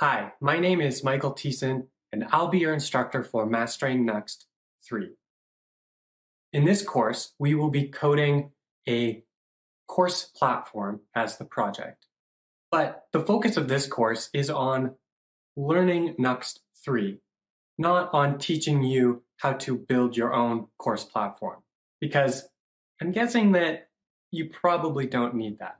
Hi, my name is Michael Thiessen, and I'll be your instructor for Mastering Nuxt 3. In this course, we will be coding a course platform as the project. But the focus of this course is on learning Nuxt 3, not on teaching you how to build your own course platform, because I'm guessing that you probably don't need that.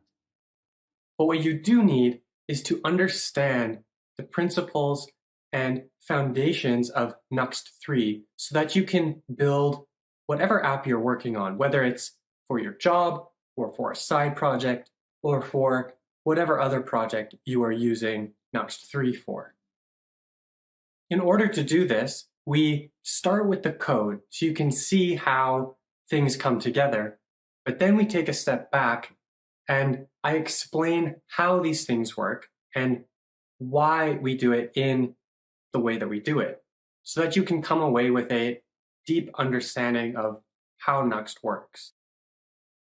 But what you do need is to understand the principles and foundations of Nuxt 3 so that you can build whatever app you're working on, whether it's for your job or for a side project or for whatever other project you are using Nuxt 3 for. In order to do this, we start with the code so you can see how things come together, but then we take a step back and I explain how these things work and why we do it in the way that we do it, so that you can come away with a deep understanding of how Nuxt works.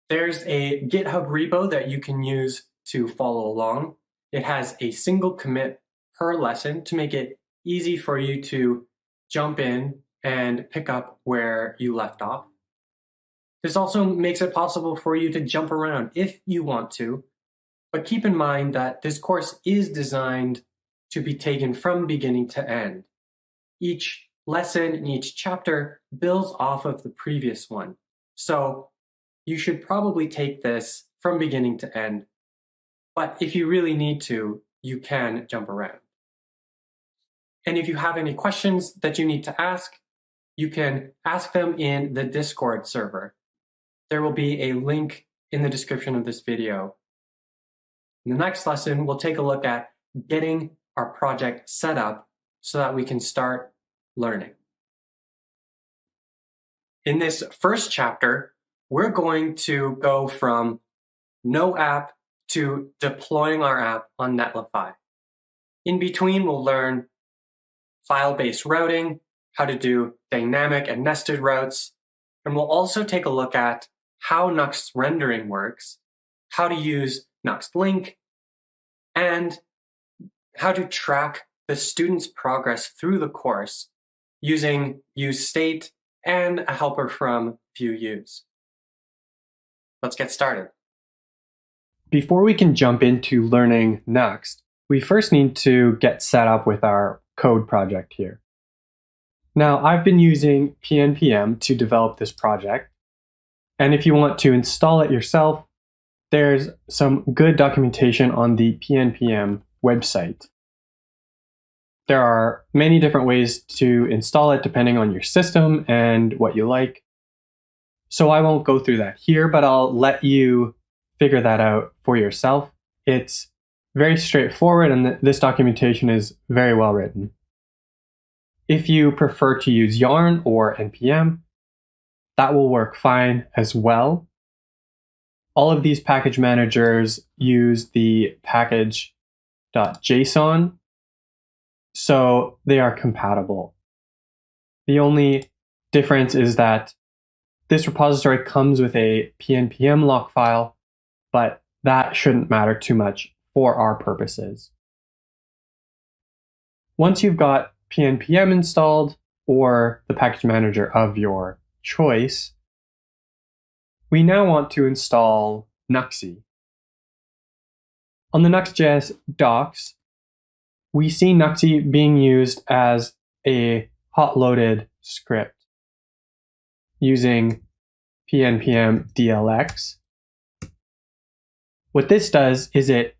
There's a GitHub repo that you can use to follow along. It has a single commit per lesson to make it easy for you to jump in and pick up where you left off. This also makes it possible for you to jump around if you want to, but keep in mind that this course is designed to be taken from beginning to end. Each lesson and each chapter builds off of the previous one. So you should probably take this from beginning to end. But if you really need to, you can jump around. And if you have any questions that you need to ask, you can ask them in the Discord server. There will be a link in the description of this video. In the next lesson, we'll take a look at getting our project set up so that we can start learning. In this first chapter, we're going to go from no app to deploying our app on Netlify. In between, we'll learn file-based routing, how to do dynamic and nested routes, and we'll also take a look at how Nuxt rendering works, how to use Nuxt Link, and how to track the student's progress through the course using useState and a helper from VueUse. Let's get started. Before we can jump into learning Nuxt, we first need to get set up with our code project here. Now, I've been using PNPM to develop this project, and if you want to install it yourself, there's some good documentation on the PNPM website. There are many different ways to install it depending on your system and what you like. So I won't go through that here, but I'll let you figure that out for yourself. It's very straightforward and this documentation is very well written. If you prefer to use Yarn or NPM, that will work fine as well. All of these package managers use the package.json, so they are compatible. The only difference is that this repository comes with a PNPM lock file, but that shouldn't matter too much for our purposes. Once you've got PNPM installed or the package manager of your choice, we now want to install Nuxt. On the Nuxt.js docs, we see Nuxt being used as a hot-loaded script using PNPM DLX. What this does is it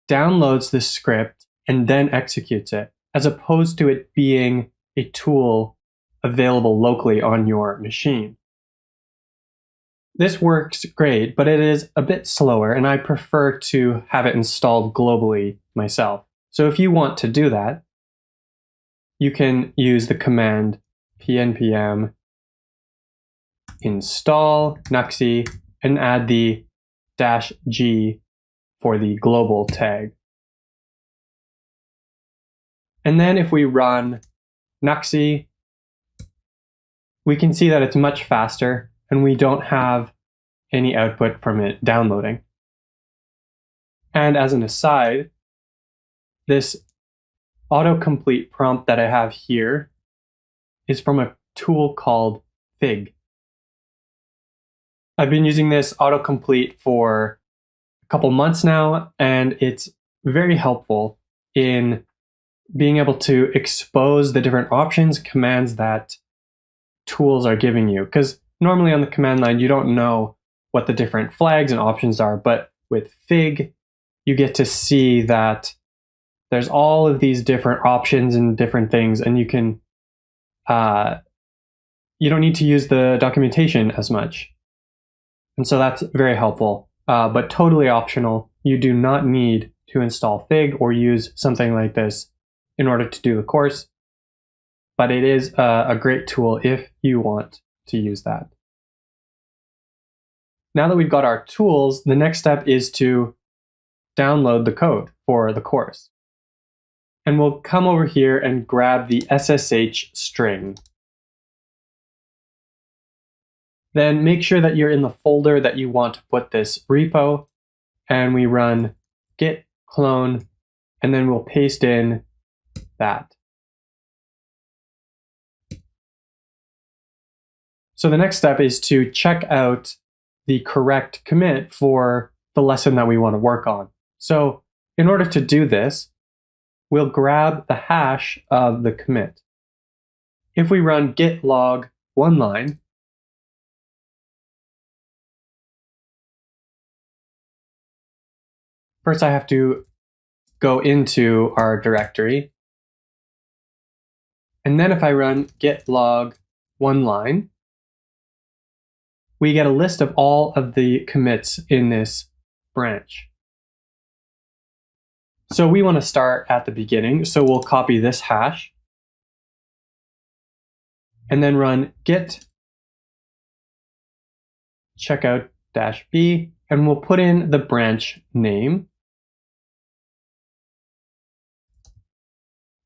downloads the script and then executes it, as opposed to it being a tool available locally on your machine. This works great, but it is a bit slower, and I prefer to have it installed globally myself. So if you want to do that, you can use the command pnpm install Nuxt and add the -g for the global tag. And then if we run Nuxt, we can see that it's much faster and we don't have any output from it downloading. And as an aside, this autocomplete prompt that I have here is from a tool called Fig. I've been using this autocomplete for a couple months now, and it's very helpful in being able to expose the different options, commands that tools are giving you. Because normally on the command line, you don't know what the different flags and options are, but with Fig, you get to see that there's all of these different options and different things, and you can, you don't need to use the documentation as much. And so that's very helpful, but totally optional. You do not need to install Fig or use something like this in order to do the course, but it is a great tool if you want to use that. Now that we've got our tools, the next step is to download the code for the course. And we'll come over here and grab the SSH string. Then make sure that you're in the folder that you want to put this repo, and we run git clone, and then we'll paste in that. So the next step is to check out the correct commit for the lesson that we want to work on. So in order to do this, we'll grab the hash of the commit. If we run git log one line, first I have to go into our directory. And then if I run git log one line, we get a list of all of the commits in this branch. So we want to start at the beginning, so we'll copy this hash and then run git checkout-b, and we'll put in the branch name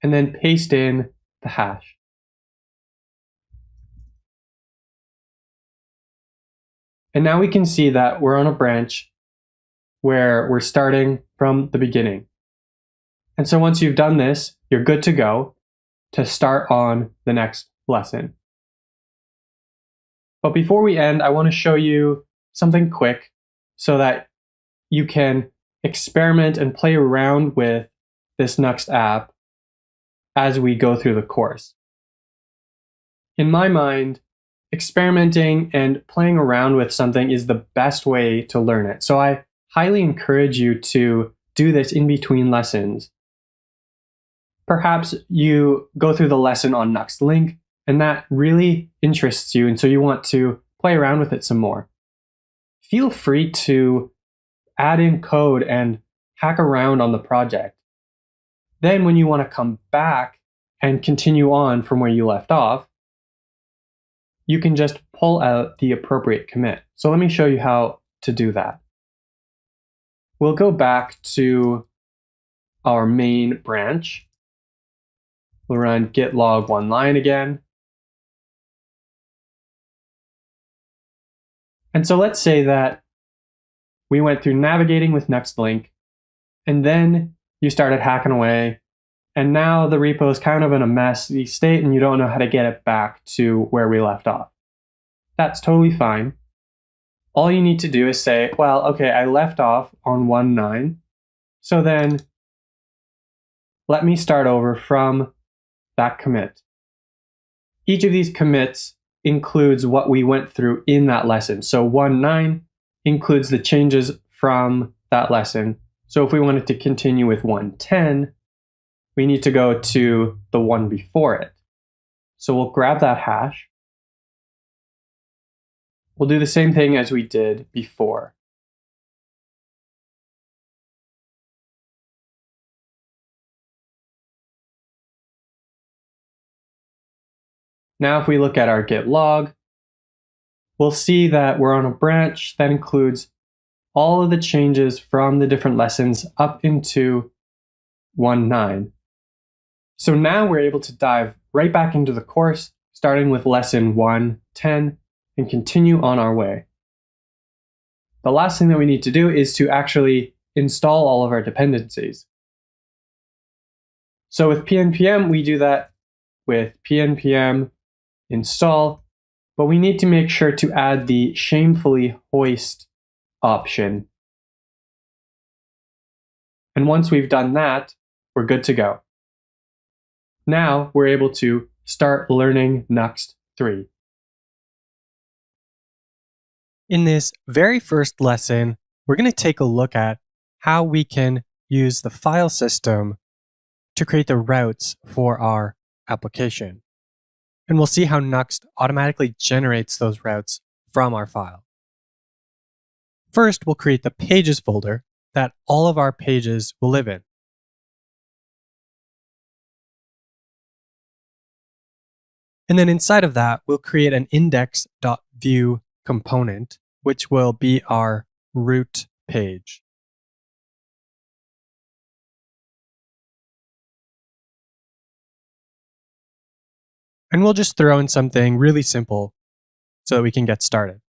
and then paste in the hash. And now we can see that we're on a branch where we're starting from the beginning. And so once you've done this, you're good to go to start on the next lesson. But before we end, I want to show you something quick so that you can experiment and play around with this Nuxt app as we go through the course. In my mind, experimenting and playing around with something is the best way to learn it. So I highly encourage you to do this in between lessons. Perhaps you go through the lesson on Nuxt Link, and that really interests you, and so you want to play around with it some more. Feel free to add in code and hack around on the project. Then when you want to come back and continue on from where you left off, you can just pull out the appropriate commit. So let me show you how to do that. We'll go back to our main branch. We'll run git log one line again. And so let's say that we went through navigating with Nuxt Link, and then you started hacking away, and now the repo is kind of in a messy state and you don't know how to get it back to where we left off. That's totally fine. All you need to do is say, well, okay, I left off on 1.9, so then let me start over from that commit. Each of these commits includes what we went through in that lesson. So 1.9 includes the changes from that lesson. So if we wanted to continue with 1.10, we need to go to the one before it. So we'll grab that hash. We'll do the same thing as we did before. Now if we look at our git log, we'll see that we're on a branch that includes all of the changes from the different lessons up into 1.9. So now we're able to dive right back into the course, starting with lesson 1.10, and continue on our way. The last thing that we need to do is to actually install all of our dependencies. So with pnpm, we do that with pnpm install, but we need to make sure to add the shamefully hoist option. And once we've done that, we're good to go. Now we're able to start learning Nuxt 3. In this very first lesson, we're going to take a look at how we can use the file system to create the routes for our application. And we'll see how Nuxt automatically generates those routes from our file. First, we'll create the pages folder that all of our pages will live in. And then inside of that, we'll create an index.view component, which will be our root page. And we'll just throw in something really simple so that we can get started.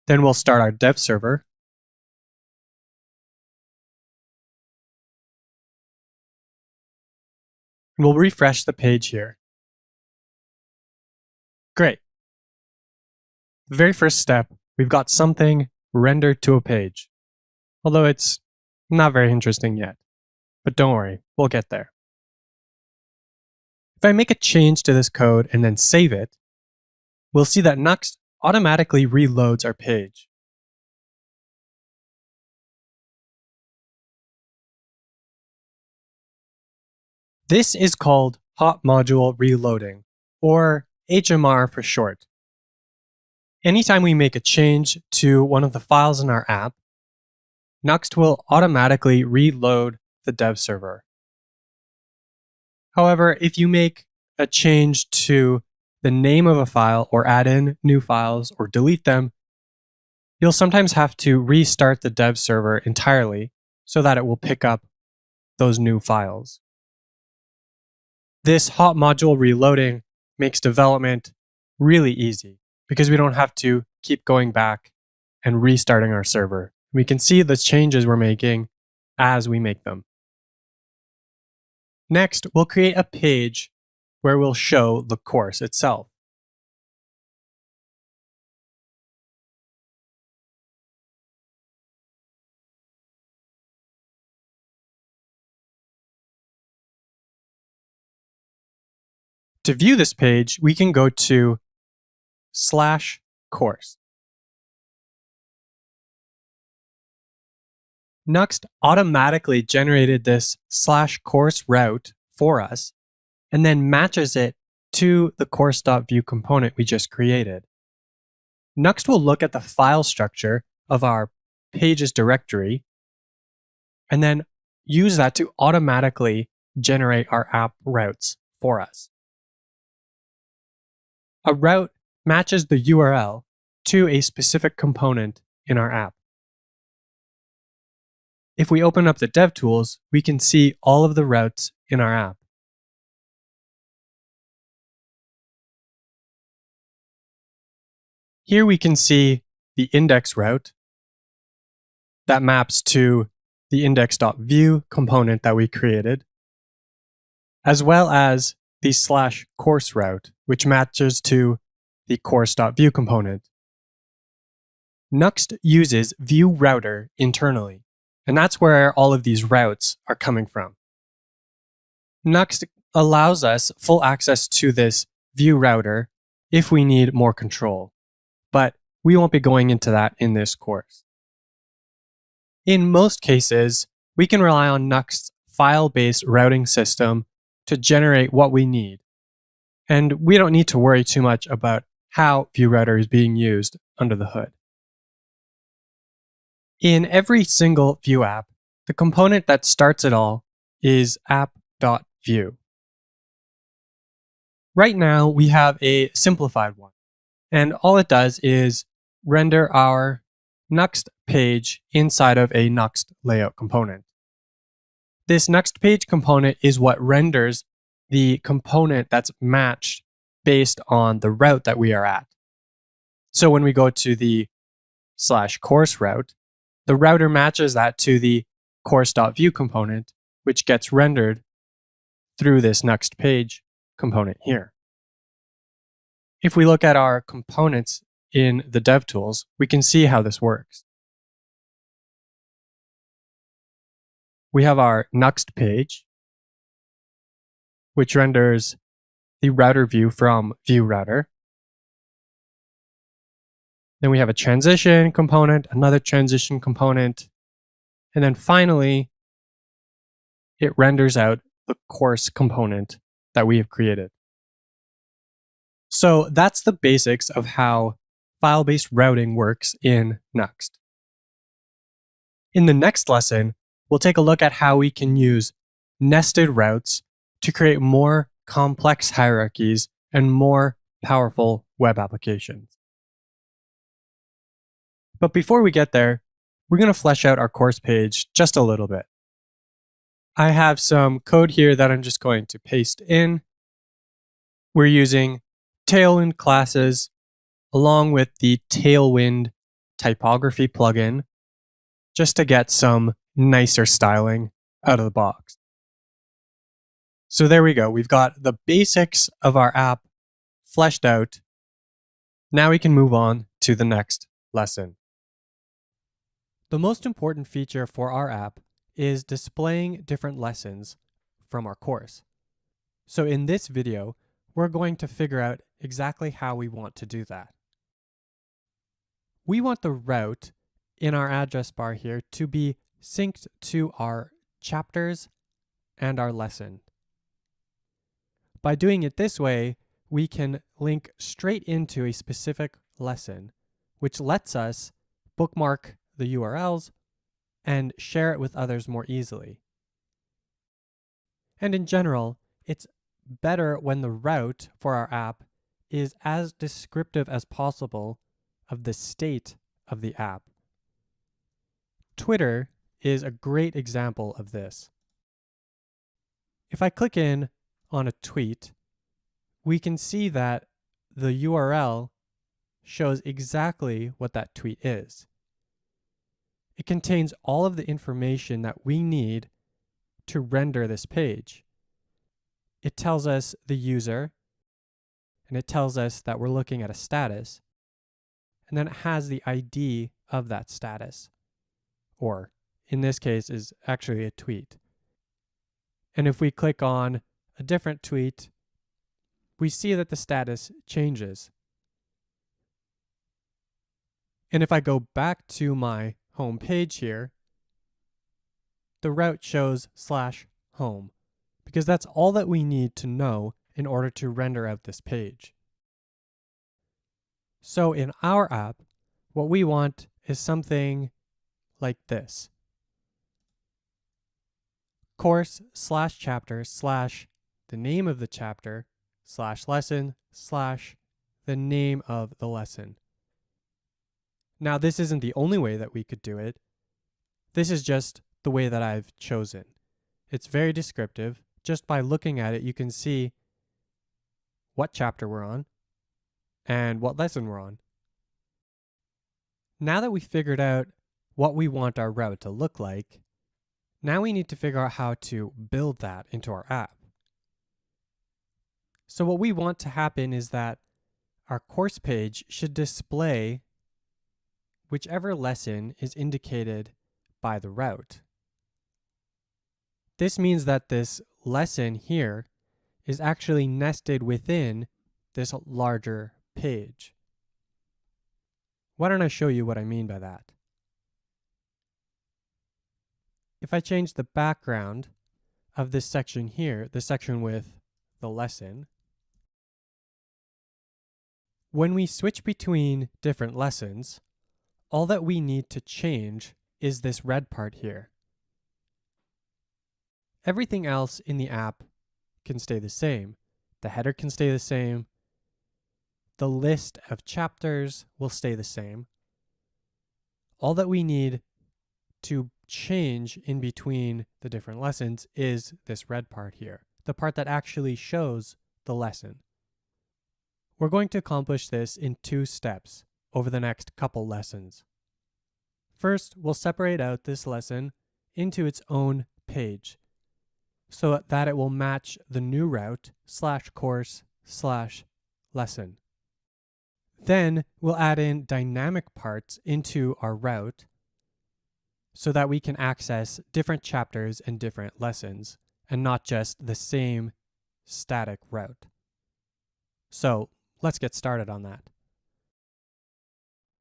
Then we'll start our dev server. And we'll refresh the page here. Great. The very first step, we've got something rendered to a page. Although it's not very interesting yet. But don't worry, we'll get there. If I make a change to this code and then save it, we'll see that Nuxt automatically reloads our page. This is called hot module reloading, or HMR for short. Anytime we make a change to one of the files in our app, Nuxt will automatically reload the dev server. However, if you make a change to the name of a file or add in new files or delete them, you'll sometimes have to restart the dev server entirely so that it will pick up those new files. This hot module reloading makes development really easy because we don't have to keep going back and restarting our server. We can see the changes we're making as we make them. Next, we'll create a page where we'll show the course itself. To view this page, we can go to /course. Nuxt automatically generated this /course route for us and then matches it to the course.view component we just created. Nuxt will look at the file structure of our pages directory and then use that to automatically generate our app routes for us. A route matches the URL to a specific component in our app. If we open up the DevTools, we can see all of the routes in our app. Here we can see the index route that maps to the index.view component that we created, as well as the /course route, which matches to the course.view component. Nuxt uses viewRouter internally, and that's where all of these routes are coming from. Nuxt allows us full access to this viewRouter if we need more control, but we won't be going into that in this course. In most cases, we can rely on Nuxt's file-based routing system to generate what we need. And we don't need to worry too much about how viewRouter is being used under the hood. In every single Vue app, the component that starts it all is app.view. Right now, we have a simplified one, and all it does is render our Nuxt page inside of a Nuxt layout component. This Nuxt page component is what renders the component that's matched based on the route that we are at. So when we go to the /course route, the router matches that to the course.view component, which gets rendered through this Nuxt page component here. If we look at our components in the DevTools, we can see how this works. We have our Nuxt page, which renders the router view from view router. Then we have a transition component, another transition component, and then finally, it renders out the course component that we have created. So that's the basics of how file-based routing works in Nuxt. In the next lesson, we'll take a look at how we can use nested routes to create more complex hierarchies and more powerful web applications. But before we get there, we're going to flesh out our course page just a little bit. I have some code here that I'm just going to paste in. We're using Tailwind classes along with the Tailwind typography plugin just to get some nicer styling out of the box. So there we go. We've got the basics of our app fleshed out. Now we can move on to the next lesson. The most important feature for our app is displaying different lessons from our course. So in this video, we're going to figure out exactly how we want to do that. We want the route in our address bar here to be synced to our chapters and our lesson. By doing it this way, we can link straight into a specific lesson, which lets us bookmark the URLs and share it with others more easily. And in general, it's better when the route for our app is as descriptive as possible of the state of the app. Twitter is a great example of this. If I click in on a tweet, we can see that the URL shows exactly what that tweet is. It contains all of the information that we need to render this page. It tells us the user, and it tells us that we're looking at a status, and then it has the ID of that status, or in this case is actually a tweet. And if we click on a different tweet, we see that the status changes. And if I go back to my home page here, the route shows /home, because that's all that we need to know in order to render out this page. So in our app, what we want is something like this. Course /chapter / the name of the chapter / lesson / the name of the lesson. Now, this isn't the only way that we could do it. This is just the way that I've chosen. It's very descriptive. Just by looking at it, you can see what chapter we're on and what lesson we're on. Now that we figured out what we want our route to look like, now we need to figure out how to build that into our app. So what we want to happen is that our course page should display whichever lesson is indicated by the route. This means that this lesson here is actually nested within this larger page. Why don't I show you what I mean by that? If I change the background of this section here, the section with the lesson, when we switch between different lessons, all that we need to change is this red part here. Everything else in the app can stay the same. The header can stay the same. The list of chapters will stay the same. All that we need to change in between the different lessons is this red part here, the part that actually shows the lesson. We're going to accomplish this in 2 steps. over the next couple lessons. First, we'll separate out this lesson into its own page so that it will match the new route /course/lesson. Then we'll add in dynamic parts into our route so that we can access different chapters and different lessons and not just the same static route. So let's get started on that.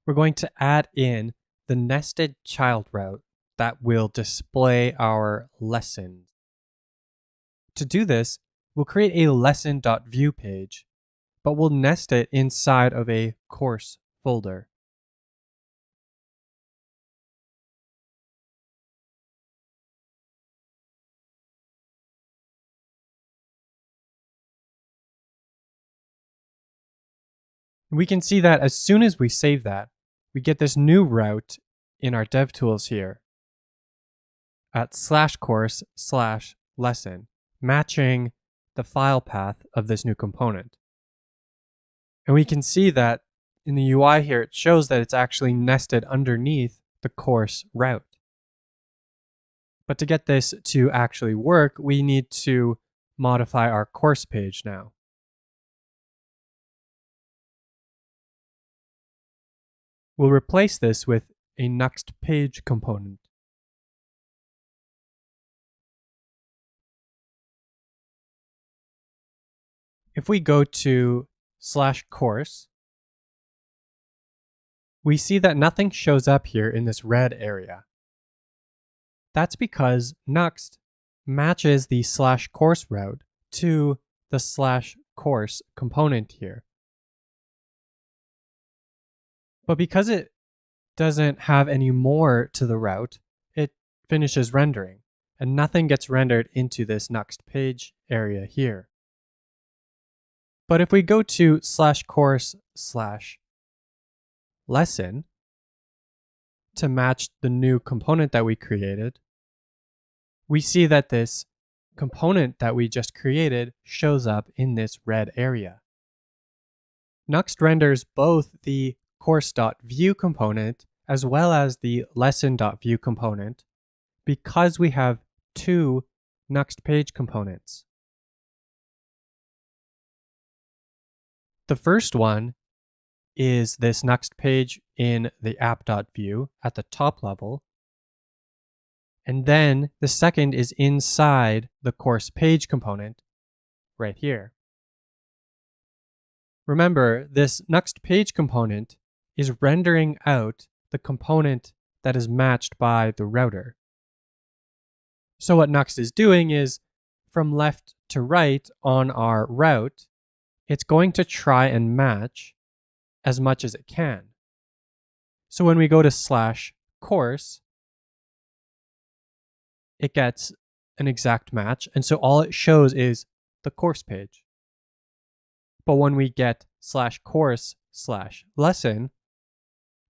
We're going to add in the nested child route that will display our lessons. To do this, we'll create a lesson.view page, but we'll nest it inside of a course folder. We can see that as soon as we save that, we get this new route in our DevTools here at /course/lesson, matching the file path of this new component. And we can see that in the UI here, it shows that it's actually nested underneath the course route. But to get this to actually work, we need to modify our course page now. We'll replace this with a Nuxt page component. If we go to /course, we see that nothing shows up here in this red area. That's because Nuxt matches the /course route to the /course component here. But because it doesn't have any more to the route, it finishes rendering, and nothing gets rendered into this Nuxt page area here. But if we go to /course/lesson to match the new component that we created, we see that this component that we just created shows up in this red area. Nuxt renders both the course.view component as well as the lesson.view component because we have two Nuxt page components. The first one is this Nuxt page in the app.view at the top level. And then the second is inside the course page component right here. Remember, this Nuxt page component is rendering out the component that is matched by the router. So what Nuxt is doing is, from left to right on our route, it's going to try and match as much as it can. So when we go to /course, it gets an exact match, and so all it shows is the course page. But when we get /course/lesson,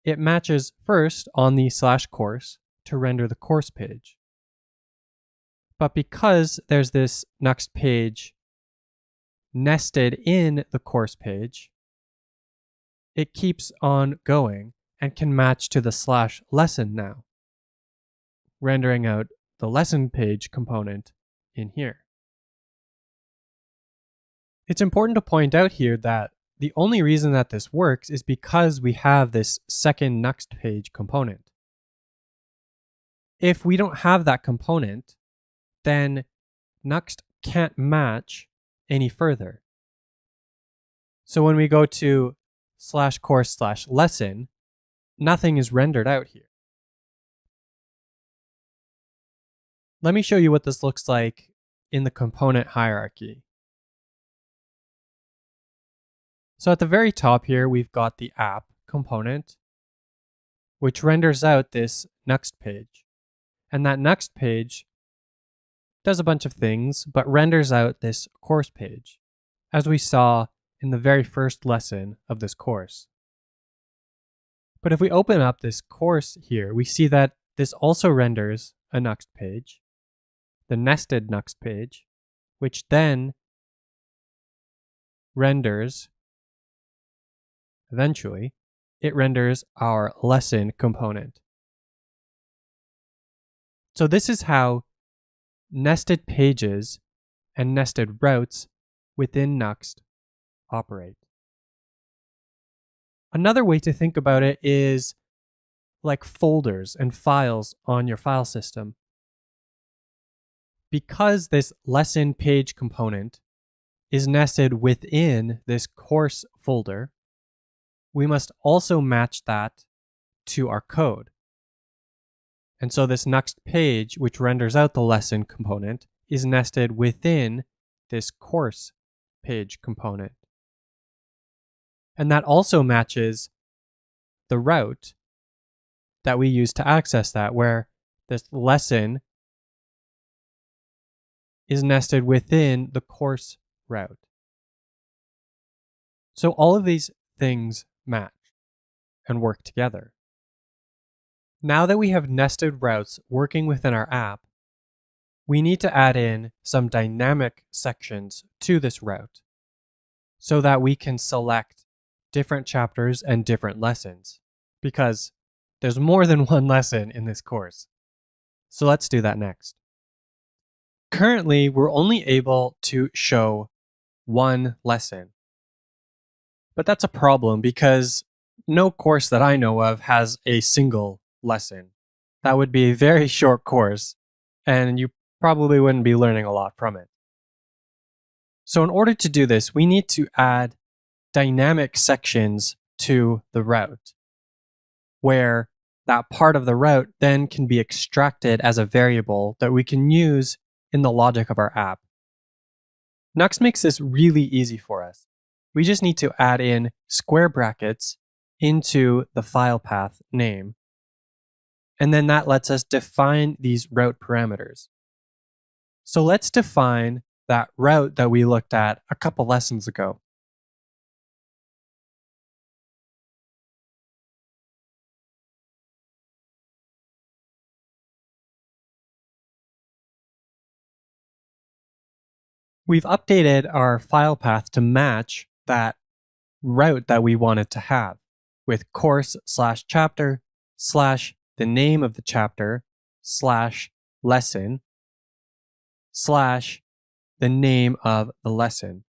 it matches first on the /course to render the course page. But because there's this Nuxt page nested in the course page, it keeps on going and can match to the /lesson now, rendering out the lesson page component in here. It's important to point out here that the only reason that this works is because we have this second Nuxt page component. If we don't have that component, then Nuxt can't match any further. So when we go to /course/lesson, nothing is rendered out here. Let me show you what this looks like in the component hierarchy. So at the very top here, we've got the app component, which renders out this Nuxt page. And that Nuxt page does a bunch of things, but renders out this course page, as we saw in the very first lesson of this course. But if we open up this course here, we see that this also renders a Nuxt page, the nested Nuxt page, which then renders, eventually, it renders our lesson component. So this is how nested pages and nested routes within Nuxt operate. Another way to think about it is like folders and files on your file system. Because this lesson page component is nested within this course folder, we must also match that to our code. And so this Nuxt page, which renders out the lesson component, is nested within this course page component. And that also matches the route that we use to access that, where this lesson is nested within the course route. So all of these things match and work together. Now that we have nested routes working within our app, we need to add in some dynamic sections to this route so that we can select different chapters and different lessons, because there's more than one lesson in this course. So let's do that next. Currently, we're only able to show one lesson. But that's a problem because no course that I know of has a single lesson. That would be a very short course, and you probably wouldn't be learning a lot from it. So in order to do this, we need to add dynamic sections to the route, where that part of the route then can be extracted as a variable that we can use in the logic of our app. Nuxt makes this really easy for us. We just need to add in square brackets into the file path name. And then that lets us define these route parameters. So let's define that route that we looked at a couple lessons ago. We've updated our file path to match that route that we wanted to have with course/chapter/ the name of the chapter /lesson/ the name of the lesson.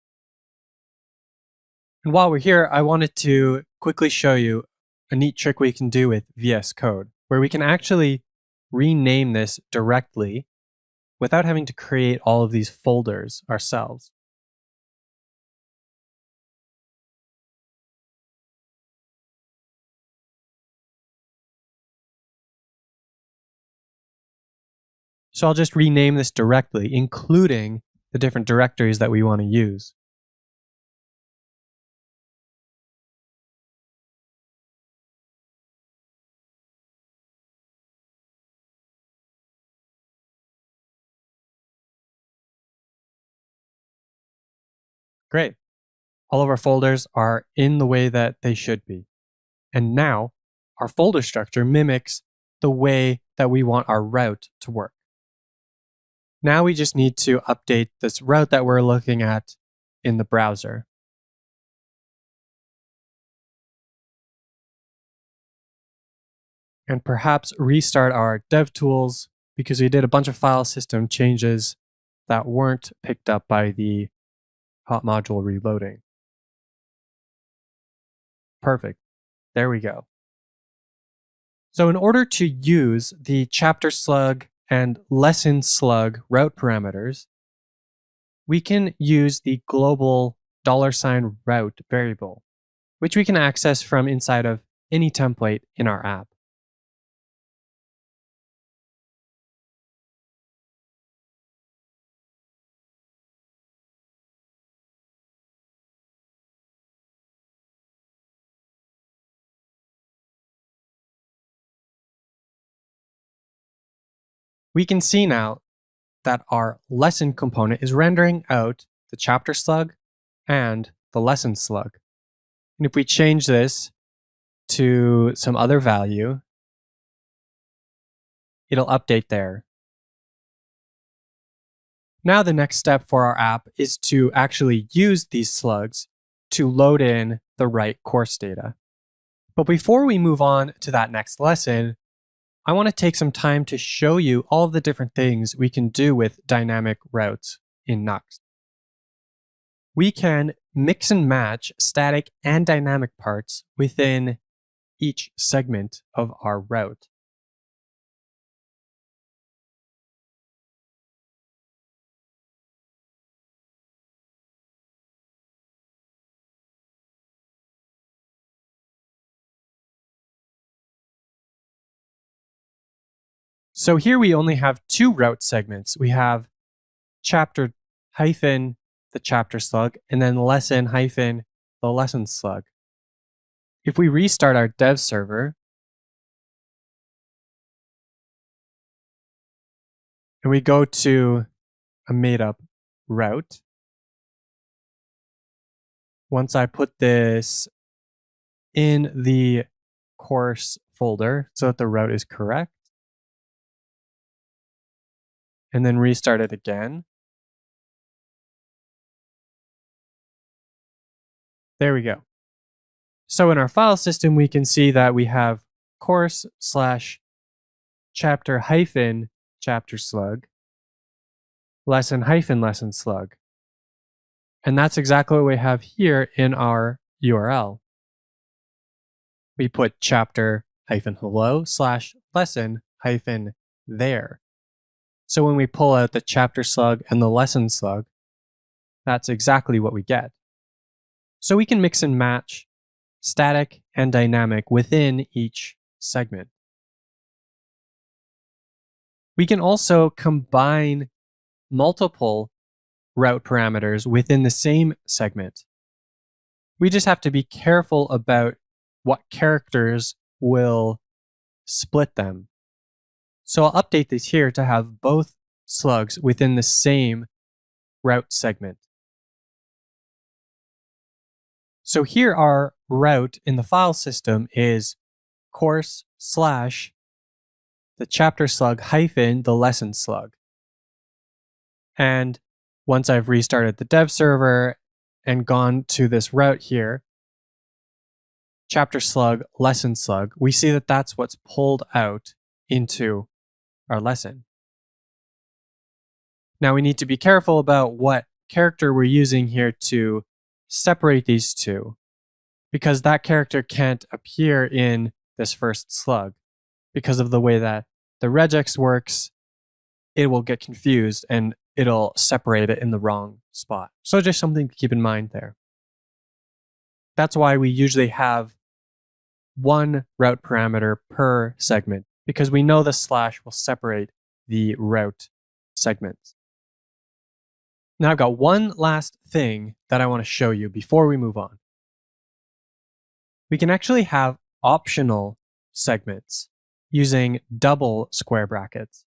And while we're here, I wanted to quickly show you a neat trick we can do with VS Code, where we can actually rename this directly without having to create all of these folders ourselves. So I'll just rename this directly, including the different directories that we want to use. Great. All of our folders are in the way that they should be. And now our folder structure mimics the way that we want our route to work. Now we just need to update this route that we're looking at in the browser. And perhaps restart our DevTools because we did a bunch of file system changes that weren't picked up by the hot module reloading. Perfect. There we go. So in order to use the chapter slug and lesson slug route parameters, we can use the global $route variable, which we can access from inside of any template in our app. We can see now that our lesson component is rendering out the chapter slug and the lesson slug. And if we change this to some other value, it'll update there. Now the next step for our app is to actually use these slugs to load in the right course data. But before we move on to that next lesson, I want to take some time to show you all of the different things we can do with dynamic routes in Nuxt. We can mix and match static and dynamic parts within each segment of our route. So here we only have two route segments. We have chapter hyphen the chapter slug and then lesson hyphen the lesson slug. If we restart our dev server and we go to a made up route, once I put this in the course folder so that the route is correct, and then restart it again. There we go. So in our file system, we can see that we have course slash chapter hyphen chapter slug, lesson hyphen lesson slug. And that's exactly what we have here in our URL. We put chapter hyphen hello slash lesson hyphen there. So when we pull out the chapter slug and the lesson slug, that's exactly what we get. So we can mix and match static and dynamic within each segment. We can also combine multiple route parameters within the same segment. We just have to be careful about what characters will split them. So I'll update this here to have both slugs within the same route segment. So here our route in the file system is course slash the chapter slug hyphen the lesson slug. And once I've restarted the dev server and gone to this route here, chapter slug, lesson slug, we see that that's what's pulled out into our lesson. Now we need to be careful about what character we're using here to separate these two, because that character can't appear in this first slug. Because of the way that the regex works, it will get confused and it'll separate it in the wrong spot. So just something to keep in mind there. That's why we usually have one route parameter per segment, because we know the slash will separate the route segments. Now I've got one last thing that I want to show you before we move on. We can actually have optional segments using double square brackets.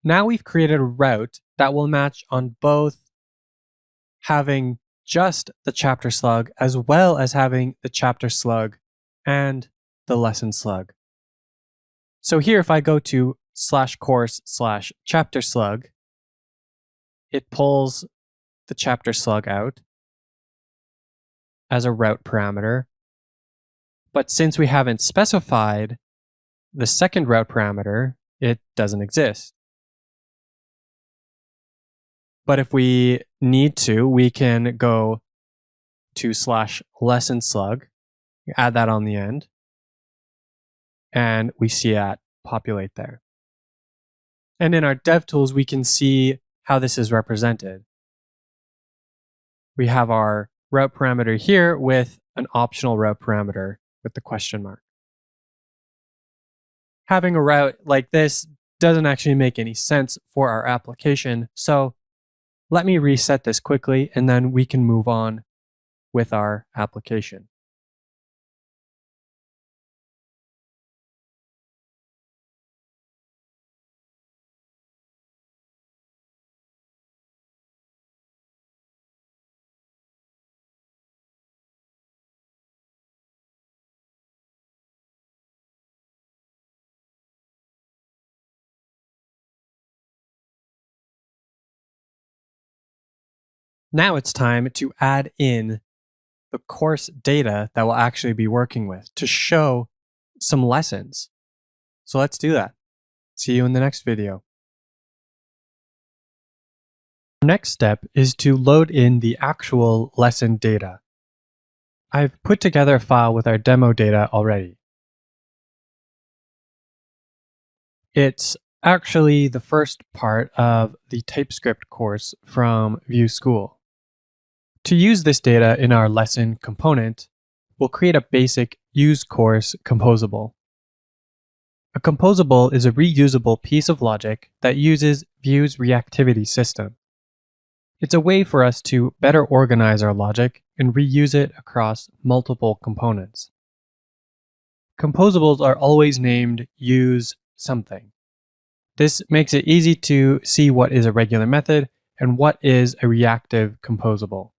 Now we've created a route that will match on both having just the chapter slug as well as having the chapter slug and the lesson slug. So here, if I go to /course/chapter slug, it pulls the chapter slug out as a route parameter. But since we haven't specified the second route parameter, it doesn't exist. But if we need to, we can go to /lesson slug, add that on the end, and we see that populate there. And in our dev tools, we can see how this is represented. We have our route parameter here with an optional route parameter with the question mark. Having a route like this doesn't actually make any sense for our application, so let me reset this quickly and then we can move on with our application. Now it's time to add in the course data that we'll actually be working with to show some lessons. So let's do that. See you in the next video. Our next step is to load in the actual lesson data. I've put together a file with our demo data already. It's actually the first part of the TypeScript course from Vue School. To use this data in our lesson component, we'll create a basic useCourse composable. A composable is a reusable piece of logic that uses Vue's reactivity system. It's a way for us to better organize our logic and reuse it across multiple components. Composables are always named use something. This makes it easy to see what is a regular method and what is a reactive composable.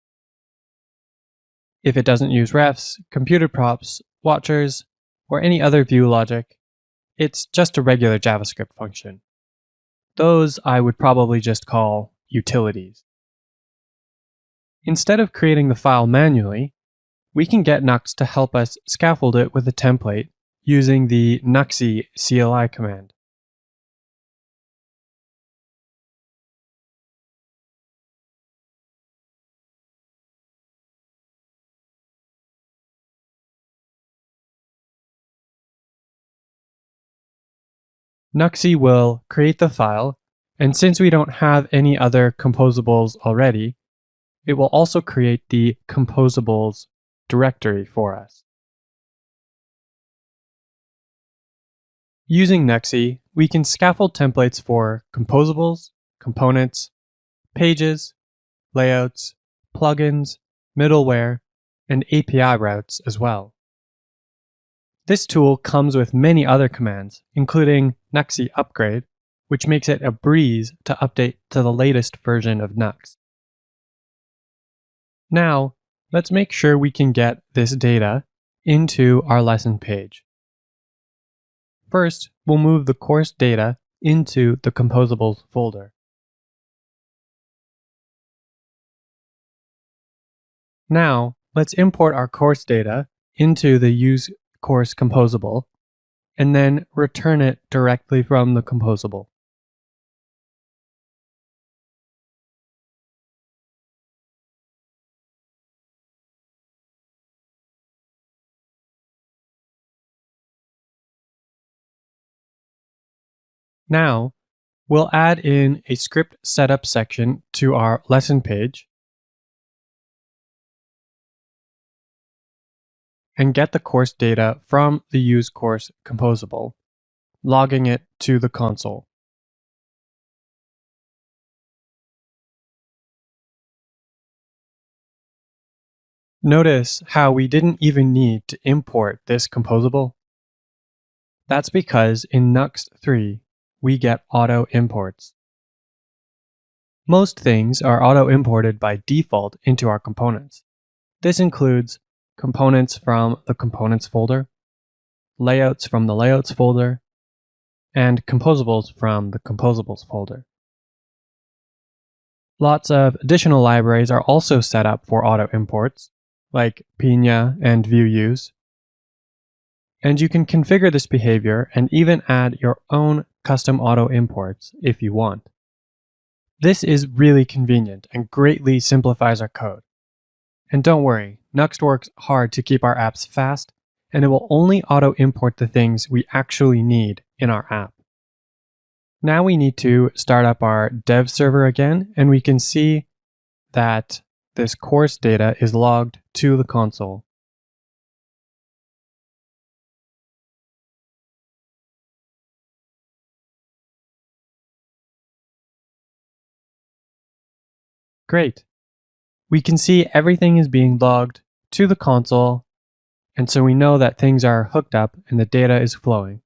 If it doesn't use refs, computed props, watchers, or any other Vue logic, it's just a regular JavaScript function. Those I would probably just call utilities. Instead of creating the file manually, we can get Nuxt to help us scaffold it with a template using the Nuxt CLI command. Nuxt will create the file, and since we don't have any other composables already, it will also create the composables directory for us. Using Nuxt, we can scaffold templates for composables, components, pages, layouts, plugins, middleware, and API routes as well. This tool comes with many other commands, including Nuxt upgrade, which makes it a breeze to update to the latest version of Nuxt. Now, let's make sure we can get this data into our lesson page. First, we'll move the course data into the composables folder. Now, let's import our course data into the useCourse composable and then return it directly from the composable. Now, we'll add in a script setup section to our lesson page and get the course data from the useCourse composable, logging it to the console. Notice how we didn't even need to import this composable. That's because in Nuxt 3, we get auto imports. Most things are auto imported by default into our components. This includes components from the components folder, layouts from the layouts folder, and composables from the composables folder. Lots of additional libraries are also set up for auto imports, like Pina and VueUse. And you can configure this behavior and even add your own custom auto imports if you want. This is really convenient and greatly simplifies our code. And don't worry, Nuxt works hard to keep our apps fast, and it will only auto import the things we actually need in our app. Now we need to start up our dev server again, and we can see that this course data is logged to the console. Great. We can see everything is being logged to the console, and so we know that things are hooked up and the data is flowing.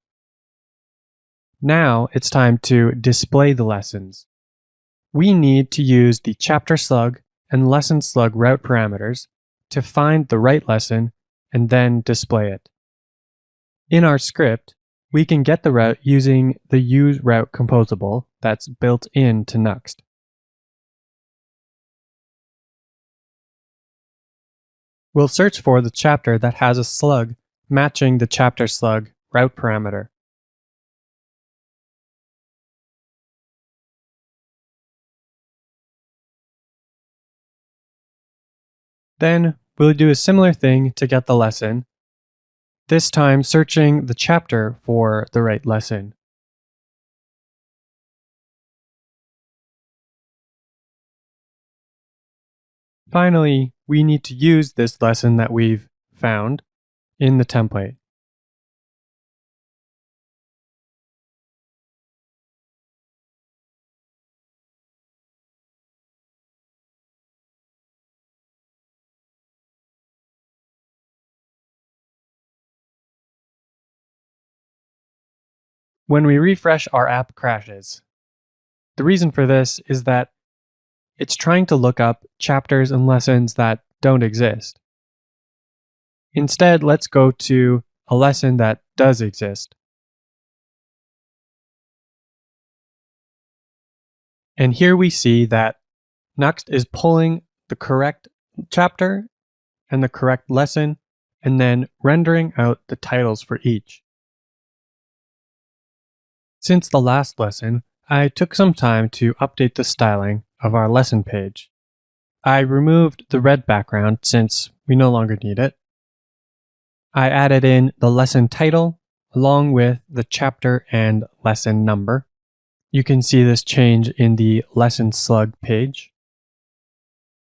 Now it's time to display the lessons. We need to use the chapter slug and lesson slug route parameters to find the right lesson and then display it. In our script, we can get the route using the useRoute composable that's built into Nuxt. We'll search for the chapter that has a slug matching the chapter slug route parameter. Then we'll do a similar thing to get the lesson, this time searching the chapter for the right lesson. Finally, we need to use this lesson that we've found in the template. When we refresh, our app crashes. The reason for this is that it's trying to look up chapters and lessons that don't exist. Instead, let's go to a lesson that does exist. And here we see that Nuxt is pulling the correct chapter and the correct lesson, and then rendering out the titles for each. Since the last lesson, I took some time to update the styling of our lesson page. I removed the red background since we no longer need it. I added in the lesson title along with the chapter and lesson number. You can see this change in the lesson slug page.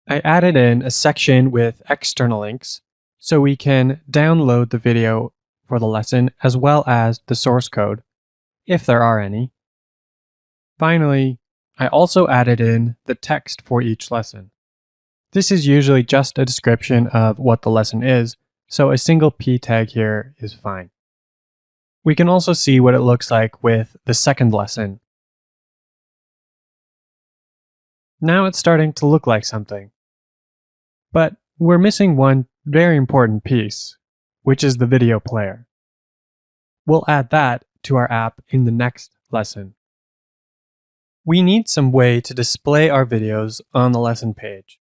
I added in a section with external links so we can download the video for the lesson as well as the source code, if there are any. Finally, I also added in the text for each lesson. This is usually just a description of what the lesson is, so a single p tag here is fine. We can also see what it looks like with the second lesson. Now it's starting to look like something. But we're missing one very important piece, which is the video player. We'll add that to our app in the next lesson. We need some way to display our videos on the lesson page.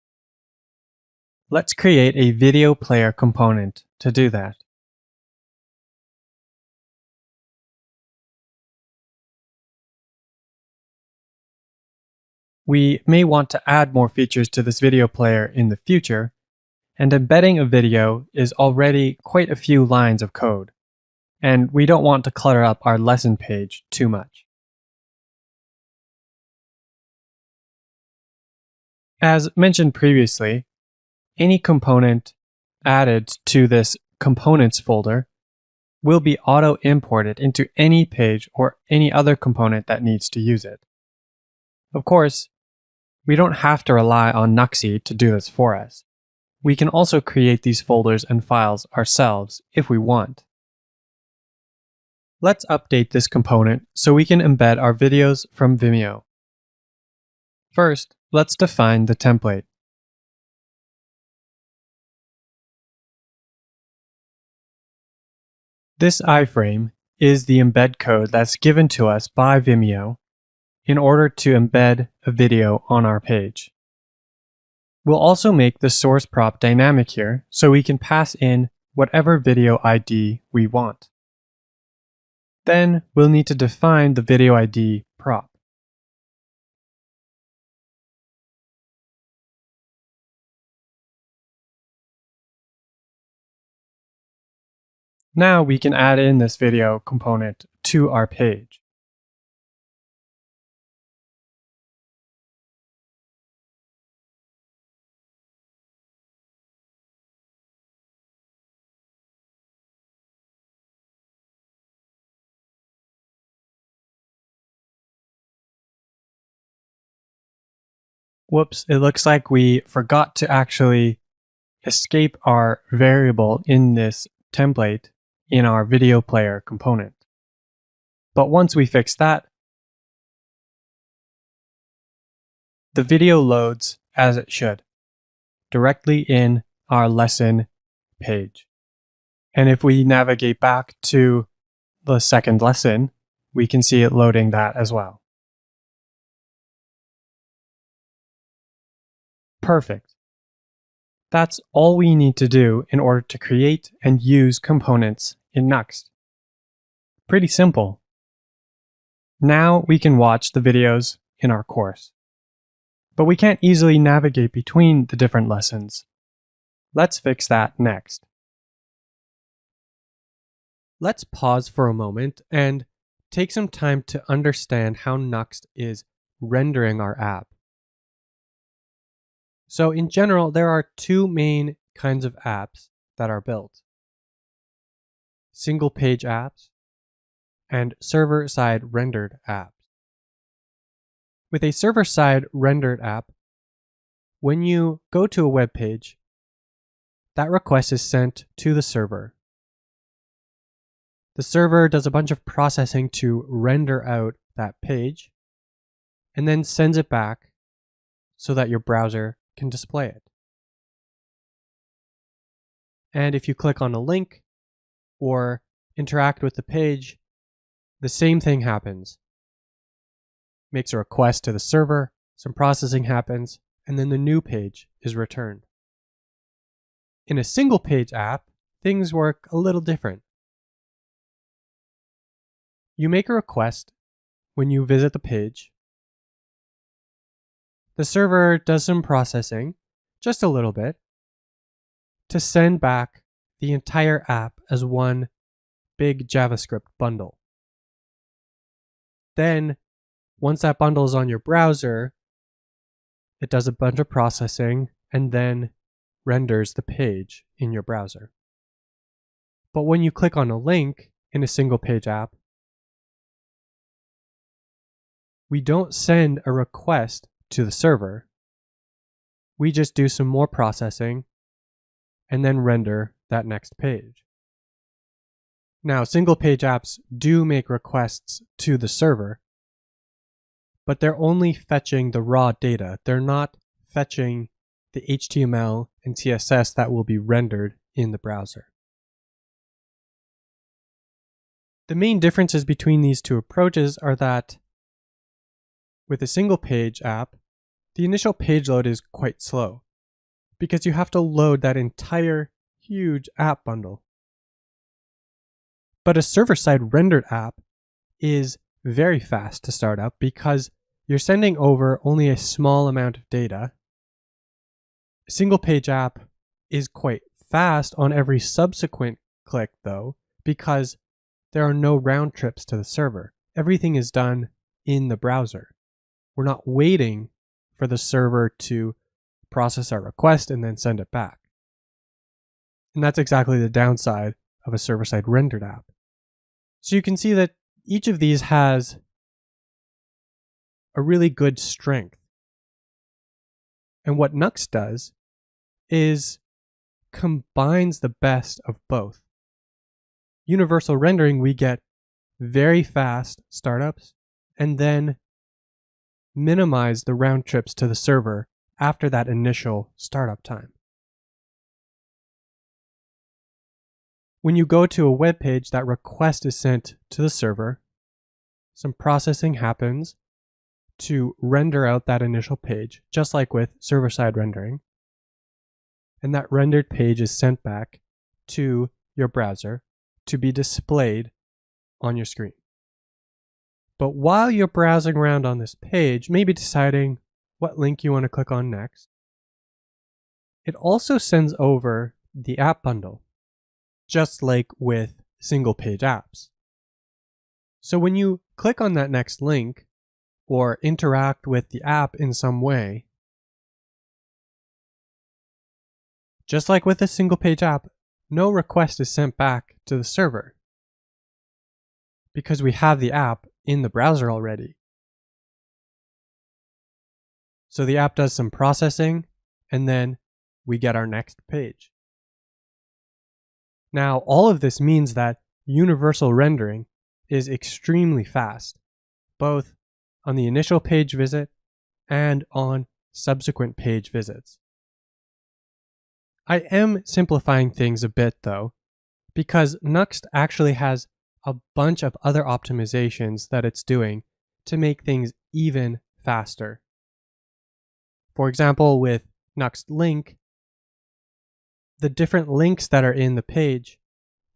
Let's create a video player component to do that. We may want to add more features to this video player in the future, and embedding a video is already quite a few lines of code, and we don't want to clutter up our lesson page too much. As mentioned previously, any component added to this components folder will be auto-imported into any page or any other component that needs to use it. Of course, we don't have to rely on Nuxt to do this for us. We can also create these folders and files ourselves if we want. Let's update this component so we can embed our videos from Vimeo. First, let's define the template. This iframe is the embed code that's given to us by Vimeo in order to embed a video on our page. We'll also make the source prop dynamic here so we can pass in whatever video ID we want. Then we'll need to define the video ID prop. Now we can add in this video component to our page. Whoops, it looks like we forgot to actually escape our variable in this template in our video player component. But once we fix that, the video loads as it should, directly in our lesson page. And if we navigate back to the second lesson, we can see it loading that as well. Perfect. That's all we need to do in order to create and use components in Nuxt. Pretty simple. Now we can watch the videos in our course. But we can't easily navigate between the different lessons. Let's fix that next. Let's pause for a moment and take some time to understand how Nuxt is rendering our app. So in general, there are two main kinds of apps that are built: single page apps and server-side rendered apps. With a server-side rendered app, when you go to a web page, that request is sent to the server. The server does a bunch of processing to render out that page and then sends it back so that your browser can display it. And if you click on a link or interact with the page, the same thing happens. Makes a request to the server, some processing happens, and then the new page is returned. In a single page app, things work a little different. You make a request when you visit the page. The server does some processing, just a little bit, to send back the entire app as one big JavaScript bundle. Then, once that bundle is on your browser, it does a bunch of processing and then renders the page in your browser. But when you click on a link in a single page app, we don't send a request to the server. We just do some more processing and then render that next page. Now, single page apps do make requests to the server, but they're only fetching the raw data. They're not fetching the HTML and CSS that will be rendered in the browser. The main differences between these two approaches are that with a single page app, the initial page load is quite slow because you have to load that entire huge app bundle. But a server-side rendered app is very fast to start up because you're sending over only a small amount of data. A single page app is quite fast on every subsequent click though, because there are no round trips to the server. Everything is done in the browser. We're not waiting for the server to process our request and then send it back. And that's exactly the downside of a server-side rendered app. So you can see that each of these has a really good strength. And what Nuxt does is combines the best of both. Universal rendering, we get very fast startups and then minimize the round trips to the server after that initial startup time. When you go to a web page, that request is sent to the server. Some processing happens to render out that initial page, just like with server-side rendering. And that rendered page is sent back to your browser to be displayed on your screen. But while you're browsing around on this page, maybe deciding what link you want to click on next, it also sends over the app bundle, just like with single page apps. So when you click on that next link or interact with the app in some way, just like with a single page app, no request is sent back to the server because we have the app in the browser already. So the app does some processing and then we get our next page. Now, all of this means that universal rendering is extremely fast, both on the initial page visit and on subsequent page visits. I am simplifying things a bit though, because Nuxt actually has a bunch of other optimizations that it's doing to make things even faster. For example, with Nuxt Link, the different links that are in the page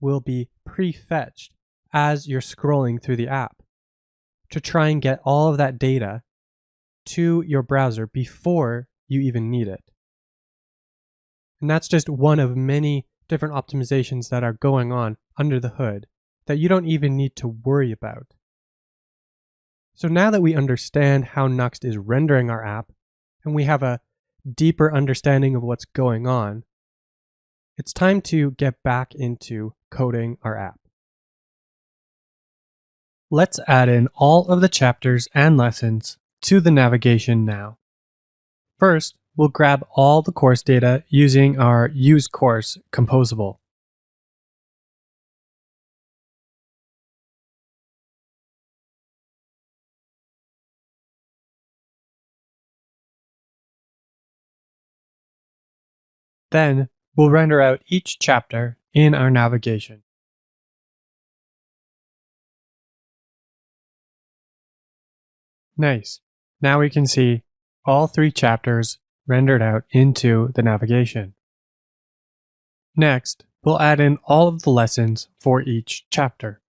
will be prefetched as you're scrolling through the app to try and get all of that data to your browser before you even need it. And that's just one of many different optimizations that are going on under the hood that you don't even need to worry about. So now that we understand how Nuxt is rendering our app, and we have a deeper understanding of what's going on, it's time to get back into coding our app. Let's add in all of the chapters and lessons to the navigation now. First, we'll grab all the course data using our useCourse composable. Then, we'll render out each chapter in our navigation. Nice. Now we can see all 3 chapters rendered out into the navigation. Next, we'll add in all of the lessons for each chapter.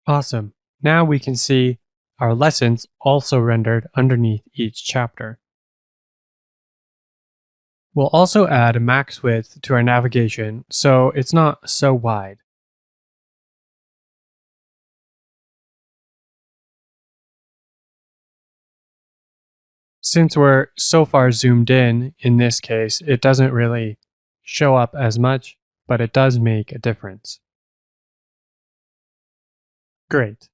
Awesome. Now we can see our lessons also rendered underneath each chapter. We'll also add a max width to our navigation so it's not so wide. Since we're so far zoomed in this case, it doesn't really show up as much, but it does make a difference. Great.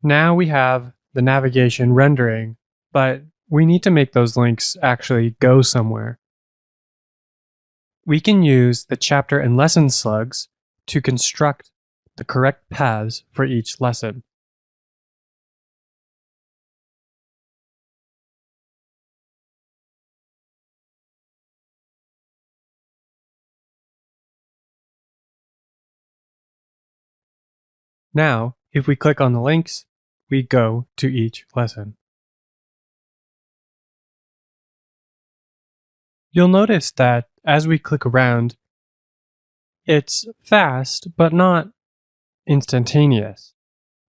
Now we have the navigation rendering, but we need to make those links actually go somewhere. We can use the chapter and lesson slugs to construct the correct paths for each lesson. Now, if we click on the links, we go to each lesson. You'll notice that as we click around, it's fast, but not instantaneous.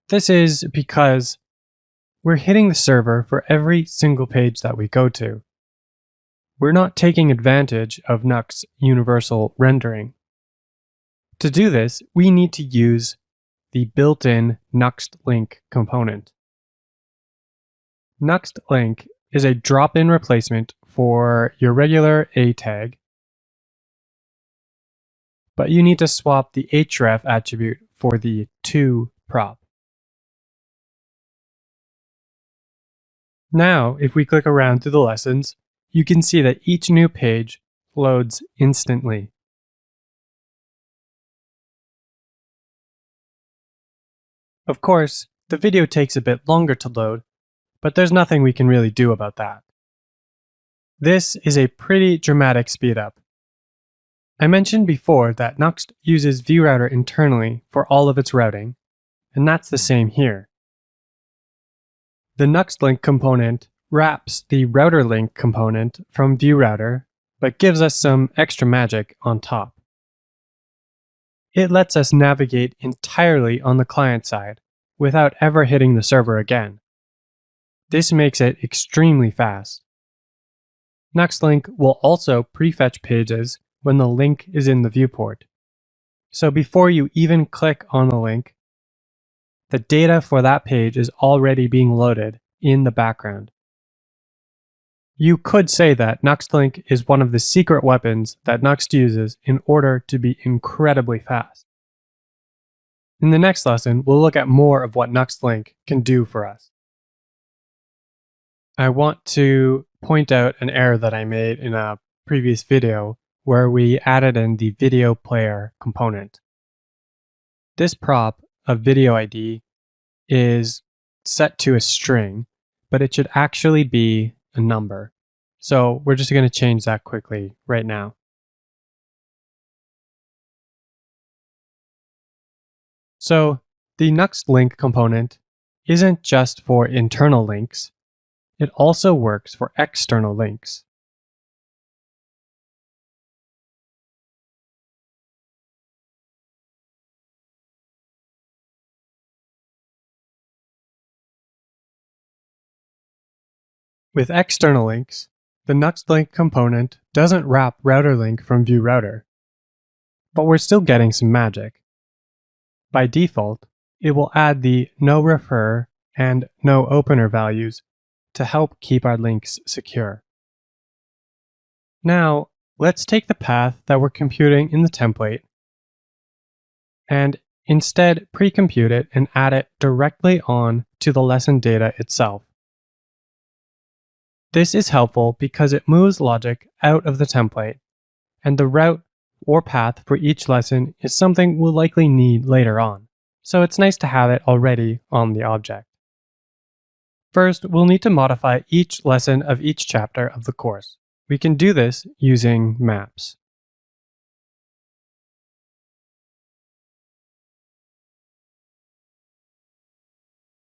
This is because we're hitting the server for every single page that we go to. We're not taking advantage of Nuxt's universal rendering. To do this, we need to use the built-in Nuxt link component. Nuxt link is a drop-in replacement for your regular A tag, but you need to swap the href attribute for the to prop. Now, if we click around through the lessons, you can see that each new page loads instantly. Of course, the video takes a bit longer to load, but there's nothing we can really do about that. This is a pretty dramatic speedup. I mentioned before that Nuxt uses ViewRouter internally for all of its routing, and that's the same here. The Nuxt link component wraps the router link component from ViewRouter, but gives us some extra magic on top. It lets us navigate entirely on the client side without ever hitting the server again. This makes it extremely fast. Nuxt link will also prefetch pages when the link is in the viewport. So before you even click on the link, the data for that page is already being loaded in the background. You could say that Nuxt link is one of the secret weapons that Nuxt uses in order to be incredibly fast. In the next lesson, we'll look at more of what Nuxt link can do for us. I want to point out an error that I made in a previous video where we added in the video player component. This prop of video ID is set to a string, but it should actually be a number. So we're just going to change that quickly right now. So the Nuxt link component isn't just for internal links, it also works for external links. With external links, the Nuxt link component doesn't wrap router link from view router, but we're still getting some magic. By default, it will add the no refer and no opener values to help keep our links secure. Now, let's take the path that we're computing in the template and instead pre-compute it and add it directly on to the lesson data itself. This is helpful because it moves logic out of the template, and the route or path for each lesson is something we'll likely need later on, so it's nice to have it already on the object. First, we'll need to modify each lesson of each chapter of the course. We can do this using maps.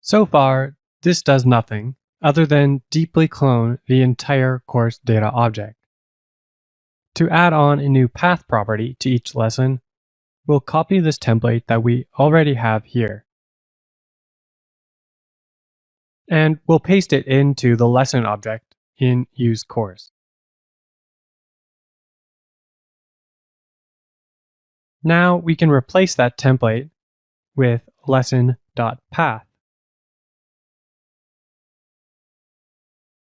So far, this does nothing other than deeply clone the entire course data object. To add on a new path property to each lesson, we'll copy this template that we already have here. And we'll paste it into the lesson object in useCourse. Now we can replace that template with lesson.path.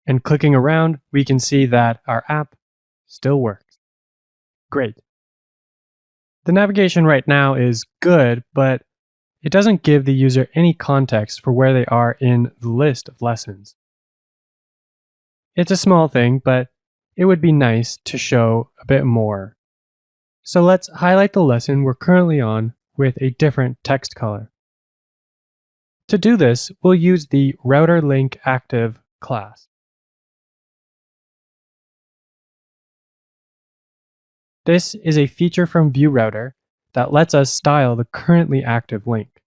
And clicking around, we can see that our app still works. Great. The navigation right now is good, but it doesn't give the user any context for where they are in the list of lessons. It's a small thing, but it would be nice to show a bit more. So let's highlight the lesson we're currently on with a different text color. To do this, we'll use the router link active class. This is a feature from ViewRouter that lets us style the currently active link.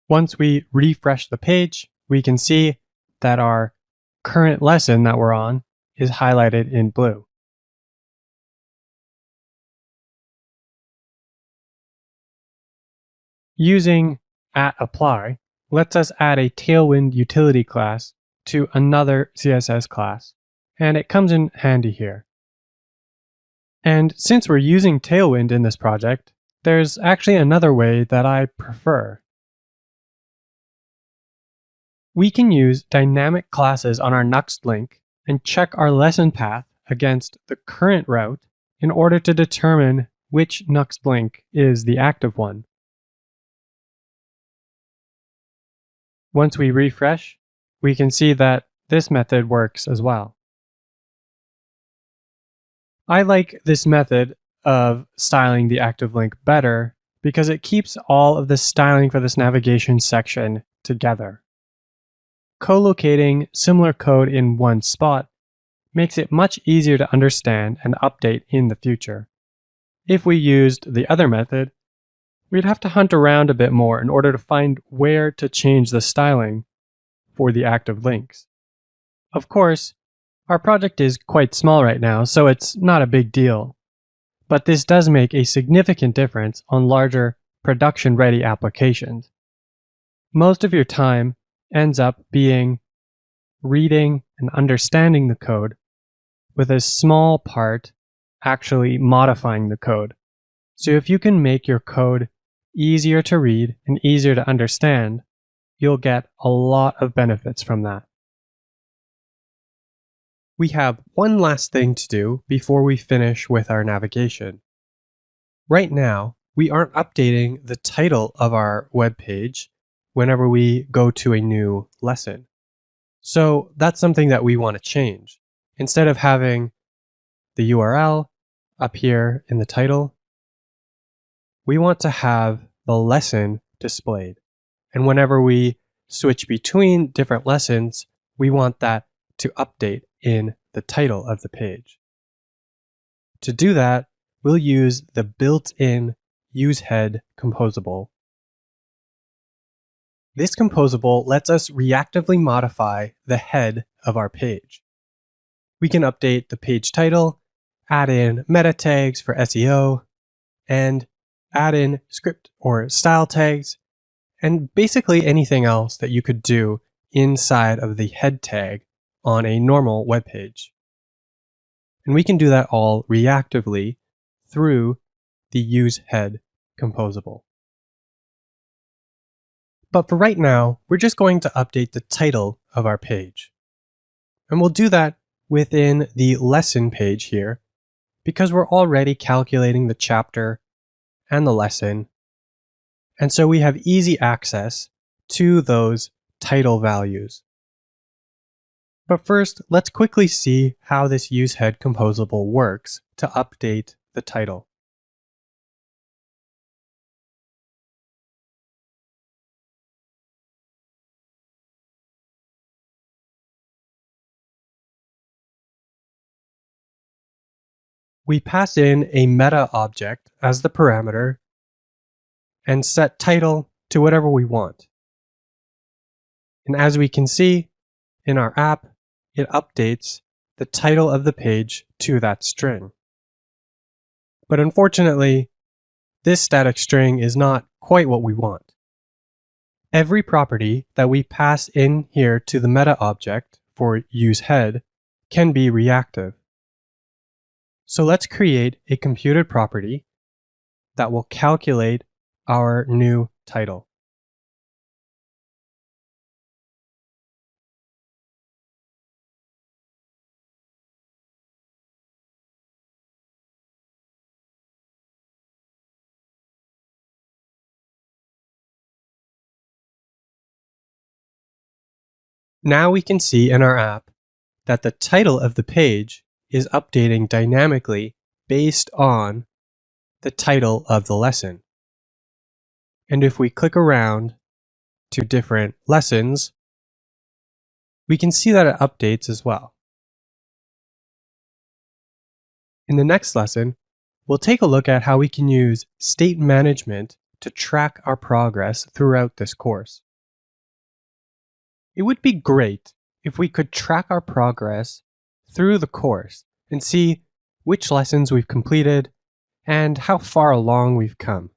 Once we refresh the page, we can see that our current lesson that we're on is highlighted in blue. Using @apply lets us add a Tailwind utility class to another CSS class, and it comes in handy here. And since we're using Tailwind in this project, there's actually another way that I prefer. We can use dynamic classes on our Nuxt link and check our lesson path against the current route in order to determine which Nuxt link is the active one. Once we refresh, we can see that this method works as well. I like this method of styling the active link better because it keeps all of the styling for this navigation section together. Co-locating similar code in one spot makes it much easier to understand and update in the future. If we used the other method, we'd have to hunt around a bit more in order to find where to change the styling for the active links. Of course, our project is quite small right now, so it's not a big deal. But this does make a significant difference on larger production-ready applications. Most of your time ends up being reading and understanding the code, with a small part actually modifying the code. So if you can make your code easier to read and easier to understand, you'll get a lot of benefits from that. We have one last thing to do before we finish with our navigation. Right now, we aren't updating the title of our web page whenever we go to a new lesson. So that's something that we want to change. Instead of having the URL up here in the title, we want to have the lesson displayed. And whenever we switch between different lessons, we want that to update in the title of the page. To do that, we'll use the built-in useHead composable. This composable lets us reactively modify the head of our page. We can update the page title, add in meta tags for SEO, and add in script or style tags, and basically anything else that you could do inside of the head tag on a normal web page. And we can do that all reactively through the useHead composable. But for right now, we're just going to update the title of our page. And we'll do that within the lesson page here because we're already calculating the chapter and the lesson. And so we have easy access to those title values. But first, let's quickly see how this useHead composable works to update the title. We pass in a meta object as the parameter and set title to whatever we want. And as we can see in our app, it updates the title of the page to that string. But unfortunately, this static string is not quite what we want. Every property that we pass in here to the meta object for useHead can be reactive. So let's create a computed property that will calculate our new title. Now we can see in our app that the title of the page is updating dynamically based on the title of the lesson. And if we click around to different lessons, we can see that it updates as well. In the next lesson, we'll take a look at how we can use state management to track our progress throughout this course. It would be great if we could track our progress through the course and see which lessons we've completed and how far along we've come.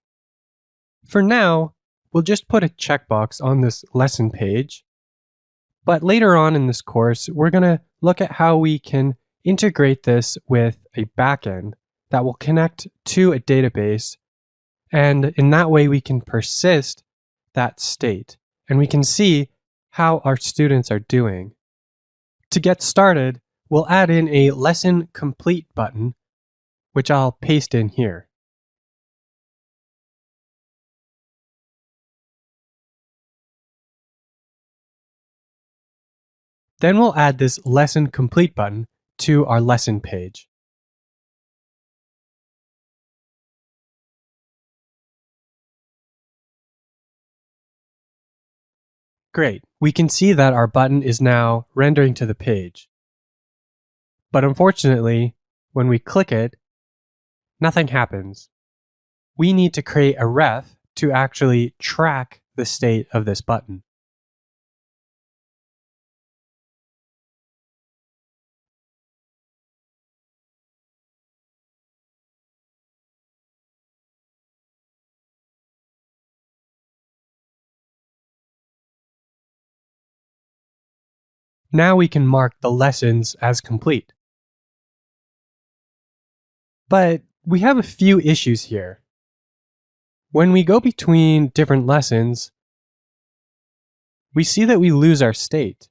For now, we'll just put a checkbox on this lesson page, but later on in this course, we're going to look at how we can integrate this with a backend that will connect to a database, and in that way we can persist that state, and we can see how our students are doing. To get started, we'll add in a lesson complete button, which I'll paste in here. Then we'll add this lesson complete button to our lesson page. Great, we can see that our button is now rendering to the page. But unfortunately, when we click it, nothing happens. We need to create a ref to actually track the state of this button. Now we can mark the lessons as complete. But we have a few issues here. When we go between different lessons, we see that we lose our state.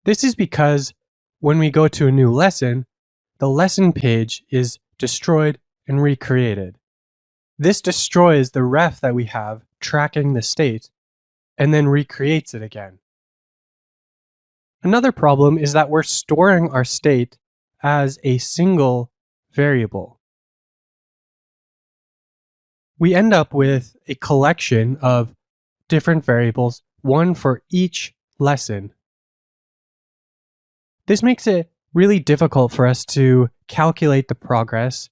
This is because when we go to a new lesson, the lesson page is destroyed and recreated. This destroys the ref that we have tracking the state and then recreates it again. Another problem is that we're storing our state as a single variable. We end up with a collection of different variables, one for each lesson. This makes it really difficult for us to calculate the progress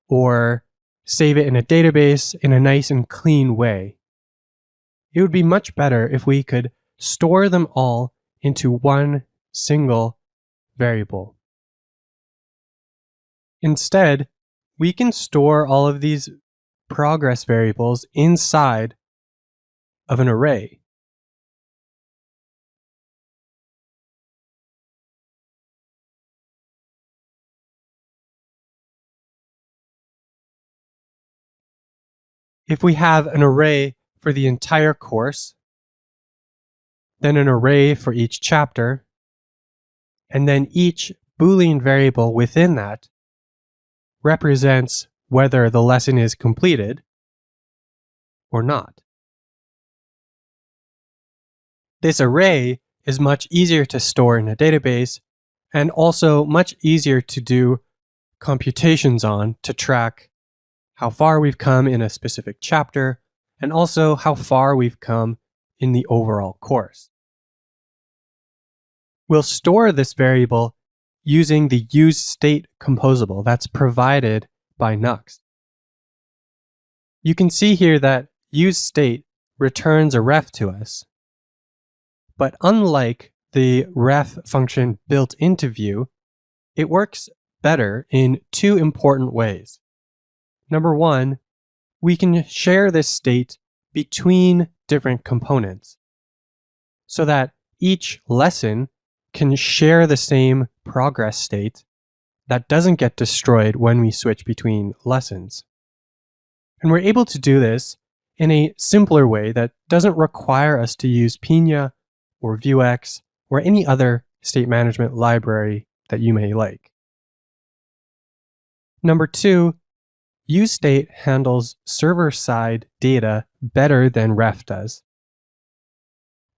or save it in a database in a nice and clean way. It would be much better if we could store them all into one single variable. Instead, we can store all of these progress variables inside of an array. If we have an array for the entire course, then an array for each chapter, and then each Boolean variable within that represents whether the lesson is completed or not. This array is much easier to store in a database and also much easier to do computations on to track how far we've come in a specific chapter and also how far we've come in the overall course. We'll store this variable using the useState composable that's provided by Nuxt. You can see here that useState returns a ref to us, but unlike the ref function built into Vue, it works better in two important ways. Number one, we can share this state between different components so that each lesson can share the same progress state that doesn't get destroyed when we switch between lessons. And we're able to do this in a simpler way that doesn't require us to use Pina or Vuex or any other state management library that you may like. Number two, useState handles server-side data better than ref does.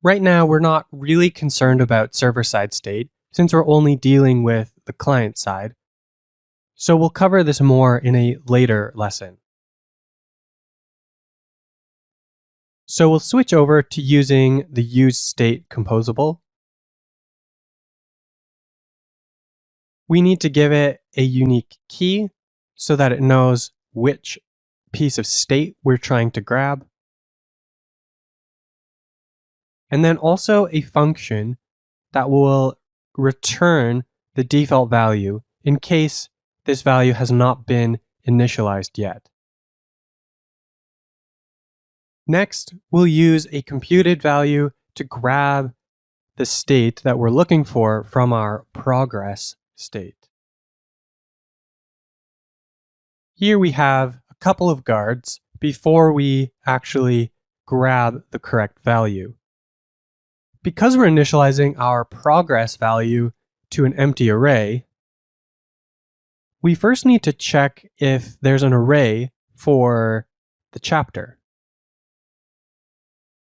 Right now, we're not really concerned about server-side state since we're only dealing with the client side. So we'll cover this more in a later lesson. So we'll switch over to using the useState composable. We need to give it a unique key so that it knows which piece of state we're trying to grab. And then also a function that will return the default value in case this value has not been initialized yet. Next, we'll use a computed value to grab the state that we're looking for from our progress state. Here we have a couple of guards before we actually grab the correct value. Because we're initializing our progress value to an empty array, we first need to check if there's an array for the chapter.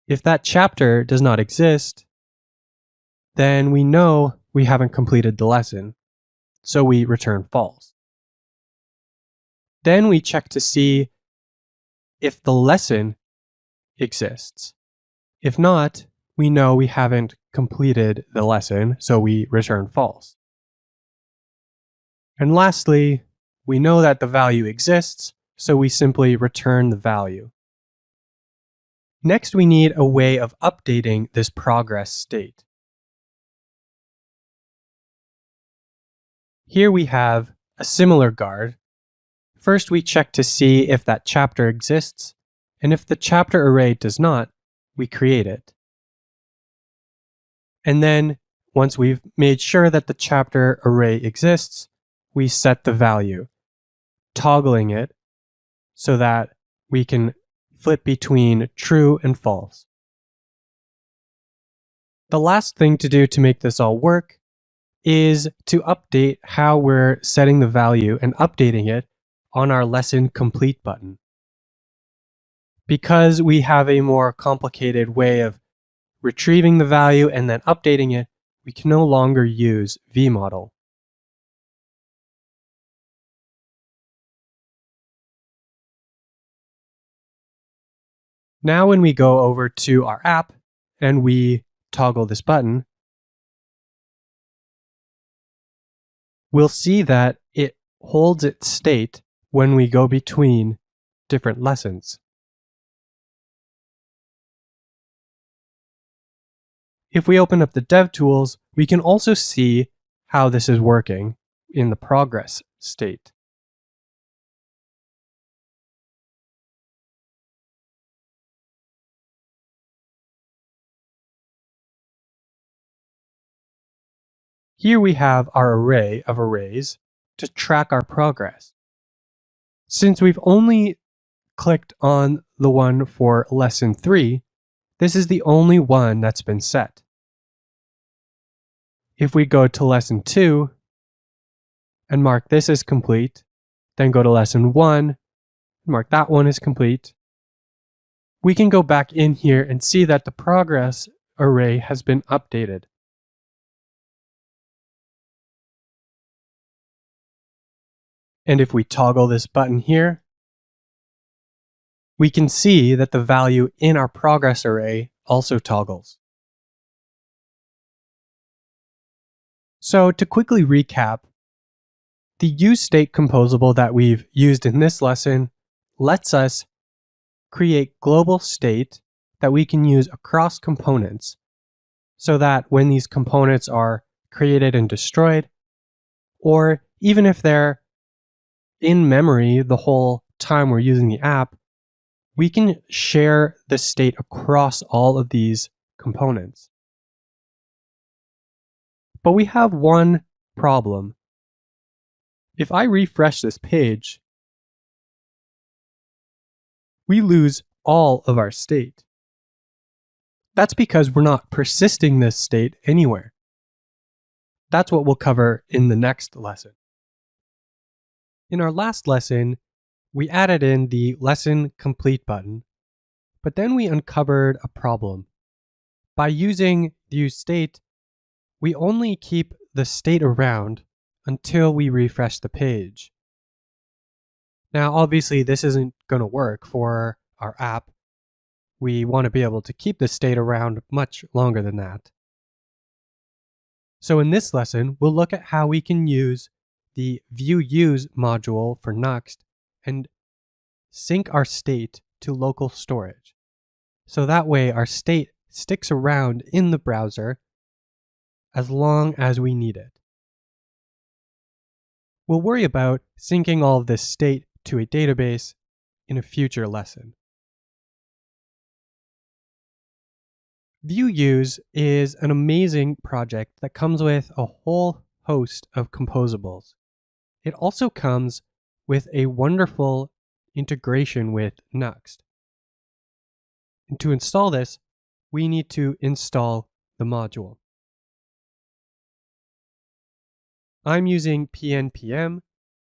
If that chapter does not exist, then we know we haven't completed the lesson, so we return false. Then we check to see if the lesson exists. If not, we know we haven't completed the lesson, so we return false. And lastly, we know that the value exists, so we simply return the value. Next, we need a way of updating this progress state. Here we have a similar guard. First, we check to see if that chapter exists, and if the chapter array does not, we create it. And then, once we've made sure that the chapter array exists, we set the value, toggling it so that we can flip between true and false. The last thing to do to make this all work is to update how we're setting the value and updating it on our lesson complete button. Because we have a more complicated way of retrieving the value and then updating it, we can no longer use vModel. Now when we go over to our app and we toggle this button, we'll see that it holds its state when we go between different lessons. If we open up the DevTools, we can also see how this is working in the progress state. Here we have our array of arrays to track our progress. Since we've only clicked on the one for lesson 3, this is the only one that's been set. If we go to lesson 2 and mark this as complete, then go to lesson 1 and mark that one as complete, we can go back in here and see that the progress array has been updated. And if we toggle this button here, we can see that the value in our progress array also toggles. So to quickly recap, the useState composable that we've used in this lesson lets us create global state that we can use across components so that when these components are created and destroyed, or even if they're in memory the whole time we're using the app, we can share the state across all of these components. But we have one problem. If I refresh this page, we lose all of our state. That's because we're not persisting this state anywhere. That's what we'll cover in the next lesson. In our last lesson, we added in the lesson complete button, but then we uncovered a problem. By using useState, we only keep the state around until we refresh the page. Now, obviously, this isn't going to work for our app. We want to be able to keep the state around much longer than that. So in this lesson, we'll look at how we can use the viewUse module for Nuxt and sync our state to local storage. So that way our state sticks around in the browser as long as we need it. We'll worry about syncing all of this state to a database in a future lesson. viewUse is an amazing project that comes with a whole host of composables. It also comes with a wonderful integration with Nuxt. And to install this, we need to install the module. I'm using pnpm,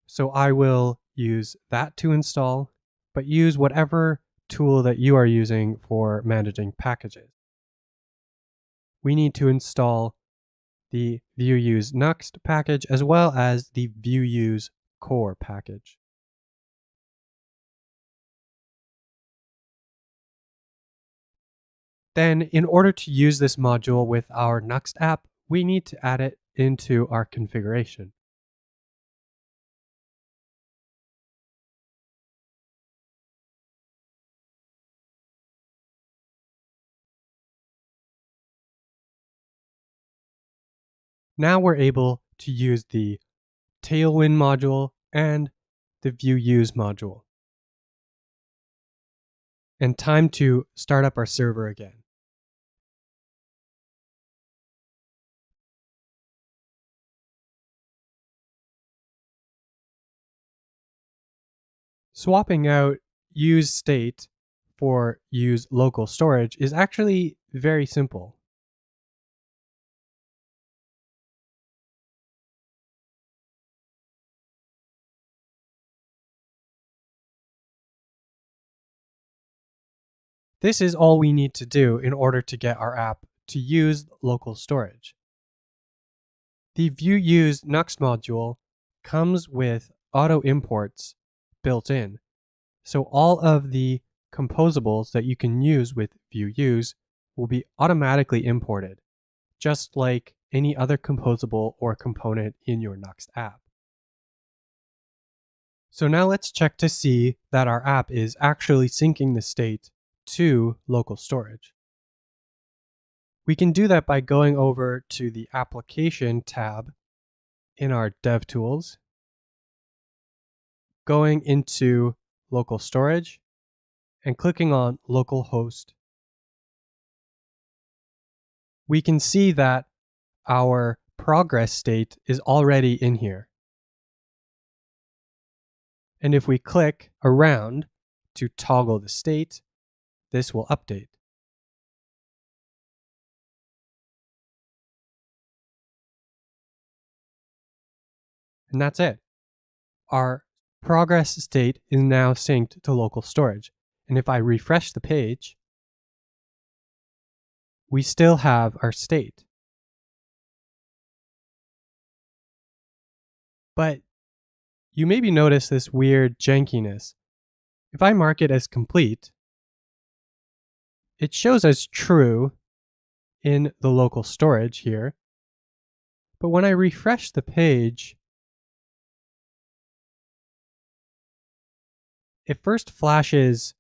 so I will use that to install, but use whatever tool that you are using for managing packages. We need to install the viewUse Nuxt package as well as the viewUse core package. Then, in order to use this module with our Nuxt app, we need to add it into our configuration. Now we're able to use the Tailwind module and the viewUse module. And time to start up our server again. Swapping out use state for use local storage is actually very simple. This is all we need to do in order to get our app to use local storage. The View Use Nuxt module comes with auto imports built in. So all of the composables that you can use with View Use will be automatically imported, just like any other composable or component in your Nuxt app. So now let's check to see that our app is actually syncing the state to local storage. We can do that by going over to the Application tab in our DevTools, going into local storage, and clicking on localhost. We can see that our progress state is already in here. And if we click around to toggle the state, this will update. And that's it. Our progress state is now synced to local storage. And if I refresh the page, we still have our state. But you maybe notice this weird jankiness. If I mark it as complete, it shows as true in the local storage here. But when I refresh the page, it first flashes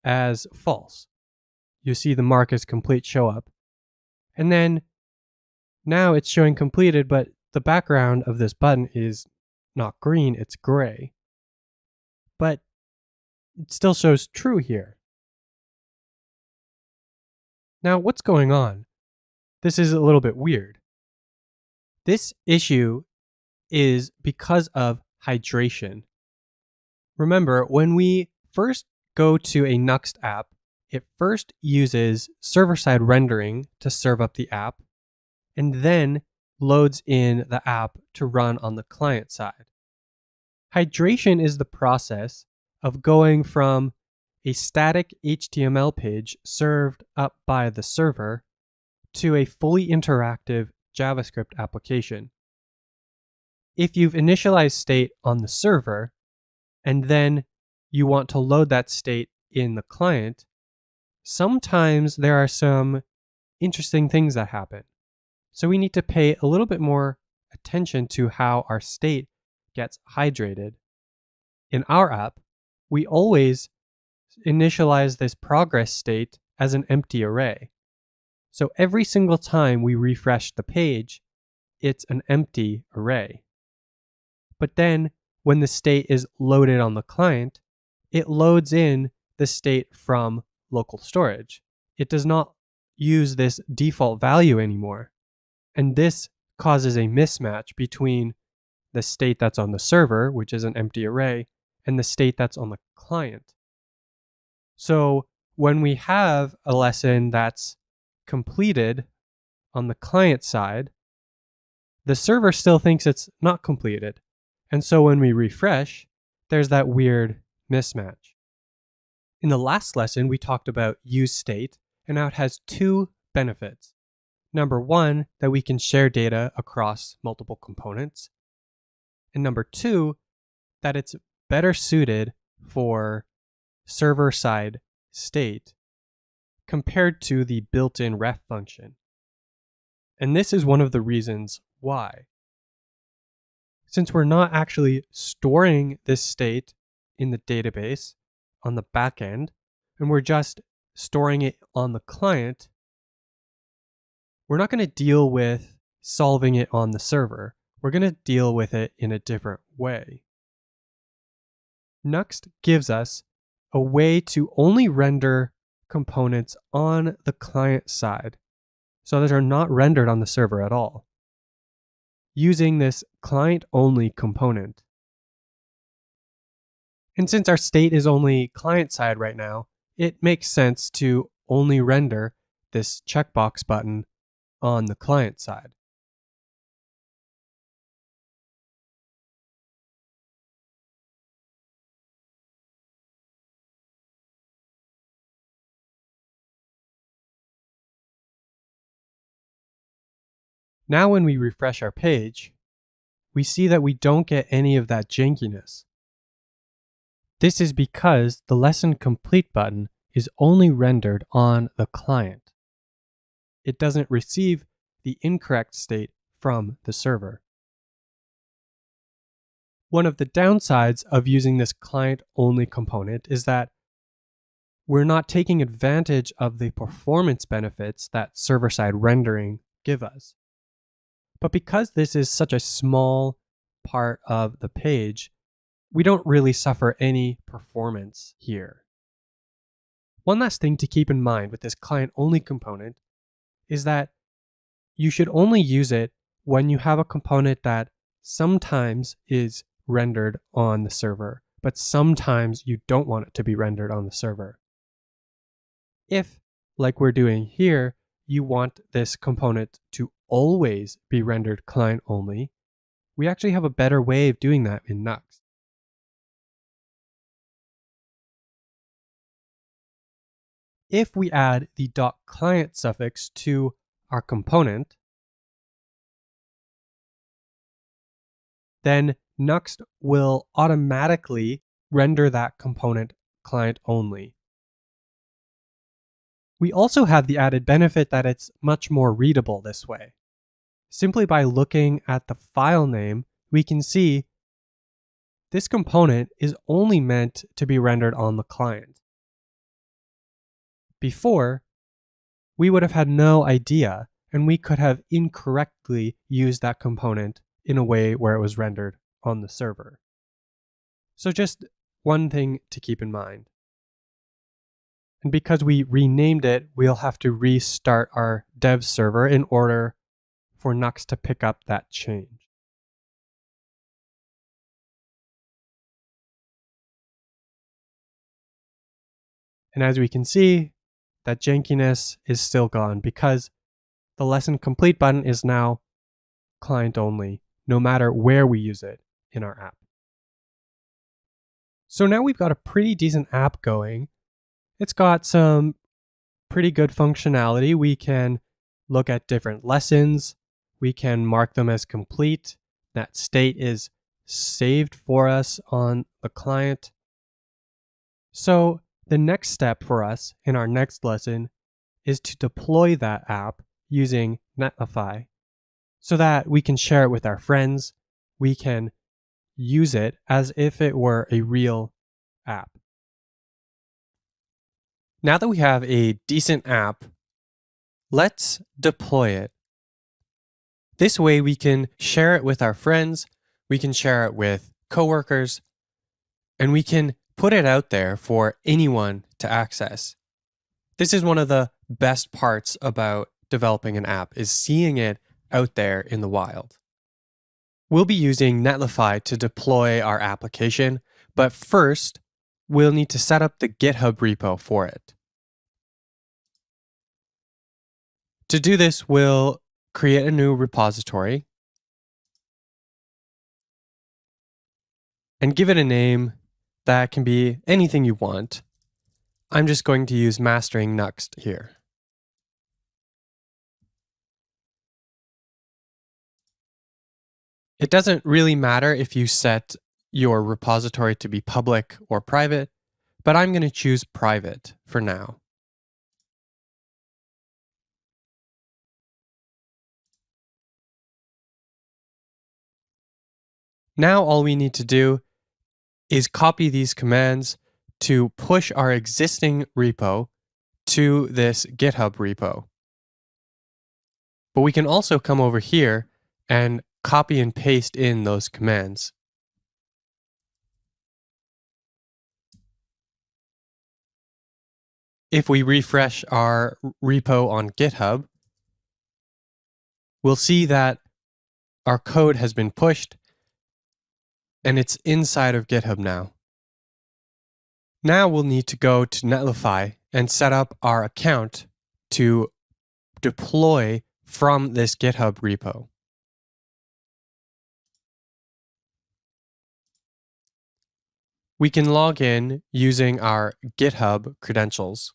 as false. You see the mark as complete show up. And then now it's showing completed, but the background of this button is not green, it's gray. But it still shows true here. Now, what's going on? This is a little bit weird. This issue is because of hydration. Remember, when we first go to a Nuxt app, it first uses server-side rendering to serve up the app, and then loads in the app to run on the client side. Hydration is the process of going from a static HTML page served up by the server to a fully interactive JavaScript application. If you've initialized state on the server, and then you want to load that state in the client, sometimes there are some interesting things that happen. So we need to pay a little bit more attention to how our state gets hydrated. In our app, we always initialize this progress state as an empty array. So every single time we refresh the page, it's an empty array. But then when the state is loaded on the client, it loads in the state from local storage. It does not use this default value anymore. And this causes a mismatch between the state that's on the server, which is an empty array, and the state that's on the client. So when we have a lesson that's completed on the client side, the server still thinks it's not completed. And so when we refresh, there's that weird mismatch. In the last lesson, we talked about use state and how it has two benefits. Number one, that we can share data across multiple components. And number two, that it's better suited for server-side state compared to the built-in ref function. And this is one of the reasons why. Since we're not actually storing this state in the database on the back end, and we're just storing it on the client, we're not going to deal with solving it on the server. We're going to deal with it in a different way. Nuxt gives us a way to only render components on the client side, so that are not rendered on the server at all, using this client-only component. And since our state is only client-side right now, it makes sense to only render this checkbox button on the client side. Now when we refresh our page, we see that we don't get any of that jankiness. This is because the lesson complete button is only rendered on the client. It doesn't receive the incorrect state from the server. One of the downsides of using this client-only component is that we're not taking advantage of the performance benefits that server-side rendering give us. But because this is such a small part of the page, we don't really suffer any performance here. One last thing to keep in mind with this client-only component is that you should only use it when you have a component that sometimes is rendered on the server, but sometimes you don't want it to be rendered on the server. If, like we're doing here, you want this component to always be rendered client only, we actually have a better way of doing that in Nuxt. If we add the .client suffix to our component, then Nuxt will automatically render that component client only. We also have the added benefit that it's much more readable this way. Simply by looking at the file name, we can see this component is only meant to be rendered on the client. Before, we would have had no idea, and we could have incorrectly used that component in a way where it was rendered on the server. So just one thing to keep in mind. And because we renamed it, we'll have to restart our dev server in order for Nuxt to pick up that change. And as we can see, that jankiness is still gone because the lesson complete button is now client only, no matter where we use it in our app. So now we've got a pretty decent app going. It's got some pretty good functionality. We can look at different lessons. We can mark them as complete. That state is saved for us on the client. So the next step for us in our next lesson is to deploy that app using Netlify so that we can share it with our friends. We can use it as if it were a real app. Now that we have a decent app, let's deploy it. This way we can share it with our friends, we can share it with coworkers, and we can put it out there for anyone to access. This is one of the best parts about developing an app, is seeing it out there in the wild. We'll be using Netlify to deploy our application, but first, we'll need to set up the GitHub repo for it. To do this, we'll create a new repository and give it a name that can be anything you want. I'm just going to use Mastering Nuxt here. It doesn't really matter if you set your repository to be public or private, but I'm going to choose private for now. Now all we need to do is copy these commands to push our existing repo to this GitHub repo. But we can also come over here and copy and paste in those commands. If we refresh our repo on GitHub, we'll see that our code has been pushed and it's inside of GitHub now. Now we'll need to go to Netlify and set up our account to deploy from this GitHub repo. We can log in using our GitHub credentials.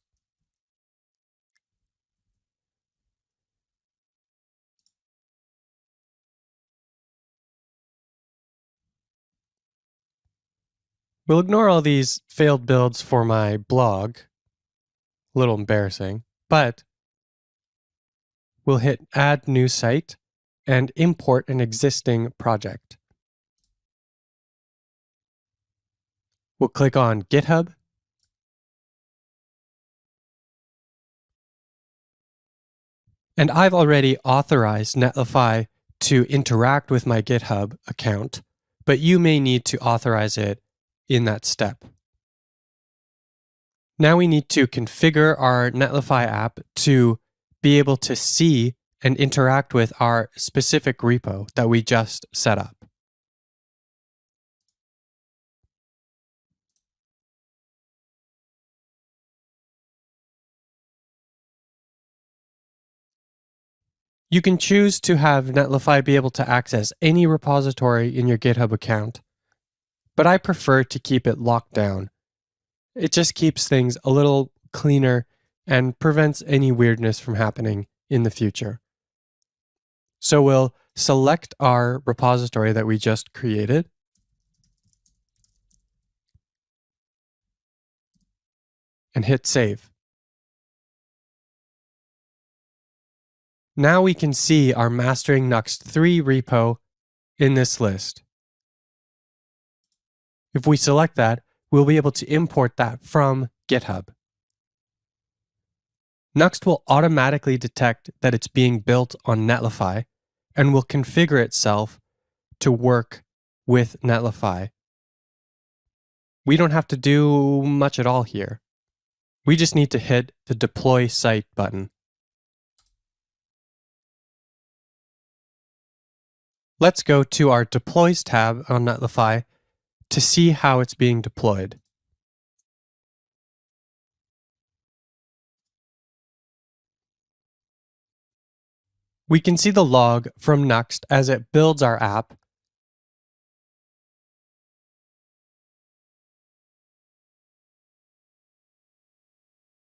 We'll ignore all these failed builds for my blog. A little embarrassing, but we'll hit Add New Site and import an existing project. We'll click on GitHub. And I've already authorized Netlify to interact with my GitHub account, but you may need to authorize it in that step. Now we need to configure our Netlify app to be able to see and interact with our specific repo that we just set up. You can choose to have Netlify be able to access any repository in your GitHub account, but I prefer to keep it locked down. It just keeps things a little cleaner and prevents any weirdness from happening in the future. So we'll select our repository that we just created. And hit save. Now we can see our Mastering Nuxt 3 repo in this list. If we select that, we'll be able to import that from GitHub. Nuxt will automatically detect that it's being built on Netlify and will configure itself to work with Netlify. We don't have to do much at all here. We just need to hit the Deploy Site button. Let's go to our Deploys tab on Netlify to see how it's being deployed. We can see the log from Nuxt as it builds our app.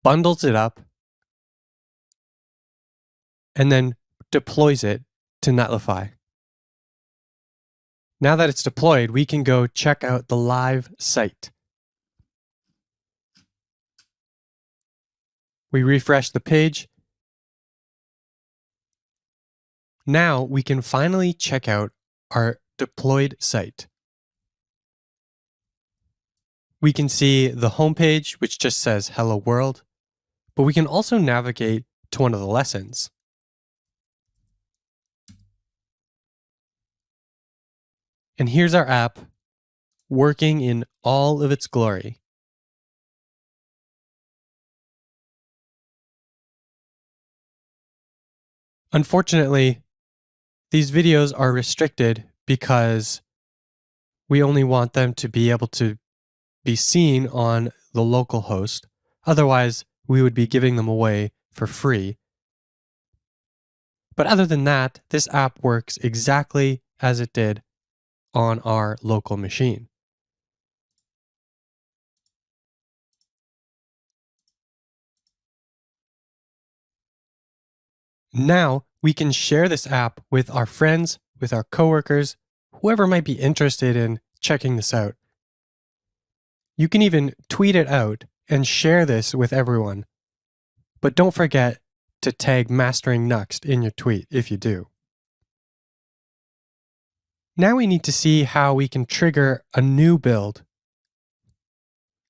Bundles it up, and then deploys it to Netlify. Now that it's deployed, we can go check out the live site. We refresh the page. Now we can finally check out our deployed site. We can see the homepage, which just says Hello World, but we can also navigate to one of the lessons. And here's our app working in all of its glory. Unfortunately, these videos are restricted because we only want them to be able to be seen on the local host. Otherwise, we would be giving them away for free. But other than that, this app works exactly as it did on our local machine. Now we can share this app with our friends, with our coworkers, whoever might be interested in checking this out. You can even tweet it out and share this with everyone. But don't forget to tag Mastering Nuxt in your tweet if you do. Now we need to see how we can trigger a new build.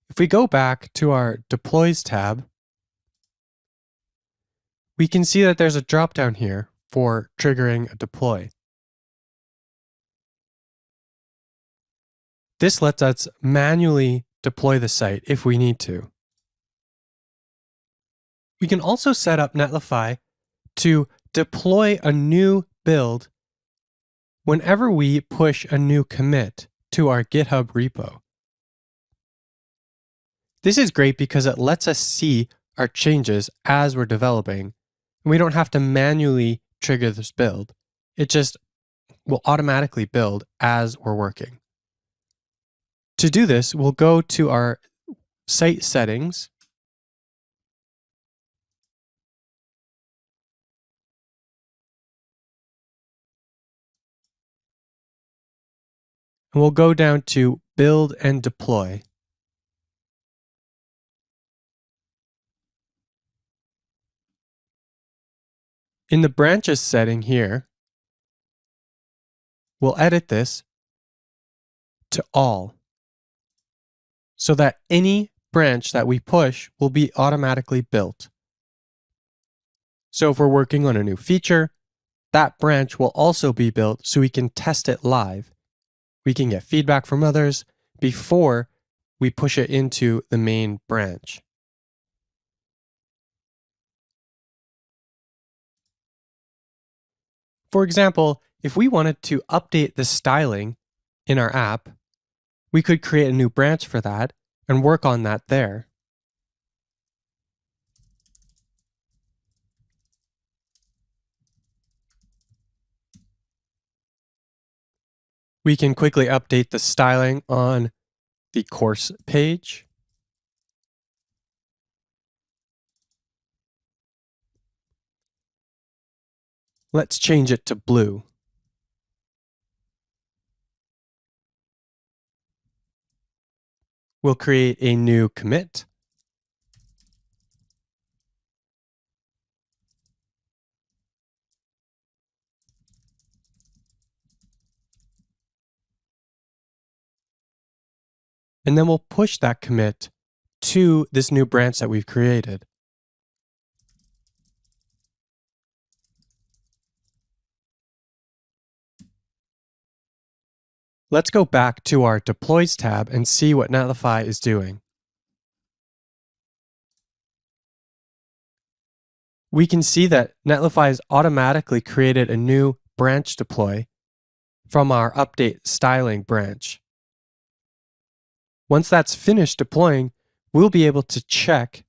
If we go back to our Deploys tab, we can see that there's a drop-down here for triggering a deploy. This lets us manually deploy the site if we need to. We can also set up Netlify to deploy a new build whenever we push a new commit to our GitHub repo. This is great because it lets us see our changes as we're developing. We don't have to manually trigger this build. It just will automatically build as we're working. To do this, we'll go to our site settings. And we'll go down to build and deploy. In the branches setting here, we'll edit this to all so that any branch that we push will be automatically built. So if we're working on a new feature, that branch will also be built so we can test it live. We can get feedback from others before we push it into the main branch. For example, if we wanted to update the styling in our app, we could create a new branch for that and work on that there. We can quickly update the styling on the course page. Let's change it to blue. We'll create a new commit. And then we'll push that commit to this new branch that we've created. Let's go back to our Deploys tab and see what Netlify is doing. We can see that Netlify has automatically created a new branch deploy from our update styling branch. Once that's finished deploying, we'll be able to check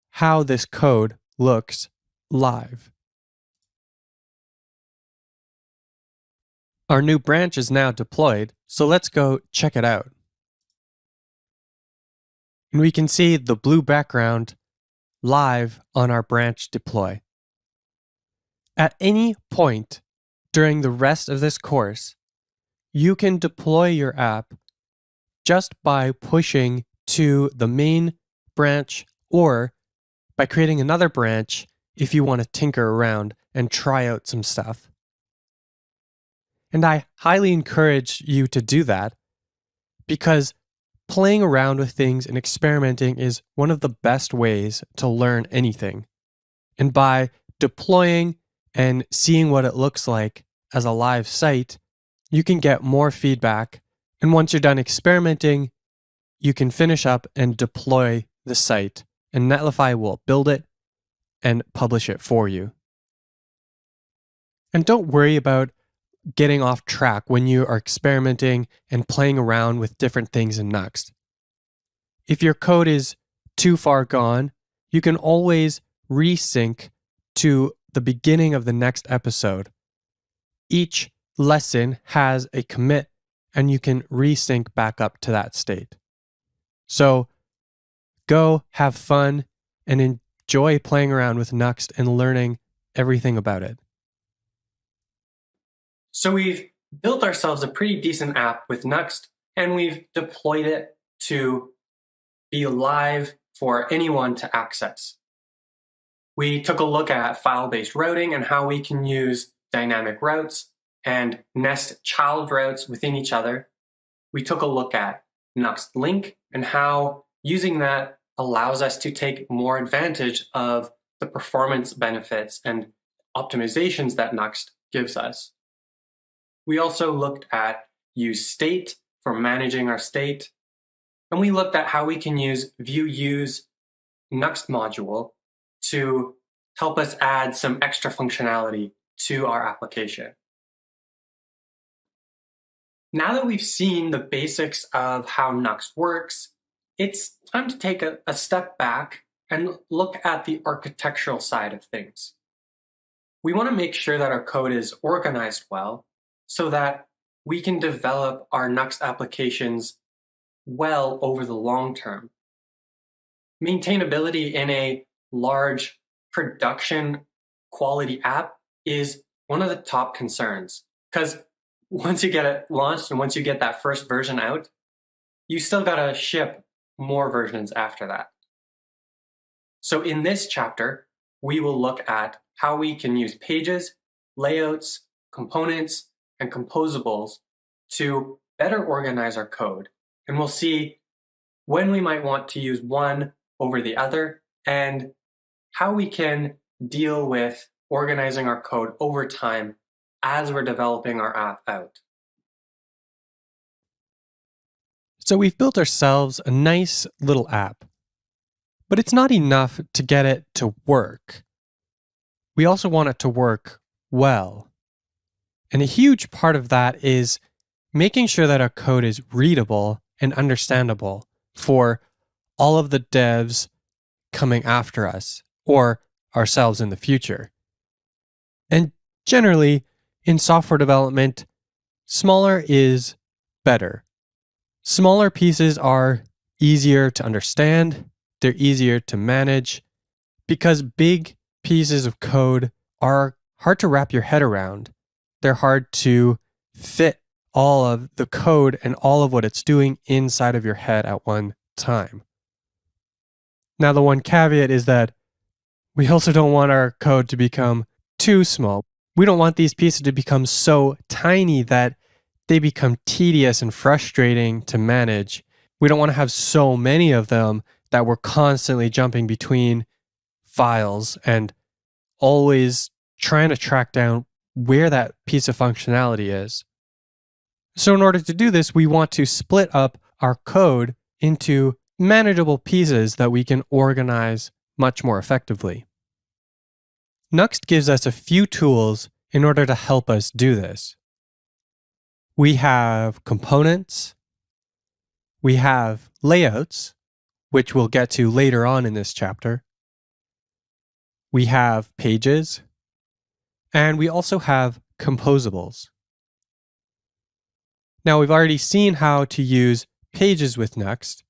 how this code looks live. Our new branch is now deployed, so let's go check it out. And we can see the blue background live on our branch deploy. At any point during the rest of this course, you can deploy your app just by pushing to the main branch or by creating another branch if you want to tinker around and try out some stuff. And I highly encourage you to do that because playing around with things and experimenting is one of the best ways to learn anything. And by deploying and seeing what it looks like as a live site, you can get more feedback. And once you're done experimenting, you can finish up and deploy the site, and Netlify will build it and publish it for you. And don't worry about getting off track when you are experimenting and playing around with different things in Nuxt. If your code is too far gone, you can always resync to the beginning of the next episode. Each lesson has a commit, and you can resync back up to that state. So go have fun and enjoy playing around with Nuxt and learning everything about it. So we've built ourselves a pretty decent app with Nuxt, and we've deployed it to be live for anyone to access. We took a look at file-based routing and how we can use dynamic routes and nest child routes within each other. We took a look at Nuxt Link and how using that allows us to take more advantage of the performance benefits and optimizations that Nuxt gives us. We also looked at use state for managing our state, and we looked at how we can use view use Nuxt module to help us add some extra functionality to our application. Now that we've seen the basics of how Nuxt works, it's time to take a step back and look at the architectural side of things. We want to make sure that our code is organized well so that we can develop our Nuxt applications well over the long term. Maintainability in a large production quality app is one of the top concerns, because once you get it launched and once you get that first version out, you still gotta ship more versions after that. So in this chapter, we will look at how we can use pages, layouts, components, and composables to better organize our code. And we'll see when we might want to use one over the other and how we can deal with organizing our code over time as we're developing our app out. So we've built ourselves a nice little app, but it's not enough to get it to work. We also want it to work well. And a huge part of that is making sure that our code is readable and understandable for all of the devs coming after us or ourselves in the future. And generally, in software development, smaller is better. Smaller pieces are easier to understand, they're easier to manage, because big pieces of code are hard to wrap your head around. They're hard to fit all of the code and all of what it's doing inside of your head at one time. Now, the one caveat is that we also don't want our code to become too small. We don't want these pieces to become so tiny that they become tedious and frustrating to manage. We don't want to have so many of them that we're constantly jumping between files and always trying to track down where that piece of functionality is. So in order to do this, we want to split up our code into manageable pieces that we can organize much more effectively. Nuxt gives us a few tools in order to help us do this. We have components, we have layouts, which we'll get to later on in this chapter. We have pages, and we also have composables. Now, we've already seen how to use pages with Nuxt.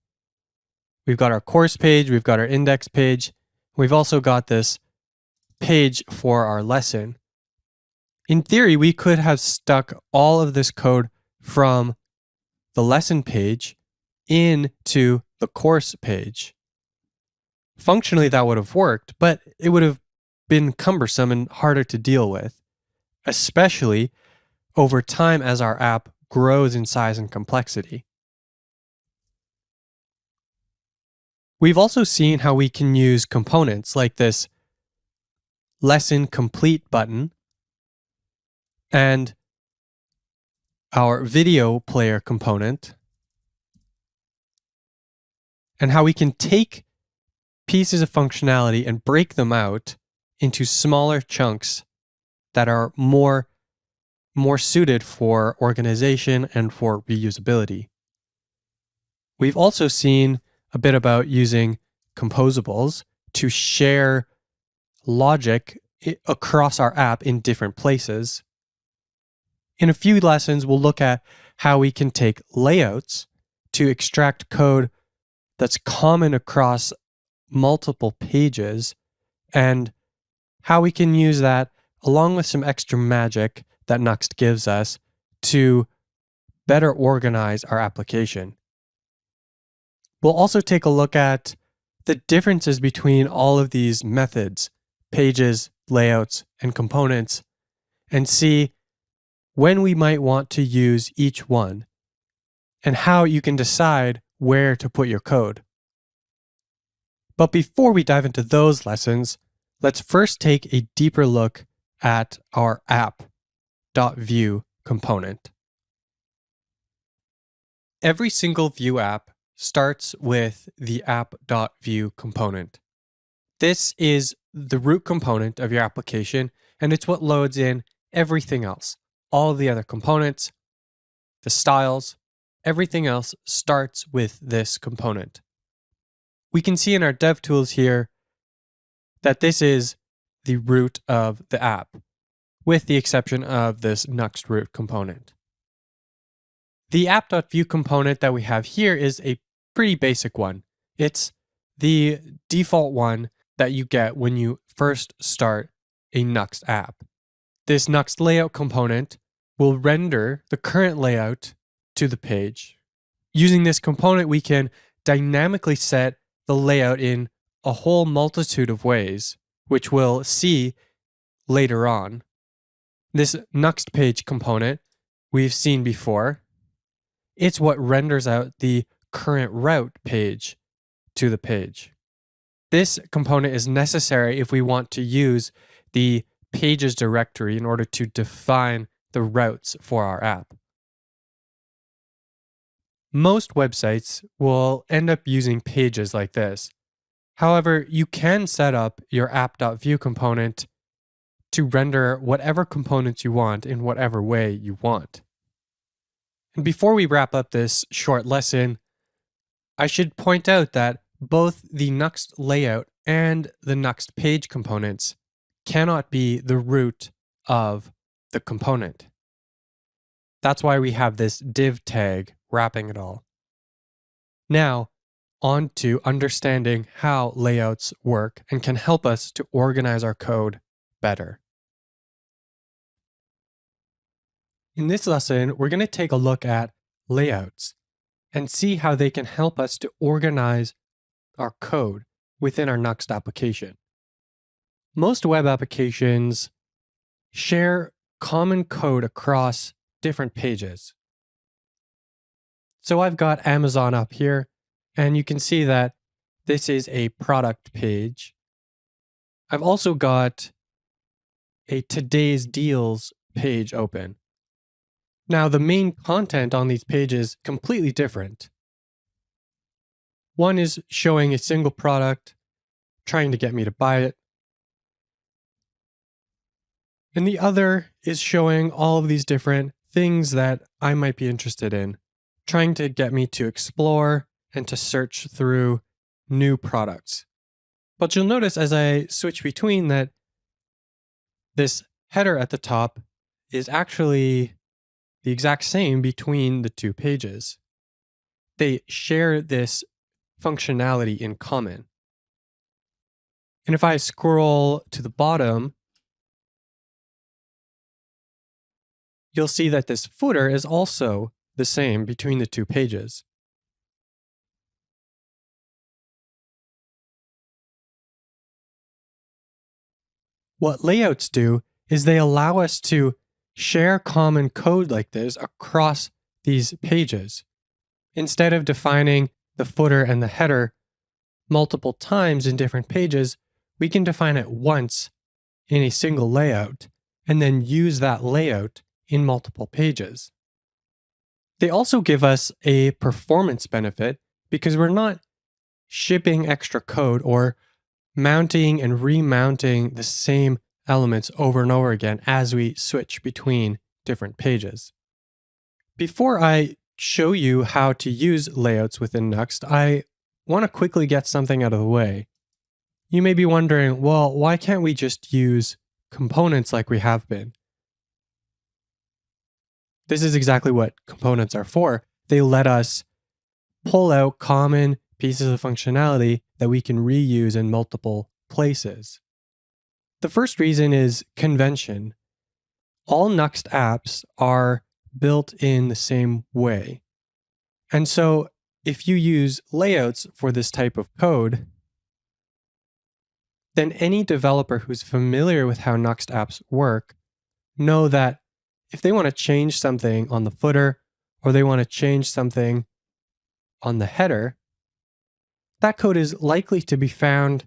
We've got our course page, we've got our index page, we've also got this page for our lesson. In theory, we could have stuck all of this code from the lesson page into the course page. Functionally, that would have worked, but it would have been cumbersome and harder to deal with, especially over time as our app grows in size and complexity. We've also seen how we can use components like this lesson complete button and our video player component, and how we can take pieces of functionality and break them out into smaller chunks that are more suited for organization and for reusability. We've also seen a bit about using composables to share logic across our app in different places. In a few lessons, we'll look at how we can take layouts to extract code that's common across multiple pages and how we can use that along with some extra magic that Nuxt gives us to better organize our application. We'll also take a look at the differences between all of these methods, pages, layouts, and components, and see when we might want to use each one and how you can decide where to put your code. But before we dive into those lessons, let's first take a deeper look at our app.view component. Every single Vue app starts with the app.view component. This is the root component of your application, and it's what loads in everything else. All of the other components, the styles, everything else starts with this component. We can see in our dev tools here that this is the root of the app, with the exception of this Nuxt root component. The app.view component that we have here is a pretty basic one. It's the default one that you get when you first start a Nuxt app. This Nuxt layout component will render the current layout to the page, Using this component, we can dynamically set the layout in a whole multitude of ways, which we'll see later on. This Nuxt page component we've seen before. It's what renders out the current route page to the page. This component is necessary if we want to use the pages directory in order to define the routes for our app. Most websites will end up using pages like this. However, you can set up your app.view component to render whatever components you want in whatever way you want. And before we wrap up this short lesson, I should point out that both the Nuxt layout and the Nuxt page components cannot be the root of the component. That's why we have this div tag wrapping it all. Now, on to understanding how layouts work and can help us to organize our code better. In this lesson, we're going to take a look at layouts and see how they can help us to organize our code within our Nuxt application. Most web applications share common code across different pages. So I've got Amazon up here, and you can see that this is a product page. I've also got a today's deals page open. Now, the main content on these pages is completely different. One is showing a single product, trying to get me to buy it. And the other is showing all of these different things that I might be interested in, trying to get me to explore and to search through new products. But you'll notice as I switch between that this header at the top is actually the exact same between the two pages. They share this functionality in common. And if I scroll to the bottom, you'll see that this footer is also the same between the two pages. What layouts do is they allow us to share common code like this across these pages. Instead of defining the footer and the header multiple times in different pages, we can define it once in a single layout and then use that layout in multiple pages. They also give us a performance benefit because we're not shipping extra code or mounting and remounting the same elements over and over again as we switch between different pages. Before I show you how to use layouts within Nuxt, I want to quickly get something out of the way. You may be wondering, well, why can't we just use components like we have been? This is exactly what components are for. They let us pull out common pieces of functionality that we can reuse in multiple places. The first reason is convention. All Nuxt apps are built in the same way. And so if you use layouts for this type of code, then any developer who's familiar with how Nuxt apps work know that if they want to change something on the footer or they want to change something on the header, that code is likely to be found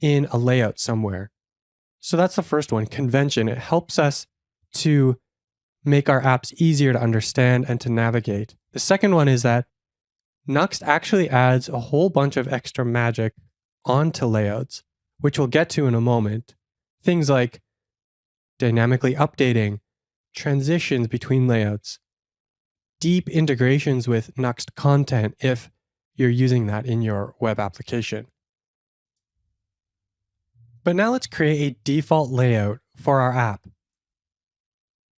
in a layout somewhere. So that's the first one, convention. It helps us to make our apps easier to understand and to navigate. The second one is that Nuxt actually adds a whole bunch of extra magic onto layouts, which we'll get to in a moment. Things like dynamically updating, transitions between layouts, deep integrations with Nuxt content if you're using that in your web application. But now let's create a default layout for our app.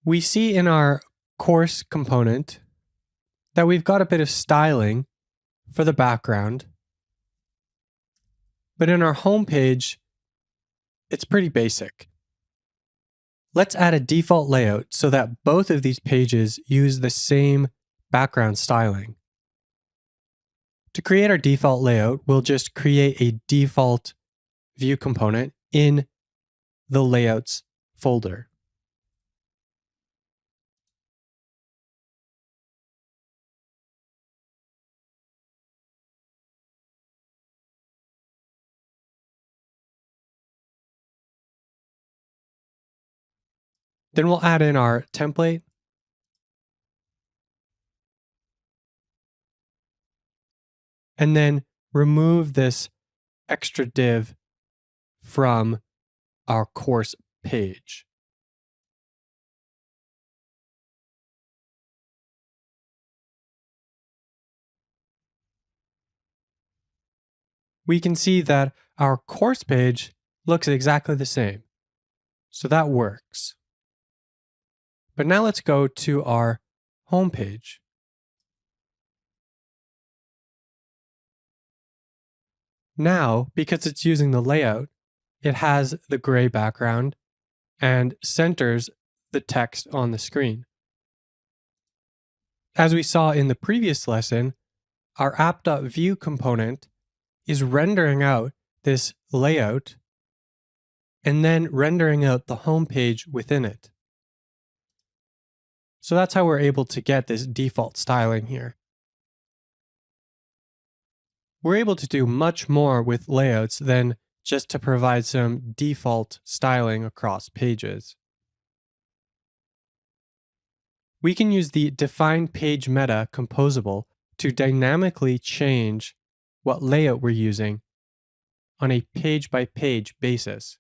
We see in our course component that we've got a bit of styling for the background. But in our home page, it's pretty basic. Let's add a default layout so that both of these pages use the same background styling. To create our default layout, we'll just create a default view component in the layouts folder. Then we'll add in our template. And then remove this extra div from our course page. We can see that our course page looks exactly the same. So that works. But now let's go to our home page. Now, because it's using the layout, it has the gray background and centers the text on the screen. As we saw in the previous lesson, our app.view component is rendering out this layout and then rendering out the home page within it. So that's how we're able to get this default styling here. We're able to do much more with layouts than just to provide some default styling across pages. We can use the define page meta composable to dynamically change what layout we're using on a page-by-page basis.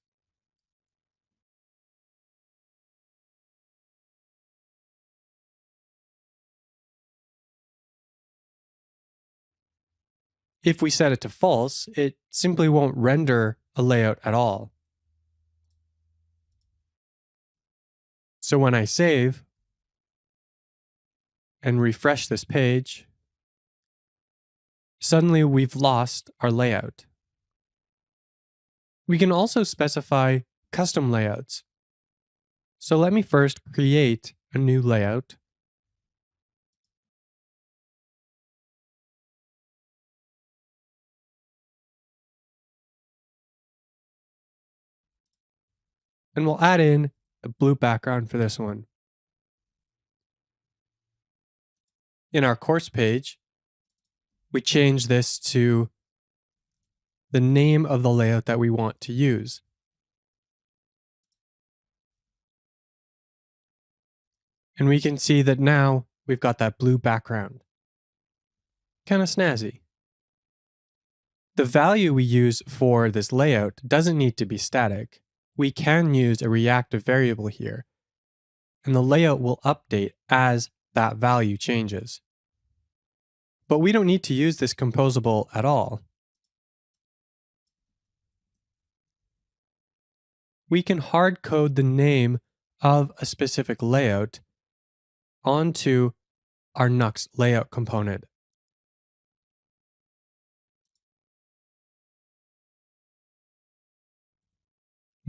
If we set it to false, it simply won't render a layout at all. So when I save and refresh this page, suddenly we've lost our layout. We can also specify custom layouts. So let me first create a new layout. And we'll add in a blue background for this one. In our course page, we change this to the name of the layout that we want to use. And we can see that now we've got that blue background. Kind of snazzy. The value we use for this layout doesn't need to be static. We can use a reactive variable here, and the layout will update as that value changes. But we don't need to use this composable at all. We can hard code the name of a specific layout onto our Nuxt layout component.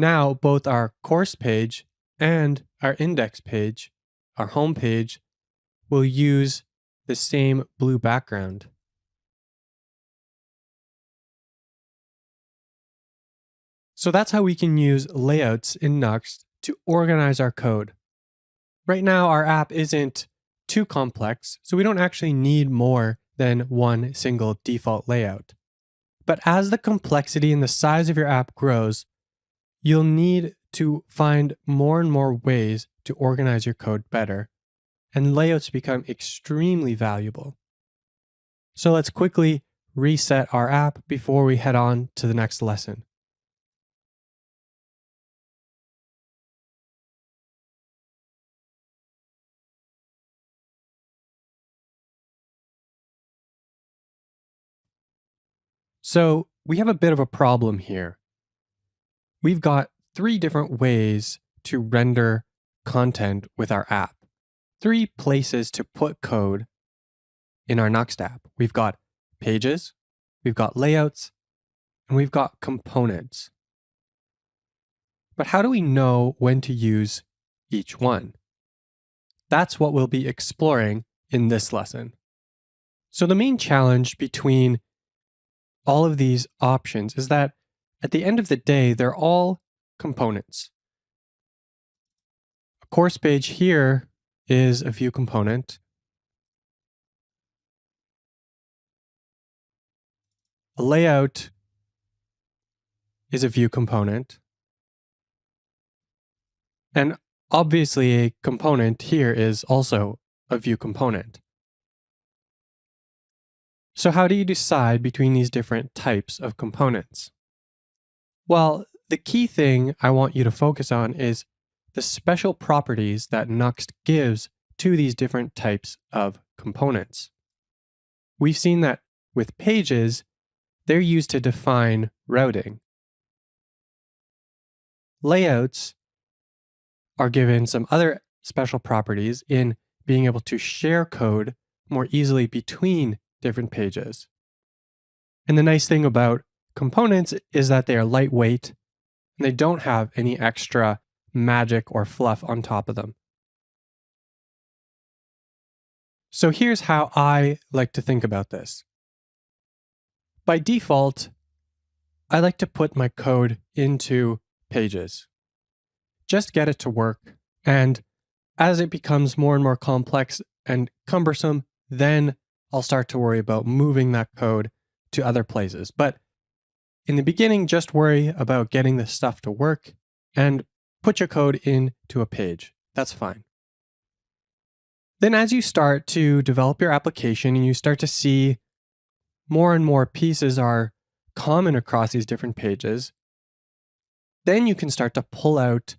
Now, both our course page and our index page, our home page, will use the same blue background. So that's how we can use layouts in Nuxt to organize our code. Right now, our app isn't too complex, so we don't actually need more than one single default layout. But as the complexity and the size of your app grows, you'll need to find more and more ways to organize your code better, and layouts become extremely valuable. So let's quickly reset our app before we head on to the next lesson. So we have a bit of a problem here. We've got 3 different ways to render content with our app. 3 places to put code in our Nuxt app. We've got pages, we've got layouts, and we've got components. But how do we know when to use each one? That's what we'll be exploring in this lesson. So the main challenge between all of these options is that at the end of the day, they're all components. A course page here is a view component. A layout is a view component. And obviously a component here is also a view component. So how do you decide between these different types of components? Well, the key thing I want you to focus on is the special properties that Nuxt gives to these different types of components. We've seen that with pages, they're used to define routing. Layouts are given some other special properties in being able to share code more easily between different pages. And the nice thing about components is that they are lightweight and they don't have any extra magic or fluff on top of them. So here's how I like to think about this. By default, I like to put my code into pages. Just get it to work. And as it becomes more and more complex and cumbersome, then I'll start to worry about moving that code to other places. But in the beginning, just worry about getting this stuff to work and put your code into a page. That's fine. Then as you start to develop your application and you start to see more and more pieces are common across these different pages, then you can start to pull out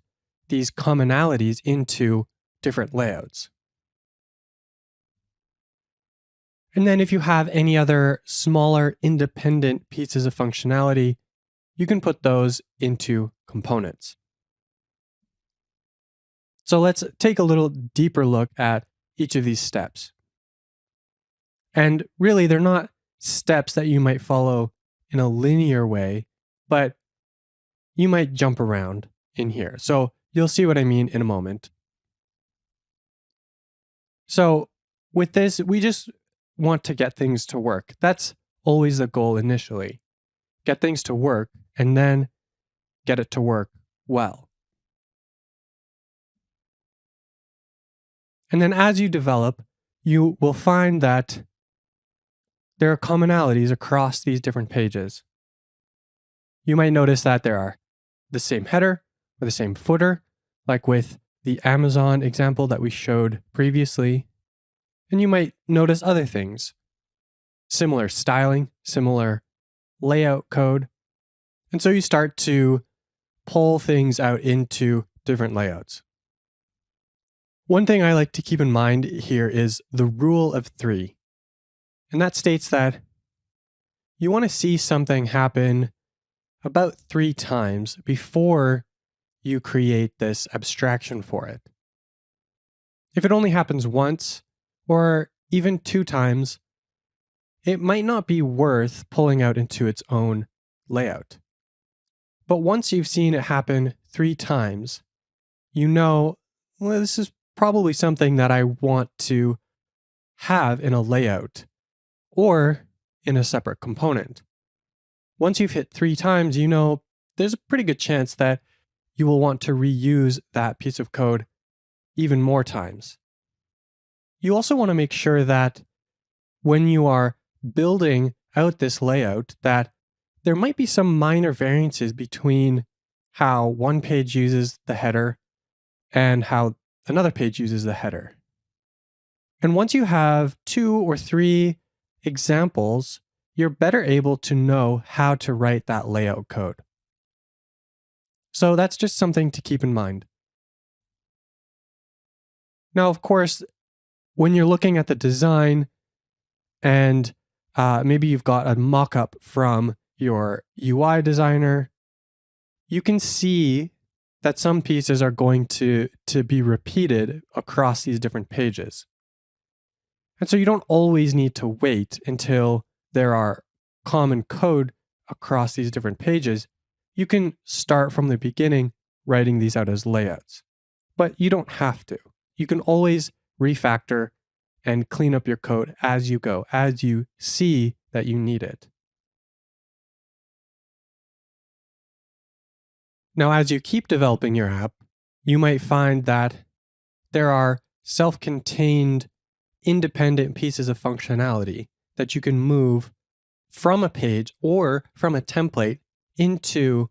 these commonalities into different layouts. And then if you have any other smaller independent pieces of functionality, you can put those into components. So let's take a little deeper look at each of these steps. And really, they're not steps that you might follow in a linear way, but you might jump around in here. So you'll see what I mean in a moment. So with this, we just want to get things to work. That's always the goal initially. Get things to work and then get it to work well. And then as you develop, you will find that there are commonalities across these different pages. You might notice that there are the same header or the same footer, like with the Amazon example that we showed previously. And you might notice other things, similar styling, similar layout code. And so you start to pull things out into different layouts. One thing I like to keep in mind here is the rule of 3. And that states that you want to see something happen about 3 times before you create this abstraction for it. If it only happens once, or even 2 times, it might not be worth pulling out into its own layout. But once you've seen it happen 3 times, you know, well, this is probably something that I want to have in a layout or in a separate component. Once you've hit 3 times, you know there's a pretty good chance that you will want to reuse that piece of code even more times. You also want to make sure that when you are building out this layout, that there might be some minor variances between how one page uses the header and how another page uses the header. And once you have 2 or 3 examples, you're better able to know how to write that layout code. So that's just something to keep in mind. Now, of course, when you're looking at the design and maybe you've got a mock-up from your UI designer, you can see that some pieces are going to be repeated across these different pages. And so you don't always need to wait until there are common code across these different pages. You can start from the beginning writing these out as layouts, but you don't have to. You can always refactor and clean up your code as you go, as you see that you need it. Now, as you keep developing your app, you might find that there are self-contained, independent pieces of functionality that you can move from a page or from a template into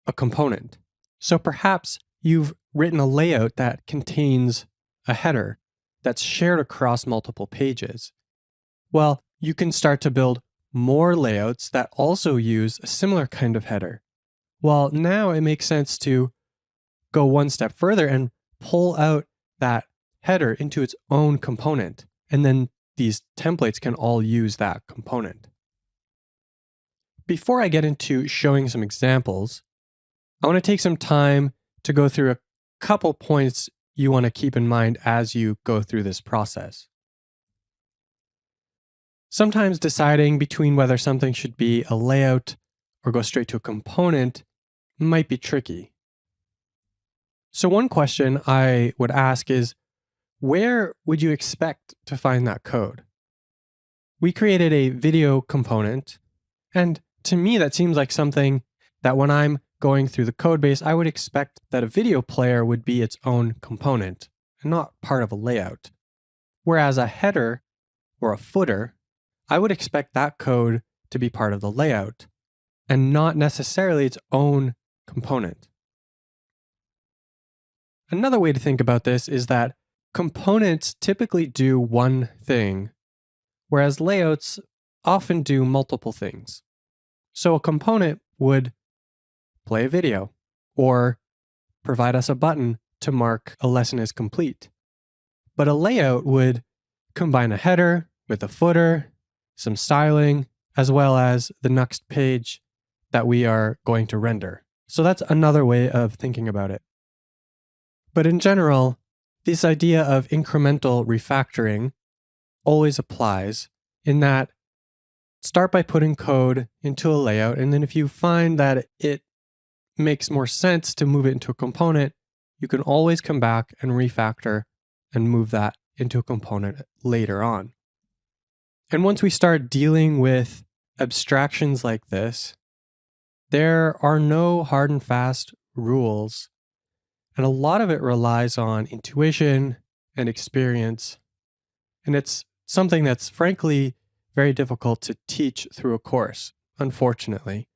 a component. So perhaps you've written a layout that contains a header that's shared across multiple pages. Well, you can start to build more layouts that also use a similar kind of header. Well, now it makes sense to go one step further and pull out that header into its own component. And then these templates can all use that component. Before I get into showing some examples, I want to take some time to go through a couple points you want to keep in mind as you go through this process. Sometimes deciding between whether something should be a layout or go straight to a component might be tricky. So one question I would ask is, where would you expect to find that code? We created a video component, and to me that seems like something that when I'm going through the code base, I would expect that a video player would be its own component and not part of a layout. Whereas a header or a footer, I would expect that code to be part of the layout and not necessarily its own component. Another way to think about this is that components typically do one thing, whereas layouts often do multiple things. So a component would play a video or provide us a button to mark a lesson as complete. But a layout would combine a header with a footer, some styling, as well as the Nuxt page that we are going to render. So that's another way of thinking about it. But in general, this idea of incremental refactoring always applies in that start by putting code into a layout, and then if you find that it makes more sense to move it into a component, you can always come back and refactor and move that into a component later on. And once we start dealing with abstractions like this, there are no hard and fast rules. And a lot of it relies on intuition and experience. And it's something that's frankly very difficult to teach through a course, unfortunately.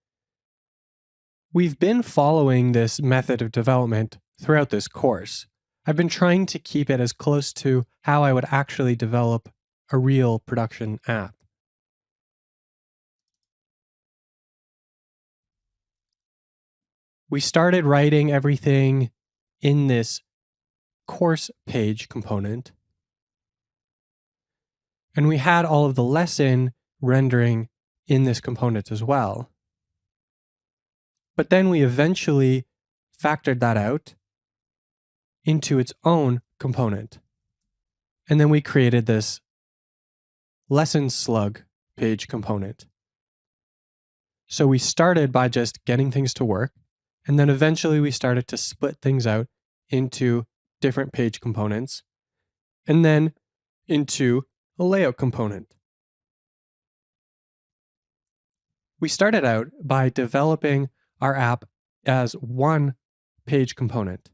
We've been following this method of development throughout this course. I've been trying to keep it as close to how I would actually develop a real production app. We started writing everything in this course page component, and we had all of the lesson rendering in this component as well. But then we eventually factored that out into its own component. And then we created this lesson slug page component. So we started by just getting things to work, and then eventually we started to split things out into different page components, and then into a layout component. We started out by developing our app as one page component.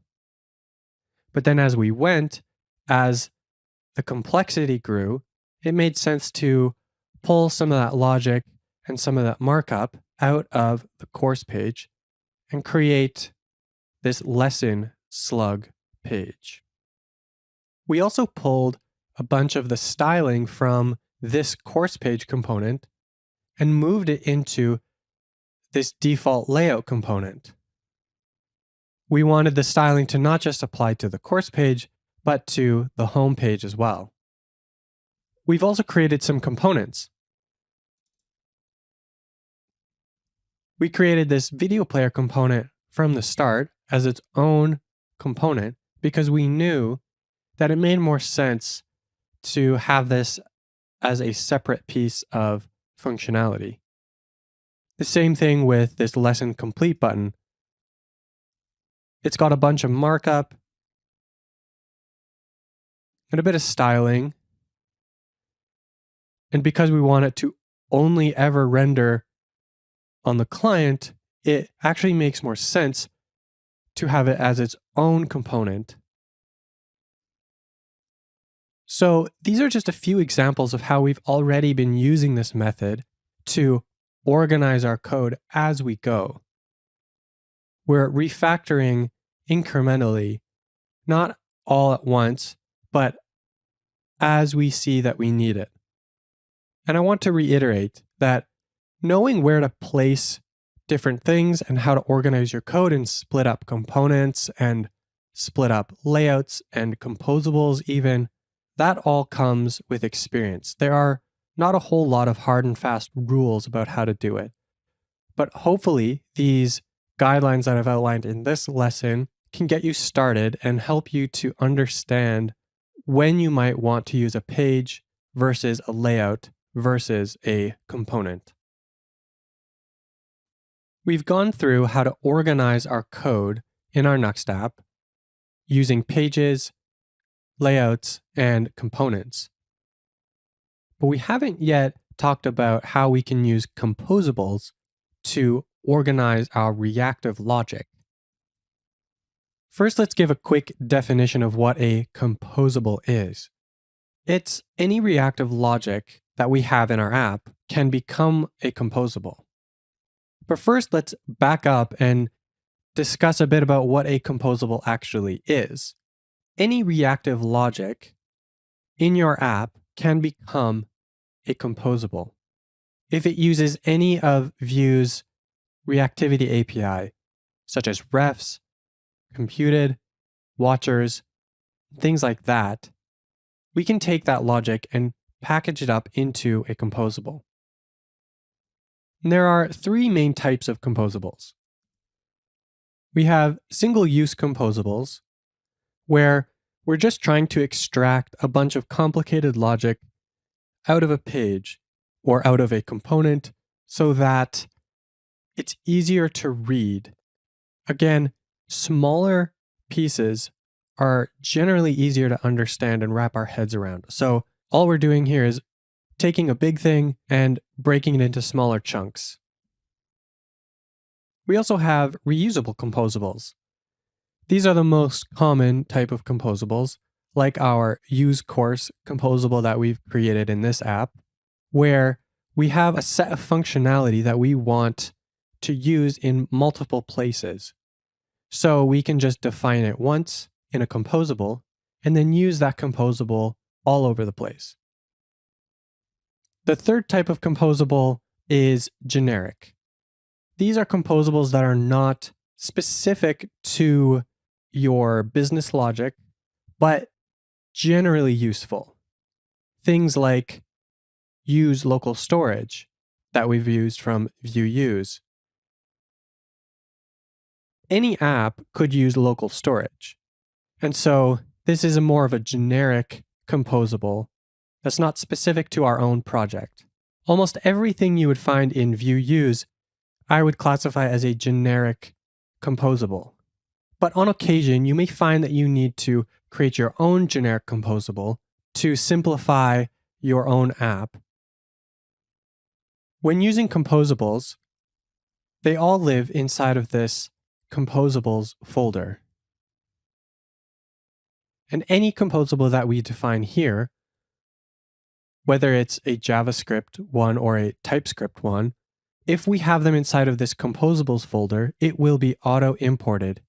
But then as we went, as the complexity grew, it made sense to pull some of that logic and some of that markup out of the course page and create this lesson slug page. We also pulled a bunch of the styling from this course page component and moved it into this default layout component. We wanted the styling to not just apply to the course page, but to the home page as well. We've also created some components. We created this video player component from the start as its own component because we knew that it made more sense to have this as a separate piece of functionality. The same thing with this lesson complete button. It's got a bunch of markup and a bit of styling, And because we want it to only ever render on the client, it actually makes more sense to have it as its own component. So these are just a few examples of how we've already been using this method to organize our code as we go. We're refactoring incrementally, not all at once, but as we see that we need it. And I want to reiterate that knowing where to place different things and how to organize your code and split up components and split up layouts and composables even, that all comes with experience. There are not a whole lot of hard and fast rules about how to do it. But hopefully these guidelines that I've outlined in this lesson can get you started and help you to understand when you might want to use a page versus a layout versus a component. We've gone through how to organize our code in our Nuxt app using pages, layouts, and components. But we haven't yet talked about how we can use composables to organize our reactive logic. First, let's give a quick definition of what a composable is. It's any reactive logic that we have in our app can become a composable. But first, let's back up and discuss a bit about what a composable actually is. Any reactive logic in your app can become a composable if it uses any of Vue's reactivity API, such as refs, computed, watchers, things like that. We can take that logic and package it up into a composable. And there are three main types of composables. We have single-use composables, where we're just trying to extract a bunch of complicated logic out of a page or out of a component so that it's easier to read. Again, smaller pieces are generally easier to understand and wrap our heads around. So all we're doing here is taking a big thing and breaking it into smaller chunks. We also have reusable composables. These are the most common type of composables, like our use course composable that we've created in this app, where we have a set of functionality that we want to use in multiple places. So we can just define it once in a composable and then use that composable all over the place. The third type of composable is generic. These are composables that are not specific to your business logic, but generally useful. Things like use local storage that we've used from Vue use. Any app could use local storage. And so this is more of a generic composable that's not specific to our own project. Almost everything you would find in Vue use, I would classify as a generic composable. But on occasion, you may find that you need to create your own generic composable to simplify your own app. When using composables, they all live inside of this composables folder. And any composable that we define here, whether it's a JavaScript one or a TypeScript one, if we have them inside of this composables folder, it will be auto-imported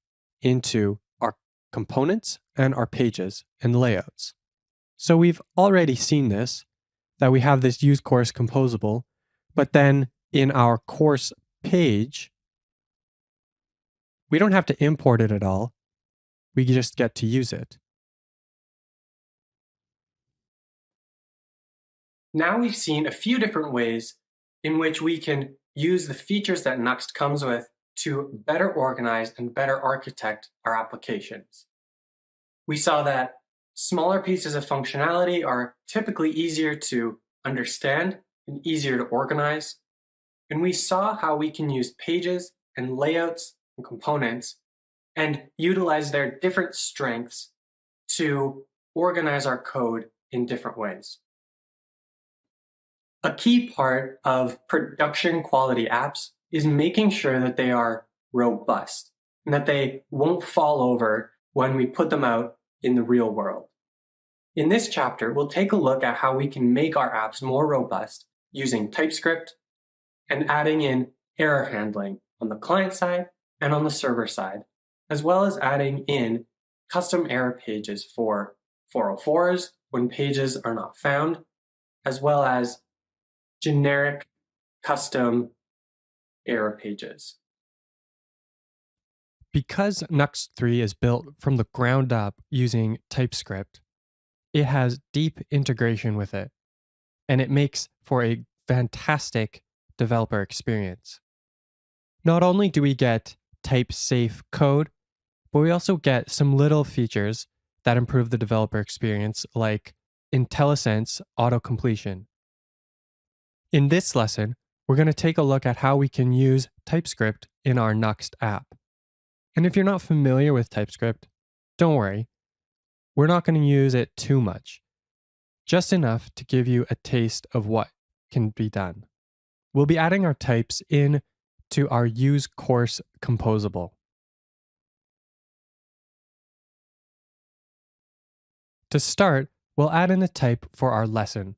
into our components and our pages and layouts. So we've already seen this, that we have this use course composable, but then in our course page, we don't have to import it at all. We just get to use it. Now we've seen a few different ways in which we can use the features that Nuxt comes with to better organize and better architect our applications. We saw that smaller pieces of functionality are typically easier to understand and easier to organize. And we saw how we can use pages and layouts and components and utilize their different strengths to organize our code in different ways. A key part of production quality apps is making sure that they are robust and that they won't fall over when we put them out in the real world. In this chapter, we'll take a look at how we can make our apps more robust using TypeScript and adding in error handling on the client side and on the server side, as well as adding in custom error pages for 404s when pages are not found, as well as generic custom error pages. Because Nuxt 3 is built from the ground up using TypeScript, it has deep integration with it, and it makes for a fantastic developer experience. Not only do we get type-safe code, but we also get some little features that improve the developer experience, like IntelliSense autocompletion. In this lesson, we're going to take a look at how we can use TypeScript in our Nuxt app. And if you're not familiar with TypeScript, don't worry. We're not going to use it too much, just enough to give you a taste of what can be done. We'll be adding our types in to our use course composable. To start, we'll add in a type for our lesson.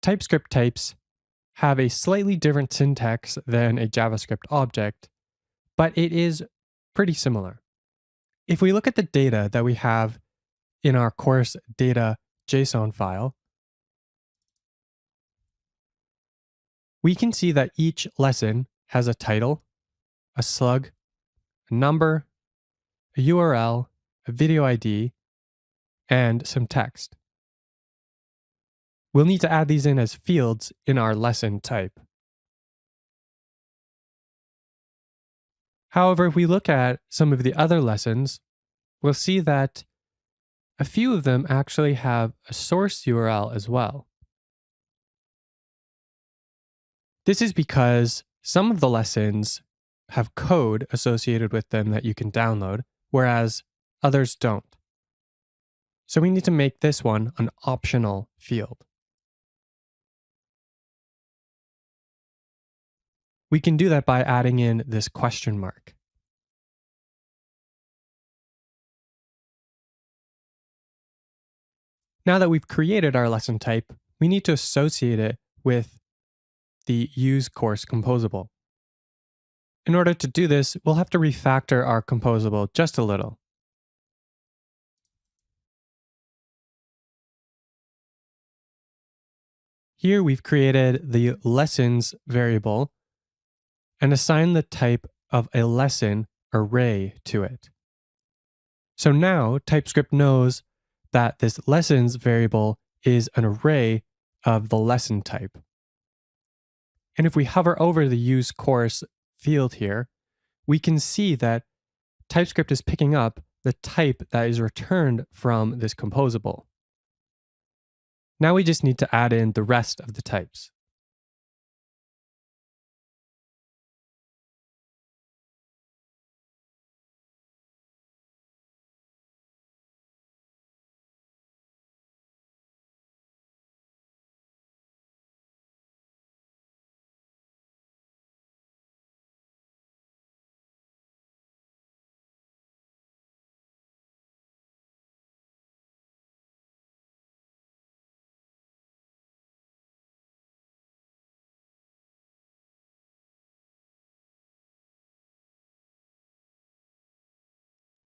TypeScript types have a slightly different syntax than a JavaScript object, but it is pretty similar. If we look at the data that we have in our course data JSON file, we can see that each lesson has a title, a slug, a number, a URL, a video ID, and some text. We'll need to add these in as fields in our lesson type. However, if we look at some of the other lessons, we'll see that a few of them actually have a source URL as well. This is because some of the lessons have code associated with them that you can download, whereas others don't. So we need to make this one an optional field. We can do that by adding in this question mark. Now that we've created our lesson type, we need to associate it with the use course composable. In order to do this, we'll have to refactor our composable just a little. Here we've created the lessons variable and assigned the type of a lesson array to it. So now TypeScript knows that this lessons variable is an array of the lesson type. And if we hover over the use course field here, we can see that TypeScript is picking up the type that is returned from this composable. Now we just need to add in the rest of the types.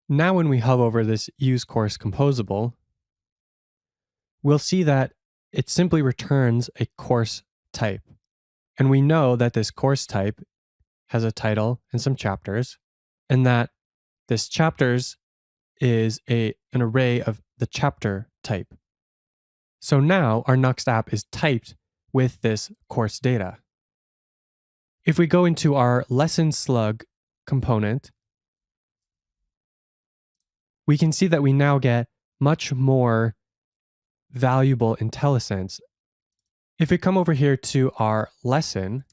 Now when we hover over this use course composable, we'll see that it simply returns a course type. And we know that this course type has a title and some chapters, and that this chapters is an array of the chapter type. So now our Nuxt app is typed with this course data. If we go into our lesson slug component, we can see that we now get much more valuable IntelliSense. If we come over here to our lesson,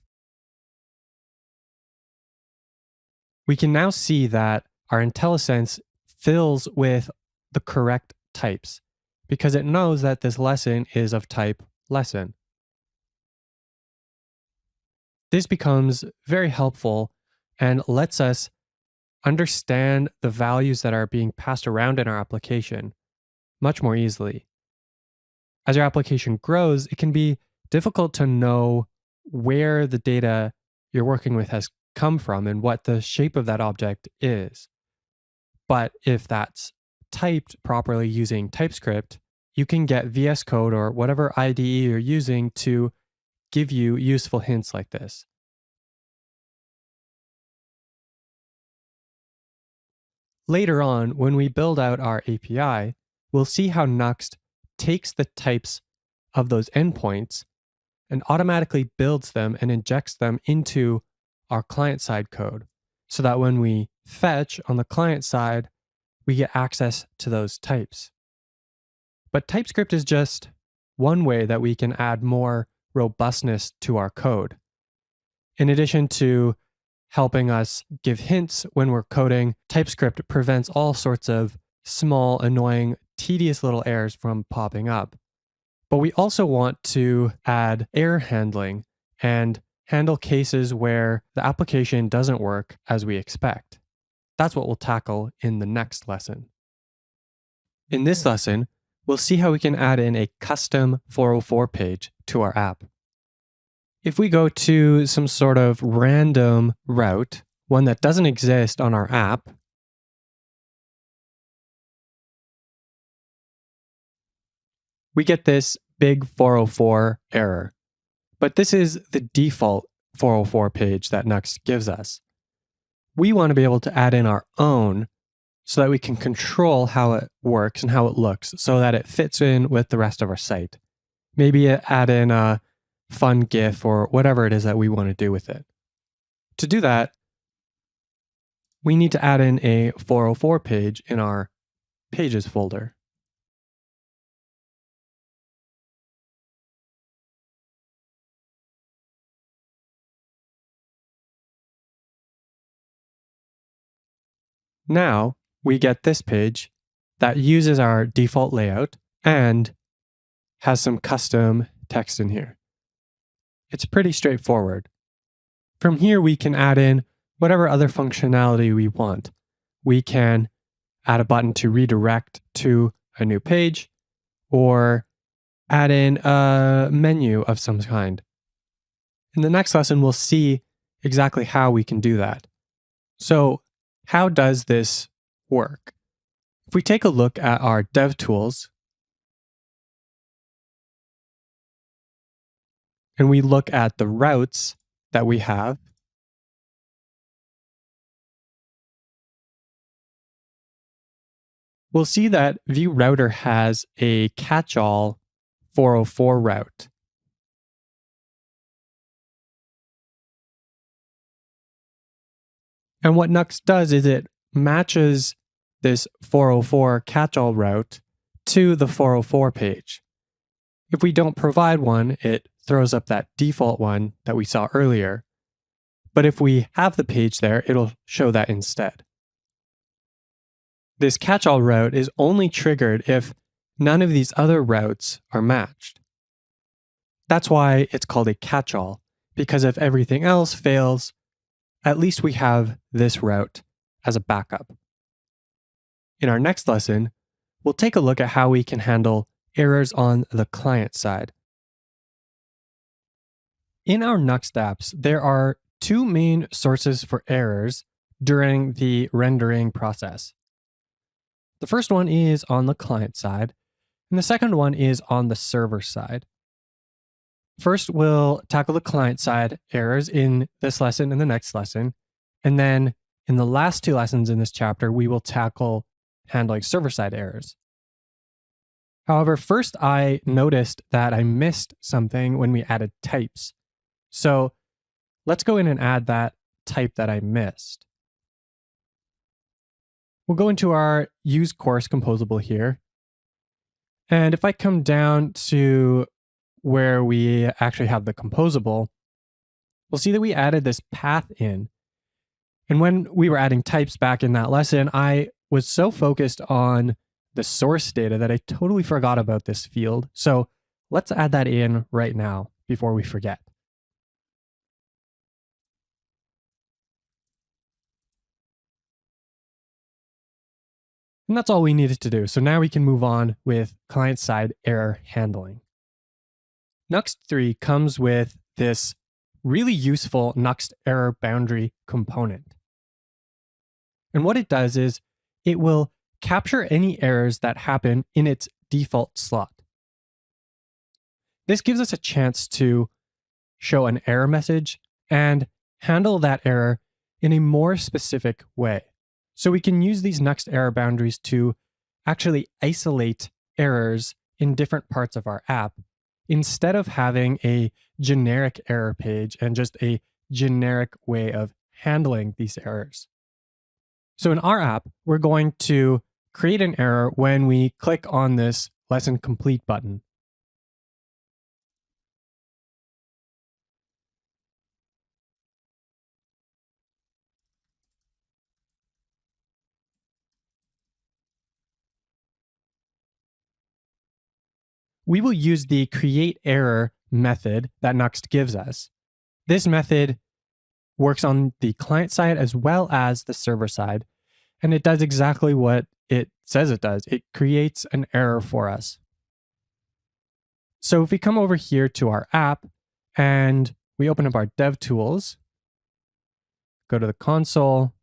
we can now see that our IntelliSense fills with the correct types because it knows that this lesson is of type lesson. This becomes very helpful and lets us understand the values that are being passed around in our application much more easily. As your application grows, it can be difficult to know where the data you're working with has come from and what the shape of that object is. But if that's typed properly using TypeScript, you can get VS Code or whatever IDE you're using to give you useful hints like this. Later on, when we build out our API, we'll see how Nuxt takes the types of those endpoints and automatically builds them and injects them into our client-side code so that when we fetch on the client side, we get access to those types. But TypeScript is just one way that we can add more robustness to our code. In addition to helping us give hints when we're coding, TypeScript prevents all sorts of small, annoying, tedious little errors from popping up. But we also want to add error handling and handle cases where the application doesn't work as we expect. That's what we'll tackle in the next lesson. In this lesson, we'll see how we can add in a custom 404 page to our app. If we go to some sort of random route, one that doesn't exist on our app, we get this big 404 error. But this is the default 404 page that Nuxt gives us. We want to be able to add in our own so that we can control how it works and how it looks so that it fits in with the rest of our site. Maybe add in a fun GIF or whatever it is that we want to do with it. To do that, we need to add in a 404 page in our Pages folder. Now we get this page that uses our default layout and has some custom text in here. It's pretty straightforward. From here, we can add in whatever other functionality we want. We can add a button to redirect to a new page or add in a menu of some kind. In the next lesson, we'll see exactly how we can do that. So, how does this work? If we take a look at our dev tools and we look at the routes that we have, we'll see that View Router has a catch-all 404 route. And what Nuxt does is it matches this 404 catch-all route to the 404 page. If we don't provide one, it throws up that default one that we saw earlier. But if we have the page there, it'll show that instead. This catch-all route is only triggered if none of these other routes are matched. That's why it's called a catch-all, because if everything else fails, at least we have this route as a backup. In our next lesson, we'll take a look at how we can handle errors on the client side. In our Nuxt apps, there are two main sources for errors during the rendering process. The first one is on the client side, and the second one is on the server side. First, we'll tackle the client side errors in this lesson and the next lesson. And then in the last two lessons in this chapter, we will tackle handling server side errors. However, first I noticed that I missed something when we added types. So let's go in and add that type that I missed. We'll go into our use course composable here. And if I come down to where we actually have the composable, we'll see that we added this path in. And when we were adding types back in that lesson, I was so focused on the source data that I totally forgot about this field. So let's add that in right now before we forget. And that's all we needed to do. So now we can move on with client-side error handling. Nuxt 3 comes with this really useful Nuxt error boundary component. And what it does is it will capture any errors that happen in its default slot. This gives us a chance to show an error message and handle that error in a more specific way. So we can use these Nuxt error boundaries to actually isolate errors in different parts of our app instead of having a generic error page and just a generic way of handling these errors. So in our app, we're going to create an error when we click on this lesson complete button. We will use the create error method that Nuxt gives us. This method works on the client side as well as the server side, and it does exactly what it says it does. It creates an error for us. So if we come over here to our app and we open up our dev tools, go to the console.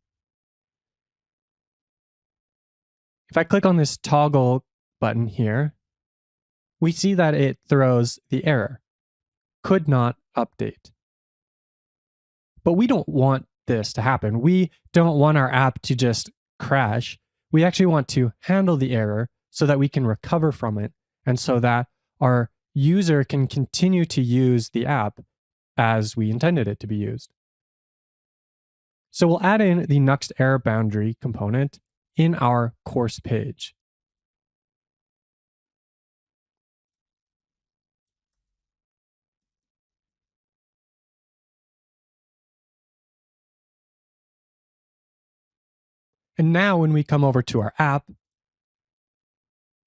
If I click on this toggle button here, we see that it throws the error, could not update. But we don't want this to happen. We don't want our app to just crash. We actually want to handle the error so that we can recover from it and so that our user can continue to use the app as we intended it to be used. So we'll add in the Nuxt error boundary component in our course page. And now when we come over to our app,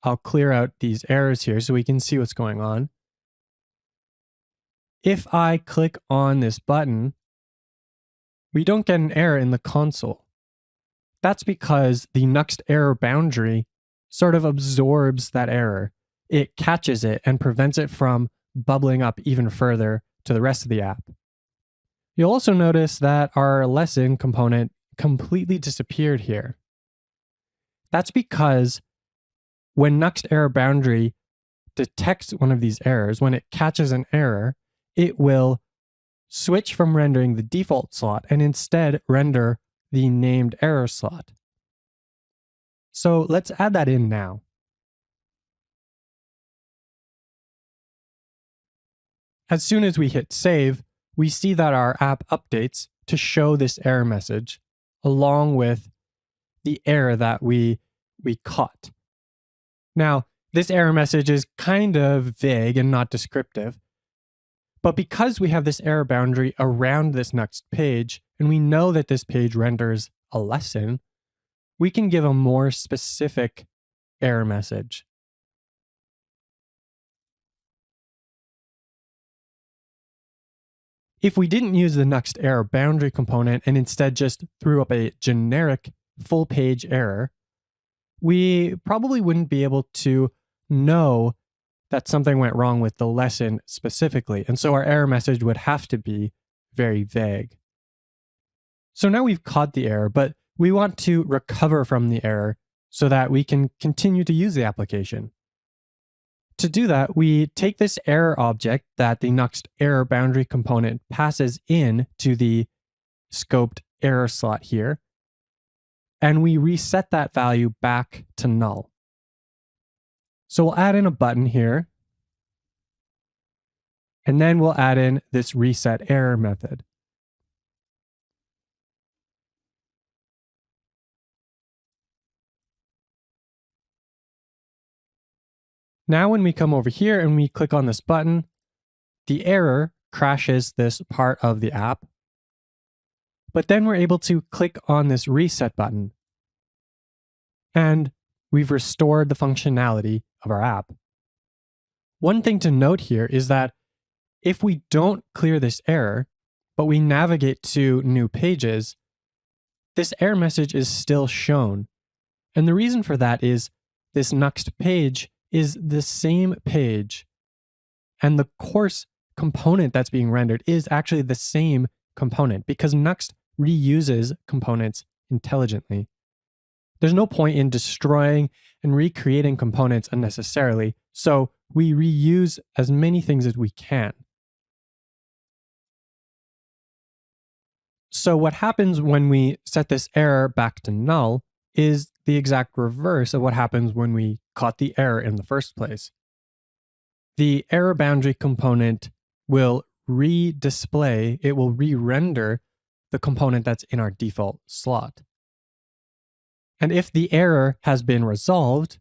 I'll clear out these errors here so we can see what's going on. If I click on this button, we don't get an error in the console. That's because the Nuxt error boundary sort of absorbs that error. It catches it and prevents it from bubbling up even further to the rest of the app. You'll also notice that our lesson component completely disappeared here. That's because when Nuxt error boundary detects one of these errors, when it catches an error, it will switch from rendering the default slot and instead render the named error slot. So let's add that in now. As soon as we hit save, we see that our app updates to show this error message along with the error that we caught. Now, this error message is kind of vague and not descriptive, but because we have this error boundary around this Nuxt page, and we know that this page renders a lesson, we can give a more specific error message. If we didn't use the Nuxt error boundary component and instead just threw up a generic full page error, we probably wouldn't be able to know that something went wrong with the lesson specifically. And so our error message would have to be very vague. So now we've caught the error, but we want to recover from the error so that we can continue to use the application. To do that, we take this error object that the Nuxt error boundary component passes in to the scoped error slot here, and we reset that value back to null. So we'll add in a button here, and then we'll add in this reset error method. Now when we come over here and we click on this button, the error crashes this part of the app, but then we're able to click on this reset button. and we've restored the functionality of our app. One thing to note here is that if we don't clear this error, but we navigate to new pages, this error message is still shown. And the reason for that is this Nuxt page is the same page, and the course component that's being rendered is actually the same component because Nuxt reuses components intelligently. There's no point in destroying and recreating components unnecessarily, so we reuse as many things as we can. So what happens when we set this error back to null is the exact reverse of what happens when we caught the error in the first place. The error boundary component will re-display, it will re-render the component that's in our default slot. And if the error has been resolved,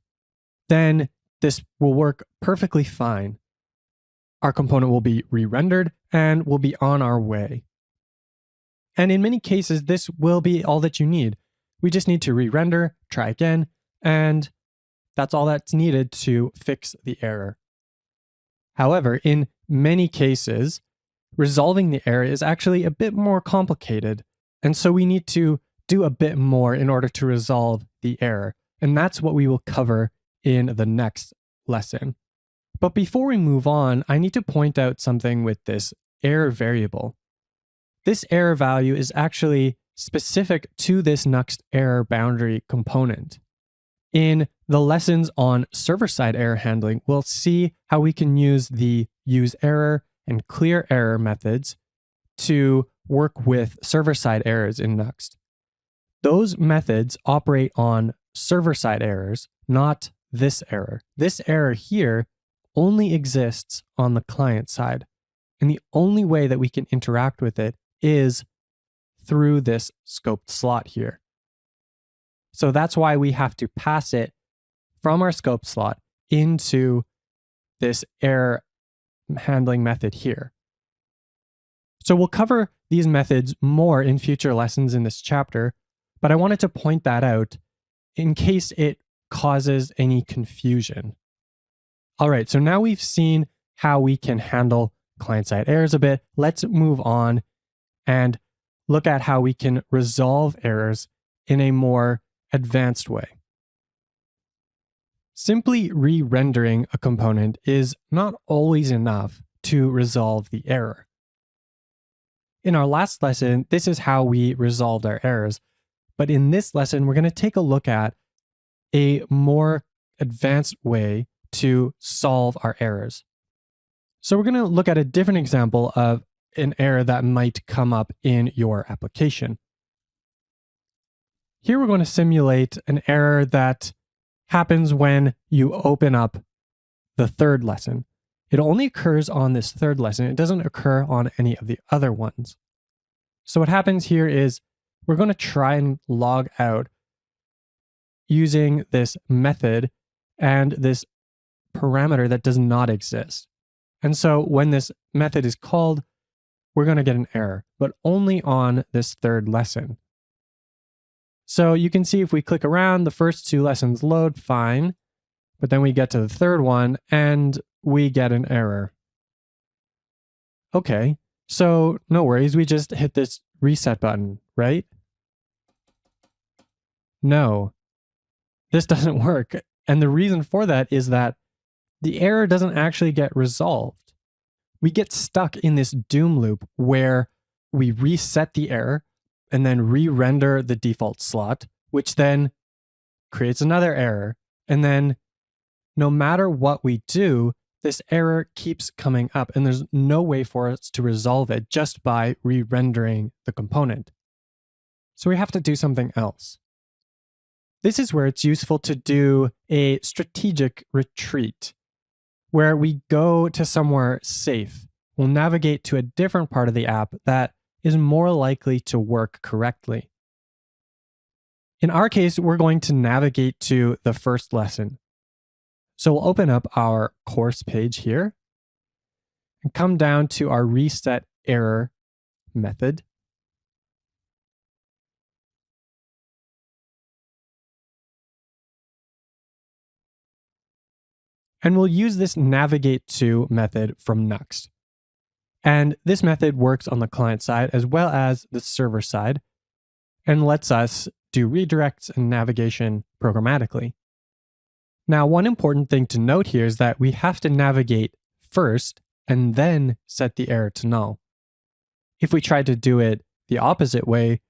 then this will work perfectly fine. Our component will be re-rendered and we'll be on our way. And in many cases, this will be all that you need. We just need to re-render, try again, and that's all that's needed to fix the error. However, in many cases, resolving the error is actually a bit more complicated, and so we need to do a bit more in order to resolve the error, and that's what we will cover in the next lesson. But before we move on, I need to point out something with this error variable. This error value is actually specific to this Nuxt error boundary component. In the lessons on server-side error handling, we'll see how we can use the useError and clearError methods to work with server-side errors in Nuxt. Those methods operate on server-side errors, not this error. This error here only exists on the client side, and the only way that we can interact with it is through this scoped slot here. So that's why we have to pass it from our scope slot into this error handling method here. So we'll cover these methods more in future lessons in this chapter, but I wanted to point that out in case it causes any confusion. All right, so now we've seen how we can handle client-side errors a bit. Let's move on and look at how we can resolve errors in a more advanced way. Simply re-rendering a component is not always enough to resolve the error. In our last lesson, this is how we resolved our errors, but in this lesson, we're going to take a look at a more advanced way to solve our errors. So we're going to look at a different example of an error that might come up in your application. Here we're going to simulate an error that happens when you open up the third lesson. It only occurs on this third lesson. It doesn't occur on any of the other ones. So what happens here is we're going to try and log out using this method and this parameter that does not exist. And so when this method is called, we're going to get an error, but only on this third lesson. So you can see if we click around, the first two lessons load fine, but then we get to the third one and we get an error. Okay, so no worries, we just hit this reset button, right? No, this doesn't work. And the reason for that is that the error doesn't actually get resolved. We get stuck in this doom loop where we reset the error and then re-render the default slot, which then creates another error. And then no matter what we do, this error keeps coming up and there's no way for us to resolve it just by re-rendering the component. So we have to do something else. This is where it's useful to do a strategic retreat, where we go to somewhere safe. We'll navigate to a different part of the app that is more likely to work correctly. In our case, we're going to navigate to the first lesson. So we'll open up our course page here and come down to our reset error method. And we'll use this navigate to method from Nuxt. And this method works on the client side as well as the server side and lets us do redirects and navigation programmatically. Now, one important thing to note here is that we have to navigate first and then set the error to null. If we tried to do it the opposite way,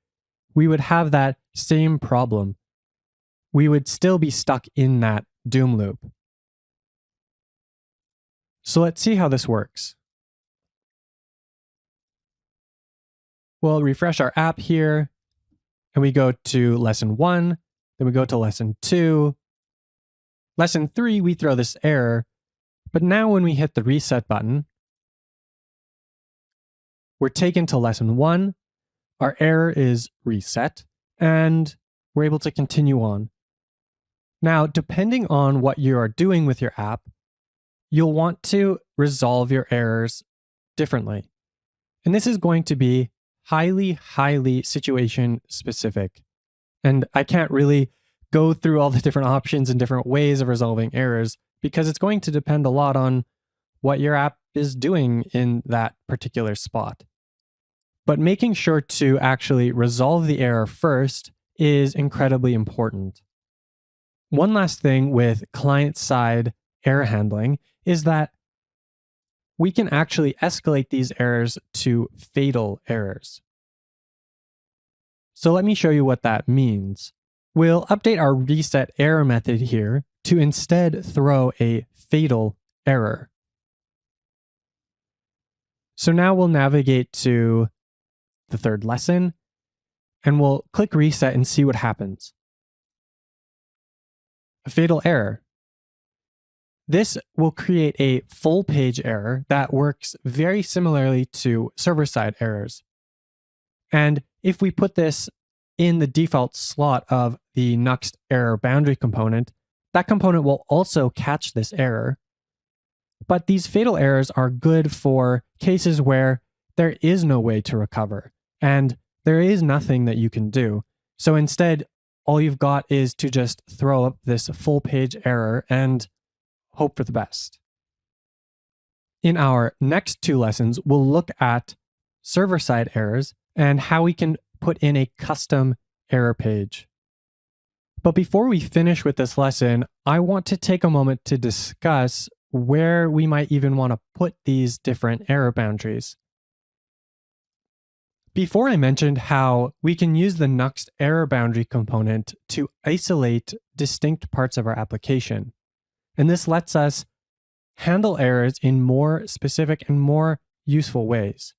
we would have that same problem. We would still be stuck in that doom loop. So let's see how this works. We'll refresh our app here, and we go to lesson 1, then we go to lesson 2. Lesson 3, we throw this error, but now when we hit the reset button, we're taken to lesson 1, our error is reset, and we're able to continue on. Now, depending on what you are doing with your app, you'll want to resolve your errors differently. And this is going to be highly situation specific. And I can't really go through all the different options and different ways of resolving errors because it's going to depend a lot on what your app is doing in that particular spot. But making sure to actually resolve the error first is incredibly important. One last thing with client-side error handling is that we can actually escalate these errors to fatal errors. So let me show you what that means. We'll update our reset error method here to instead throw a fatal error. So now we'll navigate to the third lesson, and we'll click reset and see what happens. A fatal error. This will create a full page error that works very similarly to server-side errors. And if we put this in the default slot of the Nuxt error boundary component, that component will also catch this error. But these fatal errors are good for cases where there is no way to recover and there is nothing that you can do. So instead, all you've got is to just throw up this full page error and hope for the best. In our next 2 lessons, we'll look at server-side errors and how we can put in a custom error page. But before we finish with this lesson, I want to take a moment to discuss where we might even want to put these different error boundaries. Before I mentioned how we can use the Nuxt error boundary component to isolate distinct parts of our application. And this lets us handle errors in more specific and more useful ways.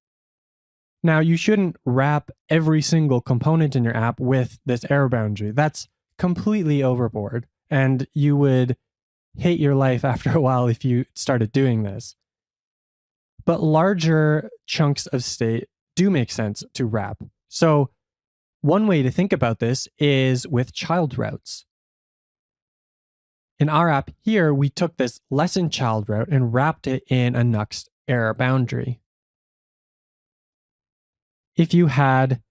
Now, you shouldn't wrap every single component in your app with this error boundary. That's completely overboard, and you would hate your life after a while if you started doing this. But larger chunks of state do make sense to wrap. So one way to think about this is with child routes. In our app here, we took this lesson child route and wrapped it in a Nuxt error boundary. If you had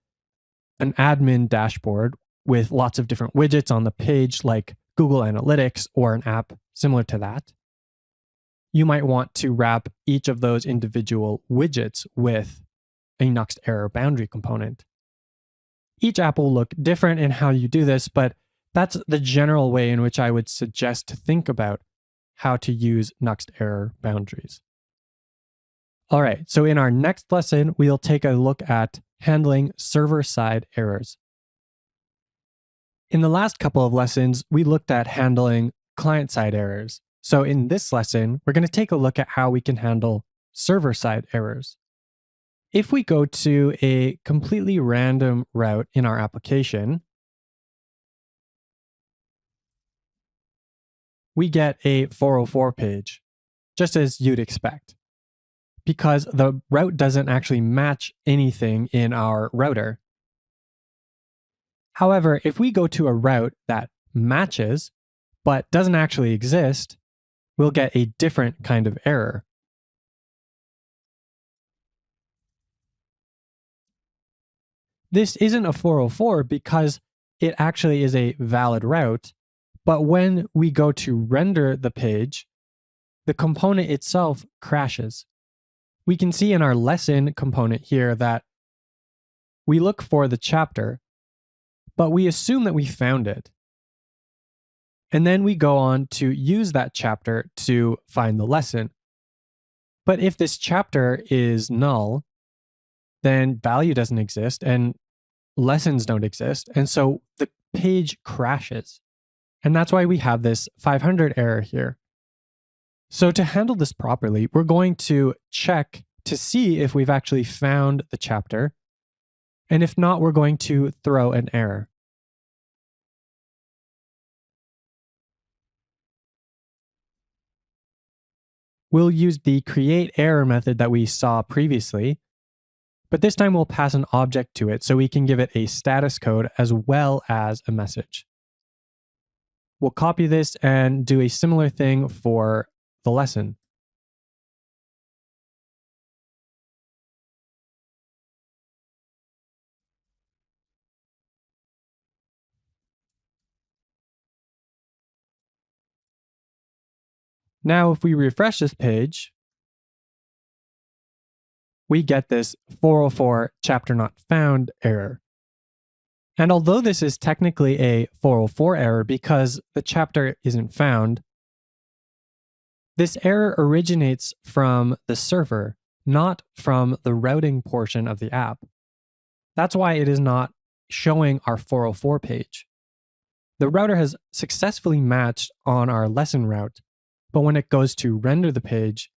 an admin dashboard with lots of different widgets on the page, like Google Analytics or an app similar to that, you might want to wrap each of those individual widgets with a Nuxt error boundary component. Each app will look different in how you do this, but that's the general way in which I would suggest to think about how to use Nuxt error boundaries. All right, so in our next lesson, we'll take a look at handling server-side errors. In the last couple of lessons, we looked at handling client-side errors. So in this lesson, we're going to take a look at how we can handle server-side errors. If we go to a completely random route in our application, we get a 404 page, just as you'd expect, because the route doesn't actually match anything in our router. However, if we go to a route that matches, but doesn't actually exist, we'll get a different kind of error. This isn't a 404 because it actually is a valid route, but when we go to render the page, the component itself crashes. We can see in our lesson component here that we look for the chapter, but we assume that we found it. And then we go on to use that chapter to find the lesson. But if this chapter is null, then value doesn't exist and lessons don't exist. And so the page crashes. And that's why we have this 500 error here. So to handle this properly, we're going to check to see if we've actually found the chapter. And if not, we're going to throw an error. We'll use the create error method that we saw previously, but this time we'll pass an object to it so we can give it a status code as well as a message. We'll copy this and do a similar thing for the lesson. Now, if we refresh this page, we get this 404 chapter not found error. And although this is technically a 404 error because the chapter isn't found, this error originates from the server, not from the routing portion of the app. That's why it is not showing our 404 page. The router has successfully matched on our lesson route, but when it goes to render the page,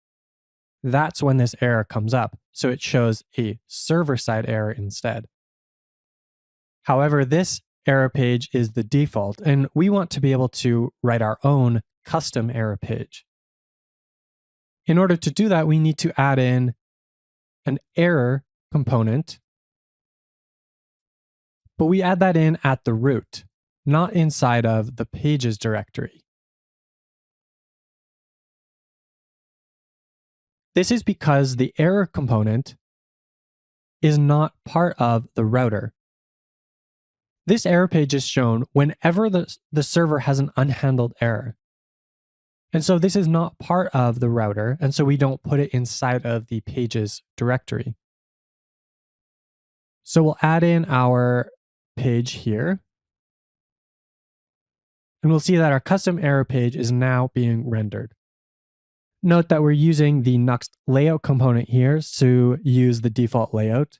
that's when this error comes up. So it shows a server-side error instead. However, this error page is the default, and we want to be able to write our own custom error page. In order to do that, we need to add in an error component, but we add that in at the root, not inside of the pages directory. This is because the error component is not part of the router. This error page is shown whenever the server has an unhandled error. And so this is not part of the router, and so we don't put it inside of the pages directory. So we'll add in our page here, and we'll see that our custom error page is now being rendered. Note that we're using the Nuxt layout component here to use the default layout,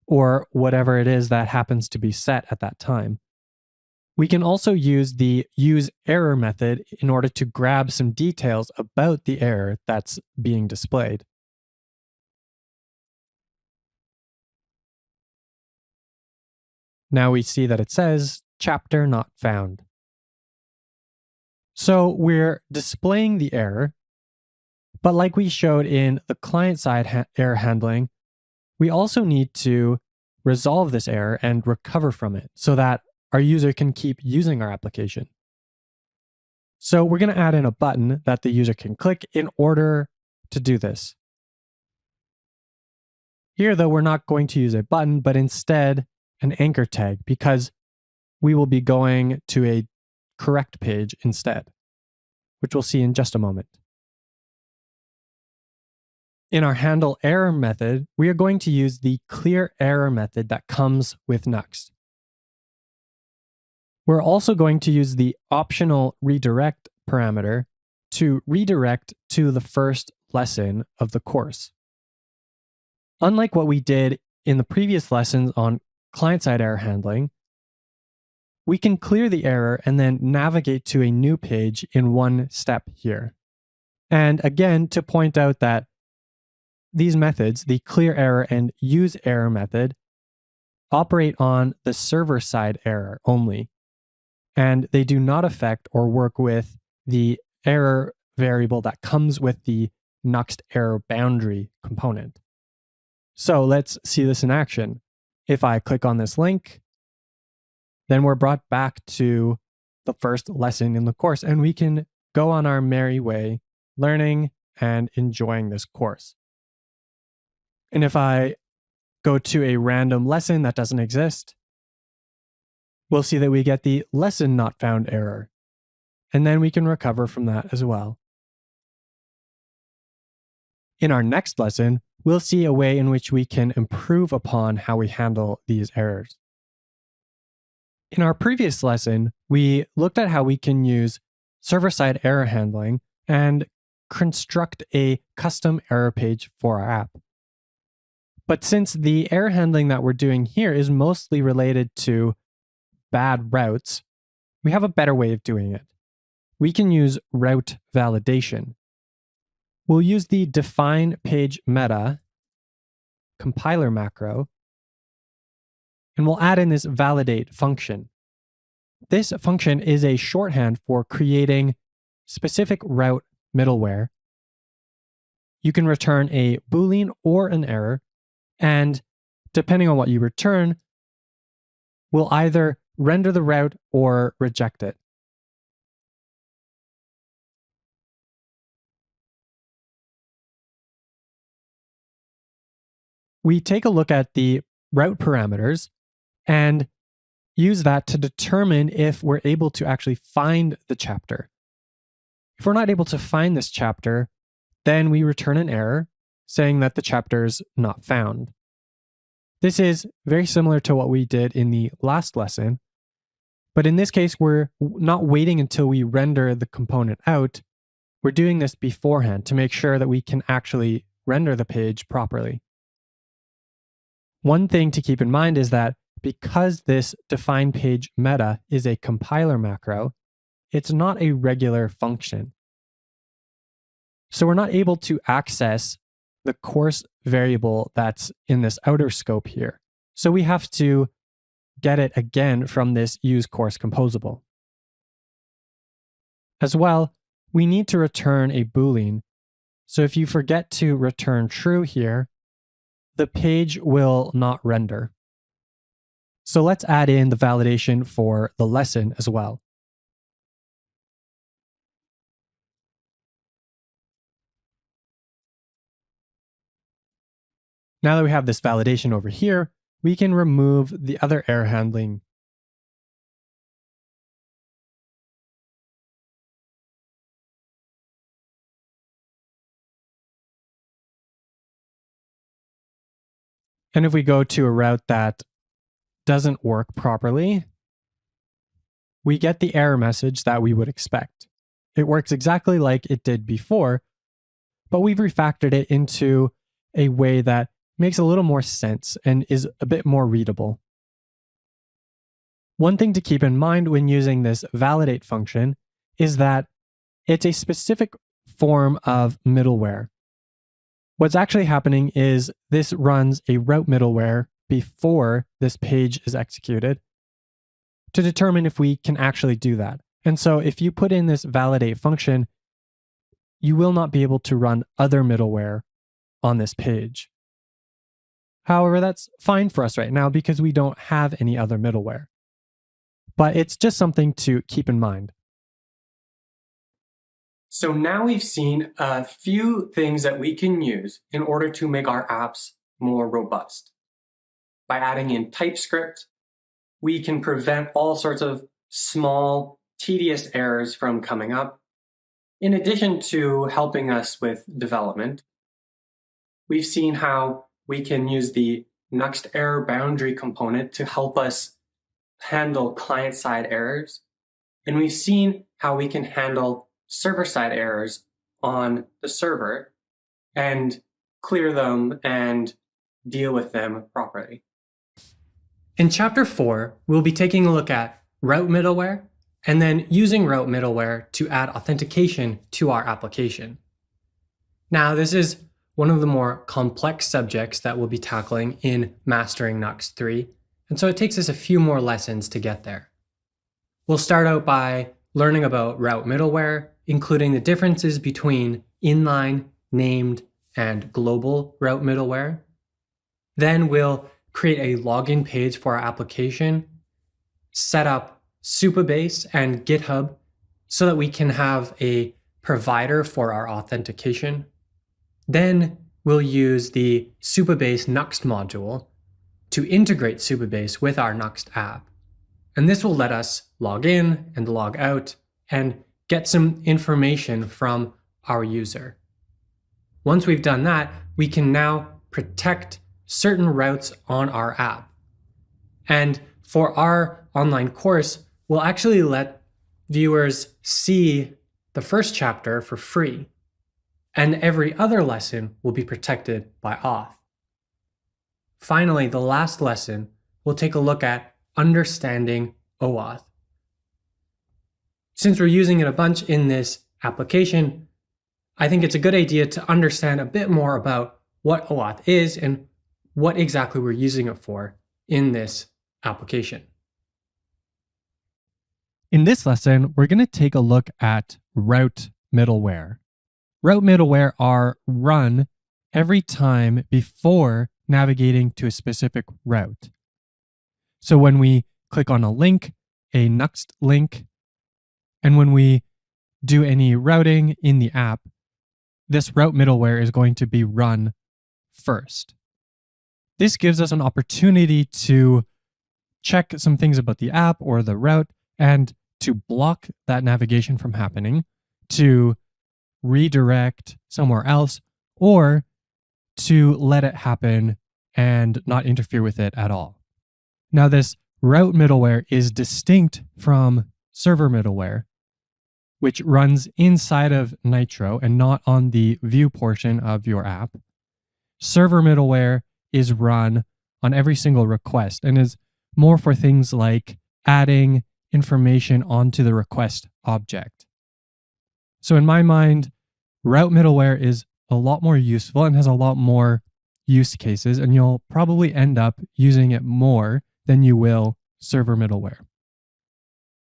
or whatever it is that happens to be set at that time. We can also use the use error method in order to grab some details about the error that's being displayed. Now we see that it says chapter not found. So we're displaying the error, but like we showed in the client-side error handling, we also need to resolve this error and recover from it so that our user can keep using our application. So we're going to add in a button that the user can click in order to do this. Here, though, we're not going to use a button, but instead an anchor tag, because we will be going to a correct page instead, which we'll see in just a moment. In our handle error method, we are going to use the clear error method that comes with Nuxt. We're also going to use the optional redirect parameter to redirect to the first lesson of the course. Unlike what we did in the previous lessons on client-side error handling, we can clear the error and then navigate to a new page in one step here. And again, to point out that these methods, the clear error and use error method, operate on the server-side error only, and they do not affect or work with the error variable that comes with the Nuxt error boundary component. So let's see this in action. If I click on this link, then we're brought back to the first lesson in the course, and we can go on our merry way, learning and enjoying this course. And if I go to a random lesson that doesn't exist, we'll see that we get the lesson not found error. And then we can recover from that as well. In our next lesson, we'll see a way in which we can improve upon how we handle these errors. In our previous lesson, we looked at how we can use server-side error handling and construct a custom error page for our app. But since the error handling that we're doing here is mostly related to bad routes, we have a better way of doing it. We can use route validation. We'll use the define page meta compiler macro, and we'll add in this validate function. This function is a shorthand for creating specific route middleware. You can return a Boolean or an error, and depending on what you return, we'll either render the route or reject it. We take a look at the route parameters and use that to determine if we're able to actually find the chapter. If we're not able to find this chapter, then we return an error saying that the chapter is not found. This is very similar to what we did in the last lesson, but in this case, we're not waiting until we render the component out. We're doing this beforehand to make sure that we can actually render the page properly. One thing to keep in mind is that because this define page meta is a compiler macro, it's not a regular function. So we're not able to access the course variable that's in this outer scope here. So we have to get it again from this use course composable. As well, we need to return a Boolean. So if you forget to return true here, the page will not render. So let's add in the validation for the lesson as well. Now that we have this validation over here, we can remove the other error handling. And if we go to a route that doesn't work properly, we get the error message that we would expect. It works exactly like it did before, but we've refactored it into a way that makes a little more sense and is a bit more readable. One thing to keep in mind when using this validate function is that it's a specific form of middleware. What's actually happening is this runs a route middleware before this page is executed to determine if we can actually do that. And so if you put in this validate function, you will not be able to run other middleware on this page. However, that's fine for us right now because we don't have any other middleware. But it's just something to keep in mind. So now we've seen a few things that we can use in order to make our apps more robust. By adding in TypeScript, we can prevent all sorts of small, tedious errors from coming up. In addition to helping us with development, we've seen how we can use the Nuxt error boundary component to help us handle client-side errors. And we've seen how we can handle server-side errors on the server and clear them and deal with them properly. In Chapter 4, we'll be taking a look at route middleware and then using route middleware to add authentication to our application. Now, this is one of the more complex subjects that we'll be tackling in Mastering Nuxt 3, and so it takes us a few more lessons to get there. We'll start out by learning about route middleware, including the differences between inline, named, and global route middleware. Then we'll create a login page for our application, set up Supabase and GitHub so that we can have a provider for our authentication. Then we'll use the Supabase Nuxt module to integrate Supabase with our Nuxt app. And this will let us log in and log out and get some information from our user. Once we've done that, we can now protect certain routes on our app. And for our online course, we'll actually let viewers see the first chapter for free. And every other lesson will be protected by auth. Finally, the last lesson, we'll take a look at understanding OAuth. Since we're using it a bunch in this application, I think it's a good idea to understand a bit more about what OAuth is and what exactly we're using it for in this application. In this lesson, we're going to take a look at route middleware. Route middleware are run every time before navigating to a specific route. So when we click on a link, a Nuxt link, and when we do any routing in the app, this route middleware is going to be run first. This gives us an opportunity to check some things about the app or the route and to block that navigation from happening, to redirect somewhere else, or to let it happen and not interfere with it at all. Now, this route middleware is distinct from server middleware, which runs inside of Nitro and not on the view portion of your app. Server middleware is run on every single request and is more for things like adding information onto the request object. So in my mind, route middleware is a lot more useful and has a lot more use cases, and you'll probably end up using it more than you will server middleware.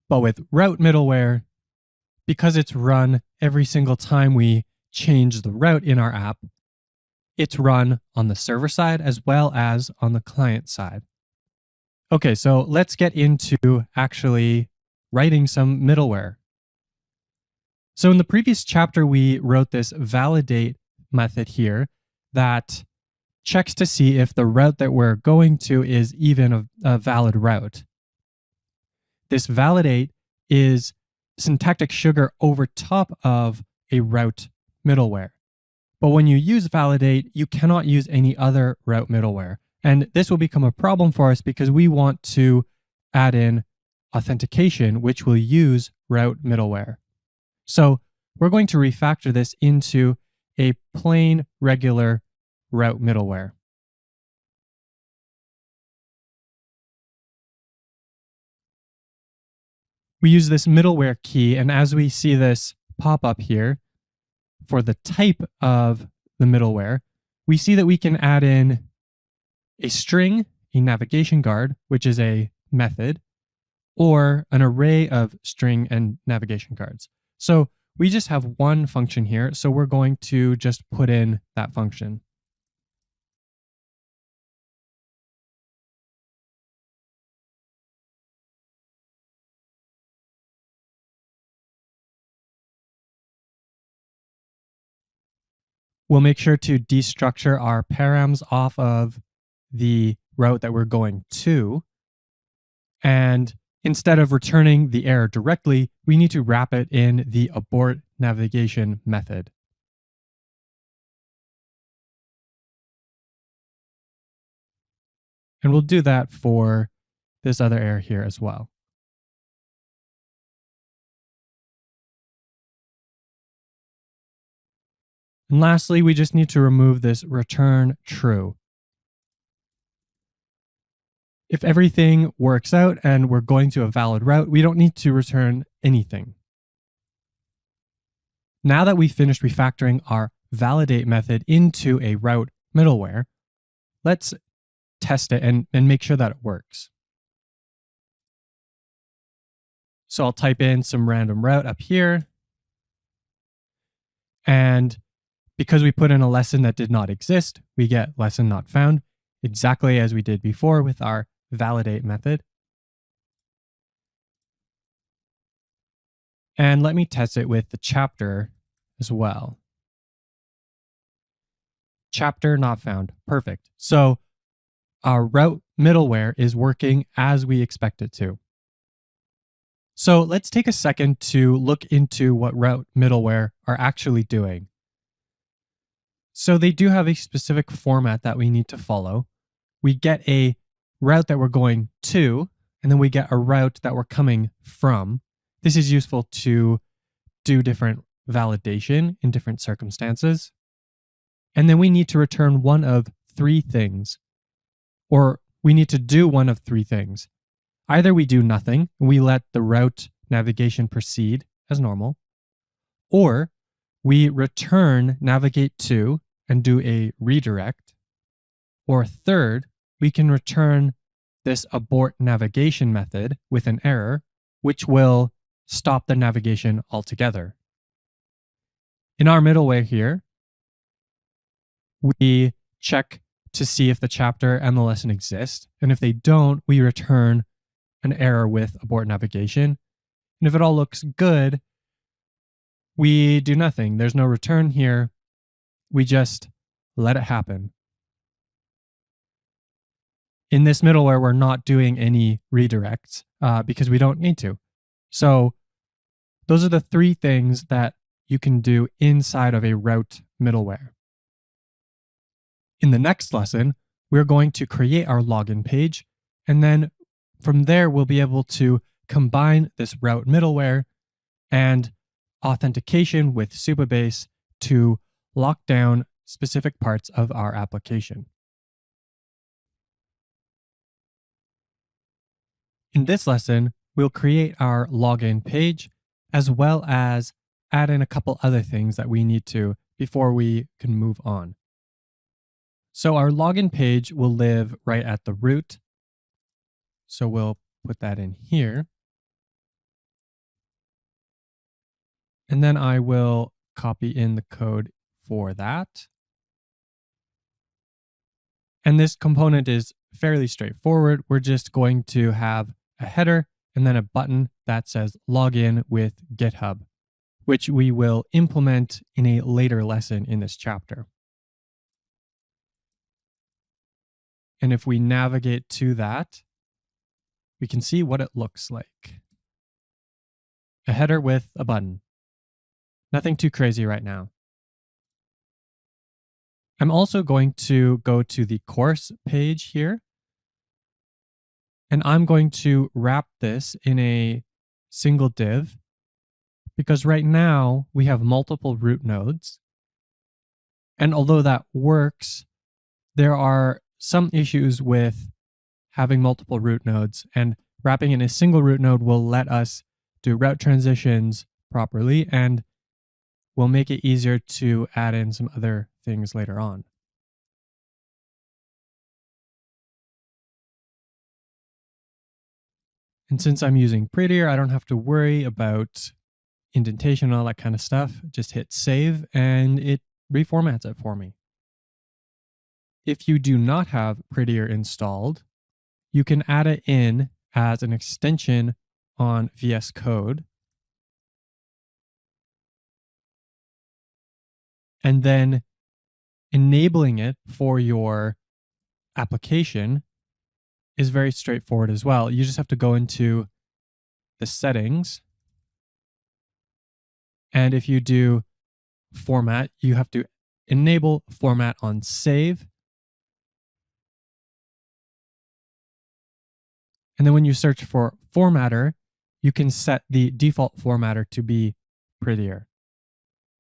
But with route middleware, because it's run every single time we change the route in our app, it's run on the server side as well as on the client side. Okay, so let's get into actually writing some middleware. So in the previous chapter, we wrote this validate method here that checks to see if the route that we're going to is even a valid route. This validate is syntactic sugar over top of a route middleware. But when you use validate, you cannot use any other route middleware. And this will become a problem for us because we want to add in authentication, which will use route middleware. So we're going to refactor this into a plain regular route middleware. We use this middleware key, and as we see this pop up here for the type of the middleware, we see that we can add in a string, a navigation guard, which is a method, or an array of string and navigation guards. So we just have one function here, so we're going to just put in that function. We'll make sure to destructure our params off of the route that we're going to. And instead of returning the error directly, we need to wrap it in the abort navigation method. And we'll do that for this other error here as well. And lastly, we just need to remove this return true. If everything works out and we're going to a valid route, we don't need to return anything. Now that we've finished refactoring our validate method into a route middleware, let's test it and make sure that it works. So I'll type in some random route up here. And because we put in a lesson that did not exist, we get lesson not found, exactly as we did before with our validate method. And let me test it with the chapter as well. Chapter not found. Perfect. So our route middleware is working as we expect it to. So let's take a second to look into what route middleware are actually doing. So they do have a specific format that we need to follow. We get a route that we're going to, and then we get a route that we're coming from. This is useful to do different validation in different circumstances. And then we need to return one of three things, or we need to do one of three things. Either we do nothing, we let the route navigation proceed as normal, or we return navigate to and do a redirect, or third, we can return this abort navigation method with an error, which will stop the navigation altogether. In our middleware here, we check to see if the chapter and the lesson exist. And if they don't, we return an error with abort navigation. And if it all looks good, we do nothing. There's no return here. We just let it happen. In this middleware, we're not doing any redirects because we don't need to. So those are the three things that you can do inside of a route middleware. In the next lesson, we're going to create our login page, and then from there, we'll be able to combine this route middleware and authentication with Supabase to lock down specific parts of our application. In this lesson, we'll create our login page as well as add in a couple other things that we need to before we can move on. So our login page will live right at the root. So we'll put that in here. And then I will copy in the code for that. And this component is fairly straightforward. We're just going to have a header and then a button that says login with GitHub, which we will implement in a later lesson in this chapter. And if we navigate to that, we can see what it looks like. A header with a button. Nothing too crazy right now. I'm also going to go to the course page here. And I'm going to wrap this in a single div because right now we have multiple root nodes. And although that works, there are some issues with having multiple root nodes, and wrapping in a single root node will let us do route transitions properly and will make it easier to add in some other things later on. And since I'm using Prettier, I don't have to worry about indentation and all that kind of stuff. Just hit save and it reformats it for me. If you do not have Prettier installed, you can add it in as an extension on VS Code. And then enabling it for your application is very straightforward as well. You just have to go into the settings. And if you do format, you have to enable format on save. And then when you search for formatter, you can set the default formatter to be Prettier.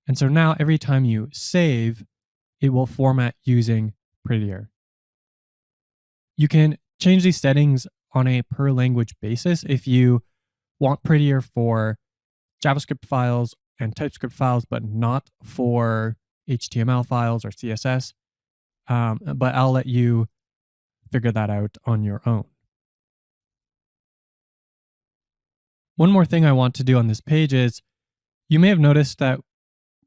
And so now every time you save, it will format using Prettier. You can change these settings on a per language basis if you want Prettier for JavaScript files and TypeScript files, but not for HTML files or CSS. But I'll let you figure that out on your own. One more thing I want to do on this page is you may have noticed that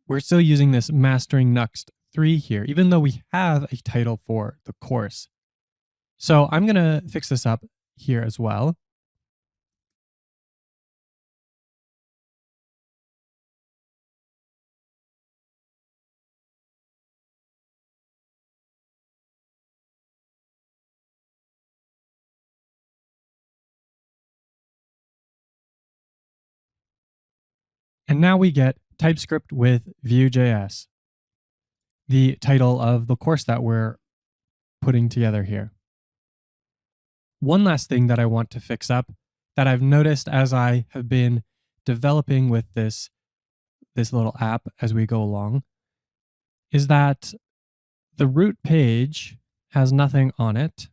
we're still using this mastering Nuxt 3 here, even though we have a title for the course. So I'm going to fix this up here as well. And now we get TypeScript with Vue.js. the title of the course that we're putting together here. One last thing that I want to fix up that I've noticed as I have been developing with this little app as we go along is that the root page has nothing on it.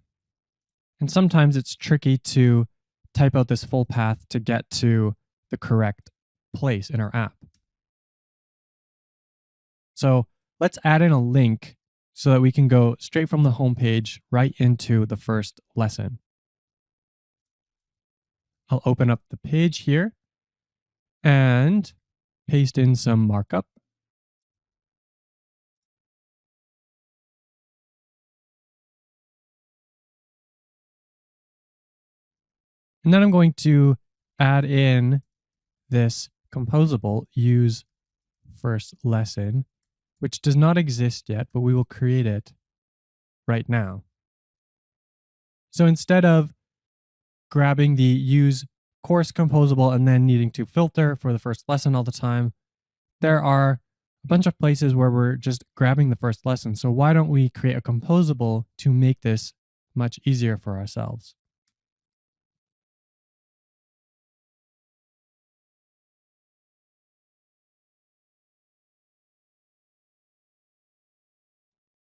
And sometimes it's tricky to type out this full path to get to the correct place in our app. So let's add in a link so that we can go straight from the home page right into the first lesson. I'll open up the page here and paste in some markup. And then I'm going to add in this composable use first lesson, which does not exist yet, but we will create it right now. So instead of grabbing the use course composable and then needing to filter for the first lesson all the time, there are a bunch of places where we're just grabbing the first lesson. So why don't we create a composable to make this much easier for ourselves?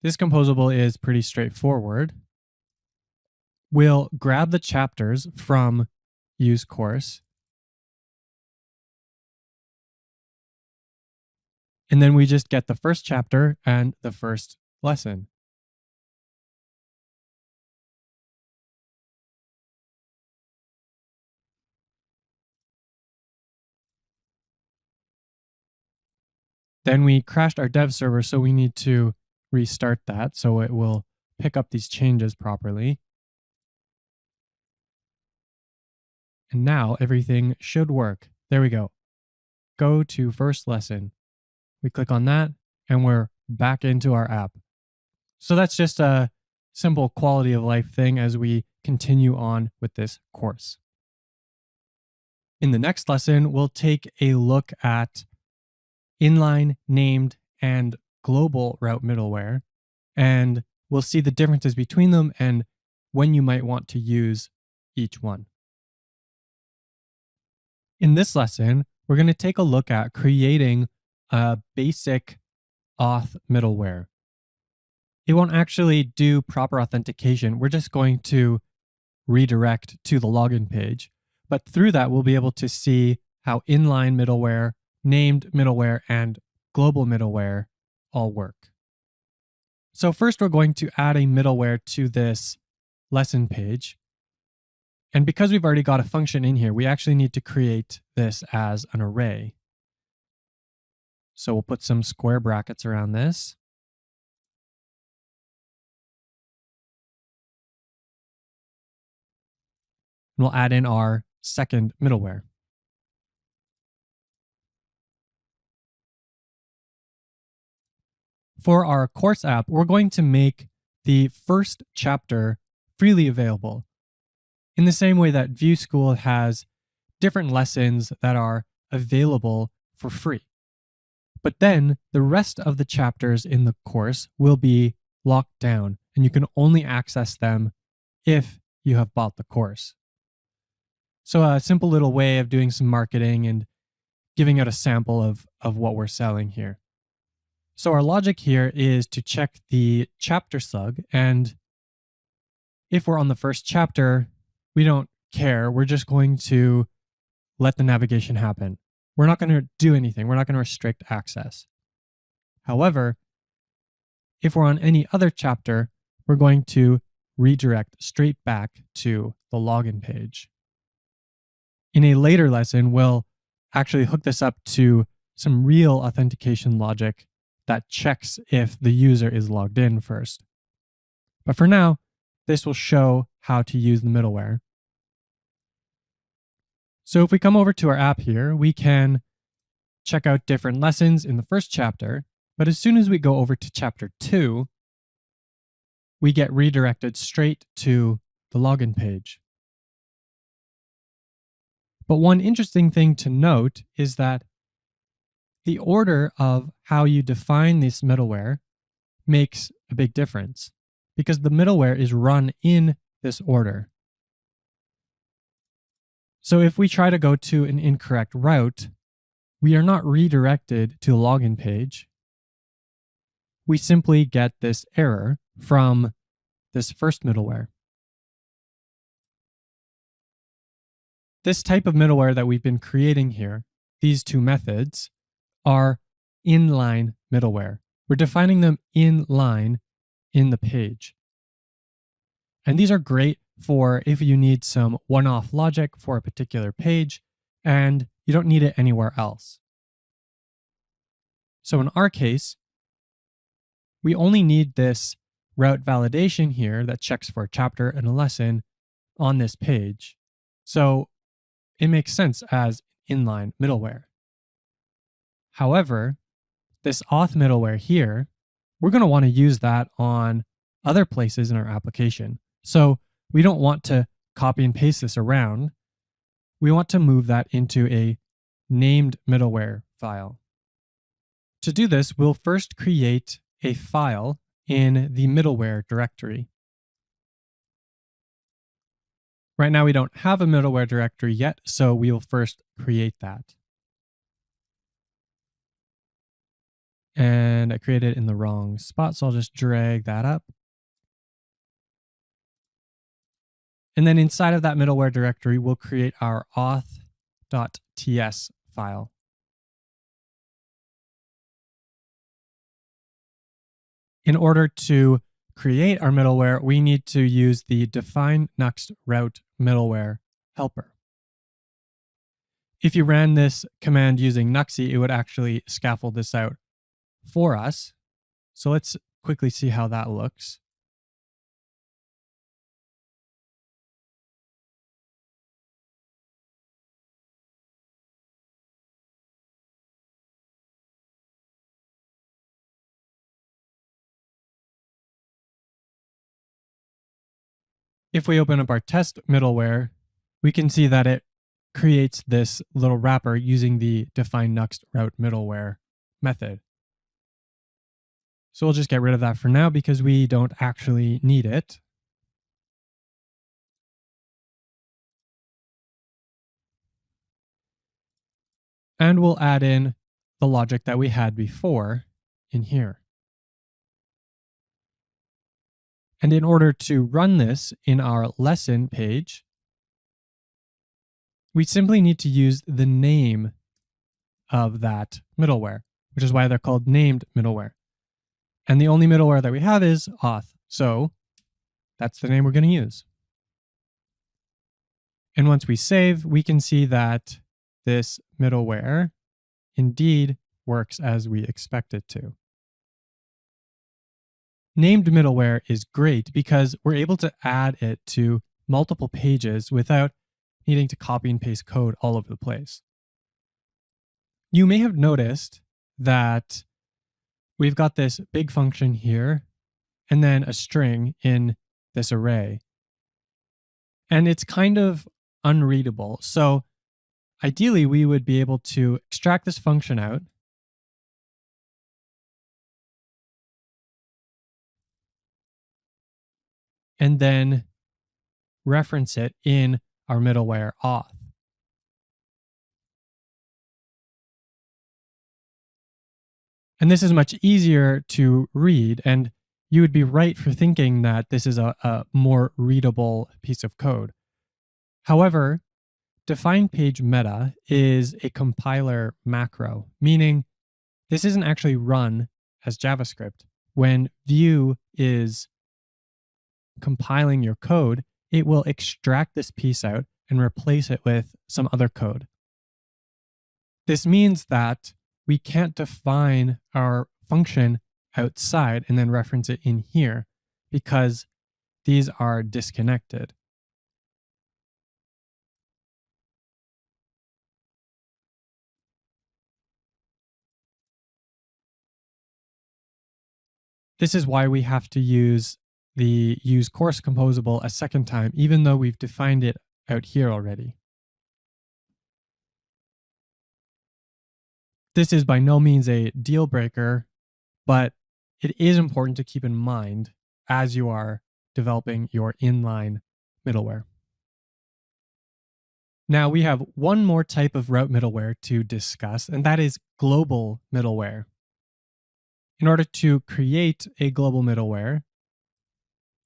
This composable is pretty straightforward. We'll grab the chapters from use course, and then we just get the first chapter and the first lesson. Then we crashed our dev server, so we need to restart that so it will pick up these changes properly. And now everything should work. There we go. Go to first lesson. We click on that and we're back into our app. So that's just a simple quality of life thing as we continue on with this course. In the next lesson, we'll take a look at inline, named, and global route middleware, and we'll see the differences between them and when you might want to use each one. In this lesson, we're going to take a look at creating a basic auth middleware. It won't actually do proper authentication. We're just going to redirect to the login page. But through that, we'll be able to see how inline middleware, named middleware, and global middleware all work. So first, we're going to add a middleware to this lesson page. And because we've already got a function in here, we actually need to create this as an array. So we'll put some square brackets around this. And we'll add in our second middleware. For our course app, we're going to make the first chapter freely available. In the same way that View School has different lessons that are available for free. But then the rest of the chapters in the course will be locked down, and you can only access them if you have bought the course. So a simple little way of doing some marketing and giving out a sample of what we're selling here. So our logic here is to check the chapter slug, and if we're on the first chapter, we don't care. We're just going to let the navigation happen. We're not going to do anything. We're not going to restrict access. However, if we're on any other chapter, we're going to redirect straight back to the login page. In a later lesson, we'll actually hook this up to some real authentication logic that checks if the user is logged in first. But for now, this will show how to use the middleware. So if we come over to our app here, we can check out different lessons in the first chapter, but as soon as we go over to chapter 2, we get redirected straight to the login page. But one interesting thing to note is that the order of how you define this middleware makes a big difference because the middleware is run in this order. So if we try to go to an incorrect route, we are not redirected to the login page. We simply get this error from this first middleware. This type of middleware that we've been creating here, these two methods, are inline middleware. We're defining them inline in the page. And these are great for if you need some one-off logic for a particular page and you don't need it anywhere else. So in our case, we only need this route validation here that checks for a chapter and a lesson on this page. So it makes sense as inline middleware. However, this auth middleware here, we're going to want to use that on other places in our application. So we don't want to copy and paste this around. We want to move that into a named middleware file. To do this, we'll first create a file in the middleware directory. Right now, we don't have a middleware directory yet, so we will first create that. And I created it in the wrong spot, so I'll just drag that up. And then inside of that middleware directory, we'll create our auth.ts file. In order to create our middleware, we need to use the define Nuxt route middleware helper. If you ran this command using Nuxy, it would actually scaffold this out for us. So let's quickly see how that looks. If we open up our test middleware, we can see that it creates this little wrapper using the define Nuxt route middleware method. So we'll just get rid of that for now because we don't actually need it. And we'll add in the logic that we had before in here. And in order to run this in our lesson page, we simply need to use the name of that middleware, which is why they're called named middleware. And the only middleware that we have is auth. So that's the name we're going to use. And once we save, we can see that this middleware indeed works as we expect it to. Named middleware is great because we're able to add it to multiple pages without needing to copy and paste code all over the place. You may have noticed that we've got this big function here and then a string in this array. And it's kind of unreadable. So ideally, we would be able to extract this function out and then reference it in our middleware auth. And this is much easier to read, and you would be right for thinking that this is a more readable piece of code. However, define page meta is a compiler macro, meaning this isn't actually run as JavaScript. When Vue is compiling your code, it will extract this piece out and replace it with some other code. This means that we can't define our function outside and then reference it in here because these are disconnected. This is why we have to use the use course composable a second time, even though we've defined it out here already. This is by no means a deal breaker, but it is important to keep in mind as you are developing your inline middleware. Now we have one more type of route middleware to discuss, and that is global middleware. In order to create a global middleware,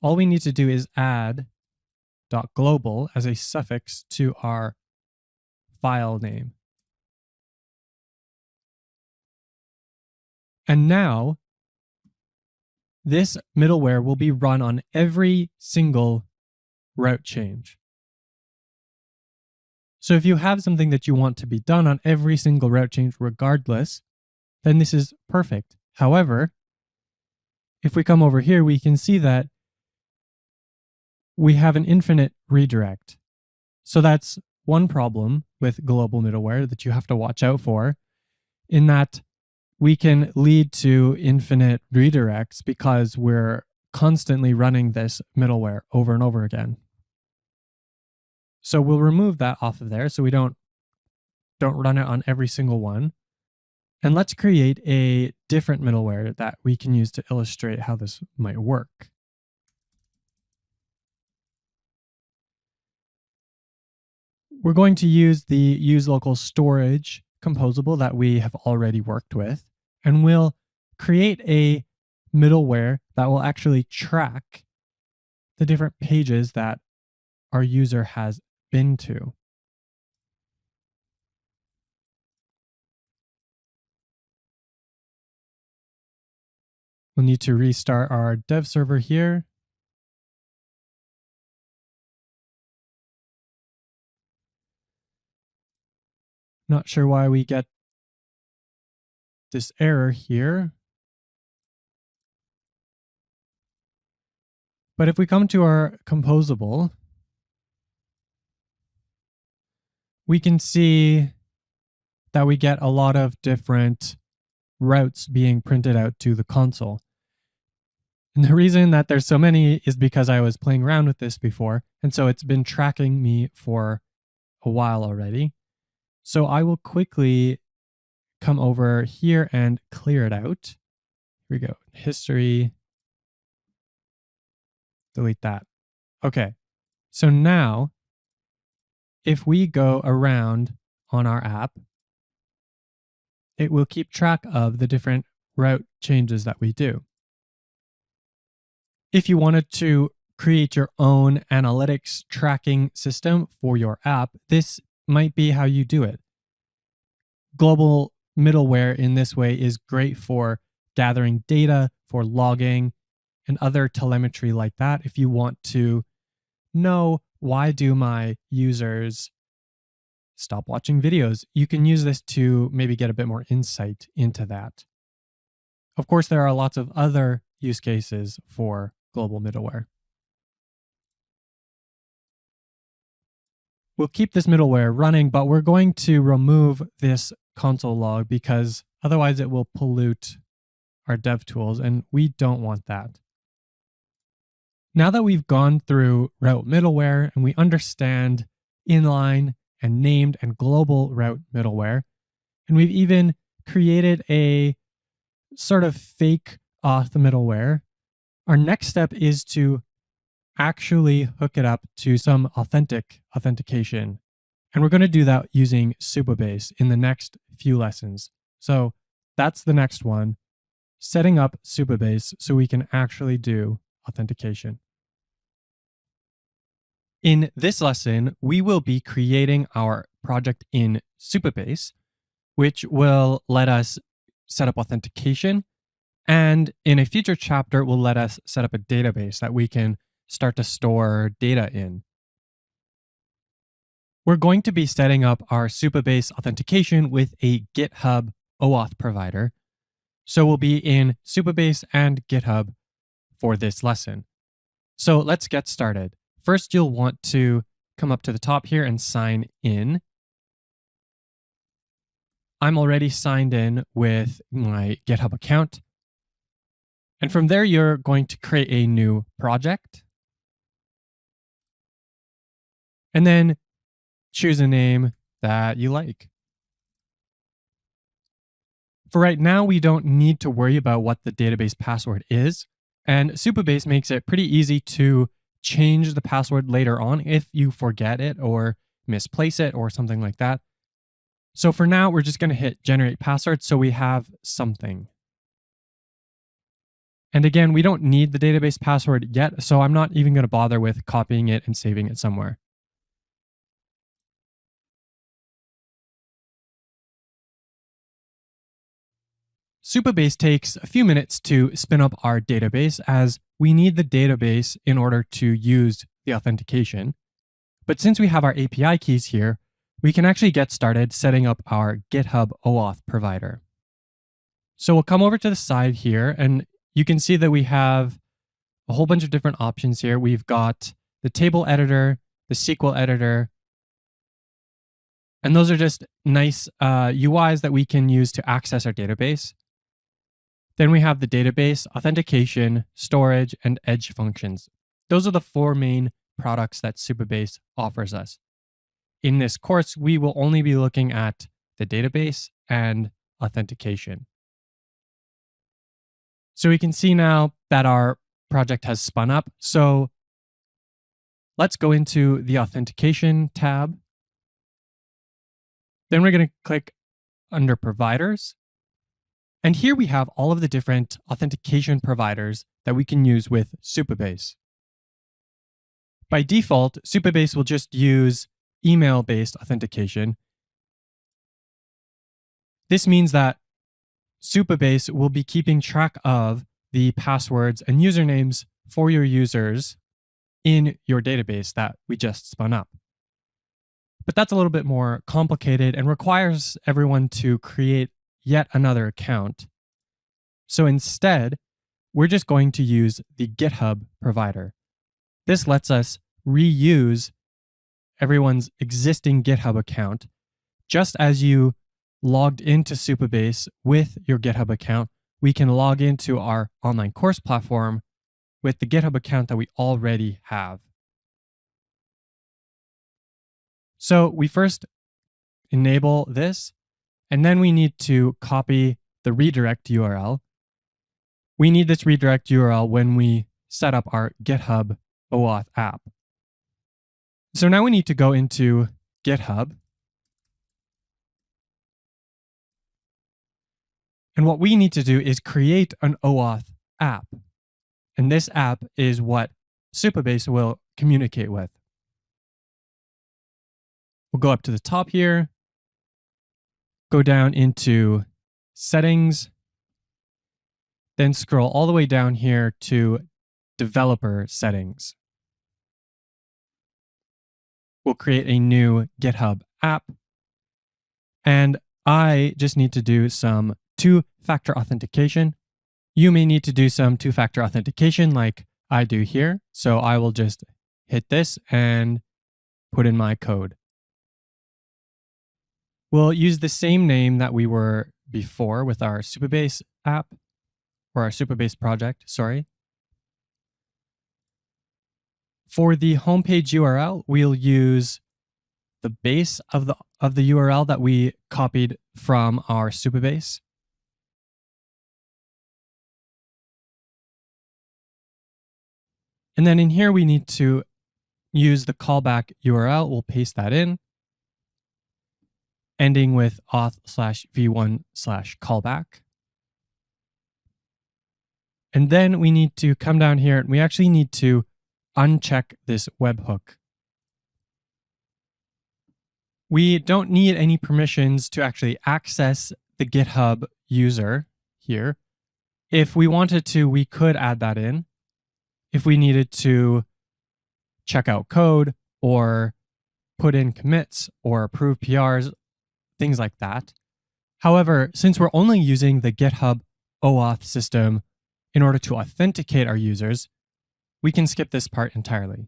all we need to do is add .global as a suffix to our file name. And now this middleware will be run on every single route change. So if you have something that you want to be done on every single route change regardless, then this is perfect. However, if we come over here, we can see that we have an infinite redirect. So that's one problem with global middleware that you have to watch out for, in that we can lead to infinite redirects because we're constantly running this middleware over and over again. So we'll remove that off of there so we don't run it on every single one. And let's create a different middleware that we can use to illustrate how this might work. We're going to use the use local storage composable that we have already worked with, and we'll create a middleware that will actually track the different pages that our user has been to. We'll need to restart our dev server here. Not sure why we get this error here. But if we come to our composable, we can see that we get a lot of different routes being printed out to the console. And the reason that there's so many is because I was playing around with this before, and so it's been tracking me for a while already. So I will quickly come over here and clear it out. Here we go. History. Delete that. Okay. So now, if we go around on our app, it will keep track of the different route changes that we do. If you wanted to create your own analytics tracking system for your app, this might be how you do it. Global middleware in this way is great for gathering data, for logging, and other telemetry like that. If you want to know, why do my users stop watching videos, you can use this to maybe get a bit more insight into that. Of course, there are lots of other use cases for global middleware. We'll keep this middleware running, but we're going to remove this console log because otherwise it will pollute our dev tools, and we don't want that. Now that we've gone through route middleware and we understand inline and named and global route middleware, and we've even created a sort of fake auth middleware, our next step is to actually hook it up to some authentication. And we're going to do that using Supabase in the next few lessons. So that's the next one, setting up Supabase so we can actually do authentication. In this lesson, we will be creating our project in Supabase, which will let us set up authentication. And in a future chapter, it will let us set up a database that we can start to store data in. We're going to be setting up our Supabase authentication with a GitHub OAuth provider. So we'll be in Supabase and GitHub for this lesson. So let's get started. First, you'll want to come up to the top here and sign in. I'm already signed in with my GitHub account. And from there, you're going to create a new project. And then choose a name that you like. For right now, we don't need to worry about what the database password is, and Supabase makes it pretty easy to change the password later on if you forget it or misplace it or something like that. So for now, we're just going to hit generate password so we have something. And again, we don't need the database password yet, so I'm not even going to bother with copying it and saving it somewhere. Supabase takes a few minutes to spin up our database as we need the database in order to use the authentication. But since we have our API keys here, we can actually get started setting up our GitHub OAuth provider. So we'll come over to the side here, and you can see that we have a whole bunch of different options here. We've got the table editor, the SQL editor, and those are just nice UIs that we can use to access our database. Then we have the database, authentication, storage, and edge functions. Those are the four main products that Supabase offers us. In this course, we will only be looking at the database and authentication. So we can see now that our project has spun up. So let's go into the authentication tab. Then we're going to click under providers. And here we have all of the different authentication providers that we can use with Supabase. By default, Supabase will just use email-based authentication. This means that Supabase will be keeping track of the passwords and usernames for your users in your database that we just spun up. But that's a little bit more complicated and requires everyone to create yet another account. So instead, we're just going to use the GitHub provider. This lets us reuse everyone's existing GitHub account. Just as you logged into Supabase with your GitHub account, we can log into our online course platform with the GitHub account that we already have. So we first enable this, and then we need to copy the redirect URL. We need this redirect URL when we set up our GitHub OAuth app. So now we need to go into GitHub. And what we need to do is create an OAuth app. And this app is what Supabase will communicate with. We'll go up to the top here, go down into settings, then scroll all the way down here to developer settings. We'll create a new GitHub app. And I just need to do some two-factor authentication. You may need to do some two-factor authentication like I do here. So I will just hit this and put in my code. We'll use the same name that we were before with our Supabase app, or our Supabase project, sorry. For the homepage URL, we'll use the base of the URL that we copied from our Supabase. And then in here, we need to use the callback URL. We'll paste that in, ending with auth/v1/callback. And then we need to come down here and we actually need to uncheck this webhook. We don't need any permissions to actually access the GitHub user here. If we wanted to, we could add that in. If we needed to check out code or put in commits or approve PRs, things like that. However, since we're only using the GitHub OAuth system in order to authenticate our users, we can skip this part entirely.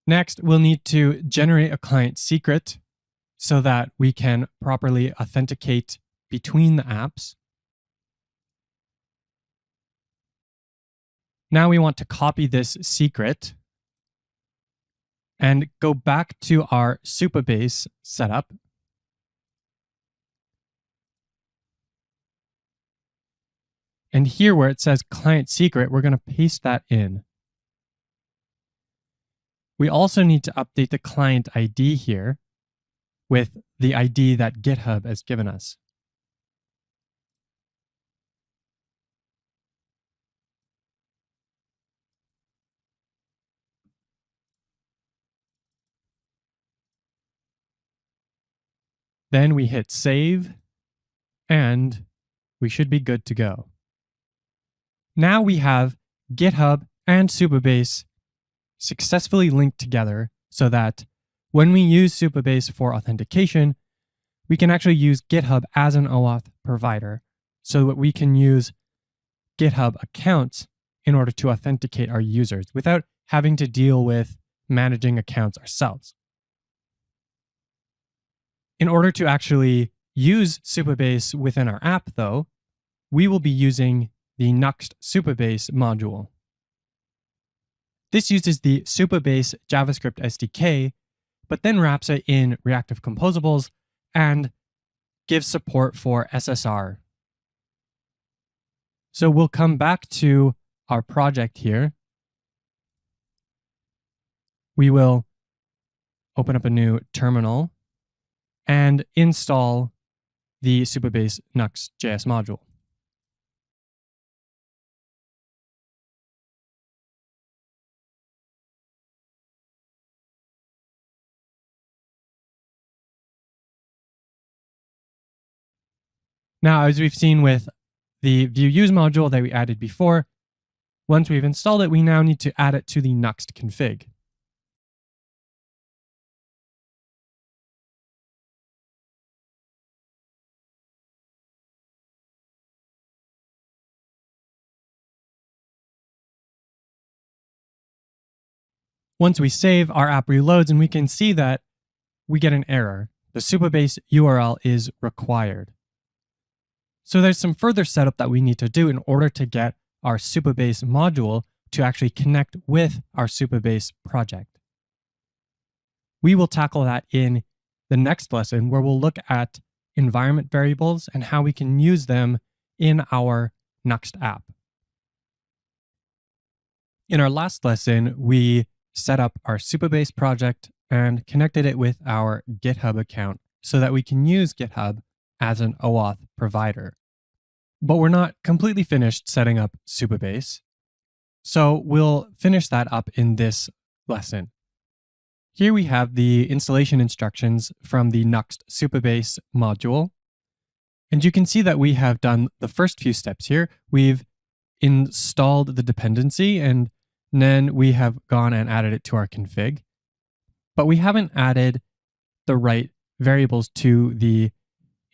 Next, we'll need to generate a client secret so that we can properly authenticate between the apps. Now we want to copy this secret and go back to our Supabase setup. And here where it says client secret, we're going to paste that in. We also need to update the client ID here with the ID that GitHub has given us. Then we hit save, and we should be good to go. Now we have GitHub and Supabase successfully linked together so that when we use Supabase for authentication, we can actually use GitHub as an OAuth provider so that we can use GitHub accounts in order to authenticate our users without having to deal with managing accounts ourselves. In order to actually use Supabase within our app, though, we will be using the Nuxt Supabase module. This uses the Supabase JavaScript SDK, but then wraps it in reactive composables and gives support for SSR. So we'll come back to our project here. We will open up a new terminal and install the Supabase Nuxt.js module. Now, as we've seen with the view use module that we added before, once we've installed it, we now need to add it to the Nuxt config. Once we save, our app reloads and we can see that we get an error. The Supabase URL is required. So there's some further setup that we need to do in order to get our Supabase module to actually connect with our Supabase project. We will tackle that in the next lesson where we'll look at environment variables and how we can use them in our Nuxt app. In our last lesson, we set up our Supabase project and connected it with our GitHub account so that we can use GitHub as an OAuth provider. But we're not completely finished setting up Supabase, so we'll finish that up in this lesson. Here we have the installation instructions from the Nuxt Supabase module, and you can see that we have done the first few steps here. We've installed the dependency, and then we have gone and added it to our config, but we haven't added the right variables to the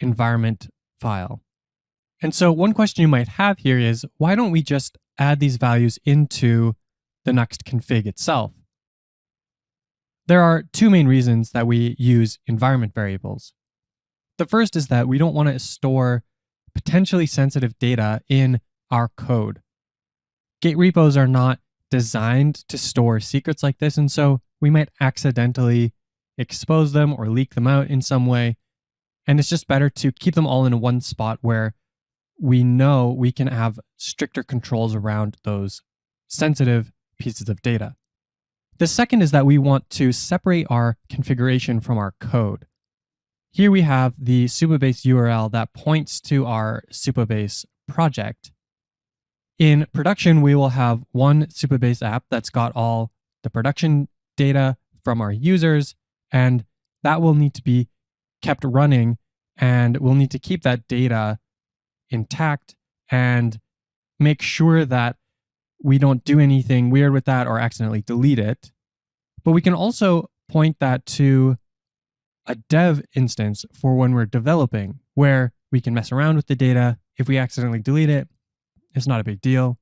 environment file. And so one question you might have here is, why don't we just add these values into the Nuxt config itself? There are two main reasons that we use environment variables. The first is that we don't want to store potentially sensitive data in our code. Git repos are not designed to store secrets like this, and so we might accidentally expose them or leak them out in some way. And it's just better to keep them all in one spot where we know we can have stricter controls around those sensitive pieces of data. The second is that we want to separate our configuration from our code. Here we have the Supabase URL that points to our Supabase project. In production, we will have one Supabase app that's got all the production data from our users, and that will need to be kept running, and we'll need to keep that data intact and make sure that we don't do anything weird with that or accidentally delete it. But we can also point that to a dev instance for when we're developing, where we can mess around with the data. If we accidentally delete it, it's not a big deal.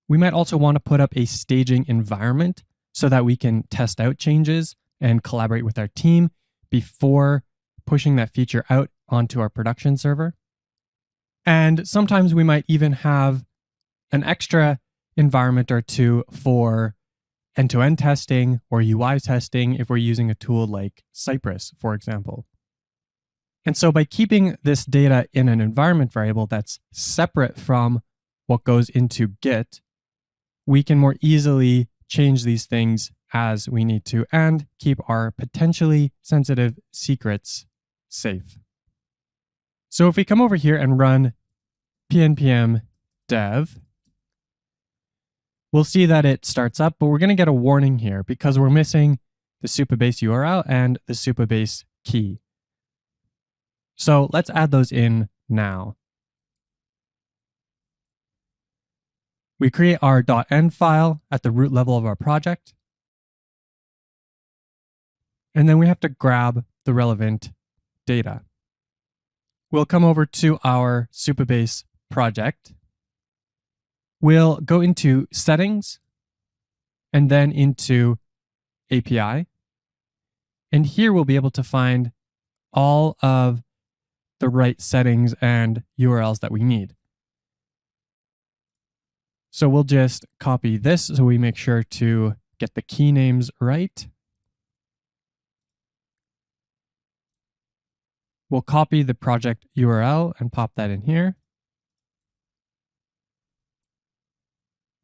We might also want to put up a staging environment so that we can test out changes and collaborate with our team before pushing that feature out onto our production server. And sometimes we might even have an extra environment or two for end-to-end testing or UI testing if we're using a tool like Cypress, for example. And so by keeping this data in an environment variable that's separate from what goes into Git, we can more easily change these things as we need to and keep our potentially sensitive secrets safe. So if we come over here and run pnpm dev, we'll see that it starts up, but we're going to get a warning here because we're missing the Supabase URL and the Supabase key. So let's add those in now. We create our .env file at the root level of our project. And then we have to grab the relevant data. We'll come over to our Supabase project. We'll go into settings and then into API. And here we'll be able to find all of the right settings and URLs that we need. So we'll just copy this so we make sure to get the key names right. We'll copy the project URL and pop that in here.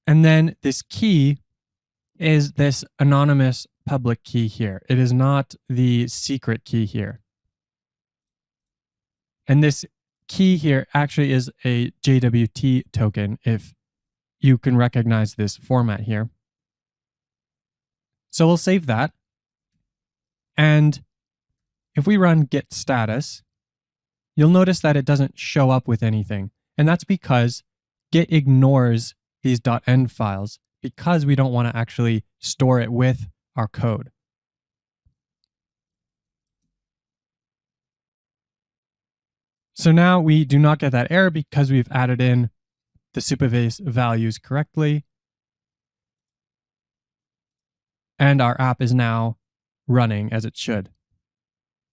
And then this key is this anonymous public key here. It is not the secret key here. And this key here actually is a JWT token, if you can recognize this format here. So we'll save that. And if we run git status, you'll notice that it doesn't show up with anything. And that's because Git ignores these .env files because we don't want to actually store it with our code. So now we do not get that error because we've added in the Supabase values correctly. And our app is now running as it should.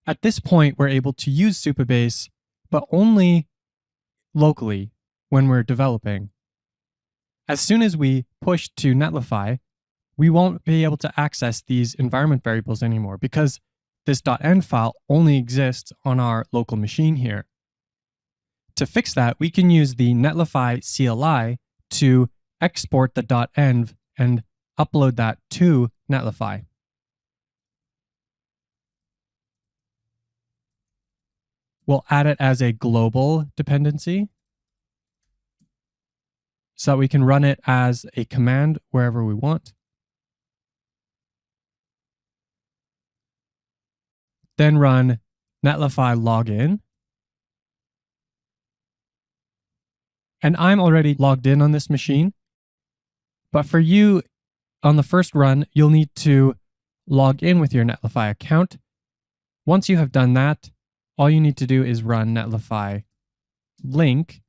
At this point, we're able to use Supabase, but only locally when we're developing. As soon as we push to Netlify, we won't be able to access these environment variables anymore because this .env file only exists on our local machine here. To fix that, we can use the Netlify CLI to export the .env and upload that to Netlify. We'll add it as a global dependency so that we can run it as a command wherever we want. Then run netlify login. And I'm already logged in on this machine. But for you, on the first run, you'll need to log in with your Netlify account. Once you have done that, all you need to do is run netlify link.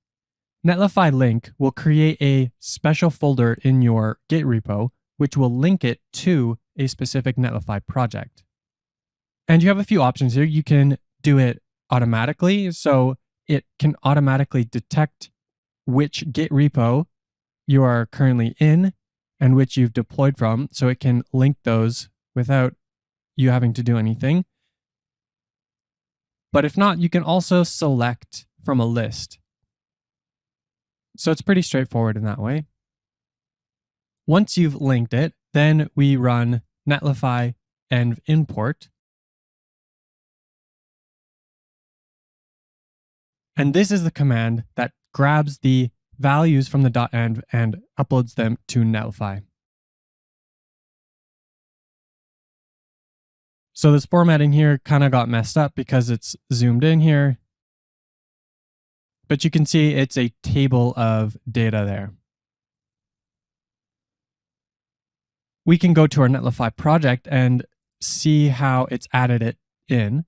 Netlify link will create a special folder in your Git repo, which will link it to a specific Netlify project. And you have a few options here. You can do it automatically, so it can automatically detect which Git repo you are currently in and which you've deployed from, so it can link those without you having to do anything. But if not, you can also select from a list. So it's pretty straightforward in that way. Once you've linked it, then we run netlify env import. And this is the command that grabs the values from the .env and uploads them to Netlify. So this formatting here kind of got messed up because it's zoomed in here. But you can see it's a table of data there. We can go to our Netlify project and see how it's added it in.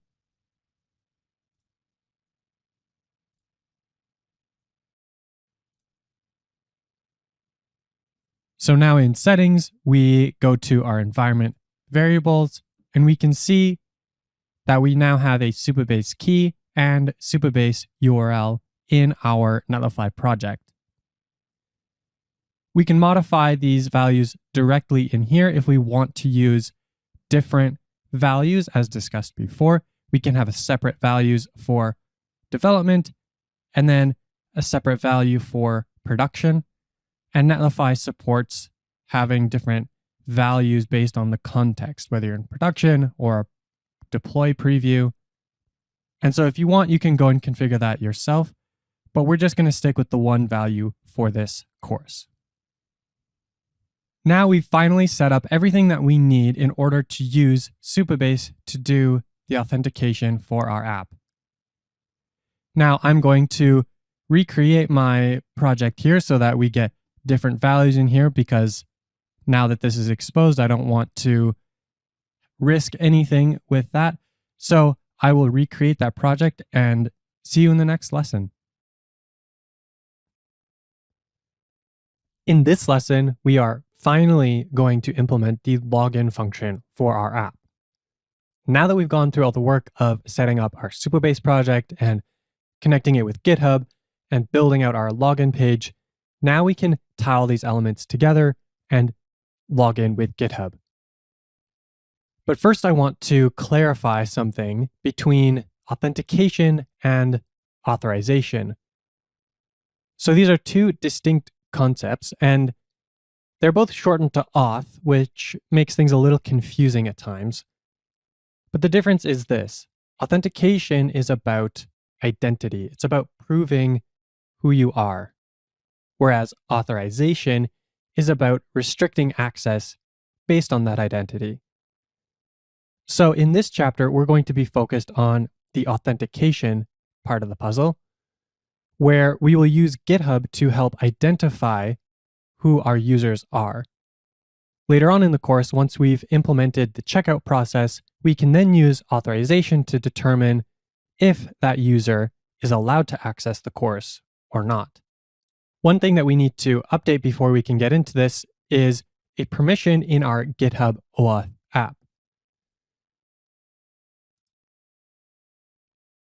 So now in settings, we go to our environment variables, and we can see that we now have a Supabase key and Supabase URL in our Netlify project. We can modify these values directly in here if we want to use different values as discussed before. We can have a separate values for development and then a separate value for production. And Netlify supports having different values based on the context, whether you're in production or deploy preview. And so if you want, you can go and configure that yourself, but we're just going to stick with the one value for this course. Now we've finally set up everything that we need in order to use Supabase to do the authentication for our app. Now I'm going to recreate my project here so that we get different values in here, because now that this is exposed, I don't want to risk anything with that. So I will recreate that project and see you in the next lesson. In this lesson, we are finally going to implement the login function for our app. Now that we've gone through all the work of setting up our Supabase project and connecting it with GitHub and building out our login page, now we can tie all these elements together and log in with GitHub. But first, I want to clarify something between authentication and authorization. So these are two distinct concepts, and they're both shortened to auth, which makes things a little confusing at times. But the difference is this: authentication is about identity. It's about proving who you are, whereas authorization is about restricting access based on that identity. So in this chapter, we're going to be focused on the authentication part of the puzzle, where we will use GitHub to help identify who our users are. Later on in the course, once we've implemented the checkout process, we can then use authorization to determine if that user is allowed to access the course or not. One thing that we need to update before we can get into this is a permission in our GitHub OAuth app.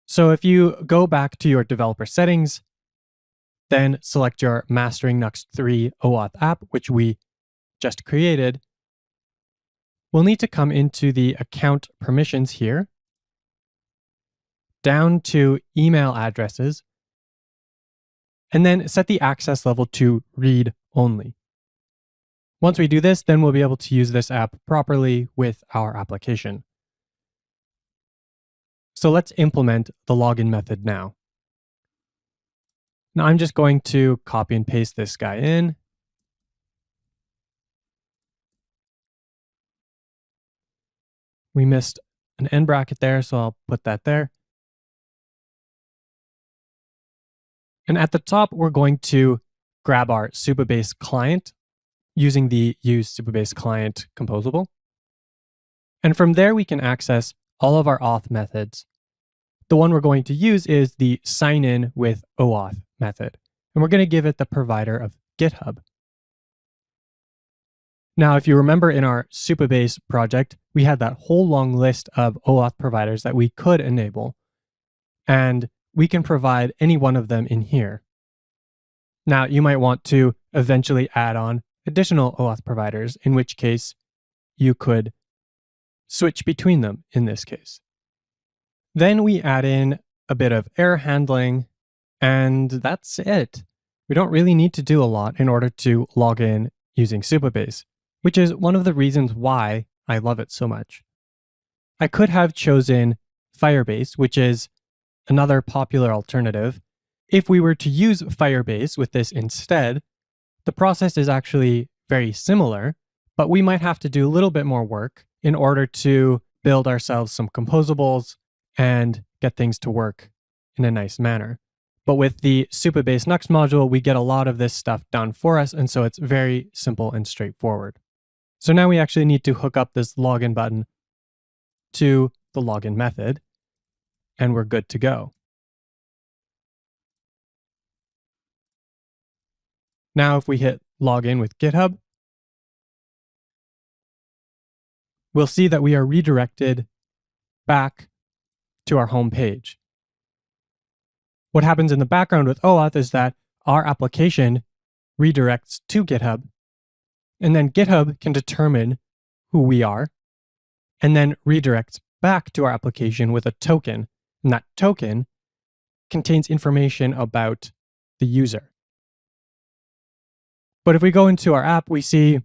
So if you go back to your developer settings, then select your Mastering Nuxt 3 OAuth app, which we just created, we'll need to come into the account permissions here, down to email addresses, and then set the access level to read only. Once we do this, then we'll be able to use this app properly with our application. So let's implement the login method now. Now I'm just going to copy and paste this guy in. We missed an end bracket there, so I'll put that there. And at the top, we're going to grab our Supabase client using the Use Supabase Client composable. And from there, we can access all of our auth methods. The one we're going to use is the sign in with OAuth method. And we're going to give it the provider of GitHub. Now, if you remember in our Supabase project, we had that whole long list of OAuth providers that we could enable. And we can provide any one of them in here. Now, you might want to eventually add on additional OAuth providers, in which case you could switch between them in this case. Then we add in a bit of error handling, and that's it. We don't really need to do a lot in order to log in using Supabase, which is one of the reasons why I love it so much. I could have chosen Firebase, which is another popular alternative. If we were to use Firebase with this instead, the process is actually very similar, but we might have to do a little bit more work in order to build ourselves some composables and get things to work in a nice manner. But with the Supabase Nuxt module, we get a lot of this stuff done for us, and so it's very simple and straightforward. So now we actually need to hook up this login button to the login method, and we're good to go. Now, if we hit login with GitHub, we'll see that we are redirected back to our home page. What happens in the background with OAuth is that our application redirects to GitHub, and then GitHub can determine who we are, and then redirects back to our application with a token, and that token contains information about the user. But if we go into our app, we see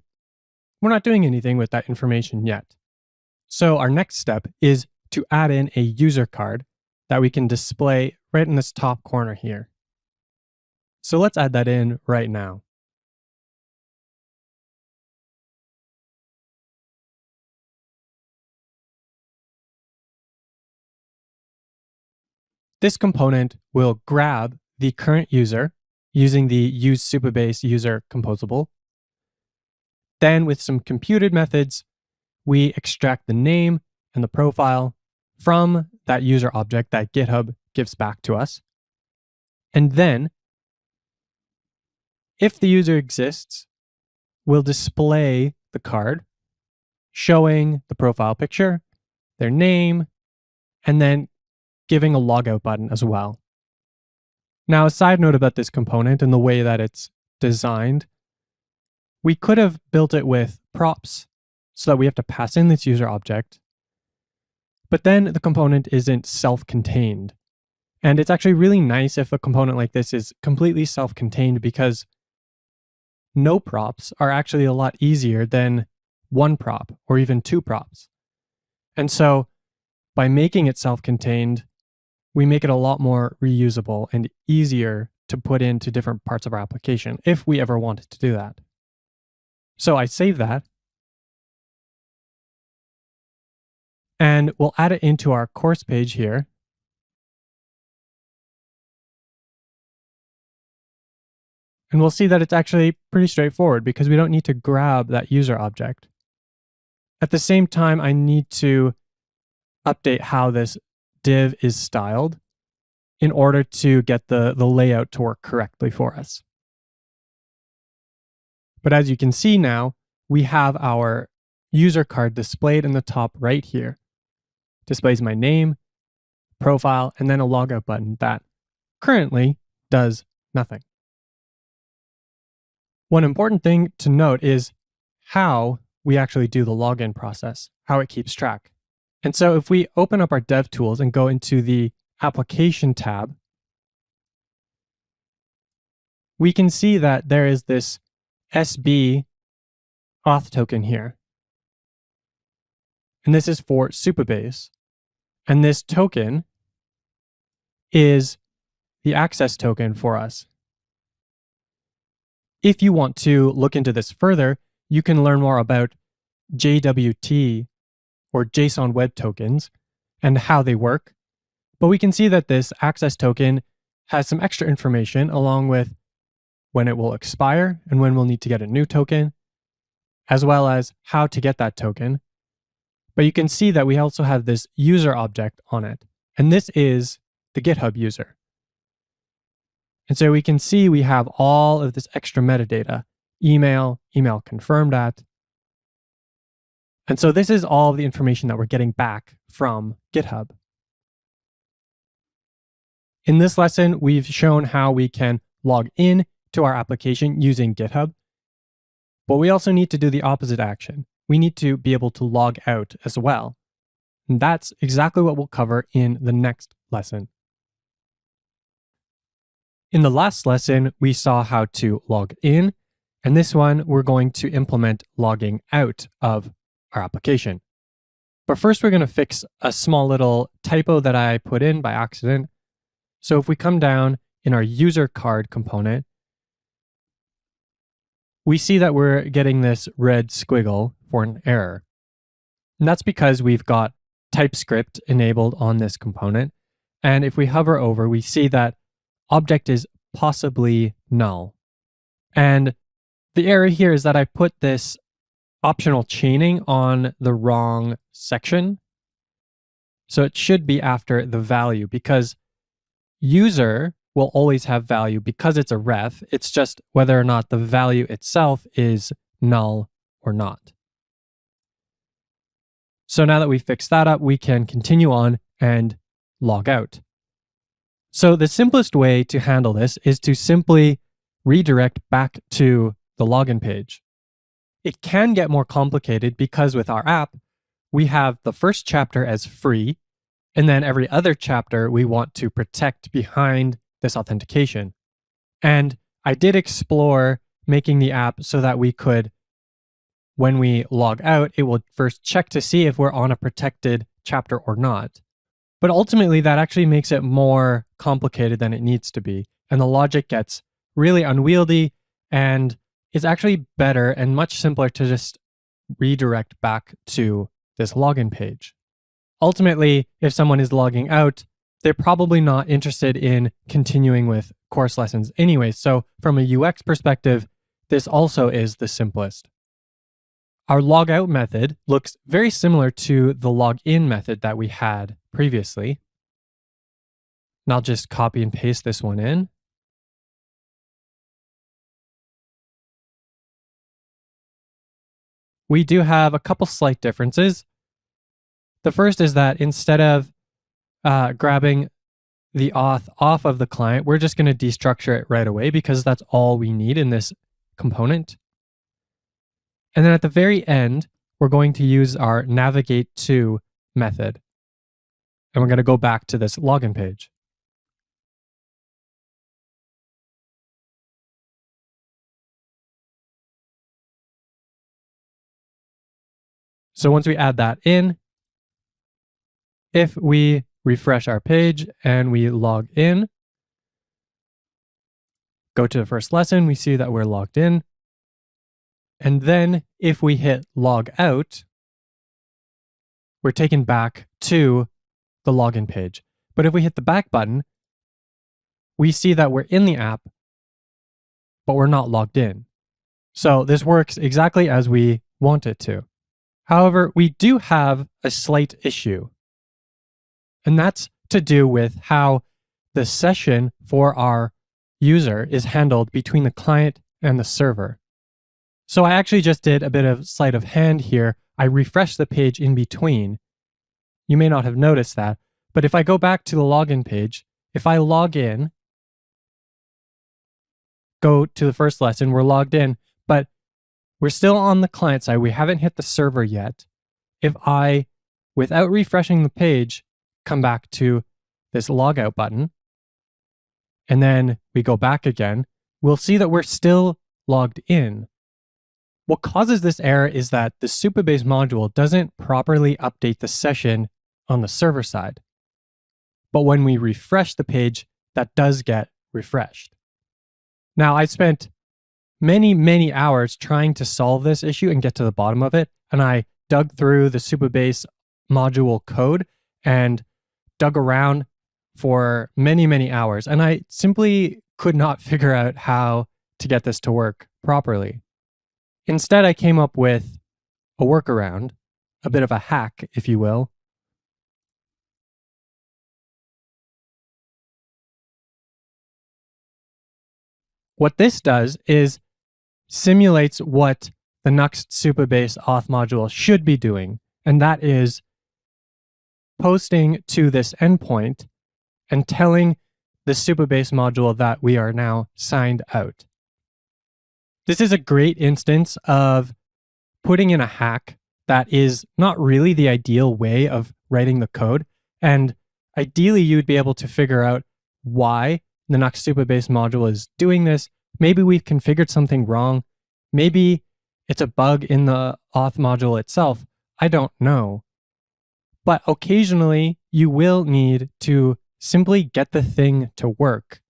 we're not doing anything with that information yet. So our next step is to add in a user card that we can display right in this top corner here. So let's add that in right now. This component will grab the current user using the useSupabase user composable. Then with some computed methods, we extract the name and the profile from that user object that GitHub gives back to us. And then, if the user exists, we'll display the card showing the profile picture, their name, and then giving a logout button as well. Now, a side note about this component and the way that it's designed, we could have built it with props so that we have to pass in this user object, but then the component isn't self-contained. And it's actually really nice if a component like this is completely self-contained, because no props are actually a lot easier than one prop or even two props. And so by making it self-contained, we make it a lot more reusable and easier to put into different parts of our application if we ever wanted to do that. So I save that, and we'll add it into our course page here. And we'll see that it's actually pretty straightforward because we don't need to grab that user object. At the same time, I need to update how this div is styled in order to get the layout to work correctly for us. But as you can see now, we have our user card displayed in the top right here. Displays my name, profile, and then a logout button that currently does nothing. One important thing to note is how we actually do the login process, how it keeps track. And so if we open up our dev tools and go into the application tab, we can see that there is this SB auth token here. And this is for Supabase. And this token is the access token for us. If you want to look into this further, you can learn more about JWT or JSON Web Tokens and how they work. But we can see that this access token has some extra information along with when it will expire and when we'll need to get a new token, as well as how to get that token. But you can see that we also have this user object on it. And this is the GitHub user. And so we can see we have all of this extra metadata, email confirmed at. And so this is all the information that we're getting back from GitHub. In this lesson, we've shown how we can log in to our application using GitHub, but we also need to do the opposite action. We need to be able to log out as well. And that's exactly what we'll cover in the next lesson. In the last lesson, we saw how to log in, and this one, we're going to implement logging out of our application. But first, we're going to fix a small little typo that I put in by accident. So if we come down in our user card component, we see that we're getting this red squiggle for an error. And that's because we've got TypeScript enabled on this component. And if we hover over, we see that object is possibly null. And the error here is that I put this optional chaining on the wrong section. So it should be after the value, because user will always have value because it's a ref. It's just whether or not the value itself is null or not. So now that we've fixed that up, we can continue on and log out. So the simplest way to handle this is to simply redirect back to the login page. It can get more complicated because with our app, we have the first chapter as free, and then every other chapter we want to protect behind this authentication. And I did explore making the app so that we could, when we log out, it will first check to see if we're on a protected chapter or not. But ultimately, that actually makes it more complicated than it needs to be. And the logic gets really unwieldy, and it's actually better and much simpler to just redirect back to this login page. Ultimately, if someone is logging out, they're probably not interested in continuing with course lessons anyway. So from a UX perspective, this also is the simplest. Our logout method looks very similar to the login method that we had previously. And I'll just copy and paste this one in. We do have a couple slight differences. The first is that instead of grabbing the auth off of the client, we're just going to destructure it right away because that's all we need in this component. And then at the very end, we're going to use our navigate to method. And we're going to go back to this login page. So once we add that in, if we refresh our page and we log in, go to the first lesson, we see that we're logged in. And then if we hit log out, we're taken back to the login page. But if we hit the back button, we see that we're in the app, but we're not logged in. So this works exactly as we want it to. However, we do have a slight issue, and that's to do with how the session for our user is handled between the client and the server. So I actually just did a bit of sleight of hand here. I refreshed the page in between. You may not have noticed that, but if I go back to the login page, if I log in, go to the first lesson, we're logged in, but we're still on the client side. We haven't hit the server yet. If I, without refreshing the page, come back to this logout button, and then we go back again, we'll see that we're still logged in. What causes this error is that the Supabase module doesn't properly update the session on the server side. But when we refresh the page, that does get refreshed. Now, I spent many hours trying to solve this issue and get to the bottom of it. And I dug through the Supabase module code and dug around for many hours. And I simply could not figure out how to get this to work properly. Instead, I came up with a workaround, a bit of a hack, if you will. What this does is simulates what the Nuxt Supabase auth module should be doing, and that is posting to this endpoint and telling the Supabase module that we are now signed out. This is a great instance of putting in a hack that is not really the ideal way of writing the code, and ideally you'd be able to figure out why the Nuxt Supabase module is doing this. Maybe we've configured something wrong. Maybe it's a bug in the auth module itself. I don't know. But occasionally you will need to simply get the thing to work,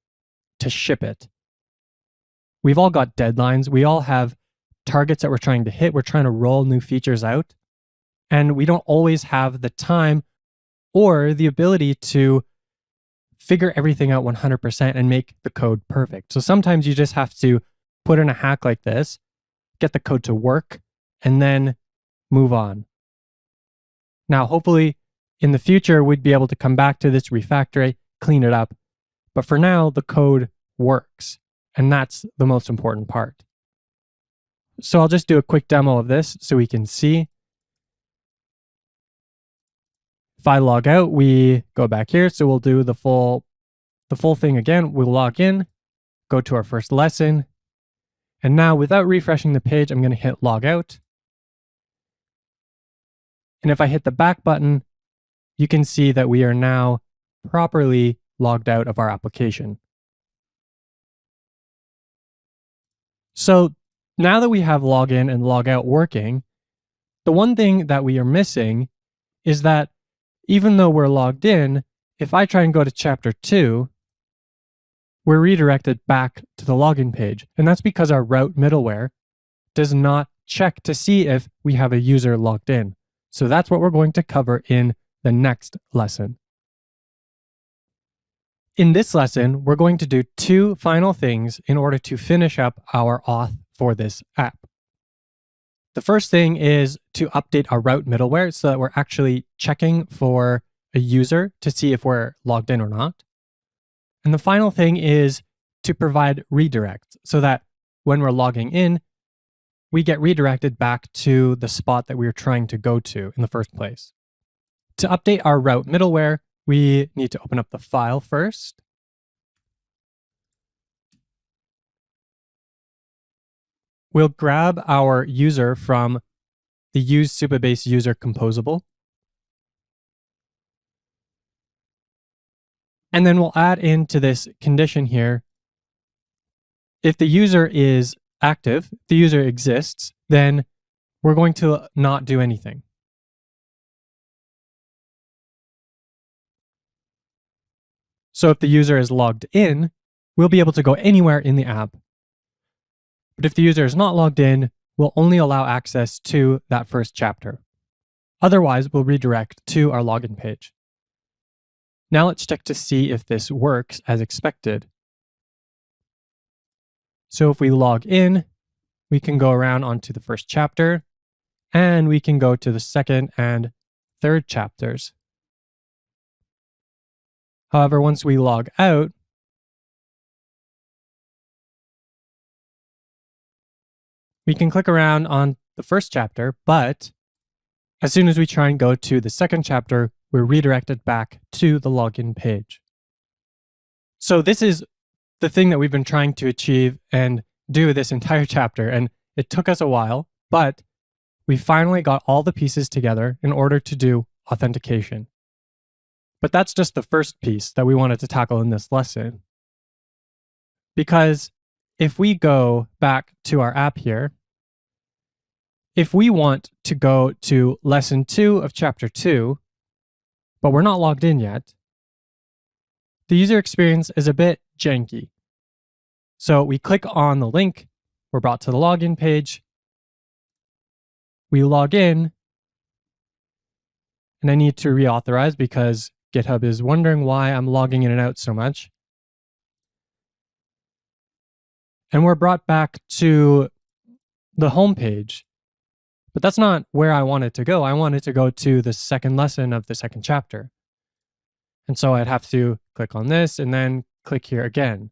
to ship it. We've all got deadlines. We all have targets that we're trying to hit. We're trying to roll new features out. And we don't always have the time or the ability to figure everything out 100% and make the code perfect. So sometimes you just have to put in a hack like this, get the code to work, and then move on. Now, hopefully in the future, we'd be able to come back to this, refactor it, clean it up. But for now, the code works. And that's the most important part. So I'll just do a quick demo of this so we can see. If I log out, we go back here. So we'll do the full thing again. We'll log in. go to our first lesson. And now without refreshing the page, I'm going to hit log out. And if I hit the back button, you can see that we are now properly logged out of our application. So now that we have login and log out working, the one thing that we are missing is that even though we're logged in, if I try and go to chapter 2, we're redirected back to the login page. And that's because our route middleware does not check to see if we have a user logged in. So that's what we're going to cover in the next lesson. In this lesson, we're going to do 2 final things in order to finish up our auth for this app. The first thing is to update our route middleware so that we're actually checking for a user to see if we're logged in or not. And the final thing is to provide redirects so that when we're logging in, we get redirected back to the spot that we were trying to go to in the first place. To update our route middleware, we need to open up the file first. We'll grab our user from the use Supabase user composable. And then we'll add into this condition here, if the user is active, if the user exists, then we're going to not do anything. So if the user is logged in, we'll be able to go anywhere in the app. But if the user is not logged in, we'll only allow access to that first chapter. Otherwise, we'll redirect to our login page. Now let's check to see if this works as expected. So if we log in, we can go around onto the first chapter, and we can go to the second and third chapters. However, once we log out, we can click around on the first chapter, but as soon as we try and go to the second chapter, we're redirected back to the login page. So this is the thing that we've been trying to achieve and do this entire chapter, and it took us a while, but we finally got all the pieces together in order to do authentication. But that's just the first piece that we wanted to tackle in this lesson. Because if we go back to our app here, if we want to go to lesson 2 of chapter 2, but we're not logged in yet, the user experience is a bit janky. So we click on the link, we're brought to the login page, we log in, and I need to reauthorize because GitHub is wondering why I'm logging in and out so much. And we're brought back to the home page, but that's not where I wanted to go. I wanted to go to the second lesson of the second chapter. And so I'd have to click on this and then click here again.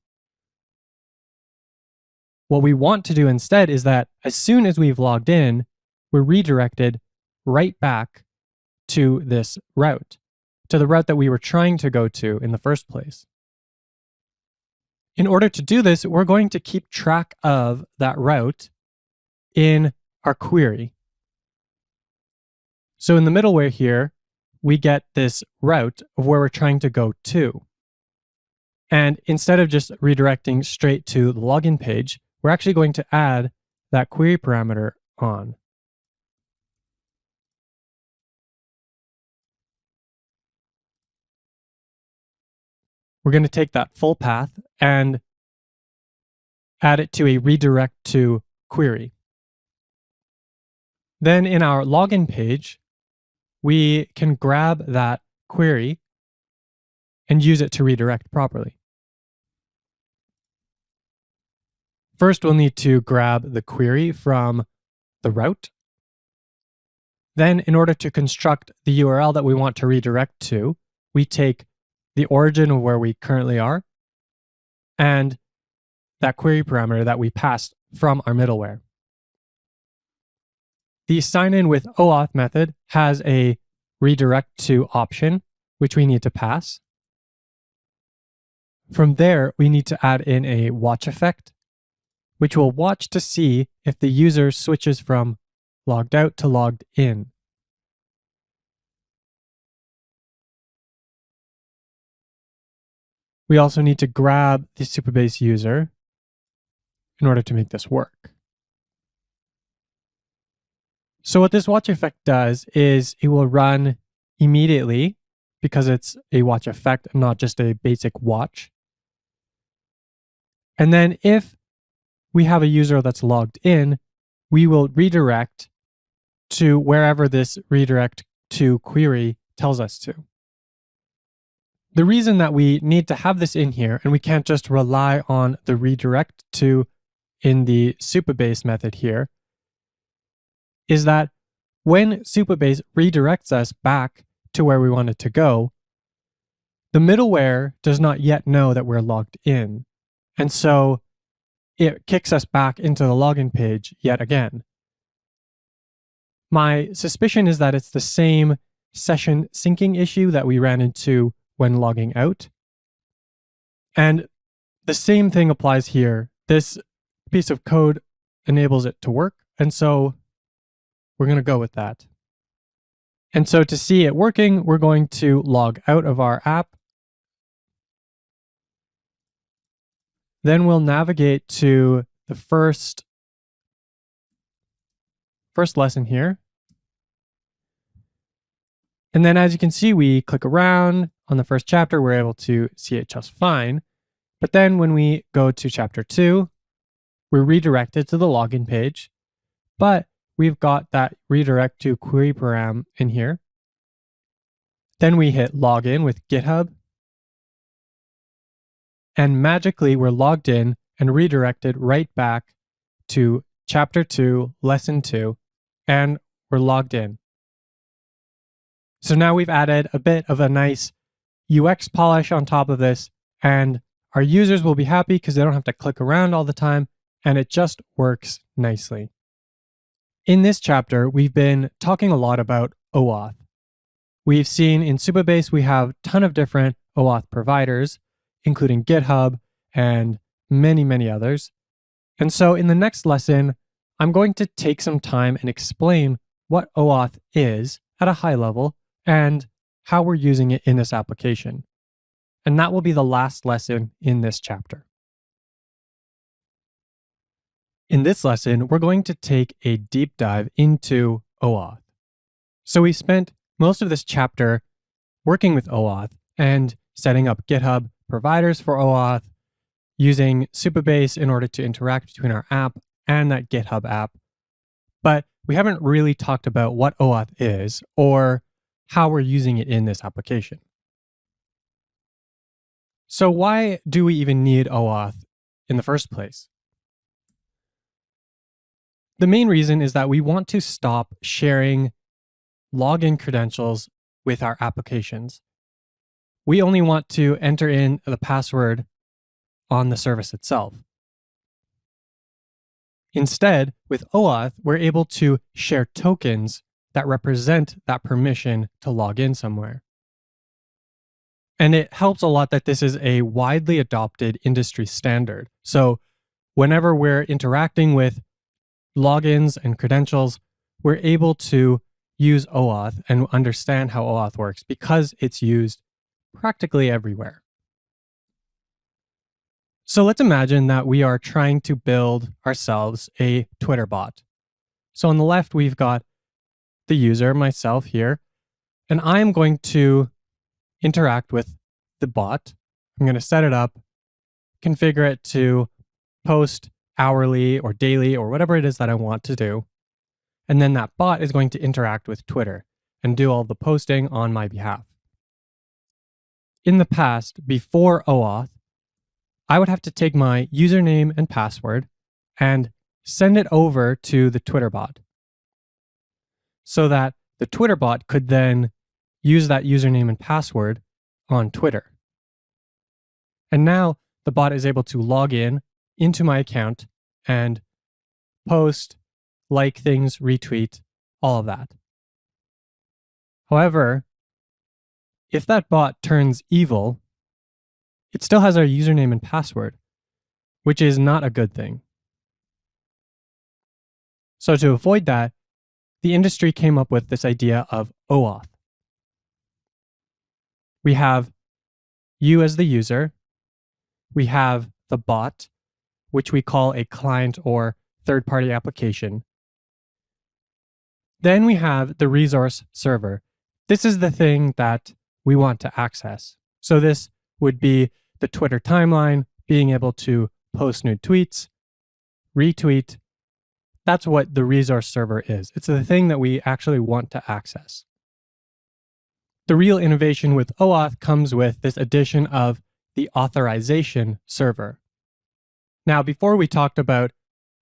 What we want to do instead is that as soon as we've logged in, we're redirected right back to this route, to the route that we were trying to go to in the first place. In order to do this, we're going to keep track of that route in our query. So in the middleware here, we get this route of where we're trying to go to. And instead of just redirecting straight to the login page, we're actually going to add that query parameter on. We're going to take that full path and add it to a redirect to query. Then in our login page, we can grab that query and use it to redirect properly. First, we'll need to grab the query from the route. Then, in order to construct the URL that we want to redirect to, we take the origin of where we currently are and that query parameter that we passed from our middleware. The sign in with OAuth method has a redirect to option, which we need to pass. From there, we need to add in a watch effect, which will watch to see if the user switches from logged out to logged in. We also need to grab the Supabase user in order to make this work. So what this watch effect does is it will run immediately because it's a watch effect and not just a basic watch. And then if we have a user that's logged in, we will redirect to wherever this redirect to query tells us to. The reason that we need to have this in here and we can't just rely on the redirect to in the Supabase method here is that when Supabase redirects us back to where we want it to go, the middleware does not yet know that we're logged in. And so it kicks us back into the login page yet again. My suspicion is that it's the same session syncing issue that we ran into when logging out. And the same thing applies here. This piece of code enables it to work. And so we're going to go with that. And so to see it working, we're going to log out of our app. Then we'll navigate to the first lesson here. And then as you can see, we click around on the first chapter, we're able to see it just fine. But then when we go to chapter 2, we're redirected to the login page, but we've got that redirect to query param in here. Then we hit login with GitHub. And magically, we're logged in and redirected right back to chapter 2, lesson 2, and we're logged in. So now we've added a bit of a nice UX polish on top of this, and our users will be happy because they don't have to click around all the time, and it just works nicely. In this chapter, we've been talking a lot about OAuth. We've seen in Supabase, we have a ton of different OAuth providers, including GitHub and many, many others. And so in the next lesson, I'm going to take some time and explain what OAuth is at a high level and how we're using it in this application. And that will be the last lesson in this chapter. In this lesson, we're going to take a deep dive into OAuth. So we spent most of this chapter working with OAuth and setting up GitHub providers for OAuth, using Supabase in order to interact between our app and that GitHub app. But we haven't really talked about what OAuth is or how we're using it in this application. So why do we even need OAuth in the first place? The main reason is that we want to stop sharing login credentials with our applications. We only want to enter in the password on the service itself. Instead, with OAuth, we're able to share tokens that represent that permission to log in somewhere. And it helps a lot that this is a widely adopted industry standard. So whenever we're interacting with logins and credentials, we're able to use OAuth and understand how OAuth works because it's used practically everywhere. So let's imagine that we are trying to build ourselves a Twitter bot. So on the left, we've got the user, myself here, and I'm going to interact with the bot. I'm going to set it up, configure it to post hourly or daily or whatever it is that I want to do. And then that bot is going to interact with Twitter and do all the posting on my behalf. In the past, before OAuth, I would have to take my username and password and send it over to the Twitter bot so that the Twitter bot could then use that username and password on Twitter. And now the bot is able to log in into my account and post, like things, retweet, all of that. However, if that bot turns evil, it still has our username and password, which is not a good thing. So to avoid that, the industry came up with this idea of OAuth. We have you as the user, we have the bot, which we call a client or third-party application. Then we have the resource server. This is the thing that we want to access. So this would be the Twitter timeline, being able to post new tweets, retweet. That's what the resource server is. It's the thing that we actually want to access. The real innovation with OAuth comes with this addition of the authorization server. Now, before we talked about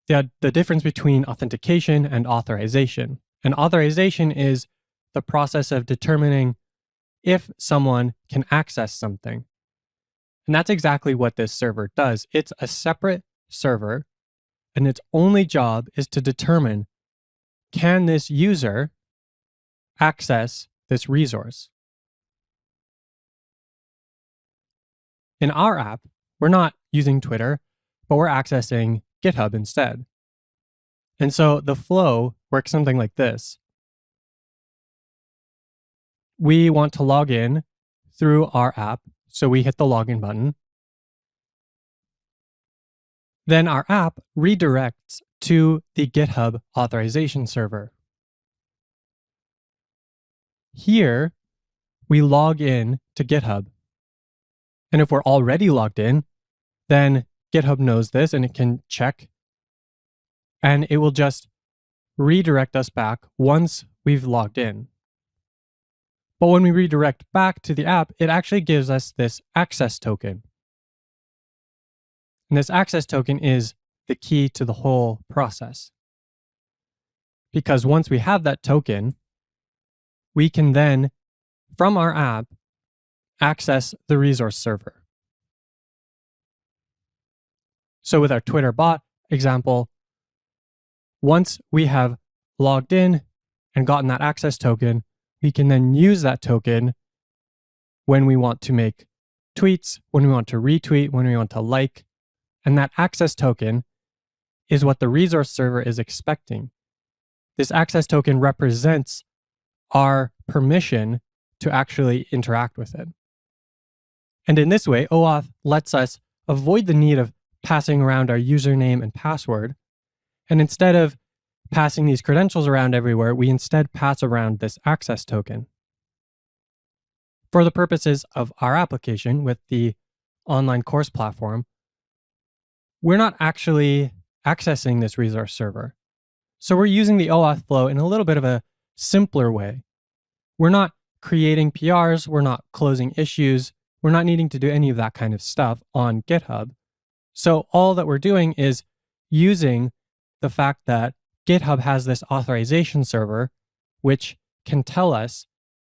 the difference between authentication and authorization. And authorization is the process of determining if someone can access something. And that's exactly what this server does. It's a separate server, and its only job is to determine, can this user access this resource? In our app, we're not using Twitter, but we're accessing GitHub instead. And so the flow works something like this. We want to log in through our app, so we hit the login button. Then our app redirects to the GitHub authorization server. Here, we log in to GitHub. And if we're already logged in, then GitHub knows this and it can check, and it will just redirect us back once we've logged in. But when we redirect back to the app, it actually gives us this access token. And this access token is the key to the whole process. Because once we have that token, we can then, from our app, access the resource server. So with our Twitter bot example, once we have logged in and gotten that access token, we can then use that token when we want to make tweets, when we want to retweet, when we want to like. And that access token is what the resource server is expecting. This access token represents our permission to actually interact with it. And in this way, OAuth lets us avoid the need of passing around our username and password. And instead of passing these credentials around everywhere, we instead pass around this access token. For the purposes of our application with the online course platform, we're not actually accessing this resource server. So we're using the OAuth flow in a little bit of a simpler way. We're not creating PRs, we're not closing issues, we're not needing to do any of that kind of stuff on GitHub. So all that we're doing is using the fact that GitHub has this authorization server, which can tell us,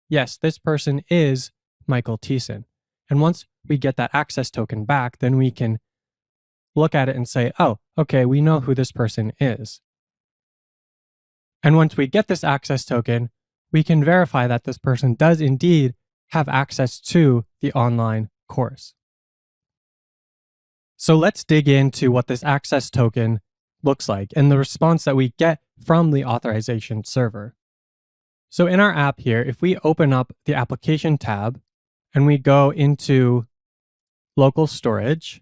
yes, this person is Michael Thiessen. And once we get that access token back, then we can look at it and say, oh, okay, we know who this person is. And once we get this access token, we can verify that this person does indeed have access to the online course. So let's dig into what this access token looks like and the response that we get from the authorization server. So in our app here, if we open up the application tab and we go into local storage,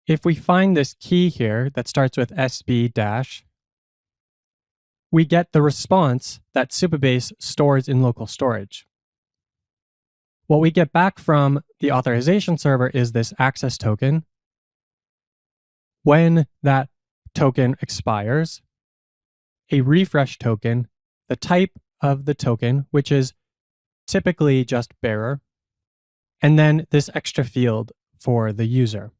if we find this key here that starts with SB-, we get the response that Supabase stores in local storage. What we get back from the authorization server is this access token. When that token expires, a refresh token, the type of the token, which is typically just bearer, and then this extra field for the user.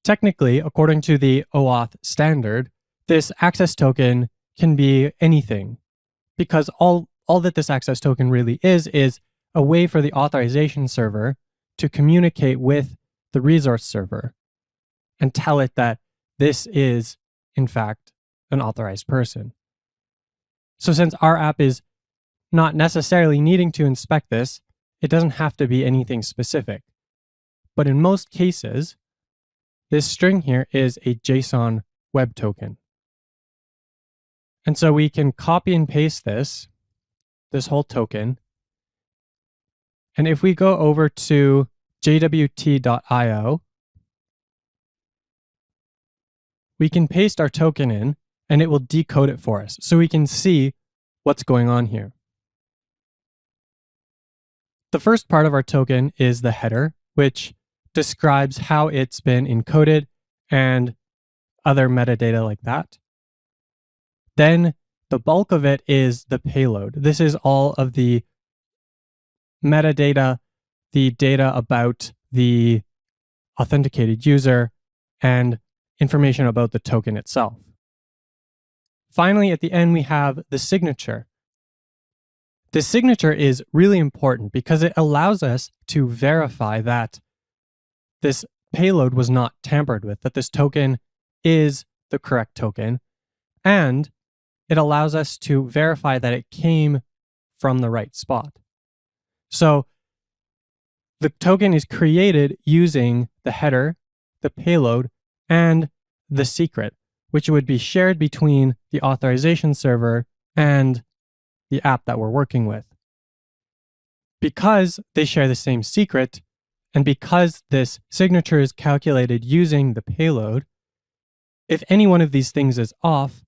Technically, according to the OAuth standard, this access token can be anything, because all that this access token really is a way for the authorization server to communicate with the resource server and tell it that this is, in fact, an authorized person. So since our app is not necessarily needing to inspect this, it doesn't have to be anything specific. but in most cases, this string here is a JSON web token. And so we can copy and paste this whole token. And if we go over to jwt.io, we can paste our token in and it will decode it for us so we can see what's going on here. The first part of our token is the header, which describes how it's been encoded and other metadata like that. Then the bulk of it is the payload. This is all of the metadata, the data about the authenticated user, and information about the token itself. Finally, at the end, we have the signature. The signature is really important because it allows us to verify that this payload was not tampered with, that this token is the correct token, and it allows us to verify that it came from the right spot. So the token is created using the header, the payload, and the secret, which would be shared between the authorization server and the app that we're working with. Because they share the same secret, and because this signature is calculated using the payload, if any one of these things is off,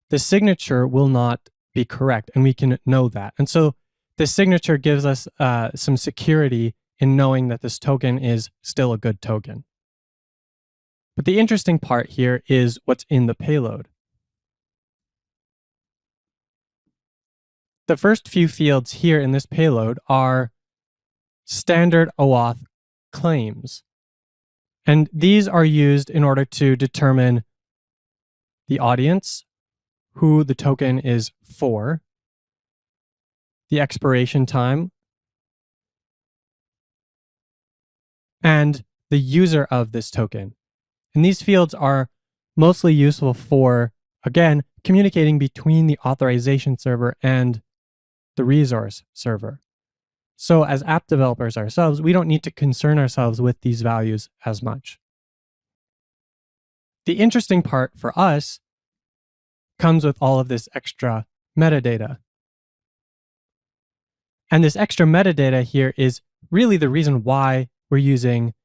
the signature will not be correct, and we can know that. And so the signature gives us some security in knowing that this token is still a good token. But the interesting part here is what's in the payload. The first few fields here in this payload are standard OAuth claims. And these are used in order to determine the audience, who the token is for, the expiration time, and the user of this token. And these fields are mostly useful for, again, communicating between the authorization server and the resource server. So as app developers ourselves, we don't need to concern ourselves with these values as much. The interesting part for us comes with all of this extra metadata. And this extra metadata here is really the reason why we're using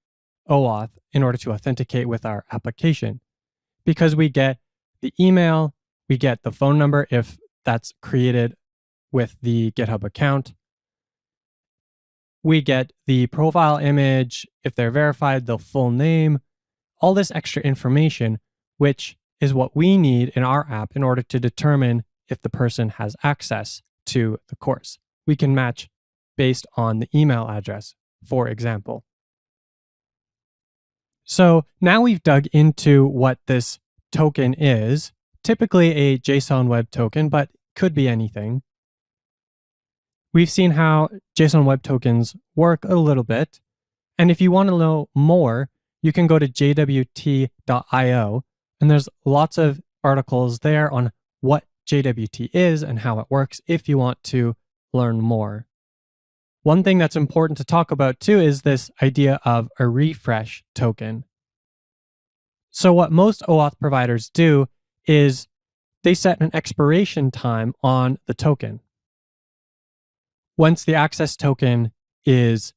OAuth in order to authenticate with our application. Because we get the email, we get the phone number if that's created with the GitHub account. We get the profile image, if they're verified, the full name, all this extra information, which is what we need in our app in order to determine if the person has access to the course. We can match based on the email address, for example. So now we've dug into what this token is, typically a JSON web token, but could be anything. We've seen how JSON web tokens work a little bit. And if you want to know more, you can go to jwt.io, and there's lots of articles there on what JWT is and how it works if you want to learn more. One thing that's important to talk about too is this idea of a refresh token. So what most OAuth providers do is they set an expiration time on the token. Once the access token is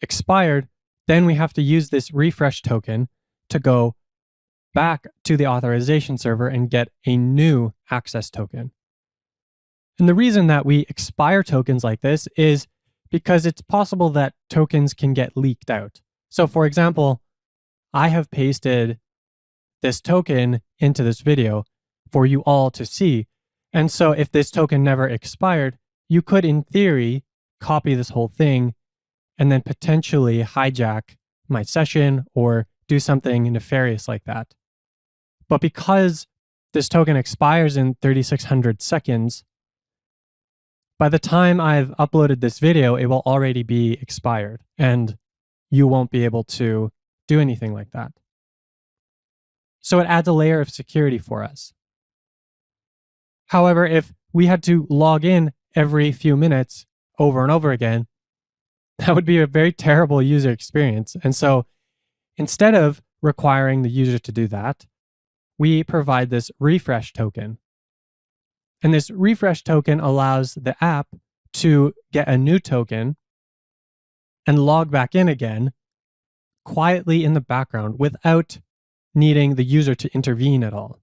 expired, then we have to use this refresh token to go back to the authorization server and get a new access token. And the reason that we expire tokens like this is because it's possible that tokens can get leaked out. So for example, I have pasted this token into this video for you all to see. And so if this token never expired, you could, in theory, copy this whole thing and then potentially hijack my session or do something nefarious like that. But because this token expires in 3,600 seconds, by the time I've uploaded this video, it will already be expired and you won't be able to do anything like that. So it adds a layer of security for us. However, if we had to log in every few minutes over and over again, That would be a very terrible user experience. And so instead of requiring the user to do that, we provide this refresh token. And this refresh token allows the app to get a new token and log back in again quietly in the background without needing the user to intervene at all.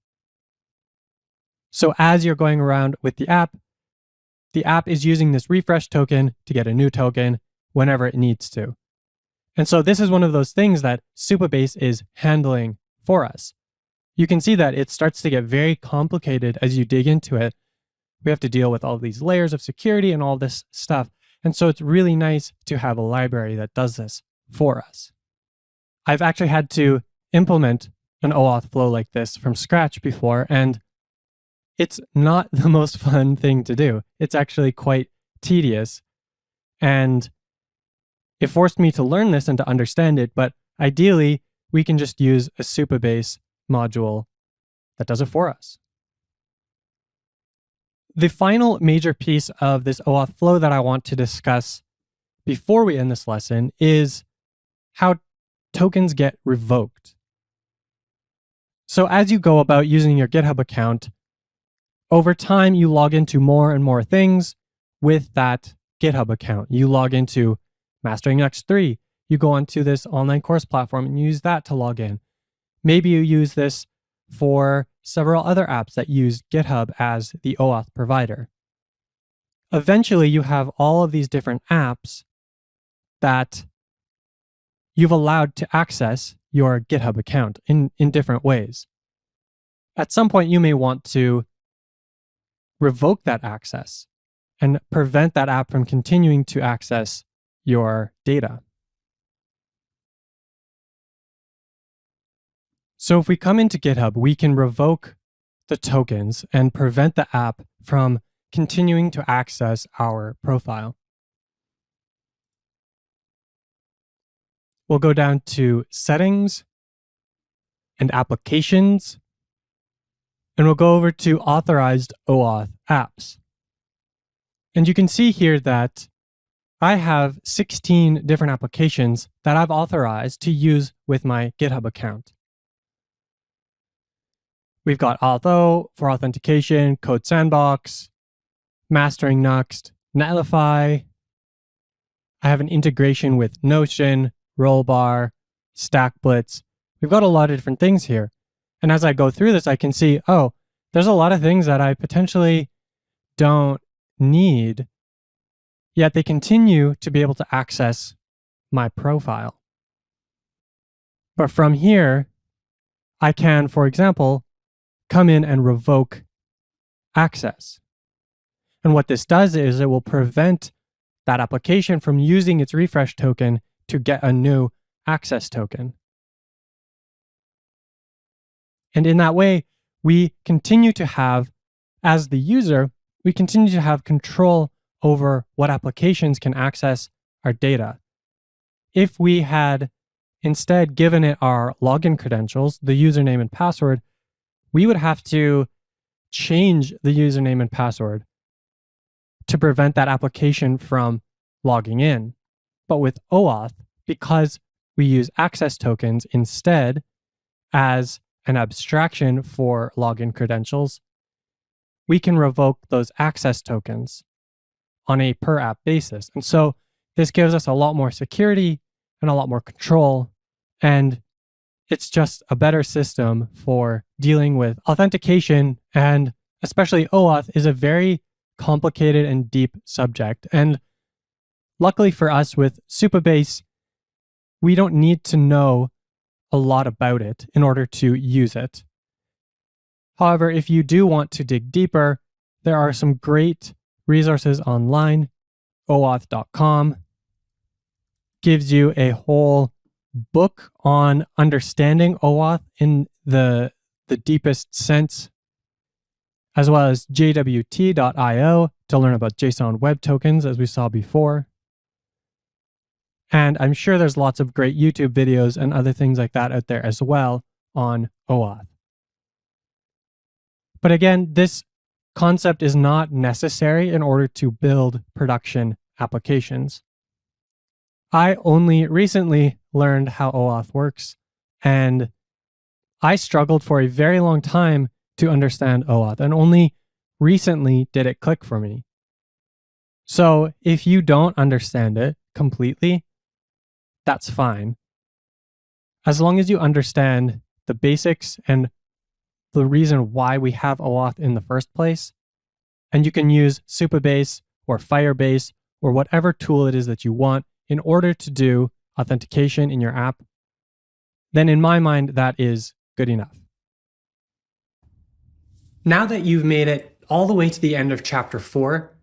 So as you're going around with the app is using this refresh token to get a new token whenever it needs to. And so this is one of those things that Supabase is handling for us. You can see that it starts to get very complicated as you dig into it. We have to deal with all these layers of security and all this stuff. And so it's really nice to have a library that does this for us. I've actually had to implement an OAuth flow like this from scratch before, and it's not the most fun thing to do. It's actually quite tedious, and it forced me to learn this and to understand it, but ideally, we can just use a Supabase module that does it for us. The final major piece of this OAuth flow that I want to discuss before we end this lesson is how tokens get revoked. So as you go about using your GitHub account, over time you log into more and more things with that GitHub account. You log into Mastering Nuxt 3. You go onto this online course platform and use that to log in. Maybe you use this for several other apps that use GitHub as the OAuth provider. Eventually, you have all of these different apps that you've allowed to access your GitHub account in different ways. At some point, you may want to revoke that access and prevent that app from continuing to access your data. So if we come into GitHub, we can revoke the tokens and prevent the app from continuing to access our profile. We'll go down to Settings and Applications, and we'll go over to Authorized OAuth Apps. And you can see here that I have 16 different applications that I've authorized to use with my GitHub account. We've got Auth0 for authentication, Code Sandbox, Mastering Nuxt, Netlify. I have an integration with Notion, Rollbar, StackBlitz. We've got a lot of different things here. And as I go through this, I can see, oh, there's a lot of things that I potentially don't need, yet they continue to be able to access my profile. But from here, I can, for example, come in and revoke access. And what this does is it will prevent that application from using its refresh token to get a new access token. And in that way, we continue to have, as the user, we continue to have control over what applications can access our data. If we had instead given it our login credentials, the username and password, we would have to change the username and password to prevent that application from logging in. But with OAuth, because we use access tokens instead as an abstraction for login credentials, we can revoke those access tokens on a per app basis. And so this gives us a lot more security and a lot more control, and it's just a better system for dealing with authentication, and especially OAuth is a very complicated and deep subject. And luckily for us with Supabase, we don't need to know a lot about it in order to use it. However, if you do want to dig deeper, there are some great resources online. OAuth.com gives you a whole book on understanding OAuth in the deepest sense, as well as jwt.io to learn about JSON web tokens, as we saw before. And I'm sure there's lots of great YouTube videos and other things like that out there as well on OAuth. But again, this concept is not necessary in order to build production applications. I only recently learned how OAuth works, and I struggled for a very long time to understand OAuth, and only recently did it click for me. So if you don't understand it completely, that's fine. As long as you understand the basics and the reason why we have OAuth in the first place, and you can use Supabase or Firebase or whatever tool it is that you want in order to do authentication in your app, then in my mind, that is good enough. Now that you've made it all the way to the end of chapter 4,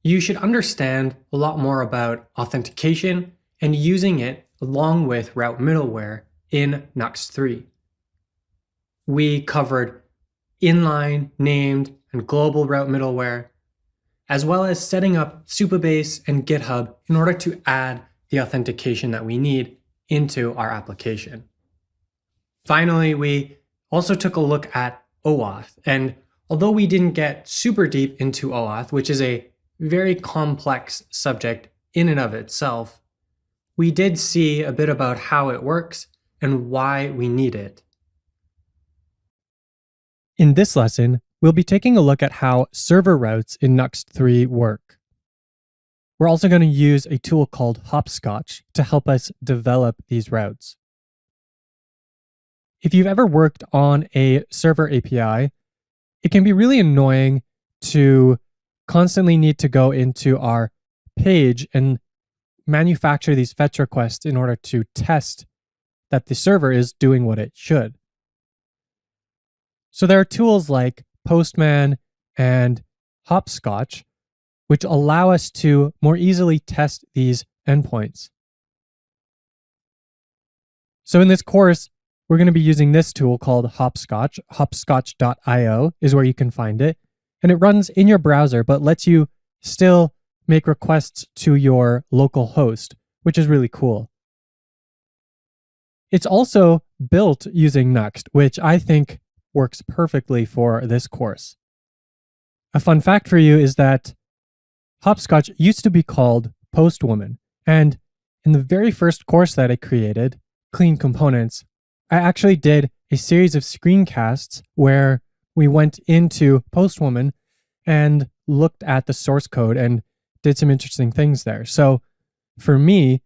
you should understand a lot more about authentication and using it along with route middleware in Nuxt 3. We covered inline, named, and global route middleware, as well as setting up Supabase and GitHub in order to add the authentication that we need into our application. Finally, we also took a look at OAuth, and although we didn't get super deep into OAuth, which is a very complex subject in and of itself, we did see a bit about how it works and why we need it. In this lesson, we'll be taking a look at how server routes in Nuxt 3 work. We're also going to use a tool called Hopscotch to help us develop these routes. If you've ever worked on a server API, it can be really annoying to constantly need to go into our page and manufacture these fetch requests in order to test that the server is doing what it should. So there are tools like Postman and Hopscotch, which allow us to more easily test these endpoints. So in this course, we're going to be using this tool called Hopscotch. Hopscotch.io is where you can find it. And it runs in your browser, but lets you still make requests to your local host, which is really cool. It's also built using Nuxt, which I think works perfectly for this course. A fun fact for you is that Hopscotch used to be called Postwoman, and in the very first course that I created, Clean Components, I actually did a series of screencasts where we went into Postwoman and looked at the source code and did some interesting things there. So for me,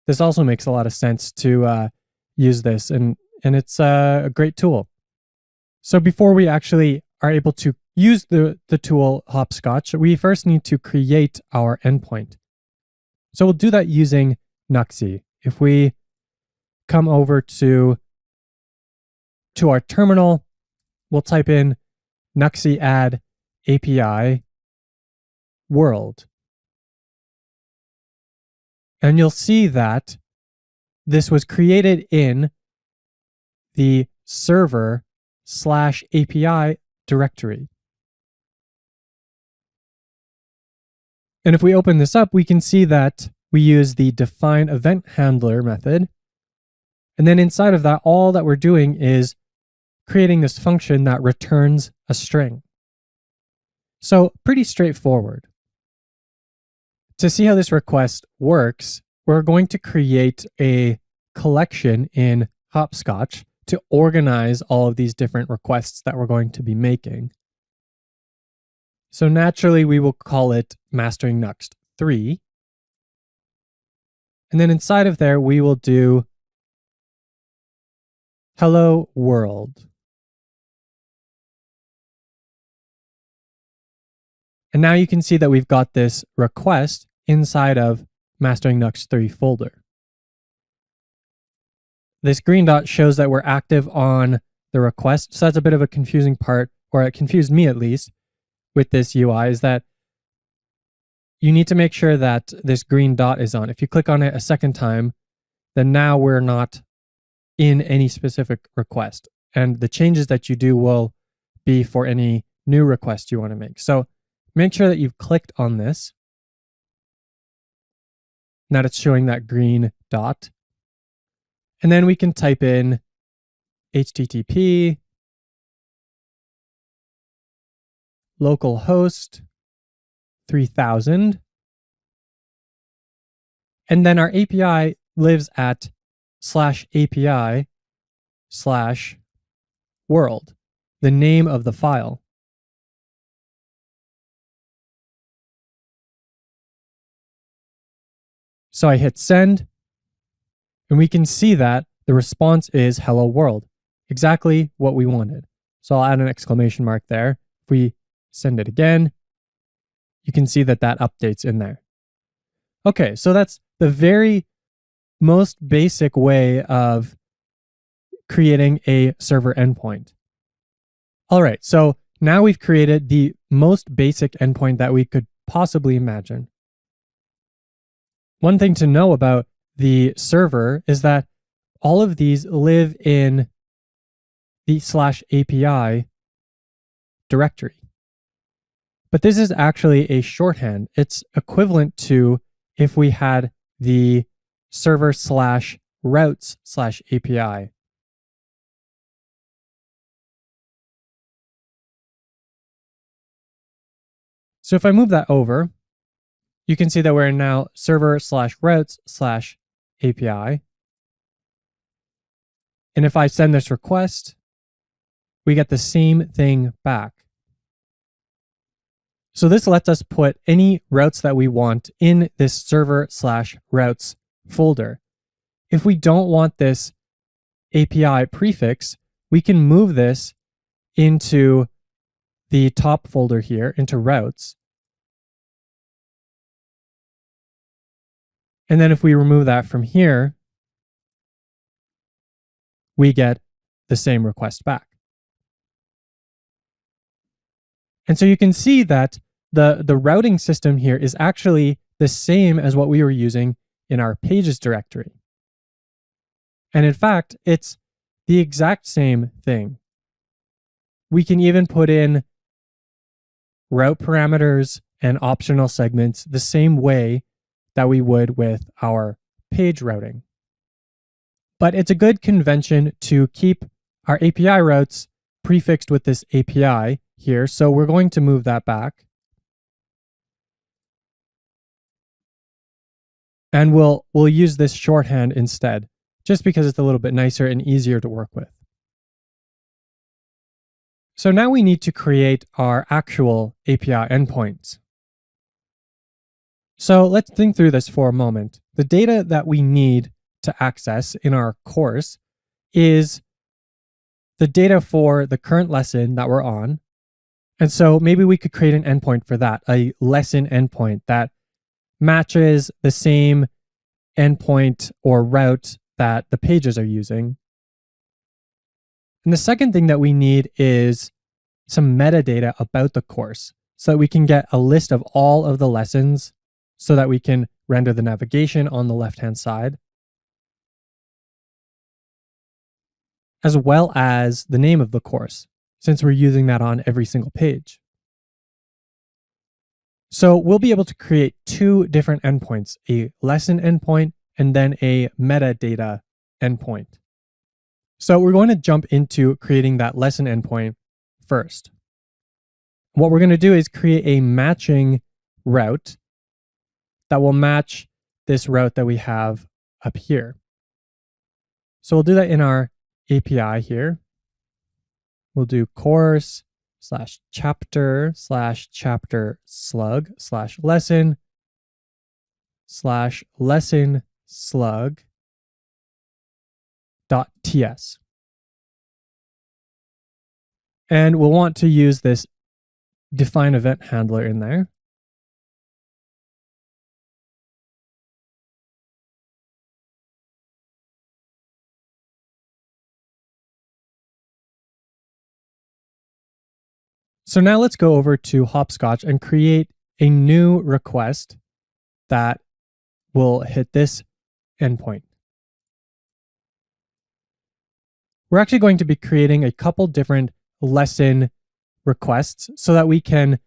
this also makes a lot of sense to use this, and it's a great tool. So before we actually are able to use the tool Hopscotch, we first need to create our endpoint. So we'll do that using Nuxt. If we come over to our terminal, we'll type in Nuxt add API world. And you'll see that this was created in the server/API directory. And if we open this up, we can see that we use the define event handler method. And then inside of that, all that we're doing is creating this function that returns a string. So pretty straightforward. To see how this request works, we're going to create a collection in Hopscotch to organize all of these different requests that we're going to be making. So naturally, we will call it Mastering Nuxt 3. And then inside of there, we will do Hello World. And now you can see that we've got this request inside of Mastering Nuxt 3 folder. This green dot shows that we're active on the request. So that's a bit of a confusing part, or it confused me at least, with this UI, is that you need to make sure that this green dot is on. If you click on it a second time, then now we're not in any specific request. And the changes that you do will be for any new request you want to make. So make sure that you've clicked on this. Now it's showing that green dot. And then we can type in HTTP localhost 3000. And then our API lives at /API/world, the name of the file. So I hit send, and we can see that the response is hello world, exactly what we wanted. So I'll add an exclamation mark there. If we send it again, you can see that that updates in there. Okay, so that's the very most basic way of creating a server endpoint. All right, so now we've created the most basic endpoint that we could possibly imagine. One thing to know about the server is that all of these live in the /API directory. But this is actually a shorthand. It's equivalent to if we had the server /routes/API. So if I move that over, you can see that we're in now server /routes/API. And if I send this request, we get the same thing back. So this lets us put any routes that we want in this server /routes folder. If we don't want this API prefix, we can move this into the top folder here, into routes. And then if we remove that from here, we get the same request back. And so you can see that the routing system here is actually the same as what we were using in our pages directory. And in fact, it's the exact same thing. We can even put in route parameters and optional segments the same way that we would with our page routing. But it's a good convention to keep our API routes prefixed with this API here. So we're going to move that back. And we'll use this shorthand instead, just because it's a little bit nicer and easier to work with. So now we need to create our actual API endpoints. So let's think through this for a moment. The data that we need to access in our course is the data for the current lesson that we're on. And so maybe we could create an endpoint for that, a lesson endpoint that matches the same endpoint or route that the pages are using. And the second thing that we need is some metadata about the course so that we can get a list of all of the lessons so that we can render the navigation on the left-hand side, as well as the name of the course, since we're using that on every single page. So we'll be able to create two different endpoints, a lesson endpoint and then a metadata endpoint. So we're going to jump into creating that lesson endpoint first. What we're going to do is create a matching route that will match this route that we have up here. So we'll do that in our API here. We'll do course /chapter /chapter slug /lesson slug .ts. And we'll want to use this define event handler in there. So now let's go over to Hopscotch and create a new request that will hit this endpoint. We're actually going to be creating a couple different lesson requests so that we can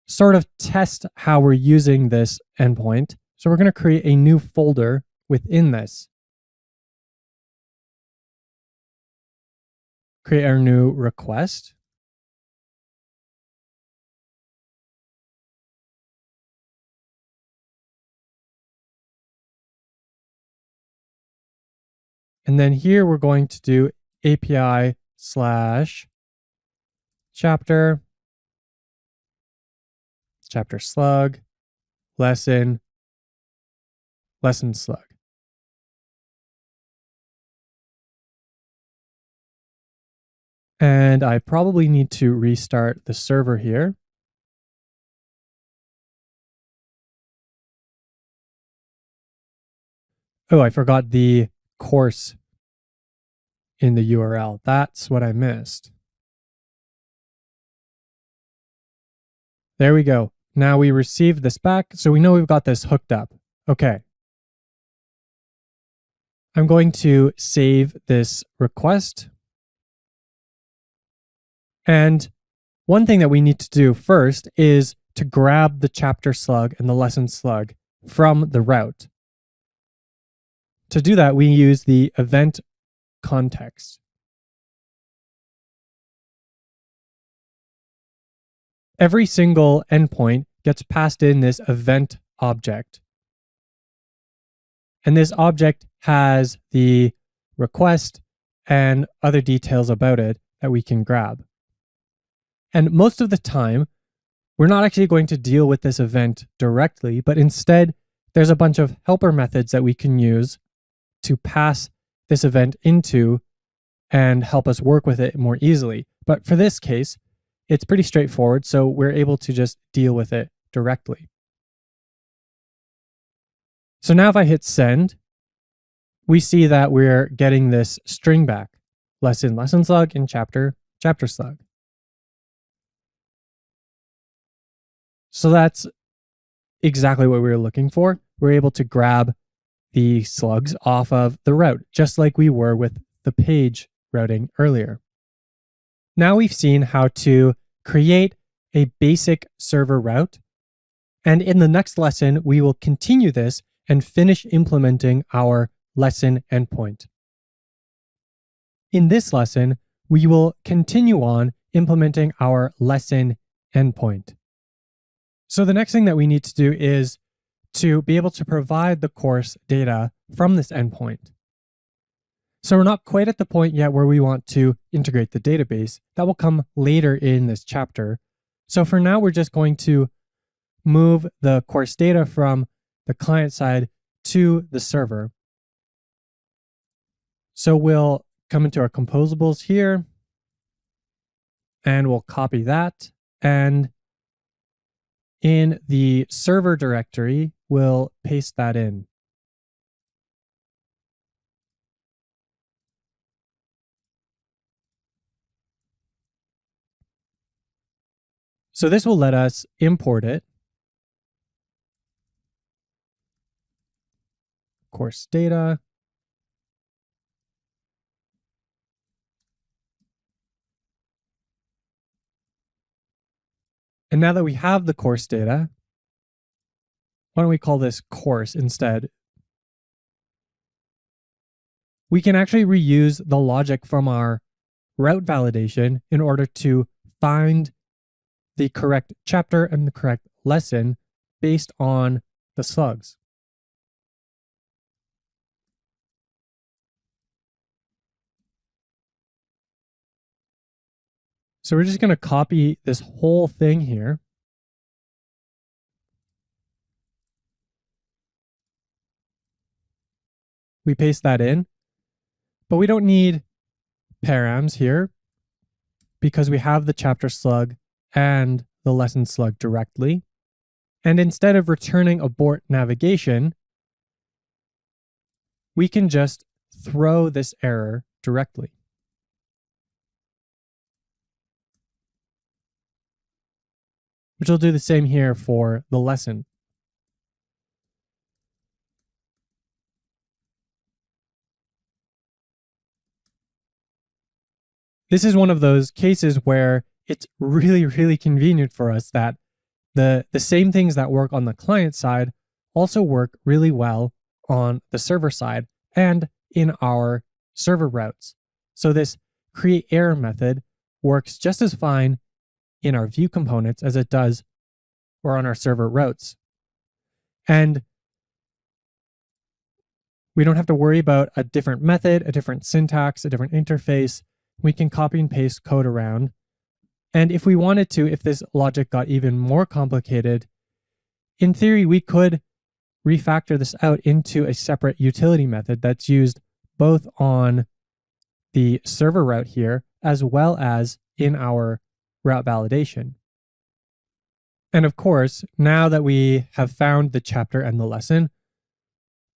sort of test how we're using this endpoint. So we're going to create a new folder within this. Create our new request. And then here we're going to do API / chapter slug, lesson slug. And I probably need to restart the server here. Oh, I forgot the course in the URL. That's what I missed. There we go. Now we received this back, so we know we've got this hooked up. Okay. I'm going to save this request. And one thing that we need to do first is to grab the chapter slug and the lesson slug from the route. To do that, we use the event context. Every single endpoint gets passed in this event object. And this object has the request and other details about it that we can grab. And most of the time, we're not actually going to deal with this event directly, but instead, there's a bunch of helper methods that we can use to pass this event into and help us work with it more easily. But for this case, it's pretty straightforward, so we're able to just deal with it directly. So now if I hit send, we see that we're getting this string back, lesson slug, and chapter slug. So that's exactly what we were looking for. We're able to grab the slugs off of the route, just like we were with the page routing earlier. Now we've seen how to create a basic server route. And in the next lesson, we will continue this and finish implementing our lesson endpoint. In this lesson, we will continue on implementing our lesson endpoint. So the next thing that we need to do is to be able to provide the course data from this endpoint. So we're not quite at the point yet where we want to integrate the database. That will come later in this chapter. So for now, we're just going to move the course data from the client side to the server. So we'll come into our composables here, and we'll copy that. And in the server directory, we'll paste that in. So this will let us import it. Course data. And now that we have the course data, why don't we call this course instead? We can actually reuse the logic from our route validation in order to find the correct chapter and the correct lesson based on the slugs. So we're just going to copy this whole thing here. We paste that in, but we don't need params here because we have the chapter slug and the lesson slug directly. And instead of returning abort navigation, we can just throw this error directly. Which will do the same here for the lesson. This is one of those cases where it's really, really convenient for us that the same things that work on the client side also work really well on the server side and in our server routes. So this create error method works just as fine in our view components as it does or on our server routes. And We don't have to worry about a different method, a different syntax, a different interface. We can copy and paste code around. And if we wanted to, if this logic got even more complicated, in theory, we could refactor this out into a separate utility method that's used both on the server route here as well as in our route validation. And of course, now that we have found the chapter and the lesson,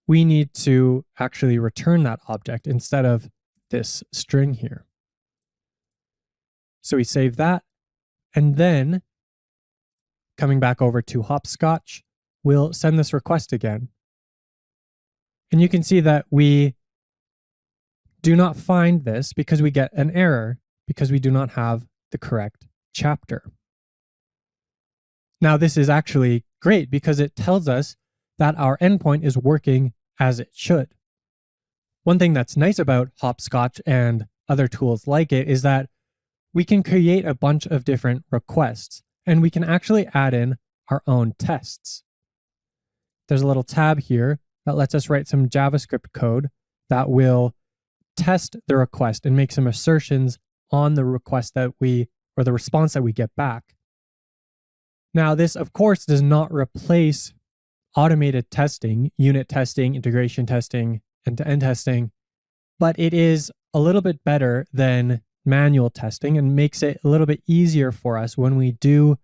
we need to actually return that object instead of this string here. So we save that, and then coming back over to Hopscotch, we'll send this request again. And you can see that we do not find this because we get an error because we do not have the correct chapter. Now, this is actually great because it tells us that our endpoint is working as it should. One thing that's nice about Hopscotch and other tools like it is that we can create a bunch of different requests, and we can actually add in our own tests. There's a little tab here that lets us write some JavaScript code that will test the request and make some assertions on the request that or the response that we get back. Now, this, of course, does not replace automated testing, unit testing, integration testing, end-to-end testing, but it is a little bit better than manual testing and makes it a little bit easier for us when we do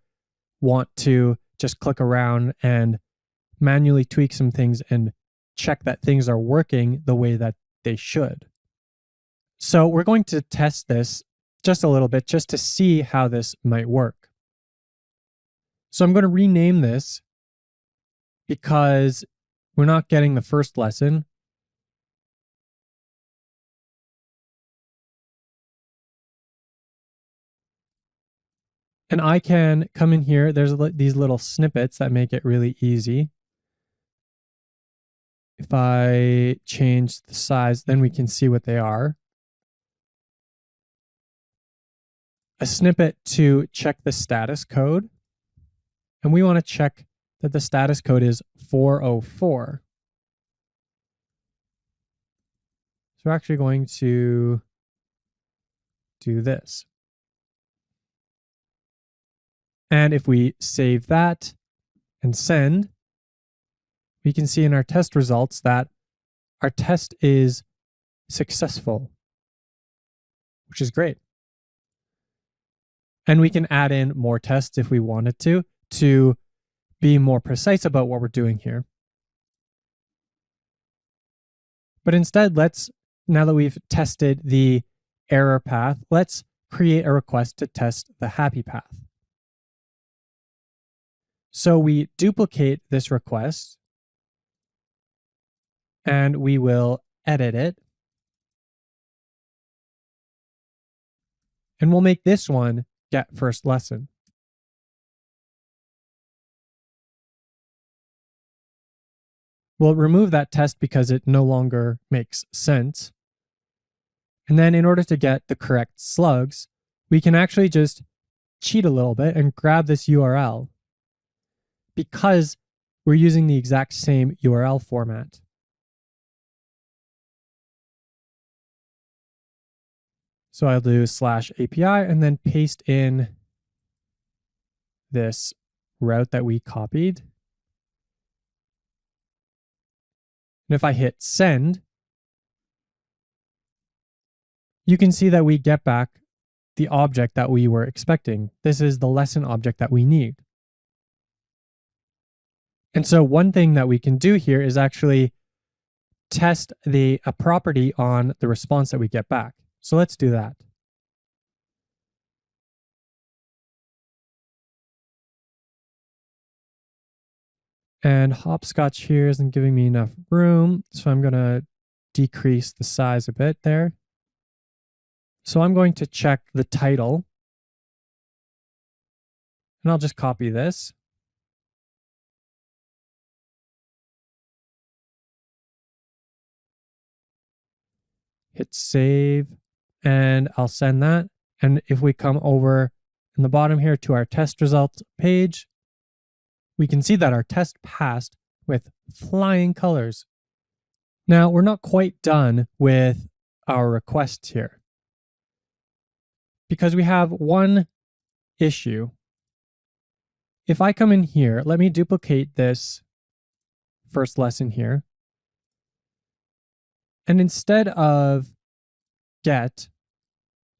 want to just click around and manually tweak some things and check that things are working the way that they should. So we're going to test this just a little bit just to see how this might work. So I'm going to rename this because we're not getting the first lesson. And I can come in here. There's these little snippets that make it really easy. If I change the size, then we can see what they are. A snippet to check the status code. And we want to check that the status code is 404. So we're actually going to do this. And if we save that and send, we can see in our test results that our test is successful, which is great. And we can add in more tests if we wanted to be more precise about what we're doing here. But instead, now that we've tested the error path, let's create a request to test the happy path. So we duplicate this request and we will edit it. And we'll make this one get first lesson. We'll remove that test because it no longer makes sense. And then in order to get the correct slugs, we can actually just cheat a little bit and grab this URL because we're using the exact same URL format. So I'll do /API and then paste in this route that we copied. And if I hit send, you can see that we get back the object that we were expecting. This is the lesson object that we need. And so one thing that we can do here is actually test a property on the response that we get back. So let's do that. And Hopscotch here isn't giving me enough room, so I'm going to decrease the size a bit there. So I'm going to check the title. And I'll just copy this. Hit save, and I'll send that. And if we come over in the bottom here to our test results page, we can see that our test passed with flying colors. Now, we're not quite done with our requests here because we have one issue. If I come in here, let me duplicate this first lesson here. And instead of get,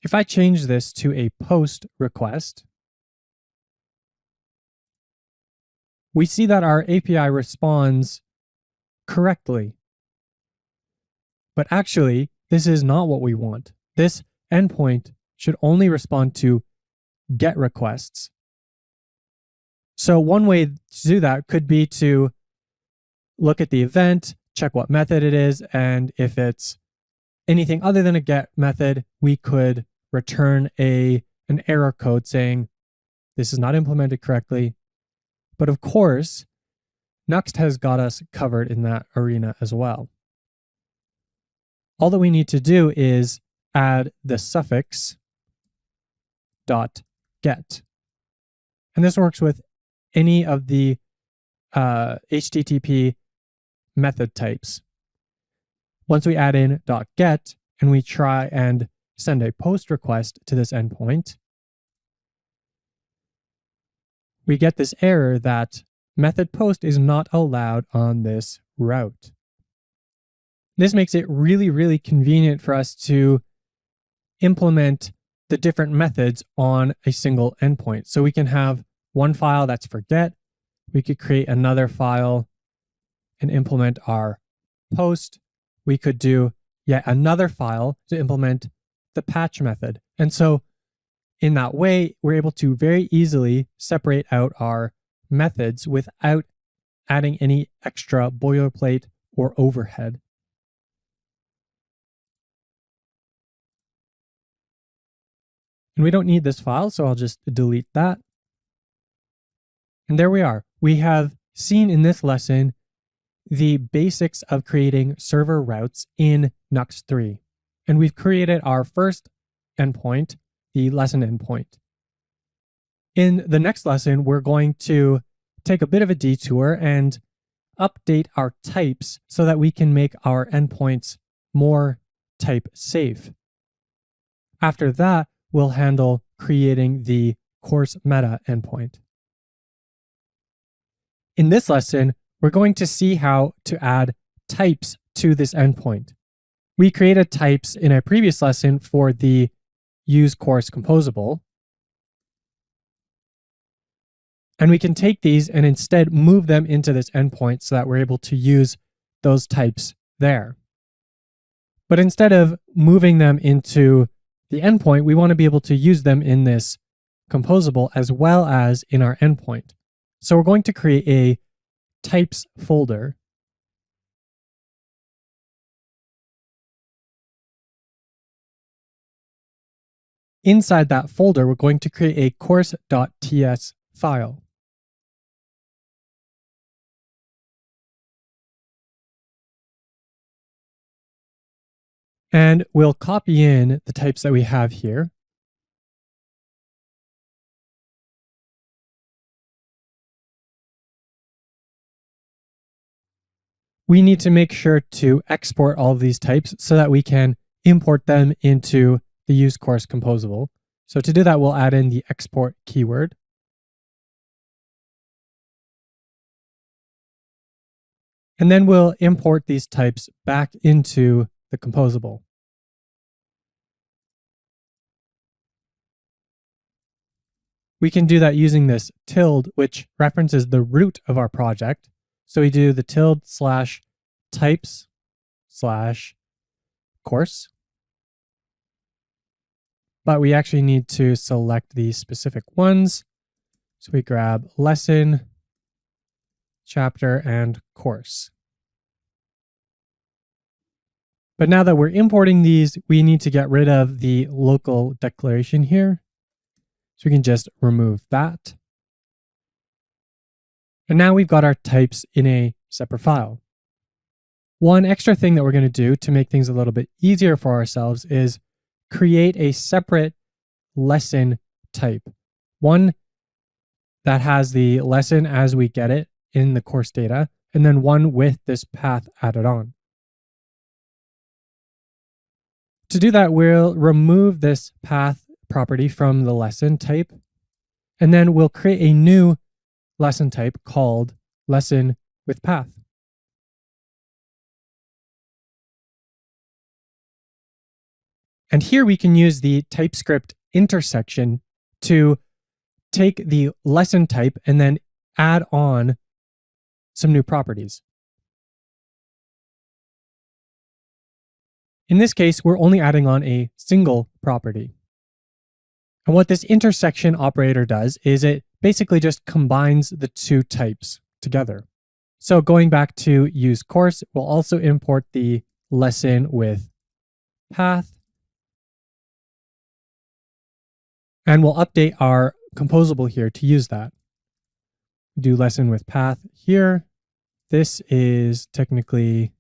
if I change this to a post request, we see that our API responds correctly. But actually, this is not what we want. This endpoint should only respond to GET requests. So one way to do that could be to look at the event, check what method it is, and if it's anything other than a GET method, we could return an error code saying this is not implemented correctly. But of course, Nuxt has got us covered in that arena as well. All that we need to do is add the suffix .get. And this works with any of the HTTP method types. Once we add in .get and we try and send a post request to this endpoint, we get this error that method post is not allowed on this route. This makes it really, really convenient for us to implement the different methods on a single endpoint. So we can have one file that's for get. We could create another file and implement our post. We could do yet another file to implement the patch method. And so in that way, we're able to very easily separate out our methods without adding any extra boilerplate or overhead. And we don't need this file, so I'll just delete that. And there we are. We have seen in this lesson the basics of creating server routes in Nuxt 3. And we've created our first endpoint, the lesson endpoint. In the next lesson, we're going to take a bit of a detour and update our types so that we can make our endpoints more type safe. After that, we'll handle creating the course meta endpoint. In this lesson, we're going to see how to add types to this endpoint. We created types in a previous lesson for the use course composable. And we can take these and instead move them into this endpoint so that we're able to use those types there. But instead of moving them into the endpoint, we want to be able to use them in this composable as well as in our endpoint. So we're going to create a types folder. Inside that folder, we're going to create a course.ts file. And we'll copy in the types that we have here. We need to make sure to export all of these types so that we can import them into the use course composable. So to do that, we'll add in the export keyword. And then we'll import these types back into the composable. We can do that using this tilde, which references the root of our project. So we do the tilde / types / course. But we actually need to select the specific ones. So we grab lesson, chapter, and course. But now that we're importing these, we need to get rid of the local declaration here. So we can just remove that. And now we've got our types in a separate file. One extra thing that we're going to do to make things a little bit easier for ourselves is create a separate lesson type. One that has the lesson as we get it in the course data, and then one with this path added on. To do that, we'll remove this path property from the lesson type, and then we'll create a new lesson type called lesson with path. And here we can use the TypeScript intersection to take the lesson type and then add on some new properties. In this case, we're only adding on a single property. And what this intersection operator does is it basically just combines the two types together. So going back to use course, we'll also import the lesson with path. And we'll update our composable here to use that. Do lesson with path here. This is technically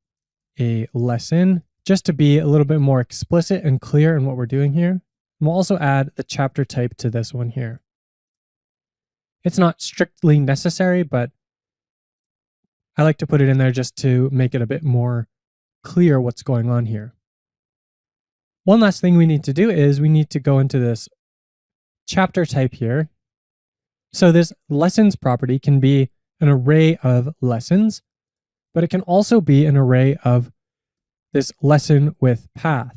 a lesson, just to be a little bit more explicit and clear in what we're doing here. And we'll also add the chapter type to this one here. It's not strictly necessary, but I like to put it in there just to make it a bit more clear what's going on here. One last thing we need to do is we need to go into this chapter type here. So this lessons property can be an array of lessons, but it can also be an array of this lesson with path.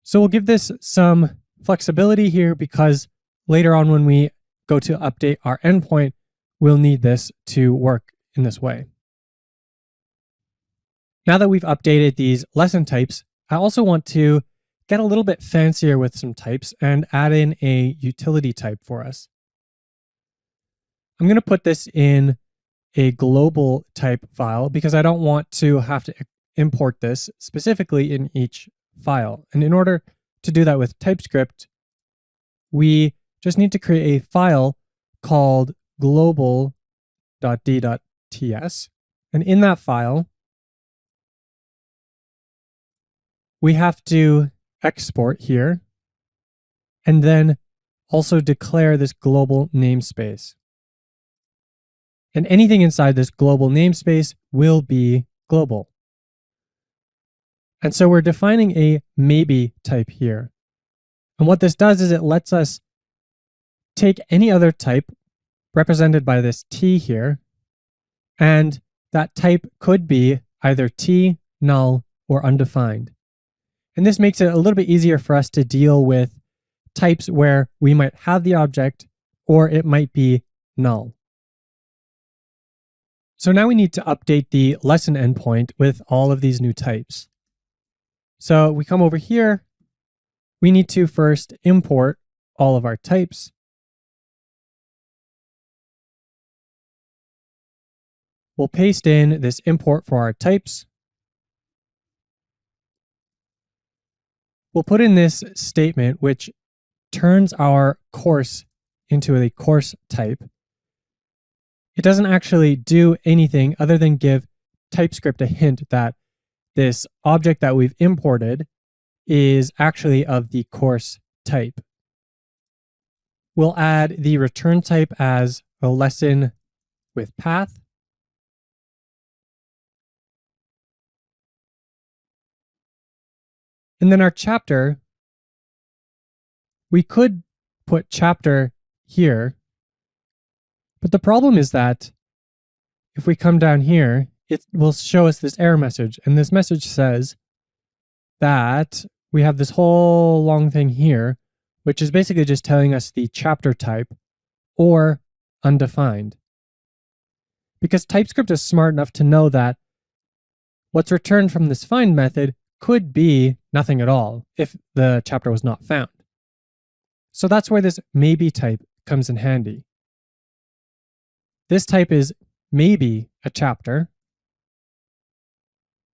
So we'll give this some flexibility here because later on when we go to update our endpoint, we'll need this to work in this way. Now that we've updated these lesson types, I also want to get a little bit fancier with some types and add in a utility type for us. I'm going to put this in a global type file because I don't want to have to import this specifically in each file. And in order to do that with TypeScript, we just need to create a file called global.d.ts. And in that file, we have to export here and then also declare this global namespace. And anything inside this global namespace will be global. And so we're defining a maybe type here. And what this does is it lets us take any other type represented by this T here, and that type could be either T, null, or undefined. And this makes it a little bit easier for us to deal with types where we might have the object or it might be null. So now we need to update the lesson endpoint with all of these new types. So we come over here. We need to first import all of our types. We'll paste in this import for our types. We'll put in this statement which turns our course into a course type. It doesn't actually do anything other than give TypeScript a hint that this object that we've imported is actually of the course type. We'll add the return type as a lesson with path. And then our chapter, we could put chapter here, but the problem is that if we come down here, it will show us this error message. And this message says that we have this whole long thing here, which is basically just telling us the chapter type or undefined. Because TypeScript is smart enough to know that what's returned from this find method could be nothing at all if the chapter was not found. So that's where this maybe type comes in handy. This type is maybe a chapter.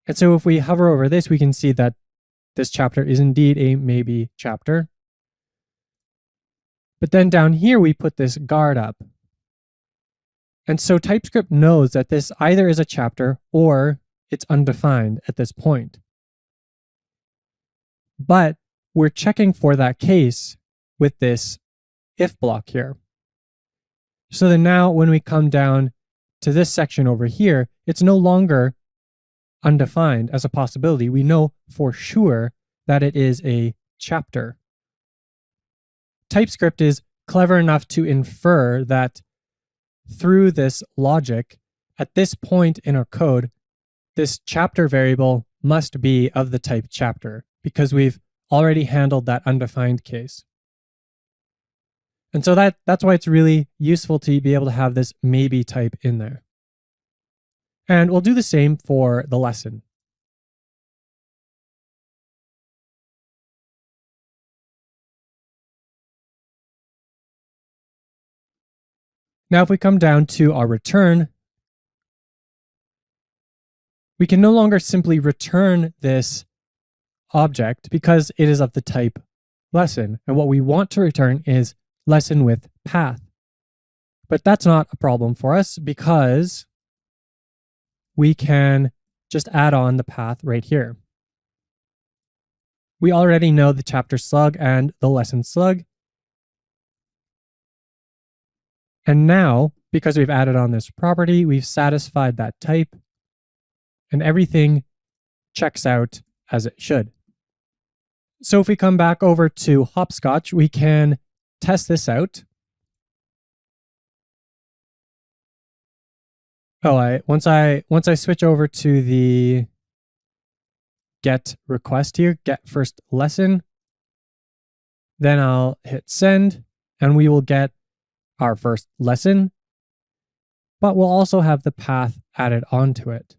And so if we hover over this, we can see that this chapter is indeed a maybe chapter. But then down here, we put this guard up. And so TypeScript knows that this either is a chapter or it's undefined at this point. But we're checking for that case with this if block here. So then now when we come down to this section over here, it's no longer undefined as a possibility. We know for sure that it is a chapter. TypeScript is clever enough to infer that through this logic, at this point in our code, this chapter variable must be of the type chapter because we've already handled that undefined case. And so that's why it's really useful to be able to have this maybe type in there. And we'll do the same for the lesson. Now, if we come down to our return, we can no longer simply return this object because it is of the type lesson. And what we want to return is lesson with path. But that's not a problem for us because we can just add on the path right here. We already know the chapter slug and the lesson slug. And now, because we've added on this property, we've satisfied that type, and everything checks out as it should. So if we come back over to Hopscotch, we can test this out. Once I switch over to the get request here, get first lesson, then I'll hit send, and we will get our first lesson, but we'll also have the path added onto it.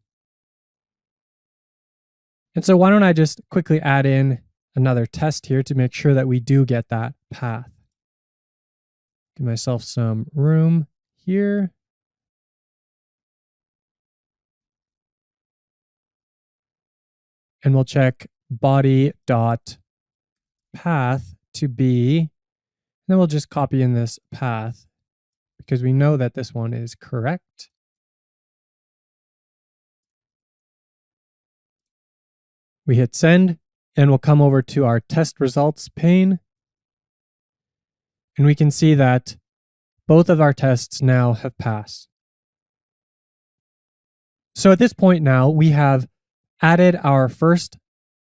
And so why don't I just quickly add in another test here to make sure that we do get that path. Give myself some room here. And we'll check body.path to be, and then we'll just copy in this path because we know that this one is correct. We hit send, and we'll come over to our test results pane. And we can see that both of our tests now have passed. So at this point now, we have added our first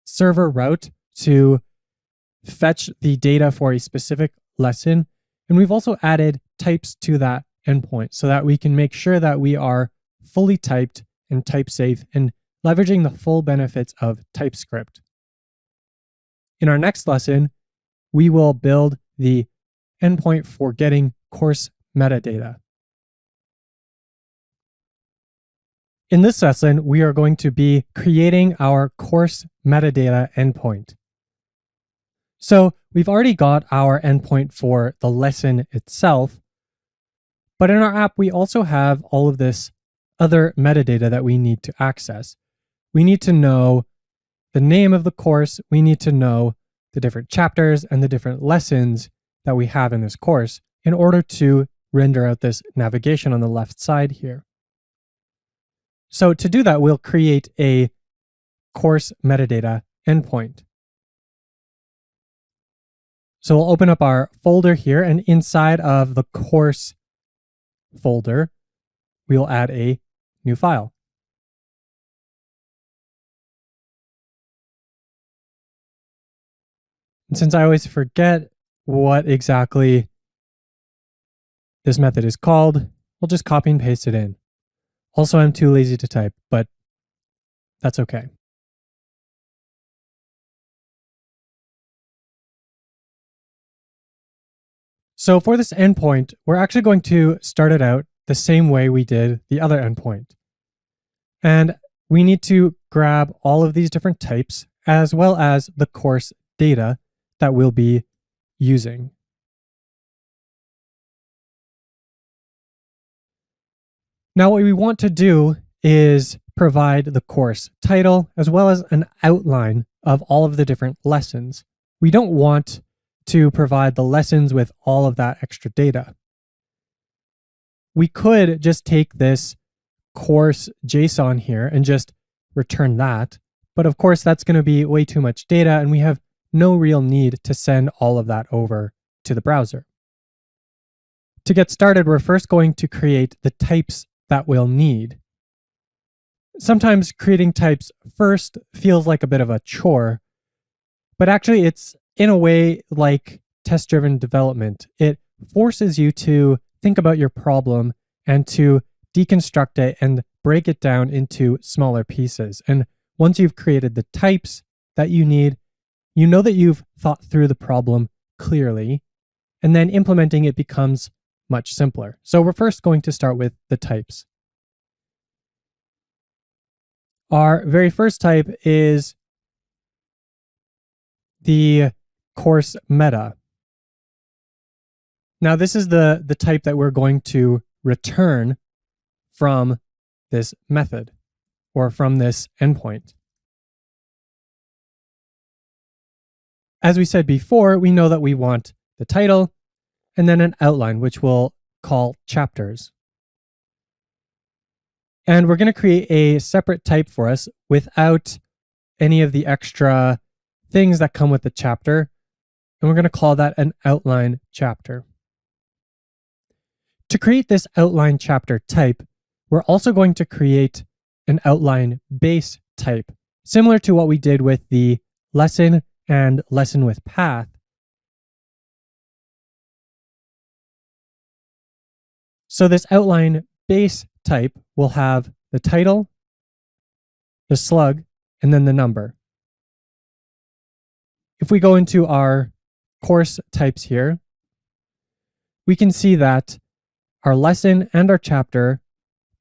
server route to fetch the data for a specific lesson. And we've also added types to that endpoint so that we can make sure that we are fully typed and type safe and leveraging the full benefits of TypeScript. In our next lesson, we will build the endpoint for getting course metadata. In this lesson, we are going to be creating our course metadata endpoint. So we've already got our endpoint for the lesson itself, but in our app, we also have all of this other metadata that we need to access. We need to know the name of the course. We need to know the different chapters and the different lessons that we have in this course in order to render out this navigation on the left side here. So to do that, we'll create a course metadata endpoint. So we'll open up our folder here, and inside of the course folder, we'll add a new file. And since I always forget what exactly this method is called, we'll just copy and paste it in. Also, I'm too lazy to type, but that's okay. So for this endpoint, we're actually going to start it out the same way we did the other endpoint. And we need to grab all of these different types as well as the course data that we'll be using. Now, what we want to do is provide the course title as well as an outline of all of the different lessons. We don't want to provide the lessons with all of that extra data. We could just take this course JSON here and just return that. But of course, that's going to be way too much data, and we have no real need to send all of that over to the browser. To get started, we're first going to create the types that we'll need. Sometimes creating types first feels like a bit of a chore, but actually it's in a way like test-driven development. It forces you to think about your problem and to deconstruct it and break it down into smaller pieces. And once you've created the types that you need, you know that you've thought through the problem clearly, and then implementing it becomes much simpler. So we're first going to start with the types. Our very first type is the course meta. Now, this is the type that we're going to return from this method or from this endpoint. As we said before, we know that we want the title and then an outline, which we'll call chapters. And we're going to create a separate type for us without any of the extra things that come with the chapter. And we're going to call that an outline chapter. To create this outline chapter type, we're also going to create an outline base type, similar to what we did with the lesson and lesson with path. So this outline base type will have the title, the slug, and then the number. If we go into our course types here, we can see that our lesson and our chapter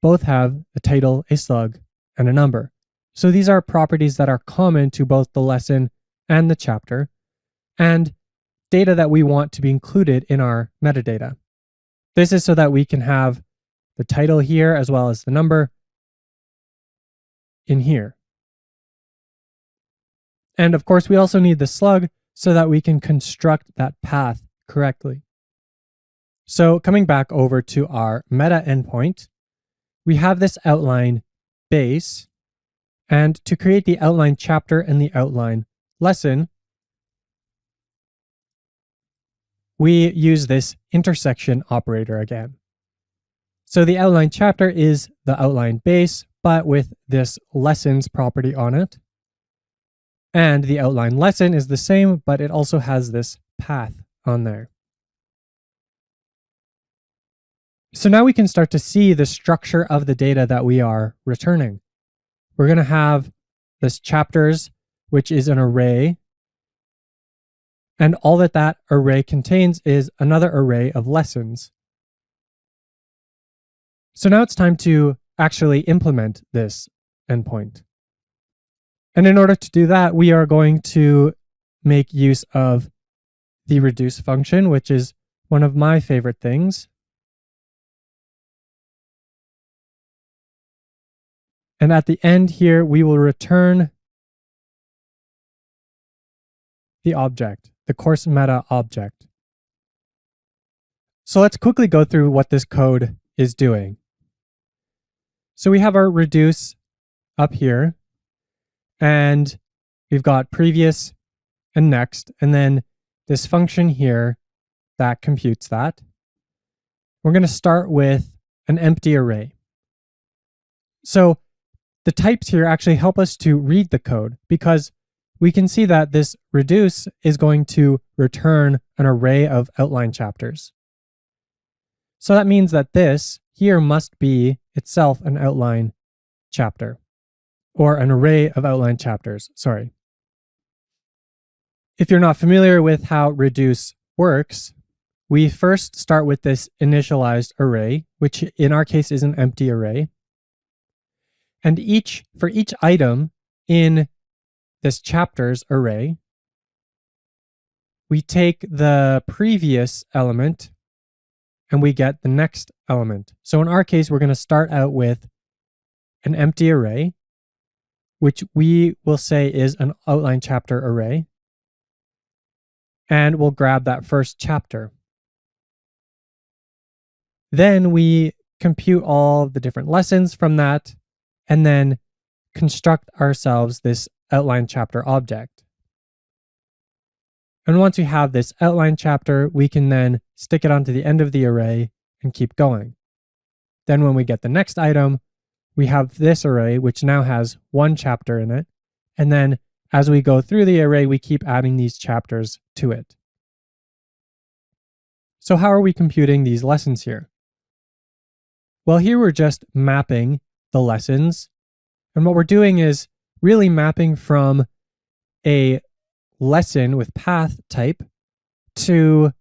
both have a title, a slug, and a number. So these are properties that are common to both the lesson and the chapter, and data that we want to be included in our metadata. This is so that we can have the title here as well as the number in here. And of course, we also need the slug so that we can construct that path correctly. So coming back over to our meta endpoint, we have this outline base, and to create the outline chapter and the outline lesson, we use this intersection operator again. So the outline chapter is the outline base, but with this lessons property on it. And the outline lesson is the same, but it also has this path on there. So now we can start to see the structure of the data that we are returning. We're going to have this chapters, which is an array. And all that that array contains is another array of lessons. So now it's time to actually implement this endpoint. And in order to do that, we are going to make use of the reduce function, which is one of my favorite things. And at the end here, we will return the object, the course meta object. So let's quickly go through what this code is doing. So we have our reduce up here, and we've got previous and next, and then this function here that computes that. We're going to start with an empty array. So the types here actually help us to read the code because we can see that this reduce is going to return an array of outline chapters. So that means that this here must be itself an outline chapter, or an array of outline chapters, sorry. If you're not familiar with how reduce works, we first start with this initialized array, which in our case is an empty array. And for each item in this chapters array, we take the previous element and we get the next element. So in our case, we're going to start out with an empty array, which we will say is an outline chapter array. And we'll grab that first chapter. Then we compute all the different lessons from that, and then construct ourselves this outline chapter object. And once we have this outline chapter, we can then stick it onto the end of the array and keep going. Then when we get the next item, we have this array, which now has one chapter in it. And then as we go through the array, we keep adding these chapters to it. So how are we computing these lessons here? Well, here we're just mapping the lessons. And what we're doing is really mapping from a lesson with path type to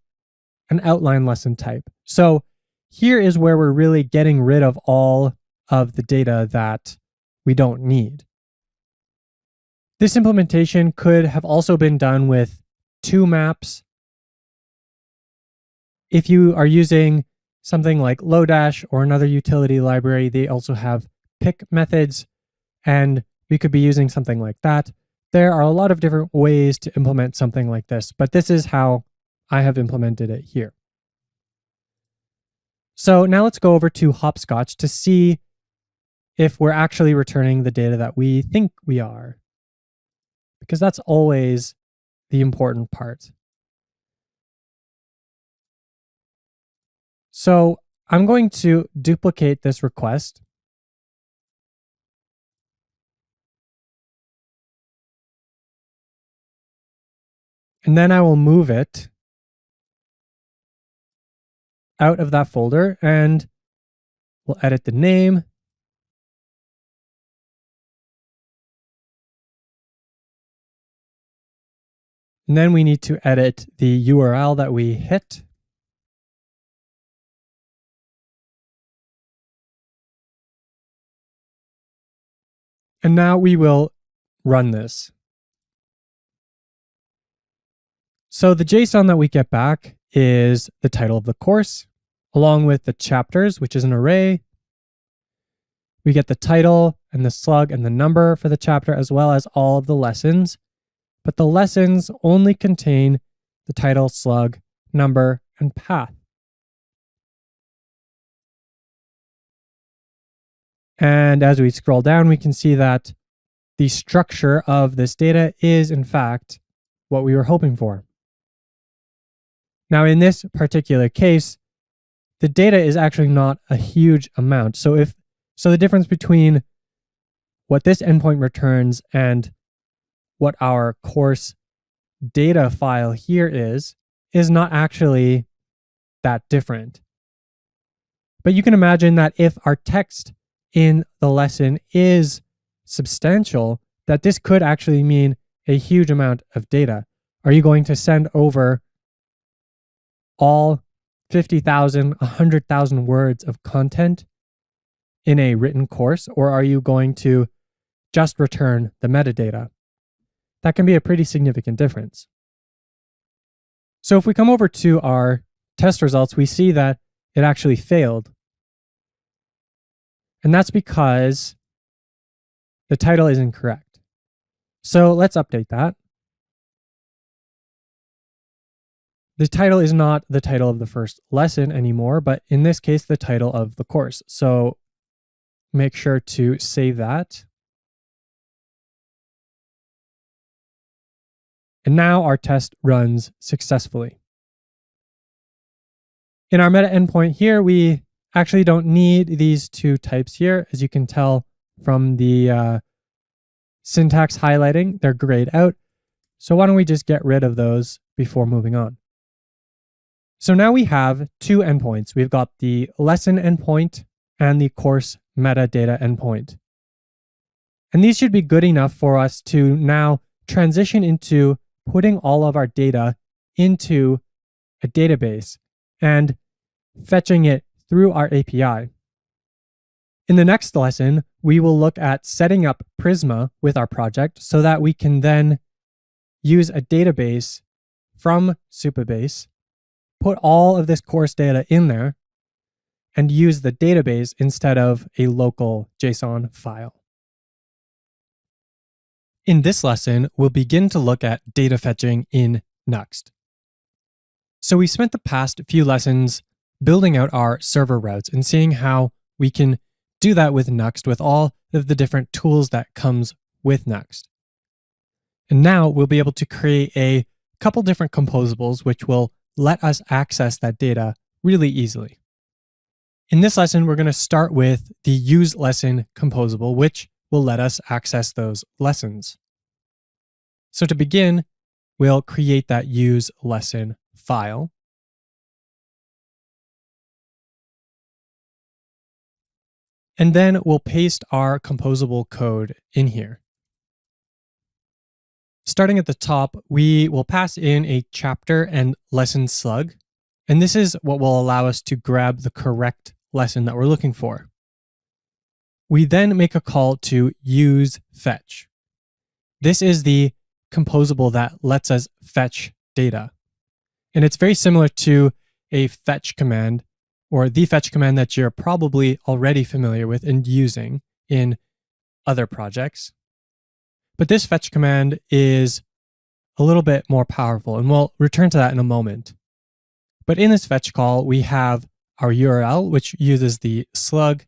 an outline lesson type. So here is where we're really getting rid of all of the data that we don't need. This implementation could have also been done with two maps. If you are using something like Lodash or another utility library, they also have pick methods, and we could be using something like that. There are a lot of different ways to implement something like this, but this is how I have implemented it here. So now let's go over to Hopscotch to see if we're actually returning the data that we think we are, because that's always the important part. So I'm going to duplicate this request. And then I will move it out of that folder, and we'll edit the name. And then we need to edit the URL that we hit. And now we will run this. So the JSON that we get back is the title of the course, along with the chapters, which is an array. We get the title and the slug and the number for the chapter, as well as all of the lessons. But the lessons only contain the title, slug, number, and path. And as we scroll down, we can see that the structure of this data is, in fact, what we were hoping for. Now, in this particular case, the data is actually not a huge amount. So the difference between what this endpoint returns and what our course data file here is not actually that different. But you can imagine that if our text in the lesson is substantial, that this could actually mean a huge amount of data. Are you going to send over all 50,000, 100,000 words of content in a written course, or are you going to just return the metadata? That can be a pretty significant difference. So if we come over to our test results, we see that it actually failed. And that's because the title is incorrect. So let's update that. The title is not the title of the first lesson anymore, but in this case, the title of the course. So make sure to save that. And now our test runs successfully. In our meta endpoint here, we actually don't need these two types here. As you can tell from the syntax highlighting, they're grayed out. So why don't we just get rid of those before moving on? So now we have two endpoints. We've got the lesson endpoint and the course metadata endpoint. And these should be good enough for us to now transition into putting all of our data into a database and fetching it through our API. In the next lesson, we will look at setting up Prisma with our project so that we can then use a database from Supabase, put all of this course data in there, and use the database instead of a local JSON file. In this lesson, we'll begin to look at data fetching in Nuxt. So we spent the past few lessons building out our server routes and seeing how we can do that with Nuxt with all of the different tools that comes with Nuxt. And now we'll be able to create a couple different composables which will let us access that data really easily. In this lesson, we're going to start with the use lesson composable, which will let us access those lessons. So to begin, we'll create that use lesson file. And then we'll paste our composable code in here. Starting at the top, we will pass in a chapter and lesson slug. And this is what will allow us to grab the correct lesson that we're looking for. We then make a call to use fetch. This is the composable that lets us fetch data. And it's very similar to a fetch command, or the fetch command that you're probably already familiar with and using in other projects. But this fetch command is a little bit more powerful, and we'll return to that in a moment. But in this fetch call, we have our URL, which uses the slug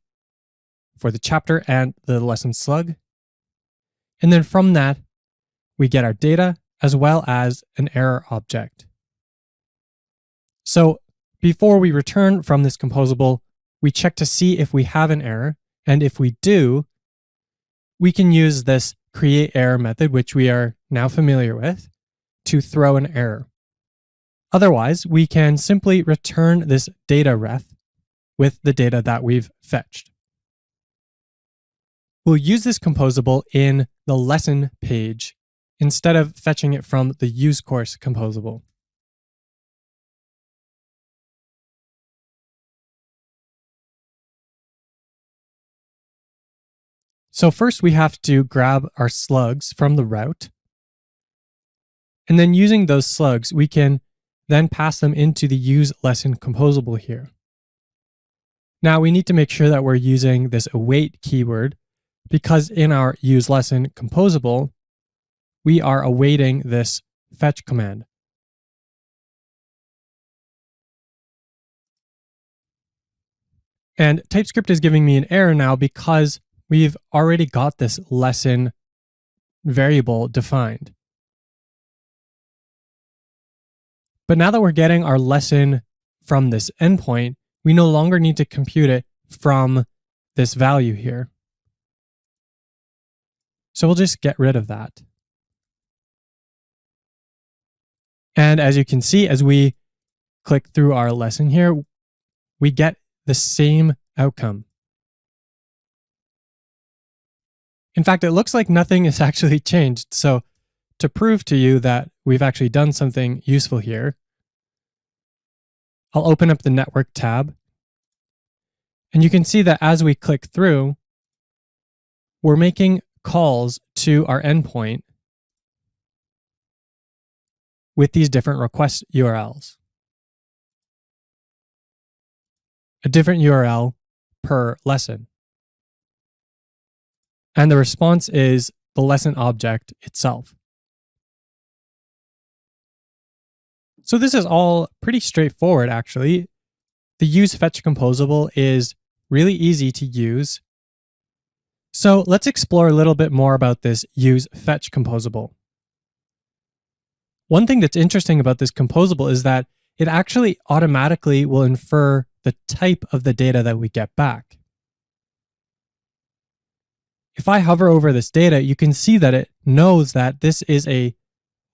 for the chapter and the lesson slug. And then from that, we get our data as well as an error object. So before we return from this composable, we check to see if we have an error. And if we do, we can use this create error method, which we are now familiar with, to throw an error. Otherwise, we can simply return this data ref with the data that we've fetched. We'll use this composable in the lesson page instead of fetching it from the use course composable. So first we have to grab our slugs from the route. And then using those slugs, we can then pass them into the use lesson composable here. Now we need to make sure that we're using this await keyword because in our use lesson composable, we are awaiting this fetch command. And TypeScript is giving me an error now because we've already got this lesson variable defined. But now that we're getting our lesson from this endpoint, we no longer need to compute it from this value here. So we'll just get rid of that. And as you can see, as we click through our lesson here, we get the same outcome. In fact, it looks like nothing has actually changed. So to prove to you that we've actually done something useful here, I'll open up the network tab. And you can see that as we click through, we're making calls to our endpoint with these different request URLs. A different URL per lesson. And the response is the lesson object itself. So this is all pretty straightforward, actually. The use fetch composable is really easy to use. So let's explore a little bit more about this use fetch composable. One thing that's interesting about this composable is that it actually automatically will infer the type of the data that we get back. If I hover over this data, you can see that it knows that this is a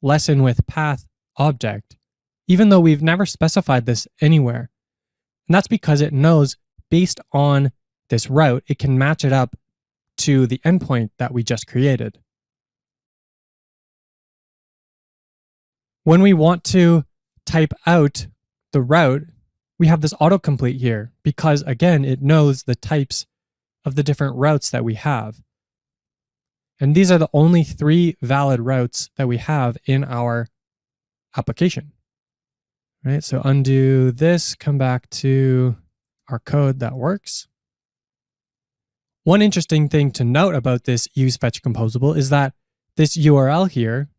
lesson with path object, even though we've never specified this anywhere. And that's because it knows based on this route, it can match it up to the endpoint that we just created. When we want to type out the route, we have this autocomplete here because, again, it knows the types of the different routes that we have. And these are the only 3 valid routes that we have in our application. Right? So undo this, come back to our code that works. One interesting thing to note about this use fetch composable is that this URL here,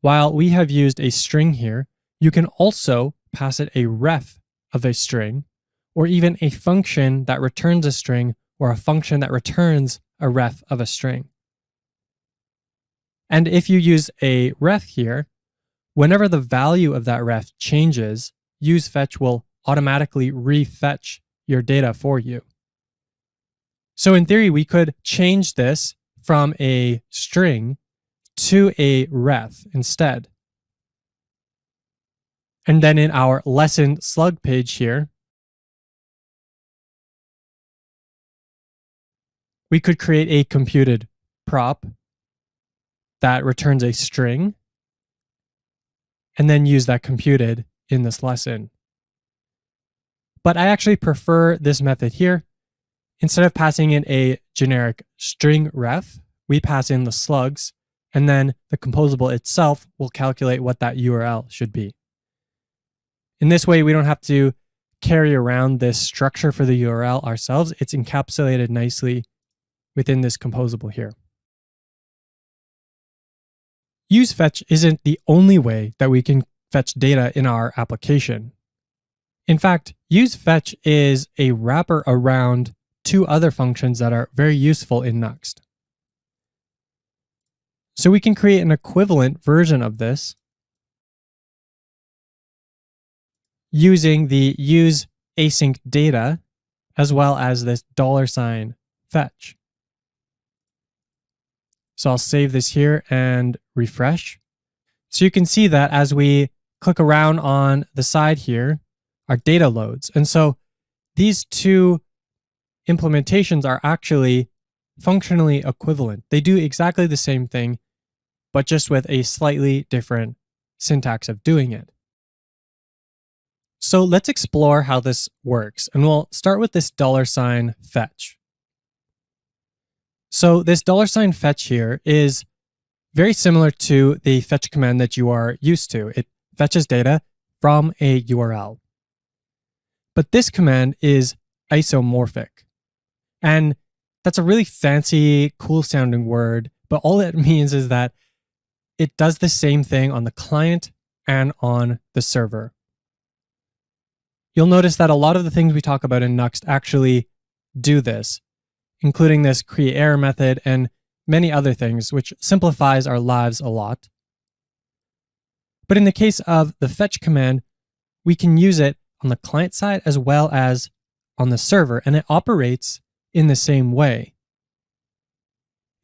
while we have used a string here, you can also pass it a ref of a string, or even a function that returns a string, or a function that returns a ref of a string. And if you use a ref here, whenever the value of that ref changes, use fetch will automatically refetch your data for you. So in theory, we could change this from a string to a ref instead. And then in our lesson slug page here, we could create a computed prop that returns a string and then use that computed in this lesson. But I actually prefer this method here. Instead of passing in a generic string ref, we pass in the slugs, and then the composable itself will calculate what that URL should be. In this way, we don't have to carry around this structure for the URL ourselves. It's encapsulated nicely within this composable here. UseFetch isn't the only way that we can fetch data in our application. In fact, UseFetch is a wrapper around two other functions that are very useful in Nuxt. So we can create an equivalent version of this using the use async data as well as this $fetch. So I'll save this here and refresh. So you can see that as we click around on the side here, our data loads. And so these two implementations are actually functionally equivalent. They do exactly the same thing, but just with a slightly different syntax of doing it. So let's explore how this works. And we'll start with this $fetch. So this $fetch here is very similar to the fetch command that you are used to. It fetches data from a URL. But this command is isomorphic. And that's a really fancy, cool sounding word, but all it means is that it does the same thing on the client and on the server. You'll notice that a lot of the things we talk about in Nuxt actually do this, including this createError method and many other things, which simplifies our lives a lot. But in the case of the fetch command, we can use it on the client side as well as on the server, and it operates in the same way.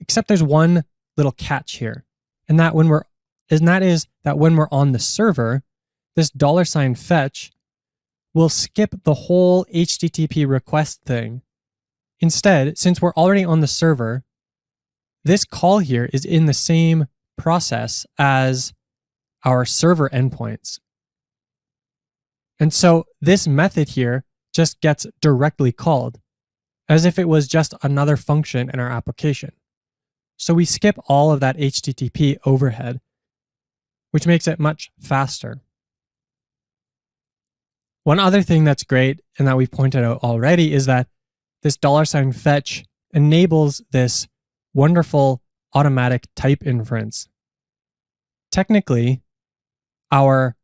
Except there's one little catch here, and that is that when we're on the server, this $fetch will skip the whole HTTP request thing. Instead, since we're already on the server, this call here is in the same process as our server endpoints. And so this method here just gets directly called, as if it was just another function in our application. So we skip all of that HTTP overhead, which makes it much faster. One other thing that's great and that we've pointed out already is that this $fetch enables this wonderful automatic type inference. Technically, our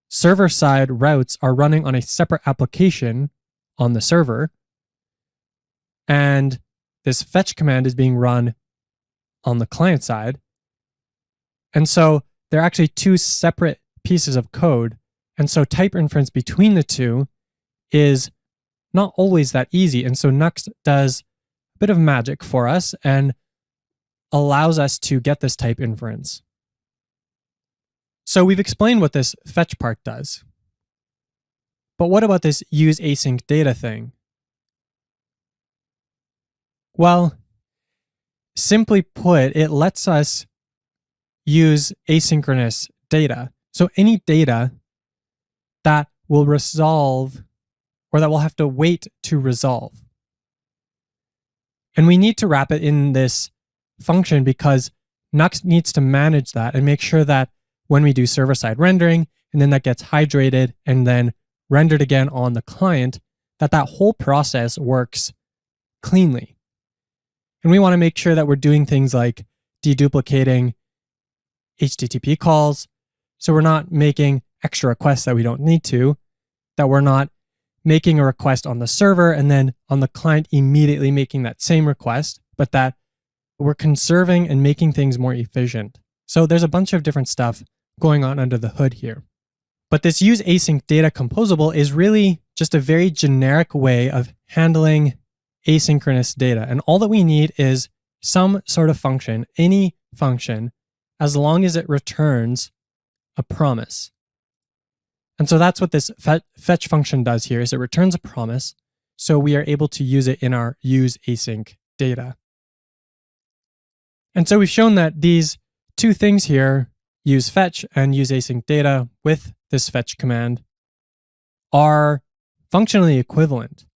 server-side routes are running on a separate application on the server, and this fetch command is being run on the client side. And so they're actually two separate pieces of code. And so type inference between the two is not always that easy. And so Nuxt does a bit of magic for us and allows us to get this type inference. So we've explained what this fetch part does. But what about this use async data thing? Well, simply put, it lets us use asynchronous data. So any data that will resolve or that we'll have to wait to resolve. And we need to wrap it in this function because Nuxt needs to manage that and make sure that when we do server-side rendering, and then that gets hydrated and then rendered again on the client, that whole process works cleanly. And we want to make sure that we're doing things like deduplicating HTTP calls, so we're not making extra requests that we don't need to, that we're not making a request on the server and then on the client immediately making that same request, but that we're conserving and making things more efficient. So there's a bunch of different stuff going on under the hood here. But this use async data composable is really just a very generic way of handling asynchronous data. And all that we need is some sort of function, any function, as long as it returns a promise. And so that's what this fetch function does here, is it returns a promise. So we are able to use it in our use async data. And so we've shown that these two things here, use fetch and use async data with this fetch command, are functionally equivalent.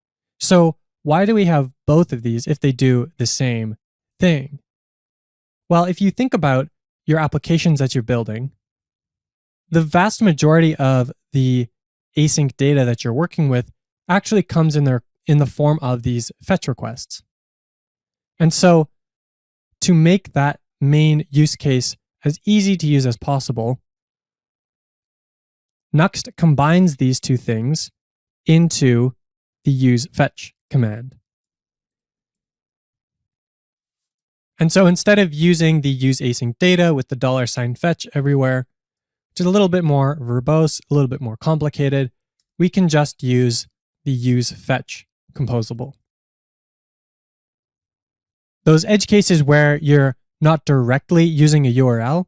So why do we have both of these if they do the same thing? Well, if you think about your applications that you're building, the vast majority of the async data that you're working with actually comes in the form of these fetch requests. And so to make that main use case as easy to use as possible, Nuxt combines these two things into the use fetch command. And so instead of using the use async data with the $fetch everywhere, which is a little bit more verbose, a little bit more complicated, we can just use the use fetch composable. Those edge cases where you're not directly using a URL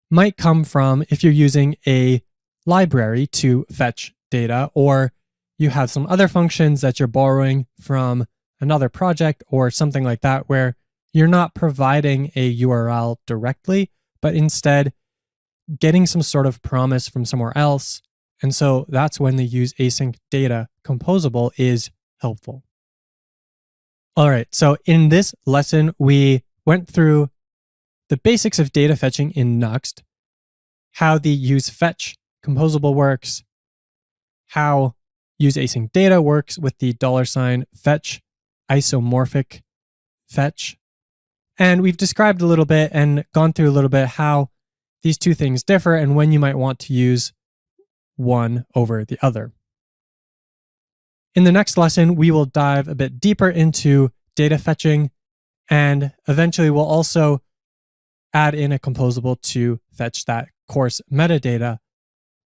might come from if you're using a library to fetch data, or you have some other functions that you're borrowing from another project or something like that, where you're not providing a URL directly, but instead getting some sort of promise from somewhere else. And so that's when the use async data composable is helpful. All right, so in this lesson, we went through the basics of data fetching in Nuxt, how the use fetch composable works, how use async data works with the $fetch isomorphic fetch. And we've described a little bit and gone through a little bit how these two things differ and when you might want to use one over the other. In the next lesson, we will dive a bit deeper into data fetching, and eventually we'll also add in a composable to fetch that course metadata,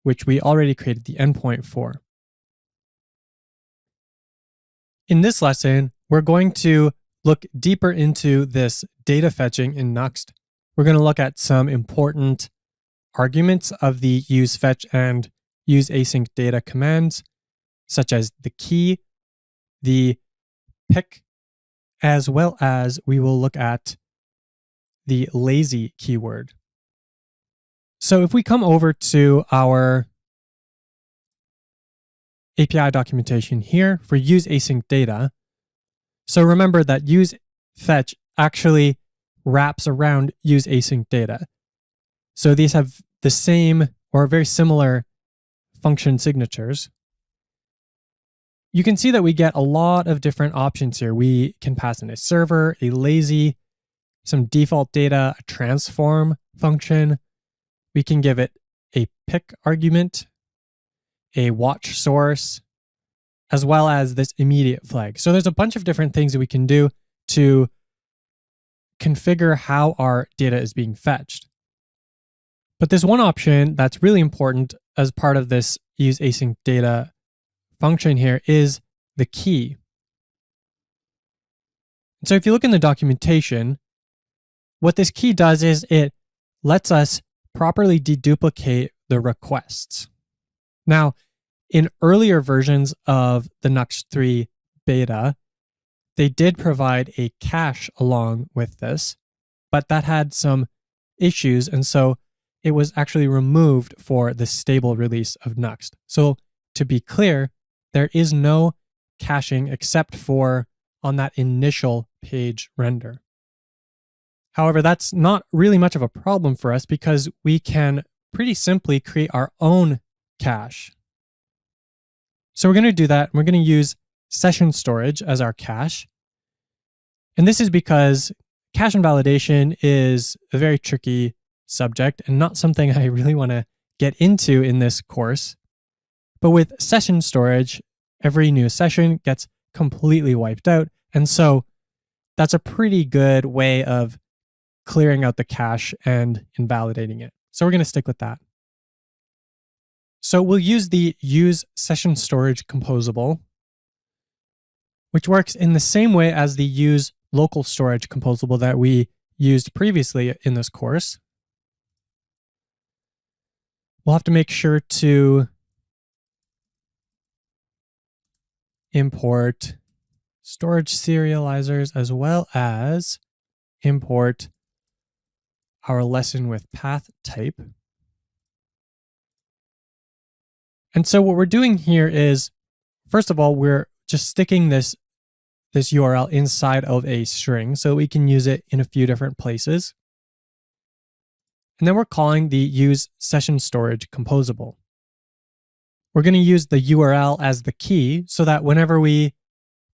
which we already created the endpoint for. In this lesson, we're going to look deeper into this data fetching in Nuxt. We're going to look at some important arguments of the use fetch and use async data commands, such as the key, the pick, as well as we will look at the lazy keyword. So if we come over to our API documentation here for use async data, so remember that use fetch actually wraps around use async data. So these have the same or very similar function signatures. You can see that we get a lot of different options here. We can pass in a server, a lazy, some default data, a transform function. We can give it a pick argument, a watch source, as well as this immediate flag. So there's a bunch of different things that we can do to configure how our data is being fetched. But there's one option that's really important as part of this use async data function here is the key. So if you look in the documentation, what this key does is it lets us properly deduplicate the requests. Now, in earlier versions of the Nuxt 3 beta, they did provide a cache along with this, but that had some issues, and so it was actually removed for the stable release of Nuxt. So to be clear, there is no caching except for on that initial page render. However, that's not really much of a problem for us because we can pretty simply create our own cache. So we're going to do that. We're going to use session storage as our cache. And this is because cache invalidation is a very tricky subject and not something I really want to get into in this course. But with session storage, every new session gets completely wiped out. And so that's a pretty good way of clearing out the cache and invalidating it. So we're going to stick with that. So we'll use the use session storage composable, which works in the same way as the use local storage composable that we used previously in this course. We'll have to make sure to import storage serializers as well as import our lesson with path type. And so what we're doing here is, first of all, we're just sticking this URL inside of a string so we can use it in a few different places. And then we're calling the use session storage composable. We're going to use the URL as the key so that whenever we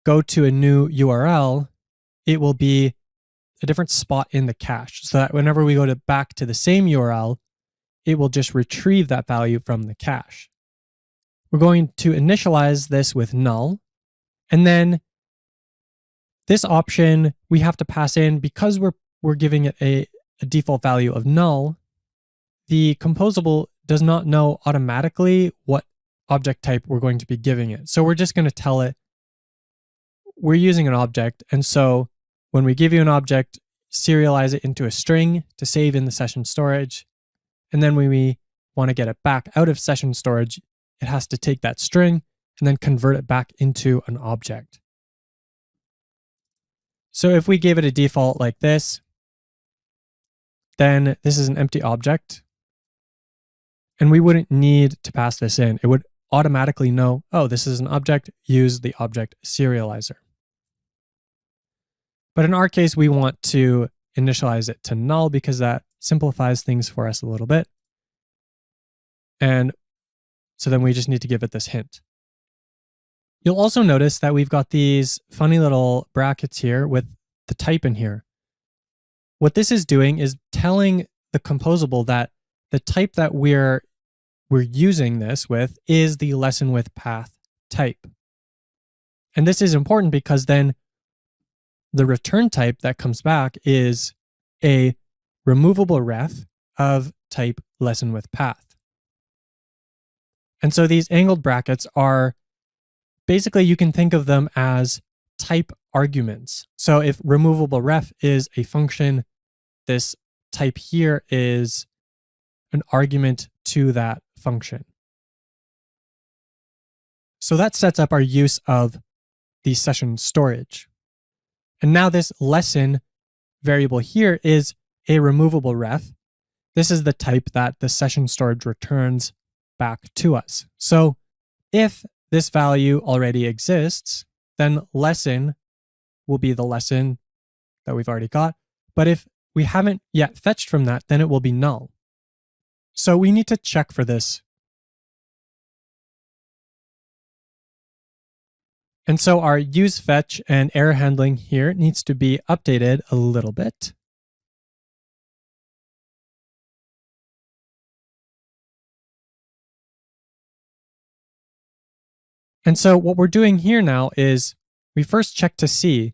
go to a new URL, it will be a different spot in the cache, so that whenever we go back to the same URL, it will just retrieve that value from the cache. We're going to initialize this with null, and then this option we have to pass in because we're giving it a default value of null. The composable does not know automatically what object type we're going to be giving it. So we're just going to tell it we're using an object, and so when we give you an object, serialize it into a string to save in the session storage, and then when we want to get it back out of session storage, it has to take that string and then convert it back into an object. So if we gave it a default like this, then this is an empty object, and we wouldn't need to pass this in. It would automatically know, oh, this is an object, use the object serializer. But in our case, we want to initialize it to null because that simplifies things for us a little bit. And so then we just need to give it this hint. You'll also notice that we've got these funny little brackets here with the type in here. What this is doing is telling the composable that the type that we're using this with is the lesson with path type. And this is important because then the return type that comes back is a removable ref of type lesson with path. And so these angled brackets are basically, you can think of them as type arguments. So if removable ref is a function, this type here is an argument to that function. So that sets up our use of the session storage. And now this lesson variable here is a removable ref. This is the type that the session storage returns back to us. So if this value already exists, then lesson will be the lesson that we've already got. But if we haven't yet fetched from that, then it will be null. So we need to check for this. And so our use fetch and error handling here needs to be updated a little bit. And so what we're doing here now is we first check to see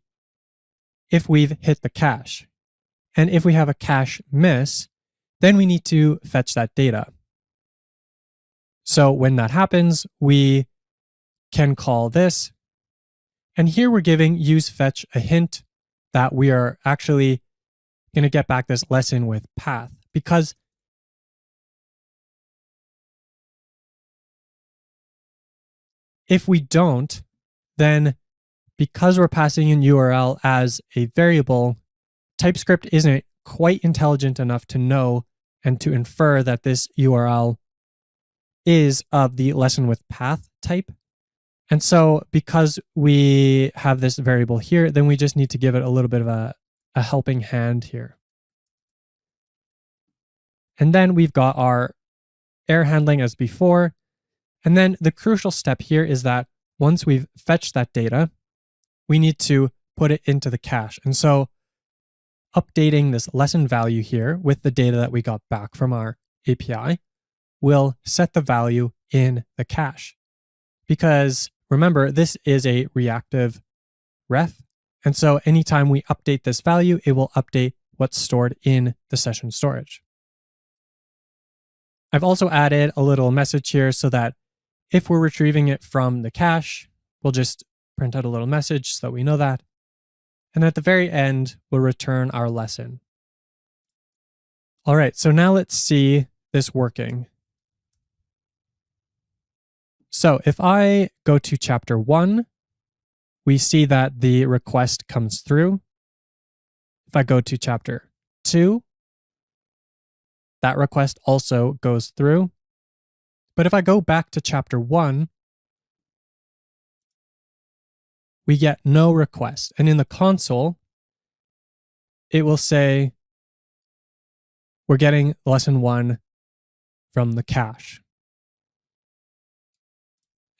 if we've hit the cache. And if we have a cache miss, then we need to fetch that data. So when that happens, we can call this. And here we're giving useFetch a hint that we are actually going to get back this lesson with path, because if we don't, then because we're passing in URL as a variable, TypeScript isn't quite intelligent enough to know and to infer that this URL is of the lesson with path type. And so because we have this variable here, then we just need to give it a little bit of a helping hand here. And then we've got our error handling as before. And then the crucial step here is that once we've fetched that data, we need to put it into the cache. And so updating this lesson value here with the data that we got back from our API will set the value in the cache. Because remember, this is a reactive ref. And so anytime we update this value, it will update what's stored in the session storage. I've also added a little message here so that if we're retrieving it from the cache, we'll just print out a little message so that we know that. And at the very end, we'll return our lesson. All right, so now let's see this working. So if I go to chapter 1, we see that the request comes through. If I go to chapter 2, that request also goes through. But if I go back to chapter 1, we get no request. And in the console, it will say we're getting lesson 1 from the cache.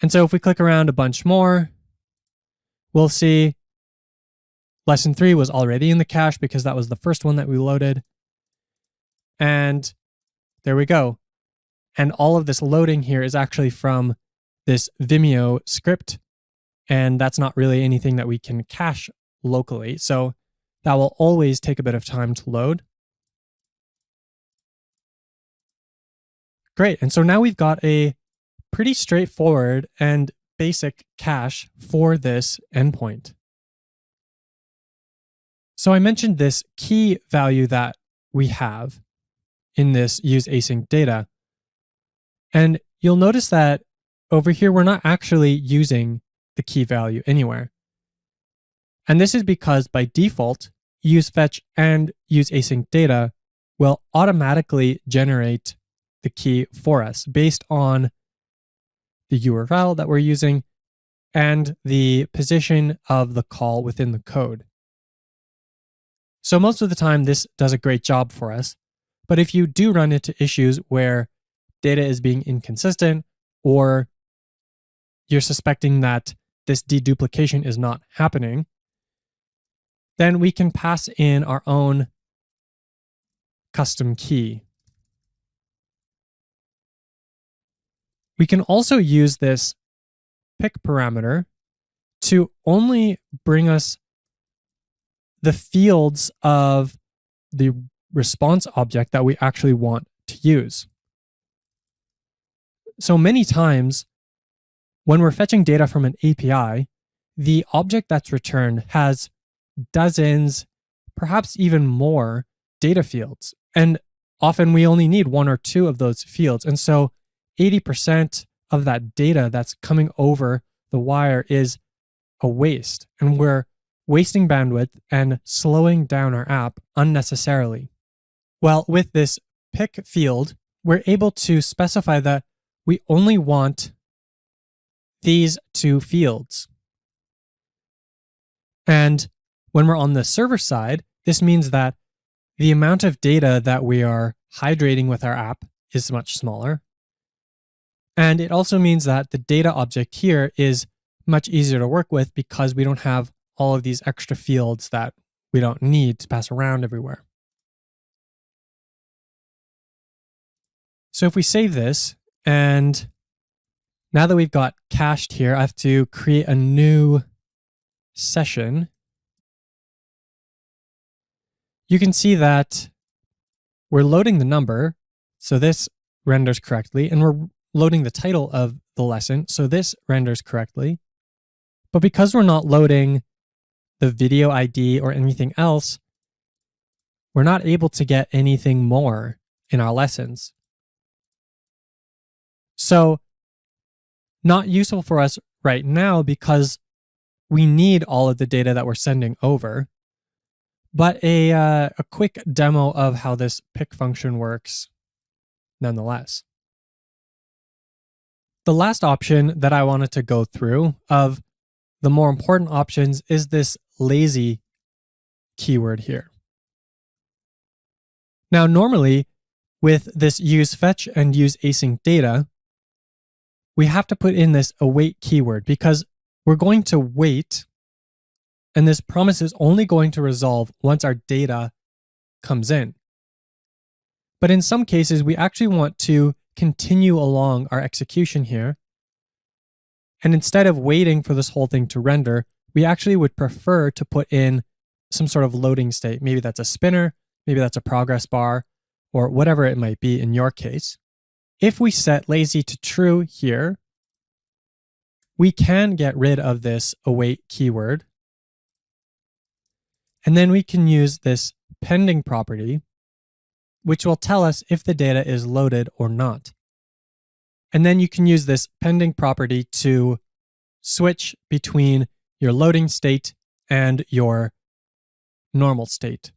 And so if we click around a bunch more, we'll see lesson 3 was already in the cache because that was the first one that we loaded. And there we go. And all of this loading here is actually from this Vimeo script. And that's not really anything that we can cache locally. So that will always take a bit of time to load. Great. And so now we've got a pretty straightforward and basic cache for this endpoint. So I mentioned this key value that we have in this use async data. And you'll notice that over here, we're not actually using the key value anywhere. And this is because by default, use fetch and use async data will automatically generate the key for us based on the URL that we're using and the position of the call within the code. So most of the time, this does a great job for us. But if you do run into issues where data is being inconsistent, or you're suspecting that this deduplication is not happening, then we can pass in our own custom key. We can also use this pick parameter to only bring us the fields of the response object that we actually want to use. So many times, when we're fetching data from an API, the object that's returned has dozens, perhaps even more data fields. And often we only need 1 or 2 of those fields. And so 80% of that data that's coming over the wire is a waste. And we're wasting bandwidth and slowing down our app unnecessarily. Well, with this pick field, we're able to specify that we only want these 2 fields. And when we're on the server side, this means that the amount of data that we are hydrating with our app is much smaller. And it also means that the data object here is much easier to work with because we don't have all of these extra fields that we don't need to pass around everywhere. So if we save this, and now that we've got cached here, I have to create a new session. You can see that we're loading the number, so this renders correctly, and we're loading the title of the lesson, so this renders correctly. But because we're not loading the video ID or anything else, we're not able to get anything more in our lessons. So not useful for us right now because we need all of the data that we're sending over. But a quick demo of how this pick function works nonetheless. The last option that I wanted to go through of the more important options is this lazy keyword here. Now, normally with this use fetch and use async data, we have to put in this await keyword because we're going to wait, and this promise is only going to resolve once our data comes in. But in some cases, we actually want to continue along our execution here. And instead of waiting for this whole thing to render, we actually would prefer to put in some sort of loading state. Maybe that's a spinner, maybe that's a progress bar, or whatever it might be in your case. if we set lazy to true here, we can get rid of this await keyword. And then we can use this pending property, which will tell us if the data is loaded or not. And then you can use this pending property to switch between your loading state and your normal state.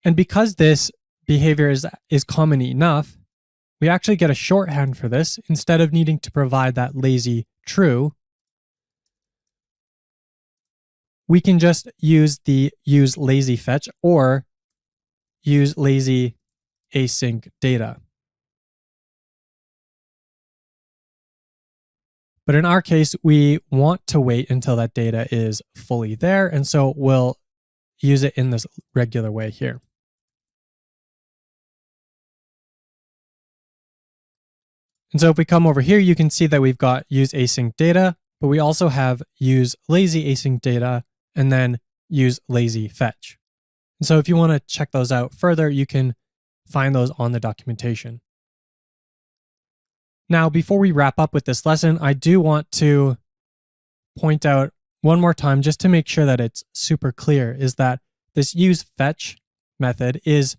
And because this behavior is common enough, we actually get a shorthand for this. Instead of needing to provide that lazy true, we can just use lazy fetch or use lazy async data. But in our case, we want to wait until that data is fully there, and so we'll use it in this regular way here. And so if we come over here, you can see that we've got use async data, but we also have use lazy async data and then use lazy fetch. And so if you want to check those out further, you can find those on the documentation. Now, before we wrap up with this lesson, I do want to point out one more time, just to make sure that it's super clear, is that this use fetch method is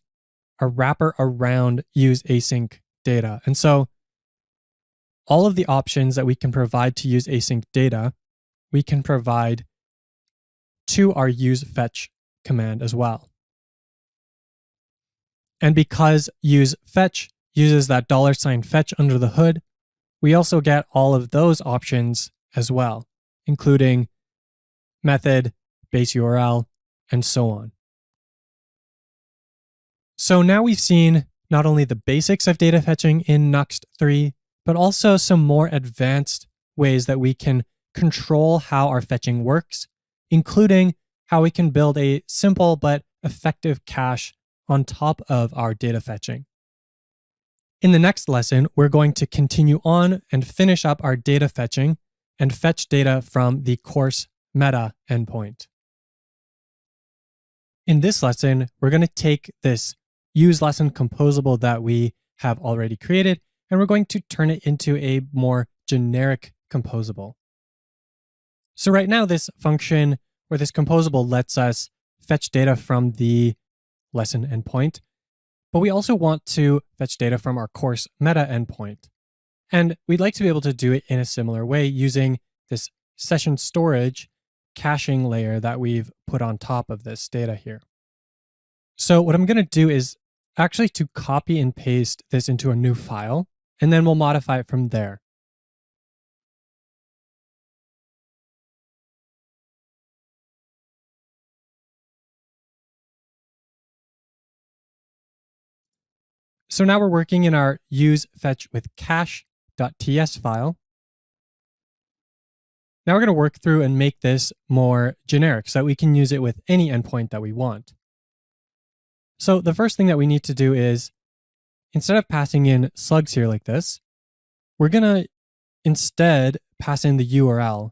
a wrapper around use async data. And so all of the options that we can provide to use async data, we can provide to our use fetch command as well. And because use fetch uses that $fetch under the hood, we also get all of those options as well, including method, base URL, and so on. So now we've seen not only the basics of data fetching in Nuxt 3, but also some more advanced ways that we can control how our fetching works, including how we can build a simple but effective cache on top of our data fetching. In the next lesson, we're going to continue on and finish up our data fetching and fetch data from the course meta endpoint. In this lesson, we're going to take this use lesson composable that we have already created, and we're going to turn it into a more generic composable. So right now, this function or this composable lets us fetch data from the lesson endpoint, but we also want to fetch data from our course meta endpoint. And we'd like to be able to do it in a similar way using this session storage caching layer that we've put on top of this data here. So what I'm going to do is actually to copy and paste this into a new file, and then we'll modify it from there. So now we're working in our use fetch with cache.ts file. Now we're going to work through and make this more generic so that we can use it with any endpoint that we want. So the first thing that we need to do is, instead of passing in slugs here like this, we're going to instead pass in the URL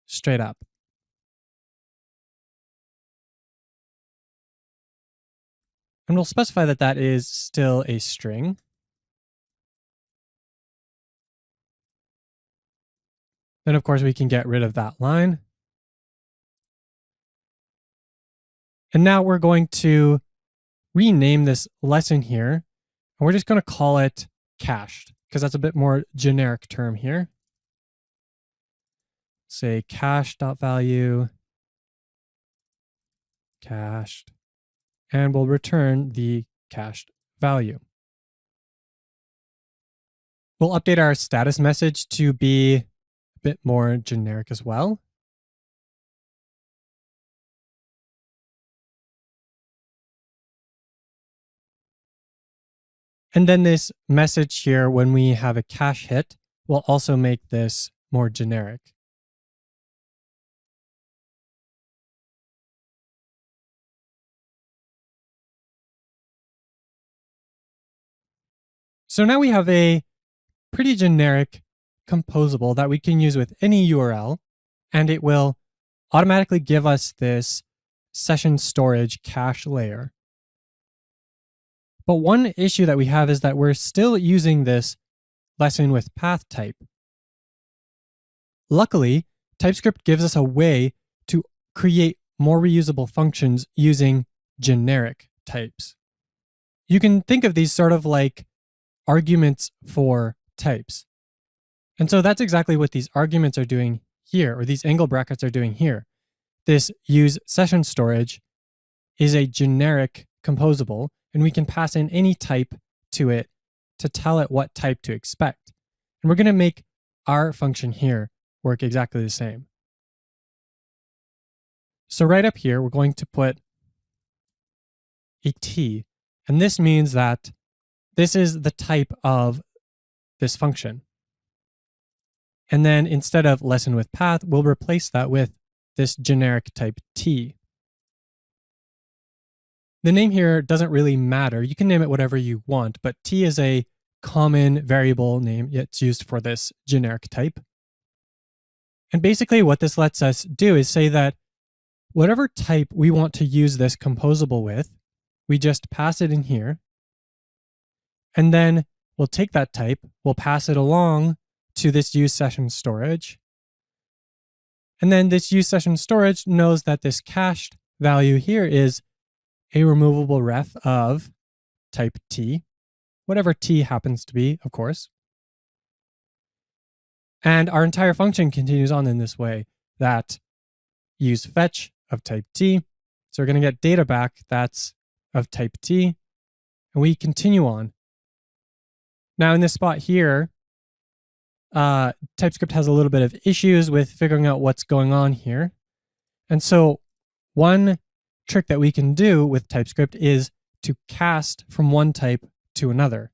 straight up. And we'll specify that that is still a string. Then, of course, we can get rid of that line. And now we're going to rename this lesson here. And we're just going to call it cached, because that's a bit more generic term here. Say cache.value, cached, and we'll return the cached value. We'll update our status message to be a bit more generic as well. And then this message here, when we have a cache hit, will also make this more generic. So now we have a pretty generic composable that we can use with any URL, and it will automatically give us this session storage cache layer. But one issue that we have is that we're still using this lesson with path type. Luckily, TypeScript gives us a way to create more reusable functions using generic types. You can think of these sort of like arguments for types. And so that's exactly what these arguments are doing here, or these angle brackets are doing here. This use session storage is a generic composable, and we can pass in any type to it to tell it what type to expect. And we're going to make our function here work exactly the same. So right up here, we're going to put a t, and this means that this is the type of this function. And then instead of lesson with path, we'll replace that with this generic type t. The name here doesn't really matter. You can name it whatever you want, but t is a common variable name. It's used for this generic type. And basically what this lets us do is say that whatever type we want to use this composable with, we just pass it in here. And then we'll take that type, we'll pass it along to this use session storage. And then this use session storage knows that this cached value here is a removable ref of type t, whatever t happens to be, of course. And our entire function continues on in this way, that use fetch of type t. So we're going to get data back that's of type t, and we continue on. Now in this spot here, TypeScript has a little bit of issues with figuring out what's going on here. And so one trick that we can do with TypeScript is to cast from one type to another.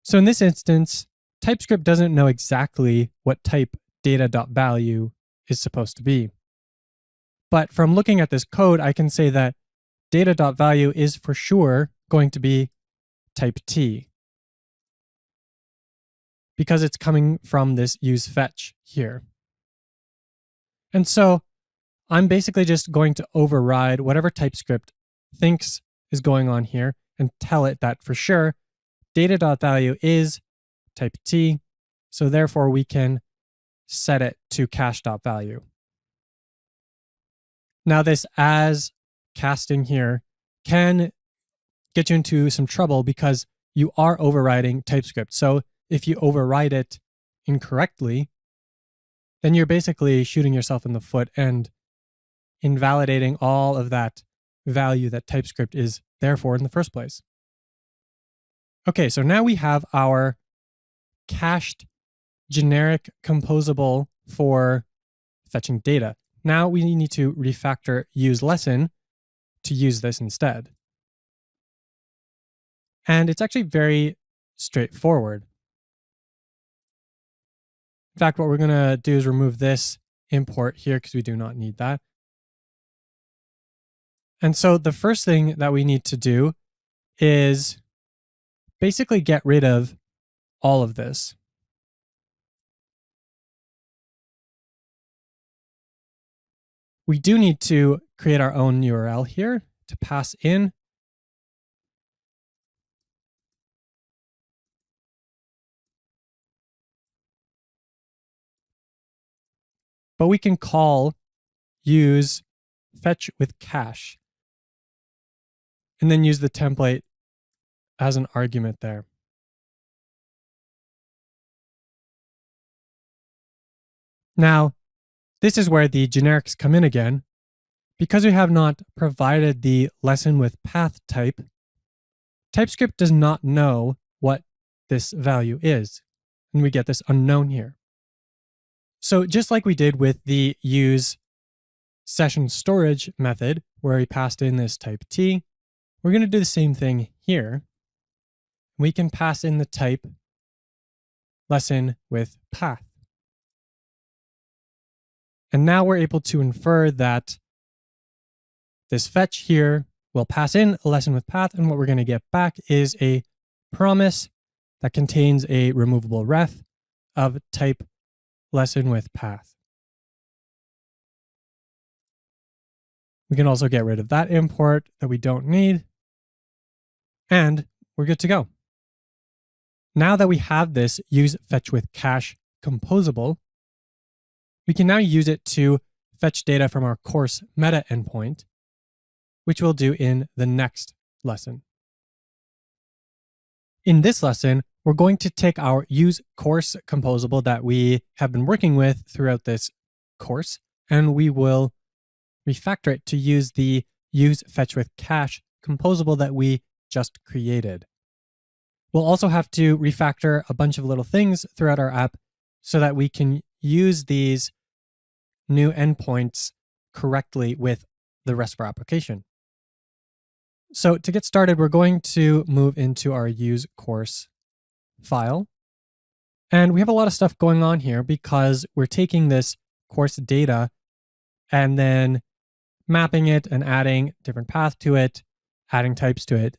So in this instance, TypeScript doesn't know exactly what type data.value is supposed to be. But from looking at this code, I can say that data.value is for sure going to be type t, because it's coming from this use fetch here. And so I'm basically just going to override whatever TypeScript thinks is going on here and tell it that for sure data.value is type t, so therefore we can set it to cache.value. Now this as casting here can get you into some trouble because you are overriding TypeScript. So if you override it incorrectly, then you're basically shooting yourself in the foot and invalidating all of that value that TypeScript is there for in the first place. Okay, so now we have our cached generic composable for fetching data. Now we need to refactor use lesson to use this instead. And it's actually very straightforward. In fact, what we're going to do is remove this import here because we do not need that. And so the first thing that we need to do is basically get rid of all of this. We do need to create our own URL here to pass in. But we can call use fetch with cache and then use the template as an argument there. Now, this is where the generics come in again. Because we have not provided the lesson with path type, TypeScript does not know what this value is, and we get this unknown here. So just like we did with the use session storage method, where we passed in this type t, we're going to do the same thing here. We can pass in the type lesson with path. And now we're able to infer that this fetch here will pass in a lesson with path, and what we're going to get back is a promise that contains a removable ref of type lesson with path. We can also get rid of that import that we don't need. And we're good to go. Now that we have this use fetch with cache composable, we can now use it to fetch data from our course meta endpoint, which we'll do in the next lesson. In this lesson, we're going to take our use course composable that we have been working with throughout this course, and we will refactor it to use the use fetch with cache composable that we just created. We'll also have to refactor a bunch of little things throughout our app so that we can use these new endpoints correctly with the rest of our application. So to get started, we're going to move into our use course file. And we have a lot of stuff going on here because we're taking this course data and then mapping it and adding different path to it, adding types to it.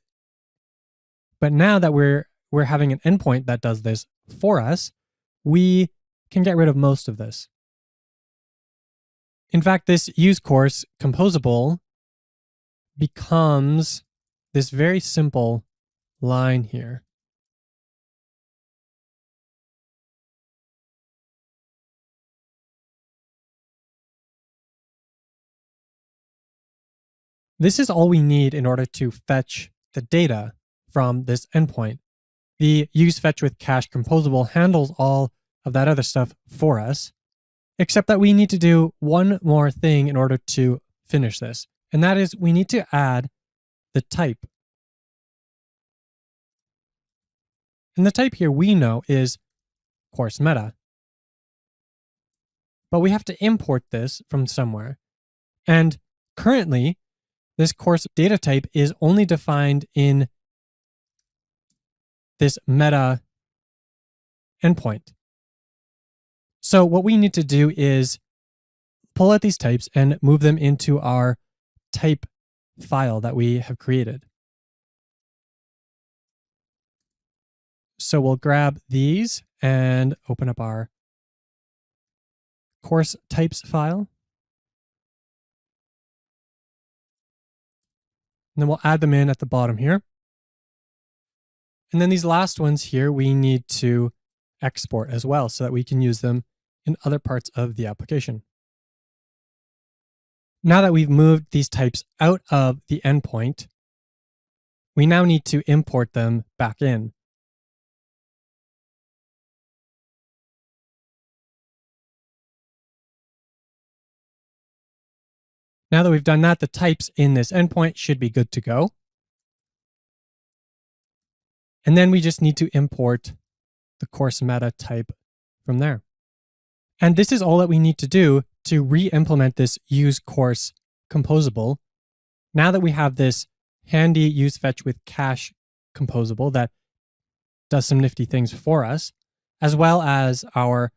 But now that we're having an endpoint that does this for us, we can get rid of most of this. In fact, this use course composable becomes this very simple line here. This is all we need in order to fetch the data from this endpoint. The use fetch with cache composable handles all of that other stuff for us, except that we need to do one more thing in order to finish this. And that is we need to add the type. And the type here we know is course meta. But we have to import this from somewhere. And currently, this course data type is only defined in this meta endpoint. So what we need to do is pull out these types and move them into our type file that we have created. So we'll grab these and open up our course types file. And then we'll add them in at the bottom here. And then these last ones here, we need to export as well so that we can use them in other parts of the application. Now that we've moved these types out of the endpoint, we now need to import them back in. Now that we've done that, the types in this endpoint should be good to go. And then we just need to import the course meta type from there. And this is all that we need to do to re-implement this use course composable. Now that we have this handy use fetch with cache composable that does some nifty things for us, as well as our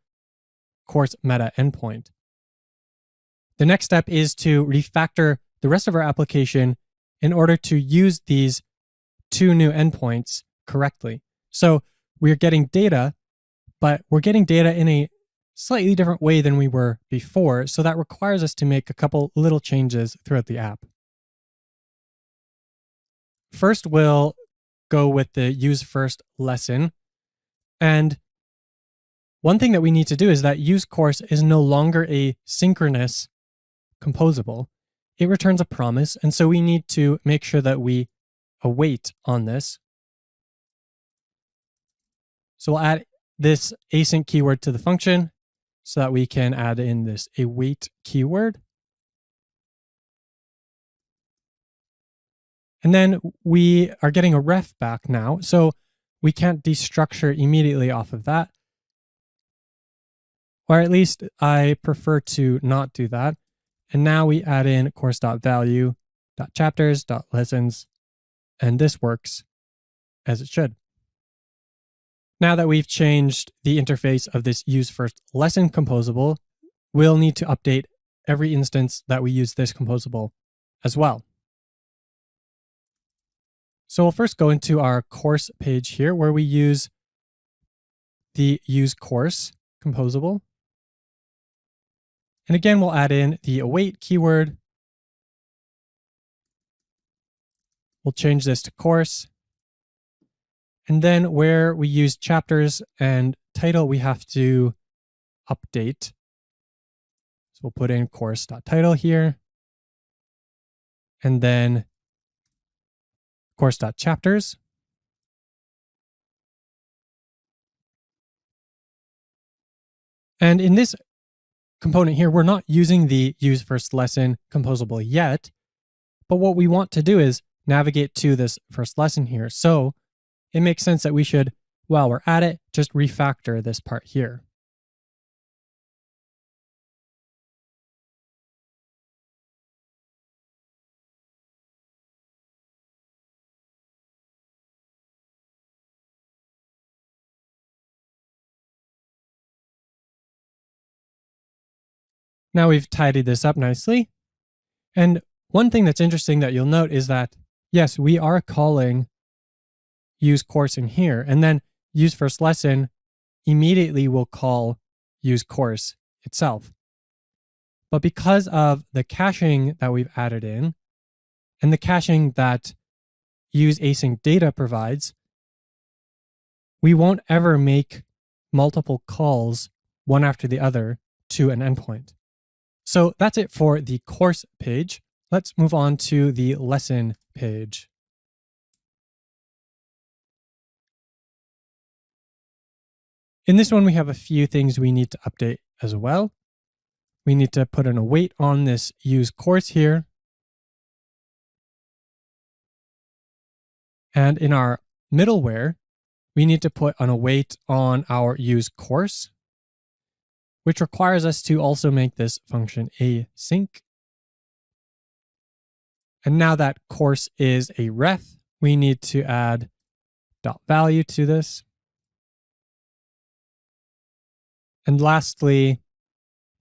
course meta endpoint. The next step is to refactor the rest of our application in order to use these two new endpoints correctly. So we're getting data, but we're getting data in a slightly different way than we were before. So that requires us to make a couple little changes throughout the app. First, we'll go with the use first lesson. And one thing that we need to do is that use course is no longer a synchronous composable. It returns a promise. And so we need to make sure that we await on this. So we'll add this async keyword to the function so that we can add in this await keyword. And then we are getting a ref back now. So we can't destructure immediately off of that. Or at least I prefer to not do that. And now we add in course.value.chapters.lessons, and this works as it should. Now that we've changed the interface of this use first lesson composable, we'll need to update every instance that we use this composable as well. So we'll first go into our course page here where we use the use course composable. And again, we'll add in the await keyword. We'll change this to course. And then where we use chapters and title, we have to update. So we'll put in course.title here. And then course.chapters. And in this component here, we're not using the use first lesson composable yet, but what we want to do is navigate to this first lesson here. So it makes sense that we should, while we're at it, just refactor this part here. Now we've tidied this up nicely. And one thing that's interesting that you'll note is that, yes, we are calling use course in here, and then use first lesson immediately will call use course itself. But because of the caching that we've added in, and the caching that use async data provides, we won't ever make multiple calls one after the other to an endpoint. So that's it for the course page. Let's move on to the lesson page. In this one, we have a few things we need to update as well. We need to put an await on this use course here. And in our middleware, we need to put an await on our use course, which requires us to also make this function async. And now that course is a ref, we need to add .value to this. And lastly,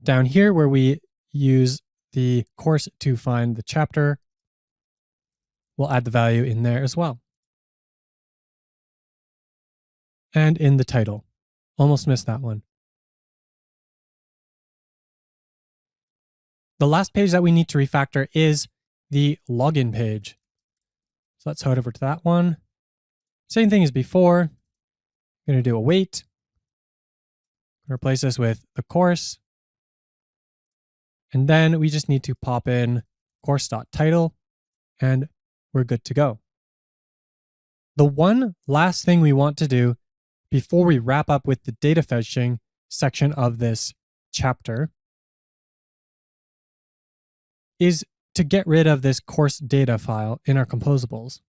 down here where we use the course to find the chapter, we'll add the value in there as well. And in the title. Almost missed that one. The last page that we need to refactor is the login page. So let's head over to that one. Same thing as before. I'm going to do await. Replace this with the course. And then we just need to pop in course.title and we're good to go. The one last thing we want to do before we wrap up with the data fetching section of this chapter is to get rid of this course data file in our composables.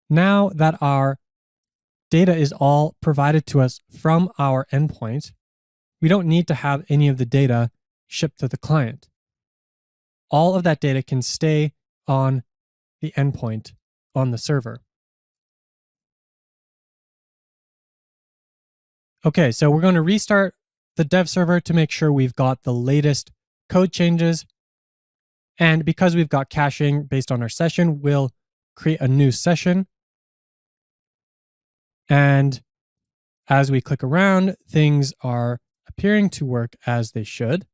Now that our data is all provided to us from our endpoint, we don't need to have any of the data shipped to the client. All of that data can stay on the endpoint on the server. Okay, so we're going to restart the dev server to make sure we've got the latest code changes. And because we've got caching based on our session, we'll create a new session. And as we click around, things are appearing to work as they should.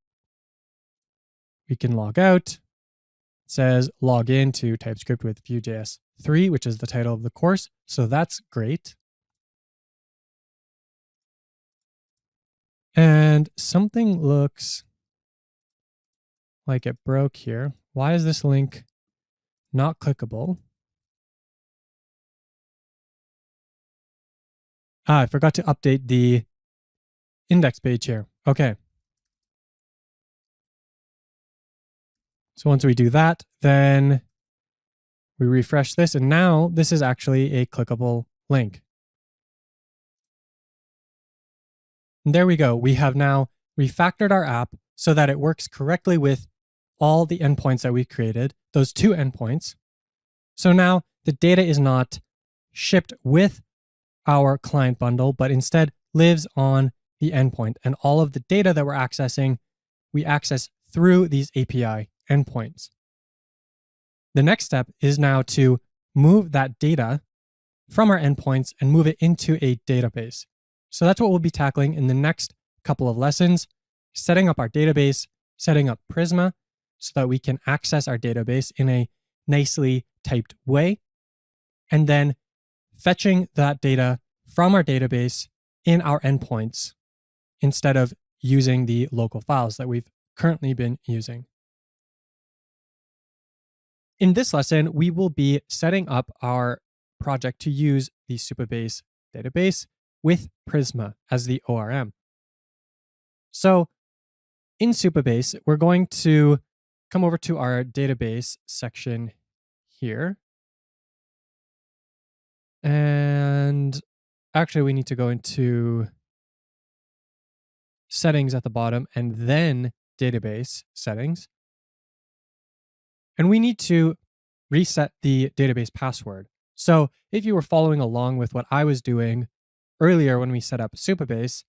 We can log out. It says log in to TypeScript with Vue.js 3, which is the title of the course. So that's great. And something looks like it broke here. Why is this link not clickable? I forgot to update the index page here. Okay. So once we do that, then we refresh this, and now this is actually a clickable link. And there we go. We have now refactored our app so that it works correctly with all the endpoints that we created, those 2 endpoints. So now the data is not shipped with our client bundle, but instead lives on the endpoint. And all of the data that we're accessing, we access through these API endpoints. The next step is now to move that data from our endpoints and move it into a database. So that's what we'll be tackling in the next couple of lessons, setting up our database, setting up Prisma so that we can access our database in a nicely typed way, and then fetching that data from our database in our endpoints instead of using the local files that we've currently been using. In this lesson, we will be setting up our project to use the Supabase database with Prisma as the ORM. So in Supabase, we're going to come over to our database section here. And actually, we need to go into settings at the bottom and then database settings. And we need to reset the database password. So if you were following along with what I was doing earlier when we set up Supabase,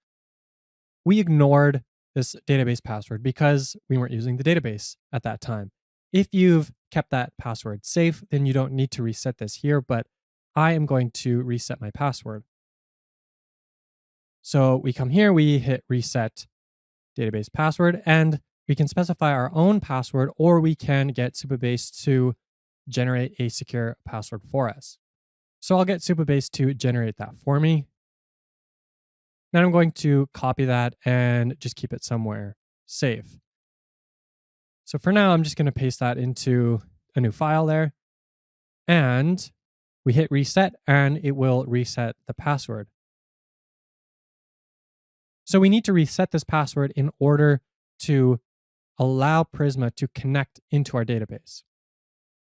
we ignored this database password because we weren't using the database at that time. If you've kept that password safe, then you don't need to reset this here, but I am going to reset my password. So we come here, we hit reset database password, and we can specify our own password, or we can get Supabase to generate a secure password for us. So I'll get Supabase to generate that for me. Then I'm going to copy that and just keep it somewhere safe. So for now, I'm just going to paste that into a new file there. And we hit reset and it will reset the password. So we need to reset this password in order to allow Prisma to connect into our database.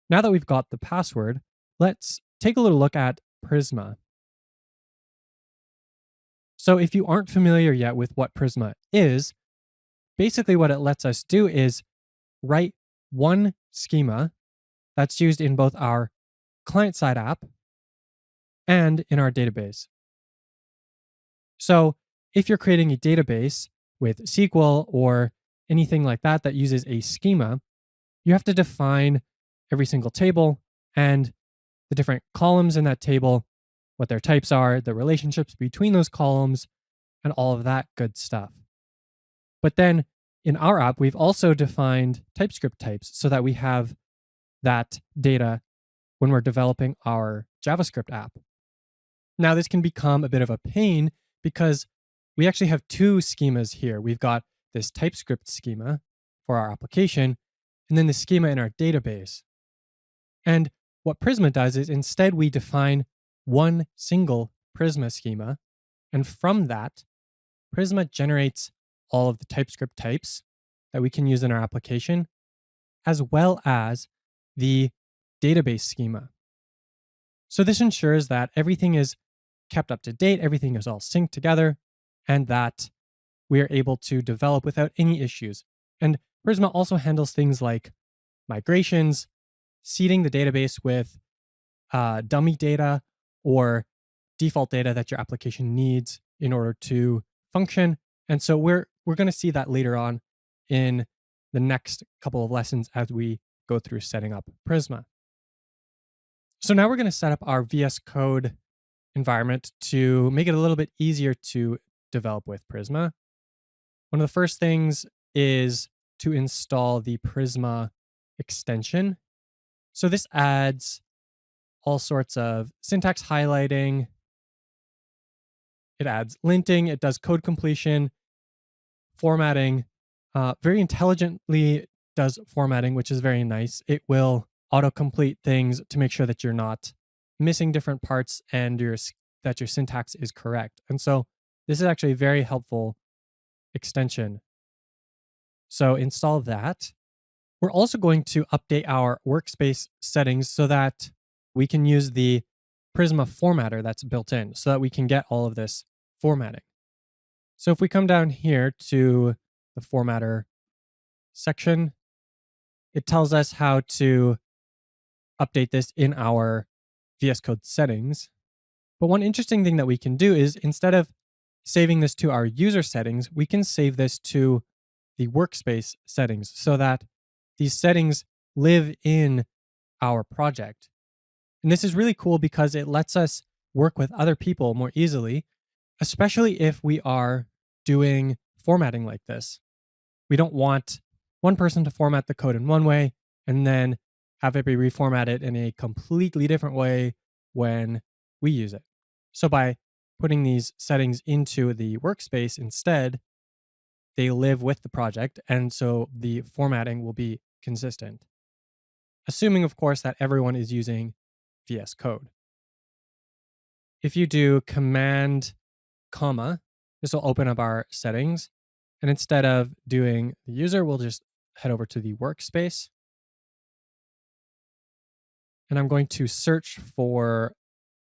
Now that we've got the password, let's take a little look at Prisma. So if you aren't familiar yet with what Prisma is, basically what it lets us do is write one schema that's used in both our client-side app and in our database. So if you're creating a database with SQL or anything like that that uses a schema, you have to define every single table and the different columns in that table, what their types are, the relationships between those columns, and all of that good stuff. But then in our app, we've also defined TypeScript types so that we have that data when we're developing our JavaScript app. Now, this can become a bit of a pain because we actually have two schemas here. We've got this TypeScript schema for our application, and then the schema in our database. And what Prisma does is instead we define one single Prisma schema, and from that, Prisma generates all of the TypeScript types that we can use in our application, as well as the database schema. So this ensures that everything is kept up to date, everything is all synced together, and that we are able to develop without any issues. And Prisma also handles things like migrations, seeding the database with dummy data or default data that your application needs in order to function. And so we're going to see that later on in the next couple of lessons as we go through setting up Prisma. So now we're going to set up our VS Code environment to make it a little bit easier to develop with Prisma. One of the first things is to install the Prisma extension. So this adds all sorts of syntax highlighting. It adds linting. It does code completion, formatting, very intelligently does formatting, which is very nice. It will autocomplete things to make sure that you're not missing different parts and that your syntax is correct. And so this is actually a very helpful extension. So install that. We're also going to update our workspace settings so that we can use the Prisma formatter that's built in so that we can get all of this formatting. So if we come down here to the formatter section, it tells us how to update this in our VS Code settings. But one interesting thing that we can do is instead of saving this to our user settings, we can save this to the workspace settings so that these settings live in our project. And this is really cool because it lets us work with other people more easily, especially if we are doing formatting like this. We don't want one person to format the code in one way and then have it be reformatted in a completely different way when we use it. So by putting these settings into the workspace instead, they live with the project, and so the formatting will be consistent. Assuming, of course, that everyone is using VS Code. If you do Command, comma, this will open up our settings. And instead of doing the user, we'll just head over to the workspace. And I'm going to search for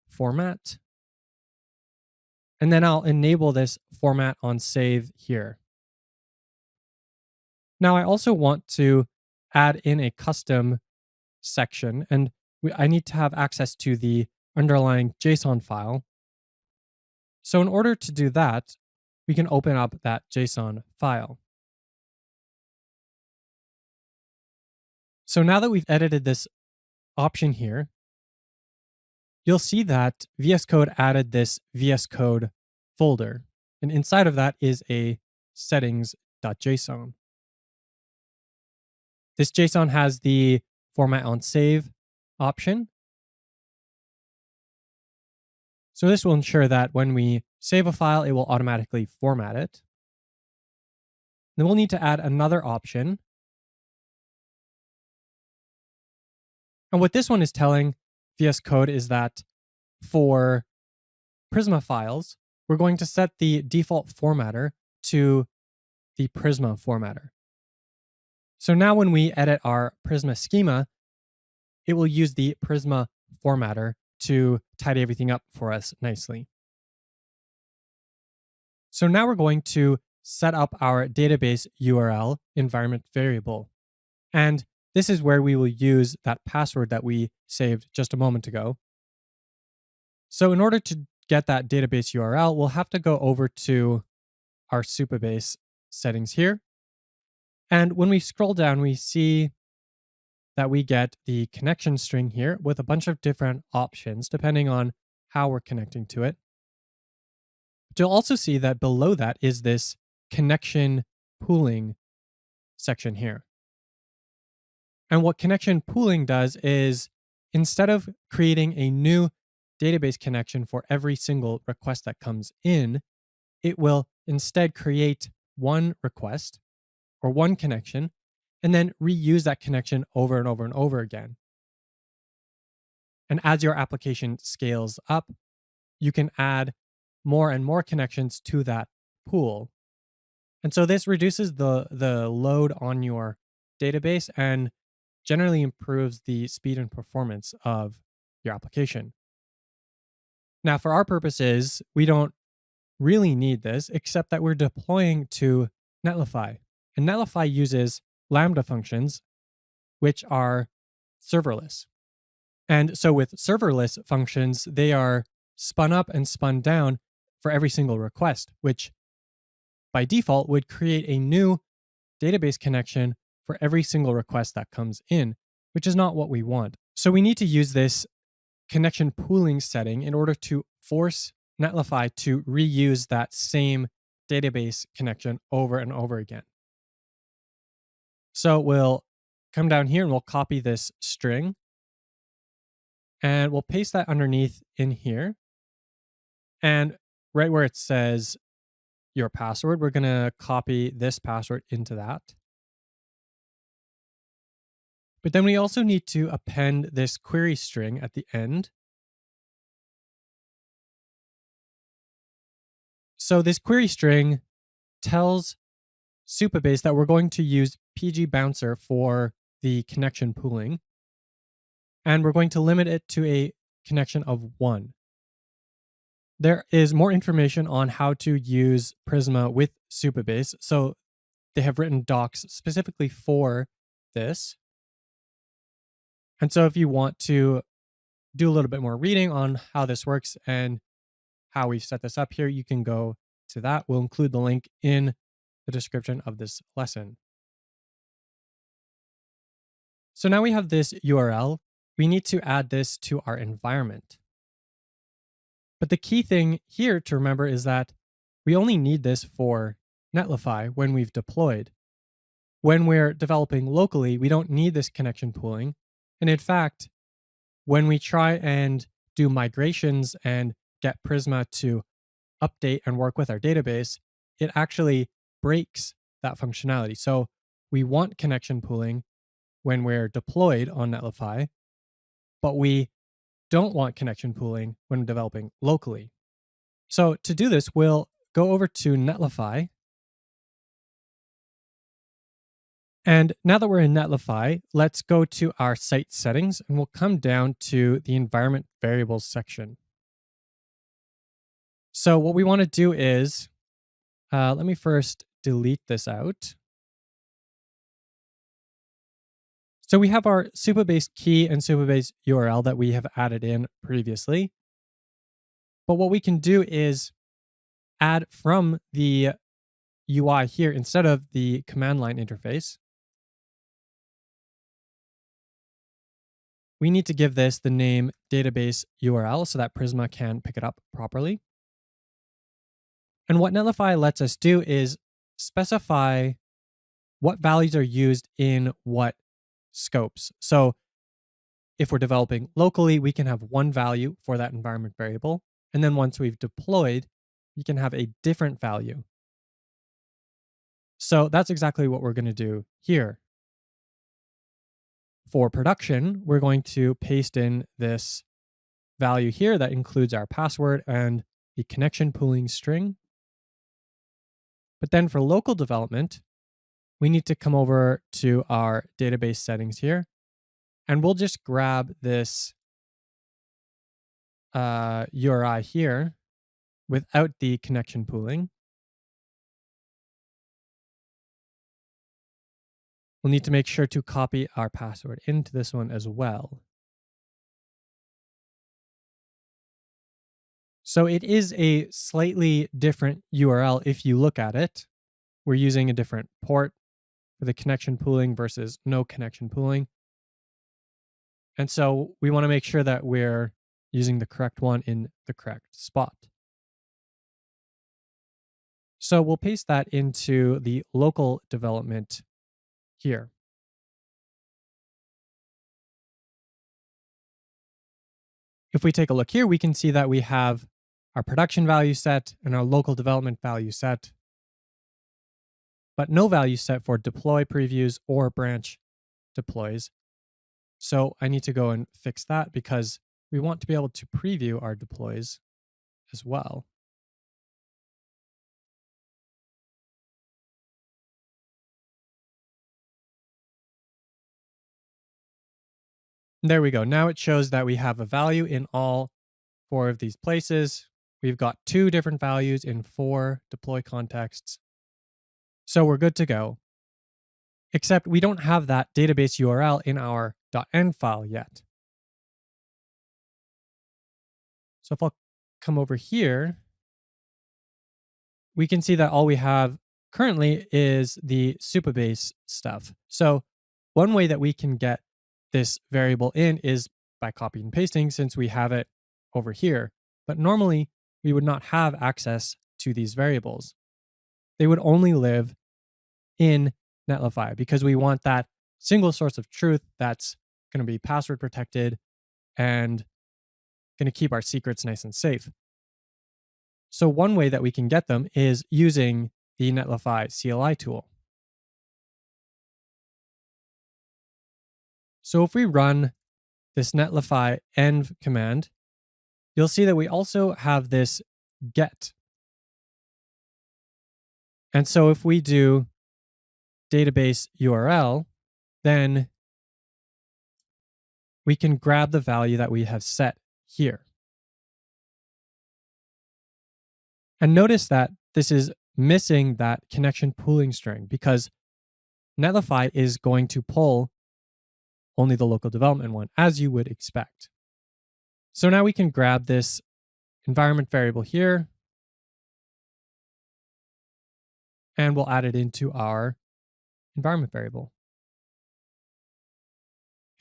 format. And then I'll enable this format on save here. Now, I also want to add in a custom section, and I need to have access to the underlying JSON file. So in order to do that, we can open up that JSON file. So now that we've edited this option here, you'll see that VS Code added this VS Code folder. And inside of that is a settings.json. This JSON has the format on save option. So this will ensure that when we save a file, it will automatically format it. Then we'll need to add another option. And what this one is telling VS Code is that for Prisma files, we're going to set the default formatter to the Prisma formatter. So now when we edit our Prisma schema, it will use the Prisma formatter to tidy everything up for us nicely. So now we're going to set up our database URL environment variable. And this is where we will use that password that we saved just a moment ago. So in order to get that database URL, we'll have to go over to our Supabase settings here. And when we scroll down, we see that we get the connection string here with a bunch of different options depending on how we're connecting to it. But you'll also see that below that is this connection pooling section here. And what connection pooling does is instead of creating a new database connection for every single request that comes in, it will instead create one request or one connection and then reuse that connection over and over and over again. And as your application scales up, you can add more and more connections to that pool. And so this reduces the load on your database and generally improves the speed and performance of your application. Now, for our purposes, we don't really need this, except that we're deploying to Netlify. And Netlify uses Lambda functions, which are serverless. And so with serverless functions, they are spun up and spun down for every single request, which by default would create a new database connection for every single request that comes in, which is not what we want. So we need to use this connection pooling setting in order to force Netlify to reuse that same database connection over and over again. So we'll come down here and we'll copy this string and we'll paste that underneath in here. And right where it says your password, we're going to copy this password into that. But then we also need to append this query string at the end. So this query string tells Supabase that we're going to use PG Bouncer for the connection pooling. And we're going to limit it to a connection of 1. There is more information on how to use Prisma with Supabase. So they have written docs specifically for this. And so if you want to do a little bit more reading on how this works and how we've set this up here, you can go to that. We'll include the link in the description of this lesson. So now we have this URL. We need to add this to our environment. But the key thing here to remember is that we only need this for Netlify when we've deployed. When we're developing locally, we don't need this connection pooling. And in fact, when we try and do migrations and get Prisma to update and work with our database, it actually breaks that functionality. So we want connection pooling when we're deployed on Netlify, but we don't want connection pooling when developing locally. So to do this, we'll go over to Netlify. And now that we're in Netlify, let's go to our site settings and we'll come down to the environment variables section. So what we want to do is, let me first delete this out. So we have our Supabase key and Supabase URL that we have added in previously. But what we can do is add from the UI here instead of the command line interface. We need to give this the name database URL so that Prisma can pick it up properly. And what Netlify lets us do is specify what values are used in what scopes. So if we're developing locally, we can have one value for that environment variable. And then once we've deployed, we can have a different value. So that's exactly what we're going to do here. For production, we're going to paste in this value here that includes our password and the connection pooling string. But then for local development, we need to come over to our database settings here, and we'll just grab this URI here without the connection pooling. We'll need to make sure to copy our password into this one as well. So it is a slightly different URL if you look at it. We're using a different port for the connection pooling versus no connection pooling. And so we want to make sure that we're using the correct one in the correct spot. So we'll paste that into the local development here. If we take a look here, we can see that we have our production value set and our local development value set, but no value set for deploy previews or branch deploys. So I need to go and fix that because we want to be able to preview our deploys as well. There we go. Now it shows that we have a value in all 4 of these places. We've got 2 different values in 4 deploy contexts. So we're good to go. Except we don't have that database URL in our .env file yet. So if I'll come over here, we can see that all we have currently is the Supabase stuff. So one way that we can get this variable in is by copying and pasting since we have it over here. But normally we would not have access to these variables. They would only live in Netlify because we want that single source of truth that's going to be password protected and going to keep our secrets nice and safe. So one way that we can get them is using the Netlify CLI tool. So if we run this netlify env command, you'll see that we also have this get. And so if we do database URL, then we can grab the value that we have set here. And notice that this is missing that connection pooling string because Netlify is going to pull only the local development one, as you would expect. So now we can grab this environment variable here, and we'll add it into our environment variable.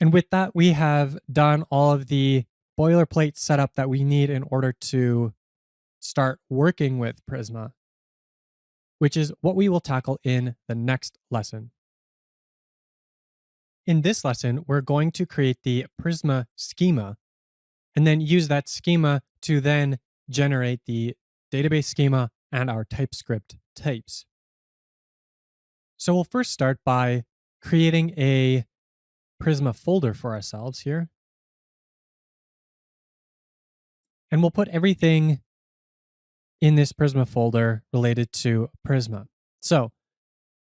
And with that, we have done all of the boilerplate setup that we need in order to start working with Prisma, which is what we will tackle in the next lesson. In this lesson, we're going to create the Prisma schema, and then use that schema to then generate the database schema and our TypeScript types. So we'll first start by creating a Prisma folder for ourselves here. And we'll put everything in this Prisma folder related to Prisma. So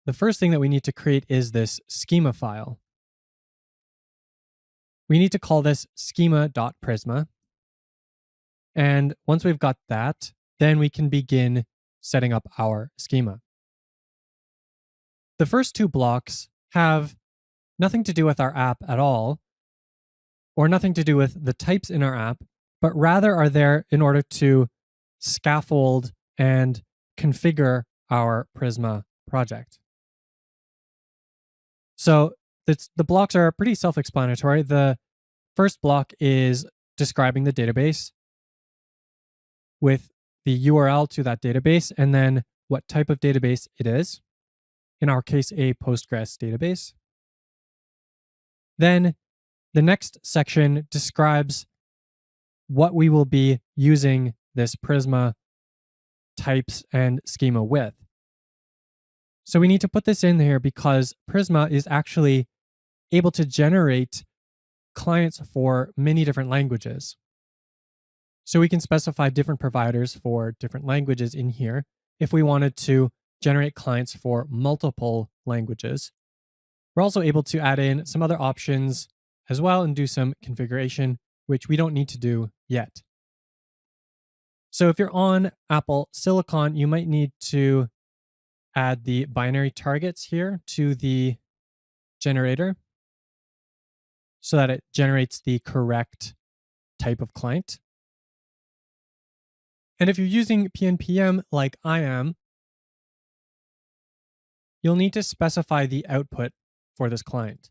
the first thing that we need to create is this schema file. We need to call this schema.prisma. And once we've got that, then we can begin setting up our schema. The first two blocks have nothing to do with our app at all, or nothing to do with the types in our app, but rather are there in order to scaffold and configure our Prisma project. So the blocks are pretty self-explanatory. The first block is describing the database with the URL to that database, and then what type of database it is. In our case, a Postgres database. Then the next section describes what we will be using this Prisma types and schema with. So we need to put this in here because Prisma is actually able to generate clients for many different languages. So we can specify different providers for different languages in here if we wanted to generate clients for multiple languages. We're also able to add in some other options as well and do some configuration, which we don't need to do yet. So if you're on Apple Silicon, you might need to add the binary targets here to the generator so that it generates the correct type of client. And if you're using PNPM like I am, you'll need to specify the output for this client.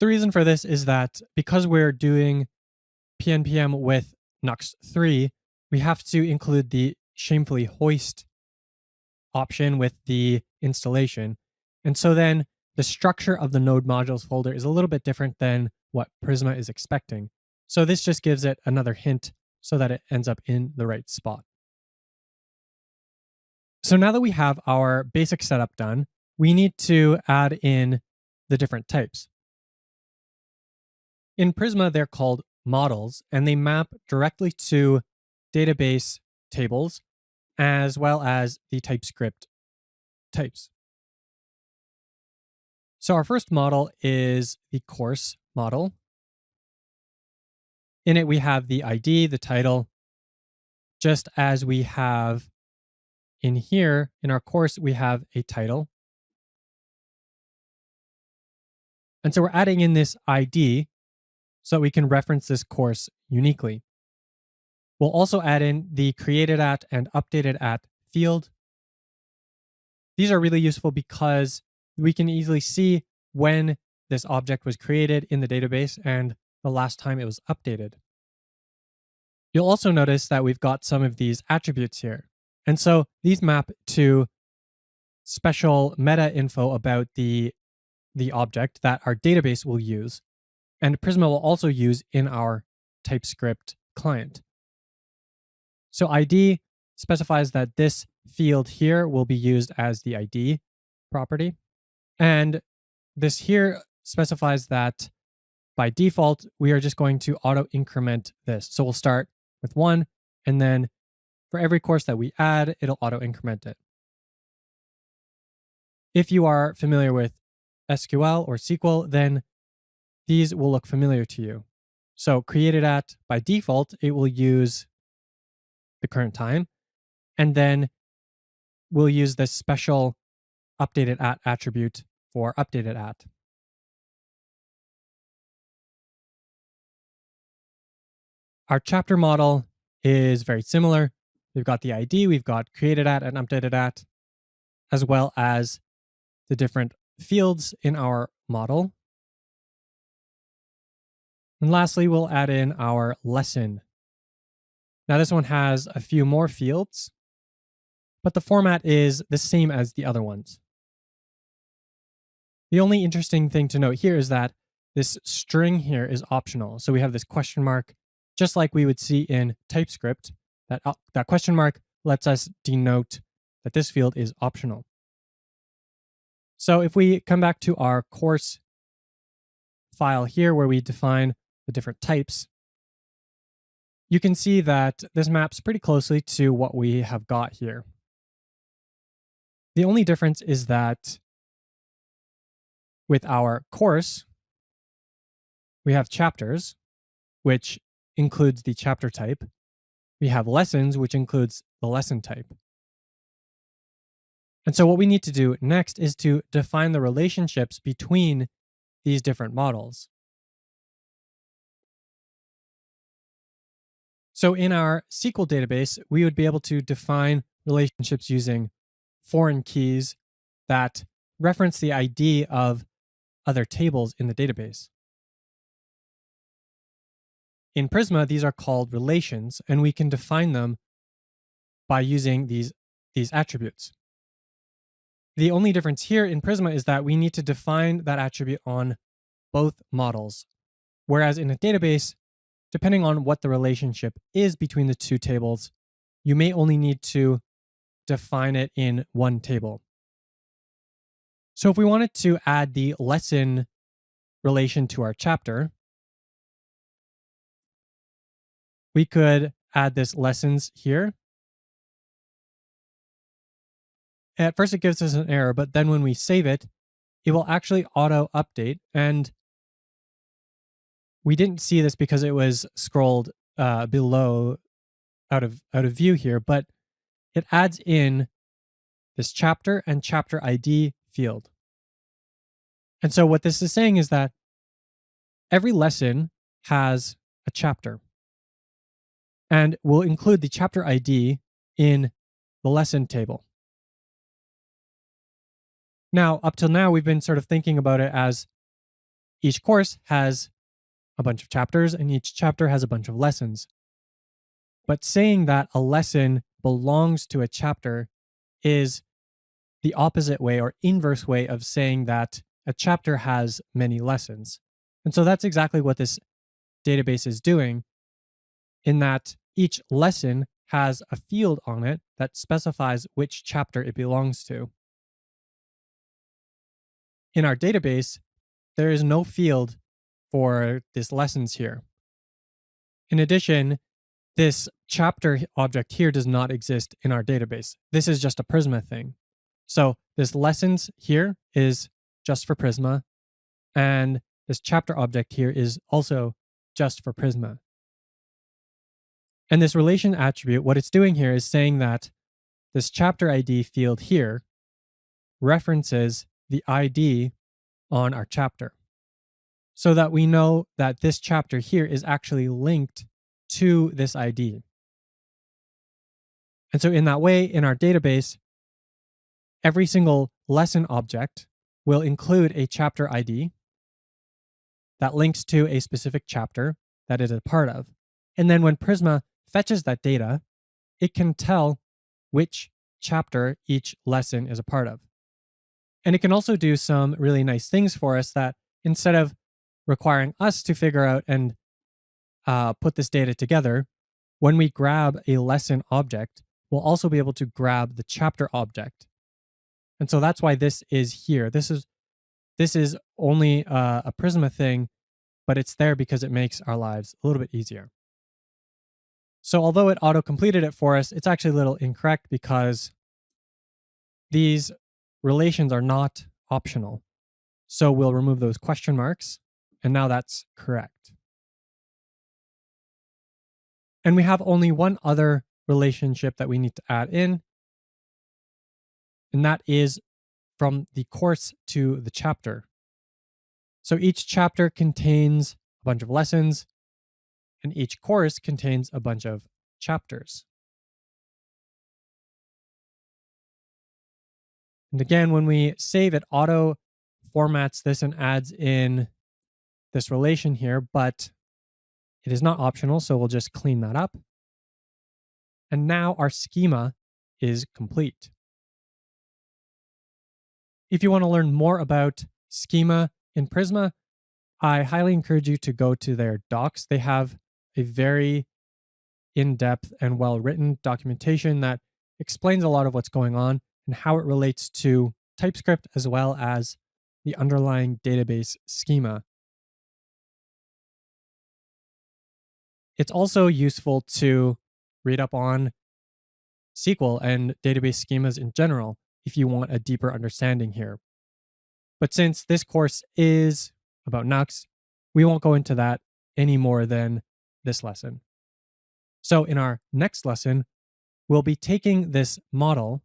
The reason for this is that because we're doing PNPM with Nuxt 3, we have to include the shamefully hoist option with the installation. And so then the structure of the node modules folder is a little bit different than what Prisma is expecting. So this just gives it another hint so that it ends up in the right spot. So now that we have our basic setup done, we need to add in the different types. In Prisma, they're called models, and they map directly to database tables as well as the TypeScript types. So our first model is the course model. In it, we have the ID, the title, just as we have in here, in our course, we have a title. And so we're adding in this ID so that we can reference this course uniquely. We'll also add in the created at and updated at field. These are really useful because we can easily see when this object was created in the database and the last time it was updated. You'll also notice that we've got some of these attributes here. And so these map to special meta info about the object that our database will use, and Prisma will also use in our TypeScript client. So ID specifies that this field here will be used as the ID property. And this here specifies that by default, we are just going to auto increment this. So we'll start with 1, and then for every course that we add, it'll auto increment it. If you are familiar with SQL or SQL, then these will look familiar to you. So created at, by default, it will use the current time, and then we'll use this special updated at attribute for updated at. Our chapter model is very similar. We've got the ID, we've got created at and updated at, as well as the different fields in our model. And lastly, we'll add in our lesson. Now this one has a few more fields, but the format is the same as the other ones. The only interesting thing to note here is that this string here is optional. So we have this question mark, just like we would see in TypeScript. That question mark lets us denote that this field is optional. So if we come back to our course file here where we define the different types, you can see that this maps pretty closely to what we have got here. The only difference is that with our course, we have chapters, which includes the chapter type. We have lessons, which includes the lesson type. And so what we need to do next is to define the relationships between these different models. So in our SQL database, we would be able to define relationships using foreign keys that reference the ID of other tables in the database. In Prisma, these are called relations, and we can define them by using these attributes. The only difference here in Prisma is that we need to define that attribute on both models, whereas in a database, depending on what the relationship is between the two tables, you may only need to define it in one table. So if we wanted to add the lesson relation to our chapter, we could add this lessons here. At first it gives us an error, but then when we save it, it will actually auto update. And we didn't see this because it was scrolled below out of view here, but it adds in this chapter and chapter ID field. And so what this is saying is that every lesson has a chapter, and we'll include the chapter ID in the lesson table. Now, up till now, we've been sort of thinking about it as each course has a bunch of chapters and each chapter has a bunch of lessons. But saying that a lesson belongs to a chapter is the opposite way or inverse way of saying that a chapter has many lessons. And so that's exactly what this database is doing, in that each lesson has a field on it that specifies which chapter it belongs to. In our database, there is no field for this lessons here. In addition, this chapter object here does not exist in our database. This is just a Prisma thing. So this lessons here is just for Prisma, and this chapter object here is also just for Prisma. And this relation attribute, what it's doing here is saying that this chapter ID field here references the ID on our chapter, so that we know that this chapter here is actually linked to this ID. And so in that way, in our database, every single lesson object will include a chapter ID that links to a specific chapter that it is a part of. And then when Prisma fetches that data, it can tell which chapter each lesson is a part of. And it can also do some really nice things for us that instead of requiring us to figure out and put this data together, when we grab a lesson object, we'll also be able to grab the chapter object. And so that's why this is here. This is only a Prisma thing, but it's there because it makes our lives a little bit easier. So although it auto-completed it for us, it's actually a little incorrect because these relations are not optional. So we'll remove those question marks, and now that's correct. And we have only one other relationship that we need to add in, and that is from the course to the chapter. So each chapter contains a bunch of lessons, and each course contains a bunch of chapters. And again, when we save, it auto formats this and adds in this relation here, but it is not optional, so we'll just clean that up. And now our schema is complete. If you want to learn more about schema in Prisma, I highly encourage you to go to their docs. They have a very in-depth and well-written documentation that explains a lot of what's going on and how it relates to TypeScript as well as the underlying database schema. It's also useful to read up on SQL and database schemas in general if you want a deeper understanding here. But since this course is about Nuxt, we won't go into that any more than this lesson. So in our next lesson, we'll be taking this model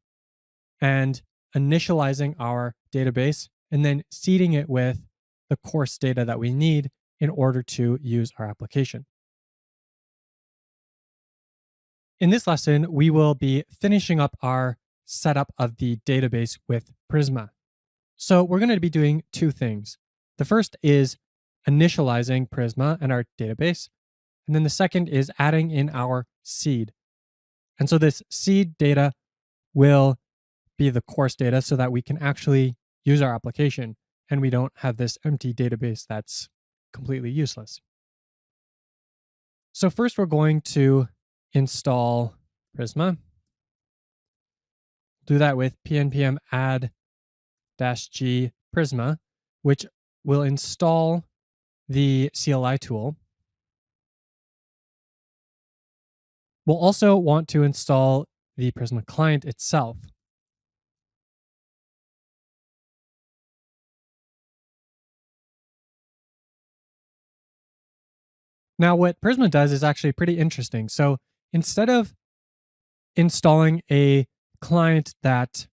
and initializing our database and then seeding it with the course data that we need in order to use our application. In this lesson, we will be finishing up our setup of the database with Prisma. So we're going to be doing two things. The first is initializing Prisma and our database. And then the second is adding in our seed. And so this seed data will be the course data so that we can actually use our application and we don't have this empty database that's completely useless. So first we're going to install Prisma. Do that with pnpm add-g Prisma, which will install the CLI tool. We'll also want to install the Prisma client itself. Now, what Prisma does is actually pretty interesting. So instead of installing a client that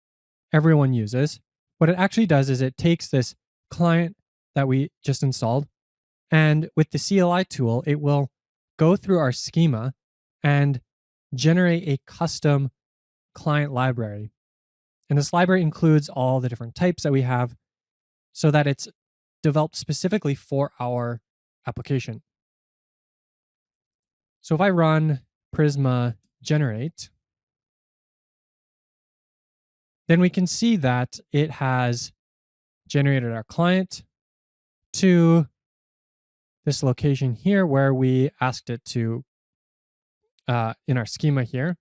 everyone uses, what it actually does is it takes this client that we just installed, and with the CLI tool, it will go through our schema and generate a custom client library. And this library includes all the different types that we have so that it's developed specifically for our application. So if I run Prisma generate, then we can see that it has generated our client to this location here where we asked it to in our schema here.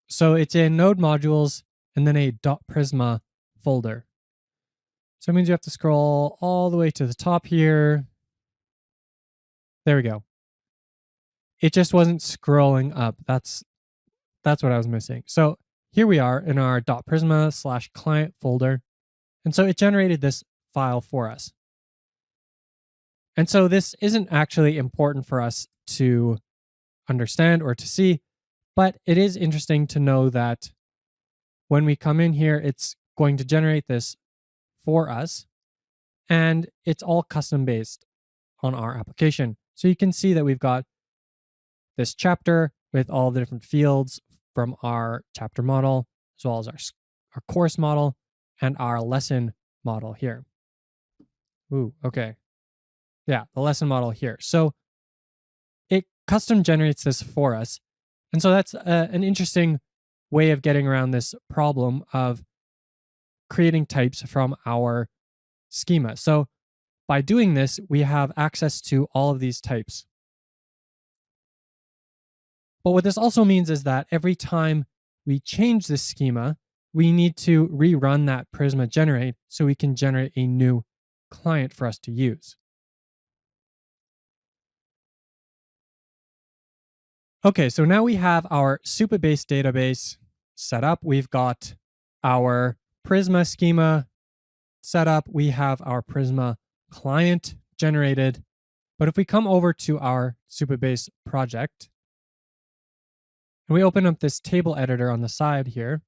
So it's in node modules and then a .prisma folder. So it means you have to scroll all the way to the top here. There we go. It just wasn't scrolling up. That's what I was missing. So here we are in our .prisma/client folder. And so it generated this file for us. And so this isn't actually important for us to understand or to see, but it is interesting to know that when we come in here, it's going to generate this for us, and it's all custom based on our application. So you can see that we've got this chapter with all the different fields from our chapter model, as well as our course model and our lesson model here. Ooh, okay. Yeah, the lesson model here. So it custom generates this for us. And so that's an interesting way of getting around this problem of creating types from our schema. So by doing this, we have access to all of these types. But what this also means is that every time we change this schema, we need to rerun that Prisma generate so we can generate a new client for us to use. Okay, so now we have our Supabase database set up. We've got our Prisma schema set up. We have our Prisma client generated. But if we come over to our Supabase project, and we open up this table editor on the side here,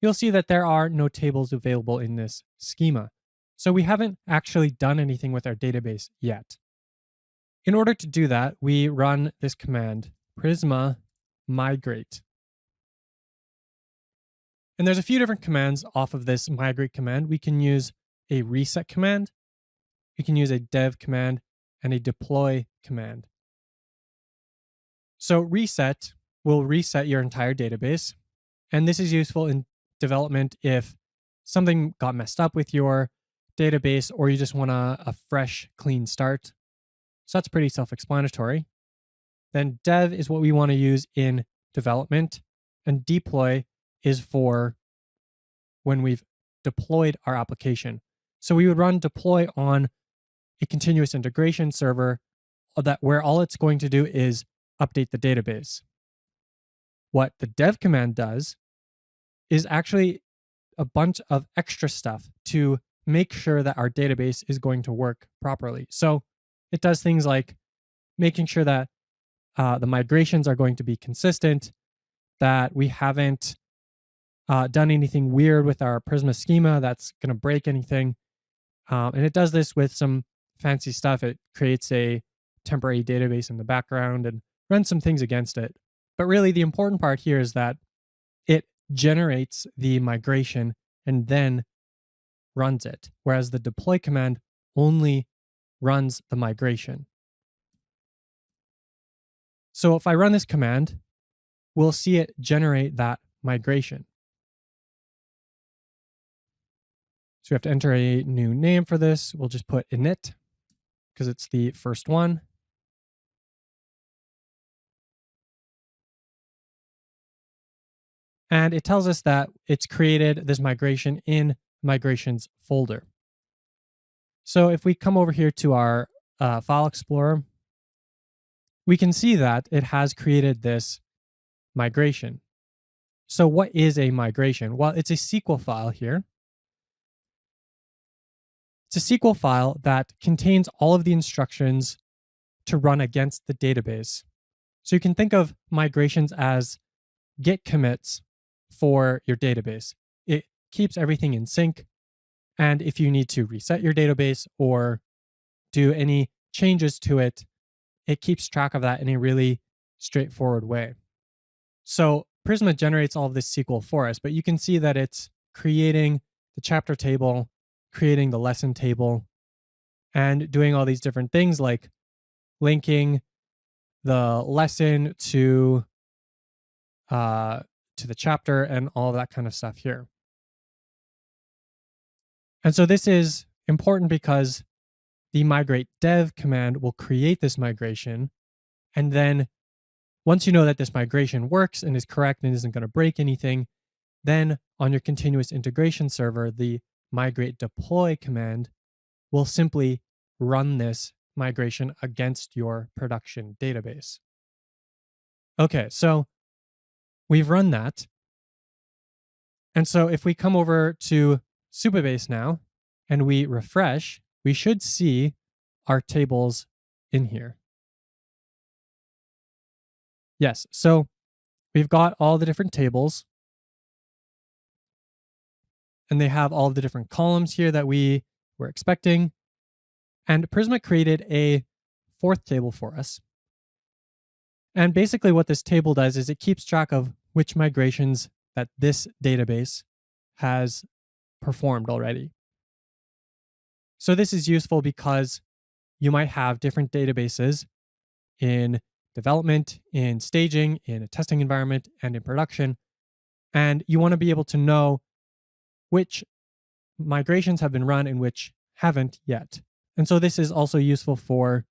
you'll see that there are no tables available in this schema. So we haven't actually done anything with our database yet. In order to do that, we run this command, prisma migrate. And there's a few different commands off of this migrate command. We can use a reset command, we can use a dev command, and a deploy command. So reset will reset your entire database. And this is useful in development if something got messed up with your database or you just want a fresh, clean start. So that's pretty self-explanatory. Then dev is what we want to use in development, and deploy is for when we've deployed our application. So we would run deploy on a continuous integration server where all it's going to do is update the database. What the dev command does is actually a bunch of extra stuff to make sure that our database is going to work properly. So it does things like making sure that the migrations are going to be consistent, that we haven't done anything weird with our Prisma schema that's going to break anything. And it does this with some fancy stuff. It creates a temporary database in the background and runs some things against it. But really, the important part here is that it generates the migration and then runs it, whereas the deploy command only runs the migration. So if I run this command, we'll see it generate that migration. So we have to enter a new name for this. We'll just put init because it's the first one. And it tells us that it's created this migration in migrations folder. So if we come over here to our file explorer, we can see that it has created this migration. So what is a migration? Well, it's a SQL file here. It's a SQL file that contains all of the instructions to run against the database. So you can think of migrations as git commits for your database. It keeps everything in sync. And if you need to reset your database or do any changes to it, it keeps track of that in a really straightforward way. So Prisma generates all of this SQL for us, but you can see that it's creating the chapter table, creating the lesson table, and doing all these different things like linking the lesson to the chapter and all that kind of stuff here. And so this is important because the migrate dev command will create this migration. And then once you know that this migration works and is correct and isn't going to break anything, then on your continuous integration server, the migrate deploy command will simply run this migration against your production database. Okay, so we've run that. And so if we come over to Supabase now and we refresh, we should see our tables in here. Yes, so we've got all the different tables and they have all the different columns here that we were expecting. And Prisma created a fourth table for us. And basically what this table does is it keeps track of which migrations that this database has performed already. So this is useful because you might have different databases in development, in staging, in a testing environment, and in production. And you want to be able to know which migrations have been run and which haven't yet. And so this is also useful for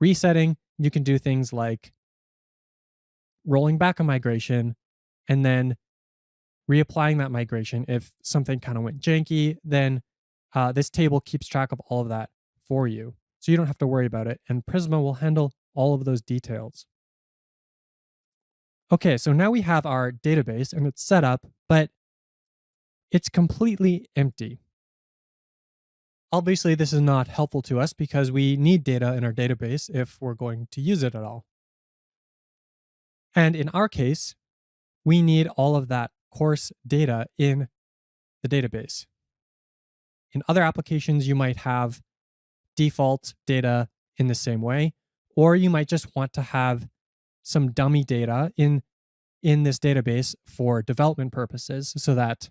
resetting. You can do things like rolling back a migration and then reapplying that migration. If something kind of went janky, then this table keeps track of all of that for you. So you don't have to worry about it. And Prisma will handle all of those details. Okay, so now we have our database and it's set up, but it's completely empty. Obviously, this is not helpful to us because we need data in our database if we're going to use it at all. And in our case, we need all of that course data in the database. In other applications, you might have default data in the same way, or you might just want to have some dummy data in this database for development purposes so that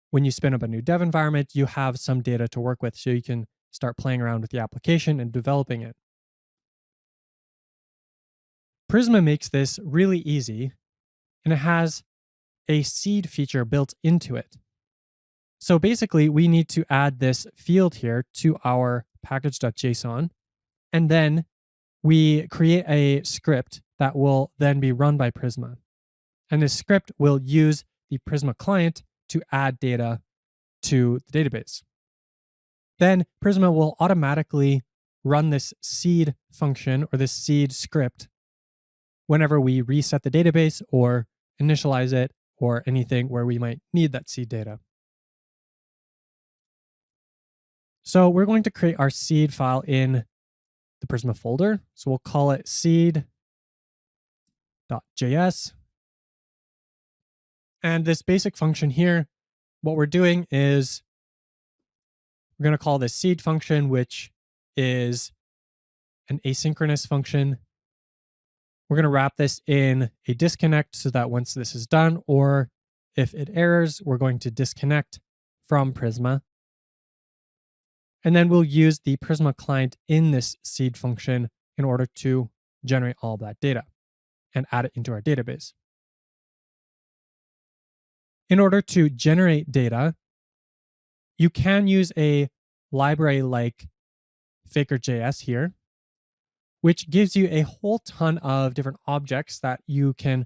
when you spin up a new dev environment, you have some data to work with so you can start playing around with the application and developing it. Prisma makes this really easy, and it has a seed feature built into it. So basically, we need to add this field here to our package.json, and then we create a script that will then be run by Prisma. And this script will use the Prisma client to add data to the database. Then Prisma will automatically run this seed function or this seed script whenever we reset the database or initialize it or anything where we might need that seed data. So we're going to create our seed file in the Prisma folder. So we'll call it seed.js. And this basic function here, what we're doing is we're going to call this seed function, which is an asynchronous function. We're going to wrap this in a disconnect so that once this is done, or if it errors, we're going to disconnect from Prisma. And then we'll use the Prisma client in this seed function in order to generate all that data and add it into our database. In order to generate data, you can use a library like Faker.js here, which gives you a whole ton of different objects that you can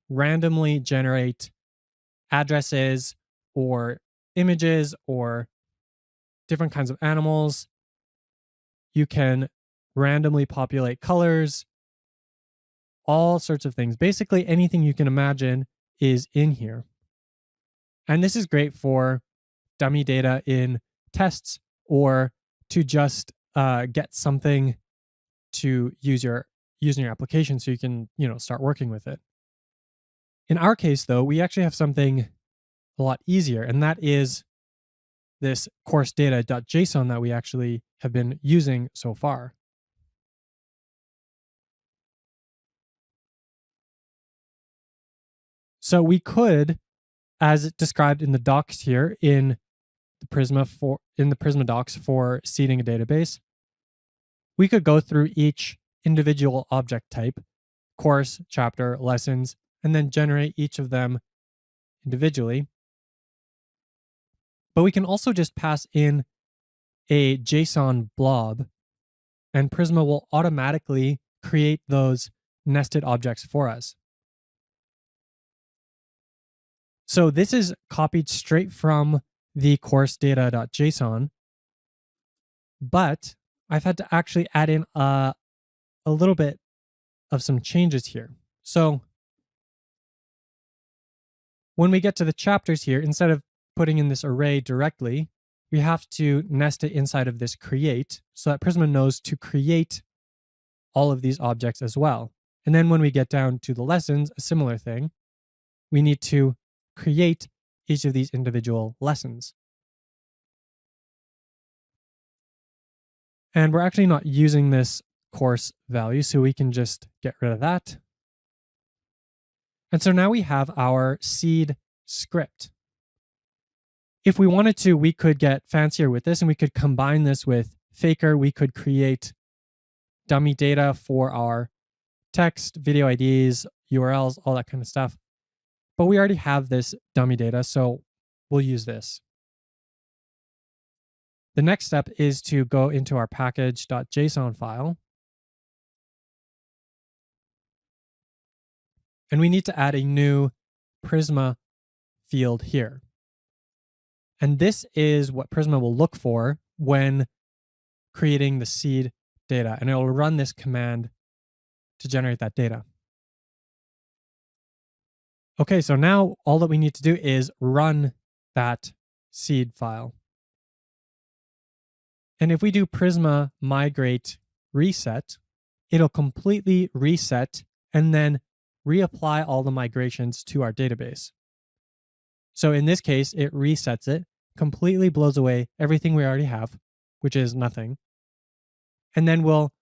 randomly generate addresses or images or different kinds of animals. You can randomly populate colors, all sorts of things. Basically, anything you can imagine is in here. And this is great for dummy data in tests or to just get something to use in your application so you can, start working with it. In our case, though, we actually have something a lot easier, and that is this course data.json that we actually have been using so far. So we could, as described in the docs here in the Prisma docs for seeding a database, we could go through each individual object type, course, chapter, lessons, and then generate each of them individually. But we can also just pass in a JSON blob, and Prisma will automatically create those nested objects for us. So this is copied straight from the course data.json, but I've had to actually add in a little bit of some changes here. So when we get to the chapters here, instead of putting in this array directly, we have to nest it inside of this create so that Prisma knows to create all of these objects as well. And then when we get down to the lessons, a similar thing, we need to create each of these individual lessons. And we're actually not using this course value, so we can just get rid of that. And so now we have our seed script. If we wanted to, we could get fancier with this and we could combine this with Faker. We could create dummy data for our text, video IDs, URLs, all that kind of stuff. But we already have this dummy data, so we'll use this. The next step is to go into our package.json file. And we need to add a new Prisma field here. And this is what Prisma will look for when creating the seed data. And it will run this command to generate that data. Okay, so now all that we need to do is run that seed file. And if we do Prisma migrate reset, it'll completely reset and then reapply all the migrations to our database. So in this case, it resets it, completely blows away everything we already have, which is nothing. And then we'll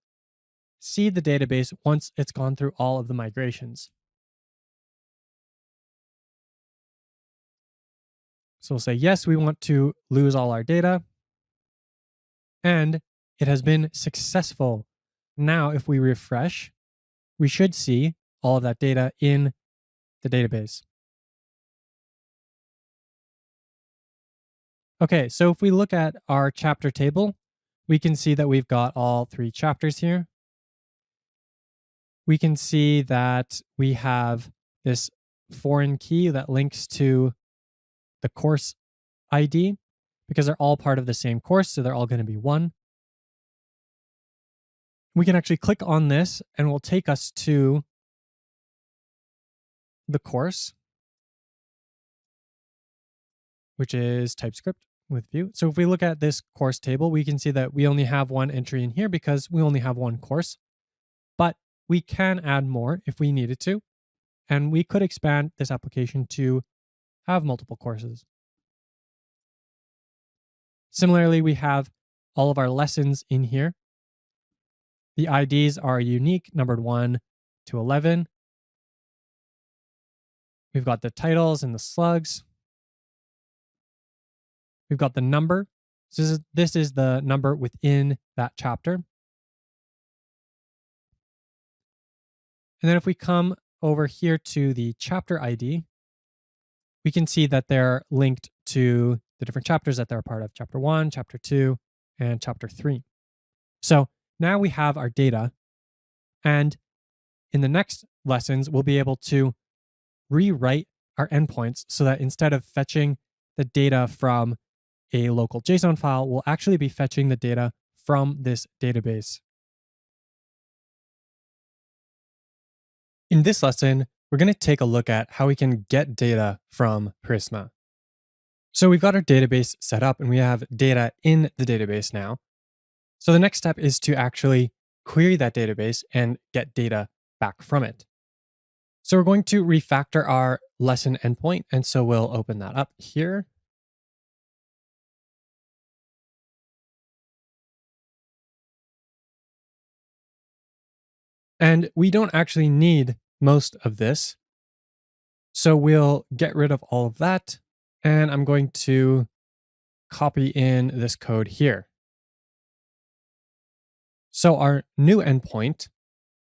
seed the database once it's gone through all of the migrations. So we'll say, yes, we want to lose all our data. And it has been successful. Now, if we refresh, we should see all of that data in the database. Okay, so if we look at our chapter table, we can see that we've got all 3 chapters here. We can see that we have this foreign key that links to the course ID because they're all part of the same course, so they're all going to be 1. We can actually click on this and it will take us to the course, which is TypeScript with Vue. So if we look at this course table, we can see that we only have 1 entry in here because we only have 1 course, but we can add more if we needed to. And we could expand this application to have multiple courses. Similarly, we have all of our lessons in here. The IDs are unique, numbered 1 to 11. We've got the titles and the slugs. We've got the number. This is the number within that chapter. And then if we come over here to the chapter ID, we can see that they're linked to the different chapters that they're a part of, chapter 1, chapter 2, and chapter 3. So now we have our data, and in the next lessons, we'll be able to rewrite our endpoints so that instead of fetching the data from a local JSON file, we'll actually be fetching the data from this database. In this lesson, we're going to take a look at how we can get data from Prisma. So we've got our database set up and we have data in the database now. So the next step is to actually query that database and get data back from it. So we're going to refactor our lesson endpoint. And so we'll open that up here. And we don't actually need most of this. So we'll get rid of all of that. And I'm going to copy in this code here. So our new endpoint,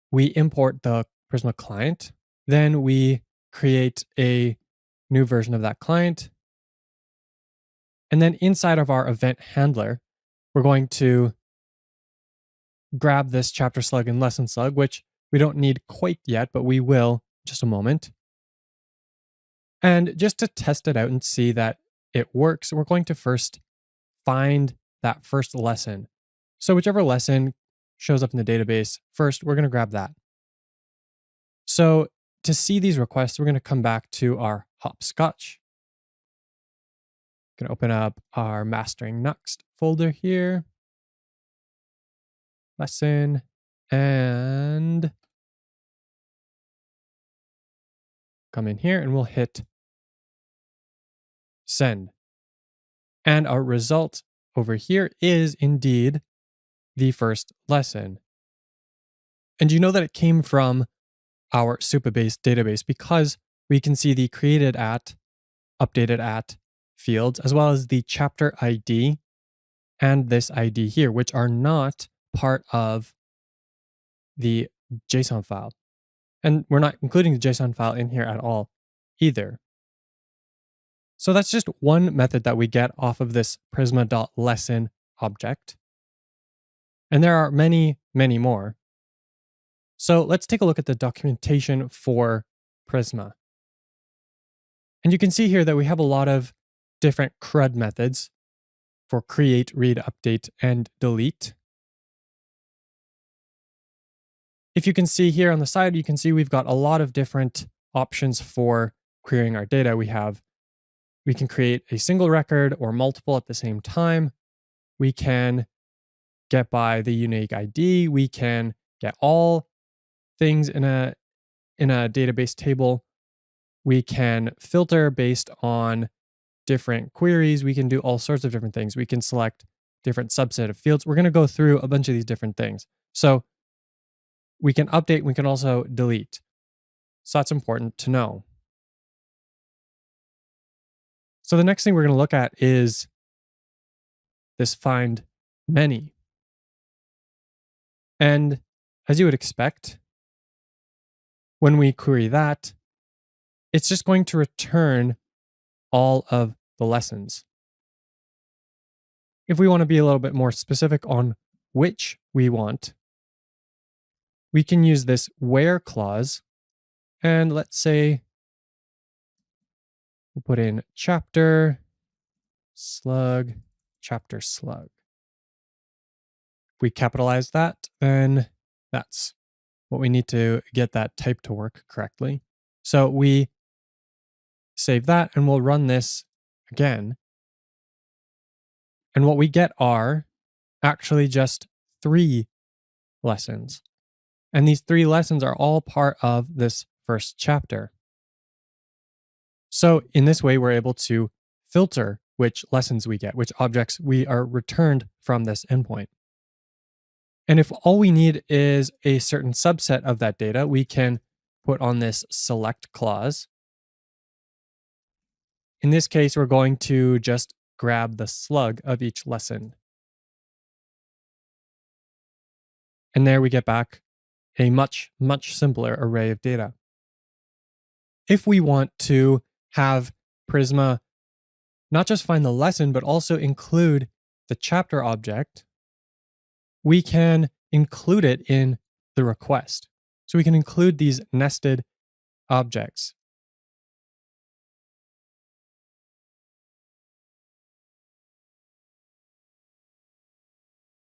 we import the Prisma client. Then we create a new version of that client. And then inside of our event handler, we're going to grab this chapter slug and lesson slug, which we don't need quite yet, but we will in just a moment. And just to test it out and see that it works, we're going to first find that first lesson. So whichever lesson shows up in the database first, we're going to grab that. So to see these requests, we're going to come back to our hopscotch. Going to open up our mastering Nuxt folder here. Lesson, and come in here and we'll hit send. And our result over here is indeed the first lesson. And you know that it came from our Supabase database because we can see the created at, updated at fields, as well as the chapter ID and this ID here, which are not part of the JSON file. And we're not including the JSON file in here at all either. So that's just one method that we get off of this prisma.lesson object. And there are many, many more. So let's take a look at the documentation for Prisma. And you can see here that we have a lot of different CRUD methods for create, read, update, and delete. If you can see here on the side, you can see we've got a lot of different options for querying our data. We can create a single record or multiple at the same time. We can get by the unique ID. We can get all things in a database table. We can filter based on different queries. We can do all sorts of different things. We can select different subset of fields. We're going to go through a bunch of these different things. So we can update. We can also delete. So that's important to know. So the next thing we're going to look at is this find many. And as you would expect, when we query that, it's just going to return all of the lessons. If we want to be a little bit more specific on which we want, we can use this where clause. And let's say we'll put in chapter slug, chapter slug. If we capitalize that, then that's what we need to get that type to work correctly. So we save that and we'll run this again. And what we get are actually just 3 lessons. And these 3 lessons are all part of this first chapter. So in this way, we're able to filter which lessons we get, which objects we are returned from this endpoint. And if all we need is a certain subset of that data, we can put on this select clause. In this case, we're going to just grab the slug of each lesson. And there we get back a much, much simpler array of data. If we want to have Prisma not just find the lesson, but also include the chapter object, we can include it in the request. So we can include these nested objects.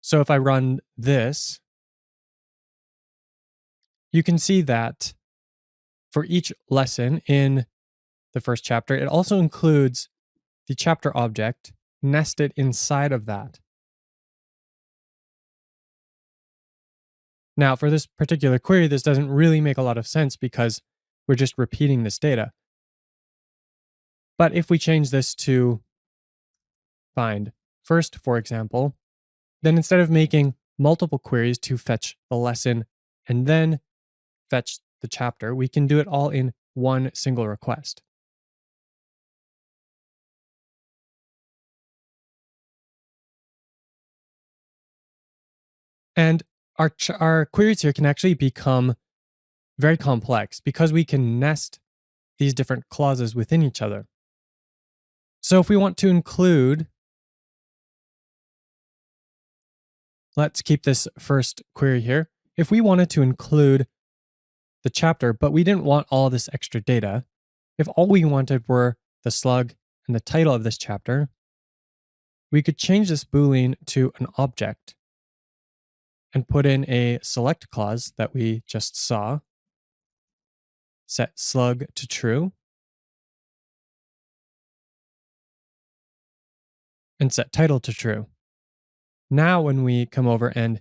So if I run this, you can see that for each lesson in the first chapter, it also includes the chapter object nested inside of that. Now, for this particular query, this doesn't really make a lot of sense because we're just repeating this data. But if we change this to find first, for example, then instead of making multiple queries to fetch the lesson and then fetch the chapter, we can do it all in one single request. And our queries here can actually become very complex because we can nest these different clauses within each other. So if we want to include, let's keep this first query here. If we wanted to include the chapter, but we didn't want all this extra data, if all we wanted were the slug and the title of this chapter, we could change this Boolean to an object and put in a select clause that we just saw, set slug to true, and set title to true. Now when we come over and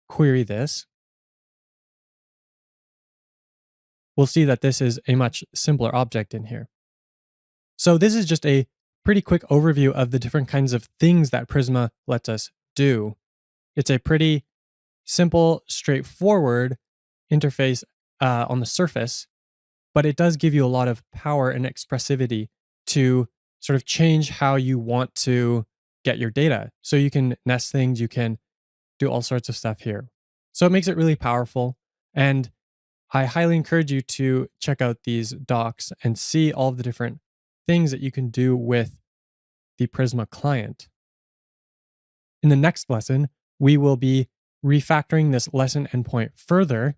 query this, we'll see that this is a much simpler object in here. So this is just a pretty quick overview of the different kinds of things that Prisma lets us do. It's a pretty simple, straightforward interface on the surface, but it does give you a lot of power and expressivity to sort of change how you want to get your data. So you can nest things, you can do all sorts of stuff here. So it makes it really powerful. And I highly encourage you to check out these docs and see all of the different things that you can do with the Prisma client. In the next lesson, we will be refactoring this lesson endpoint further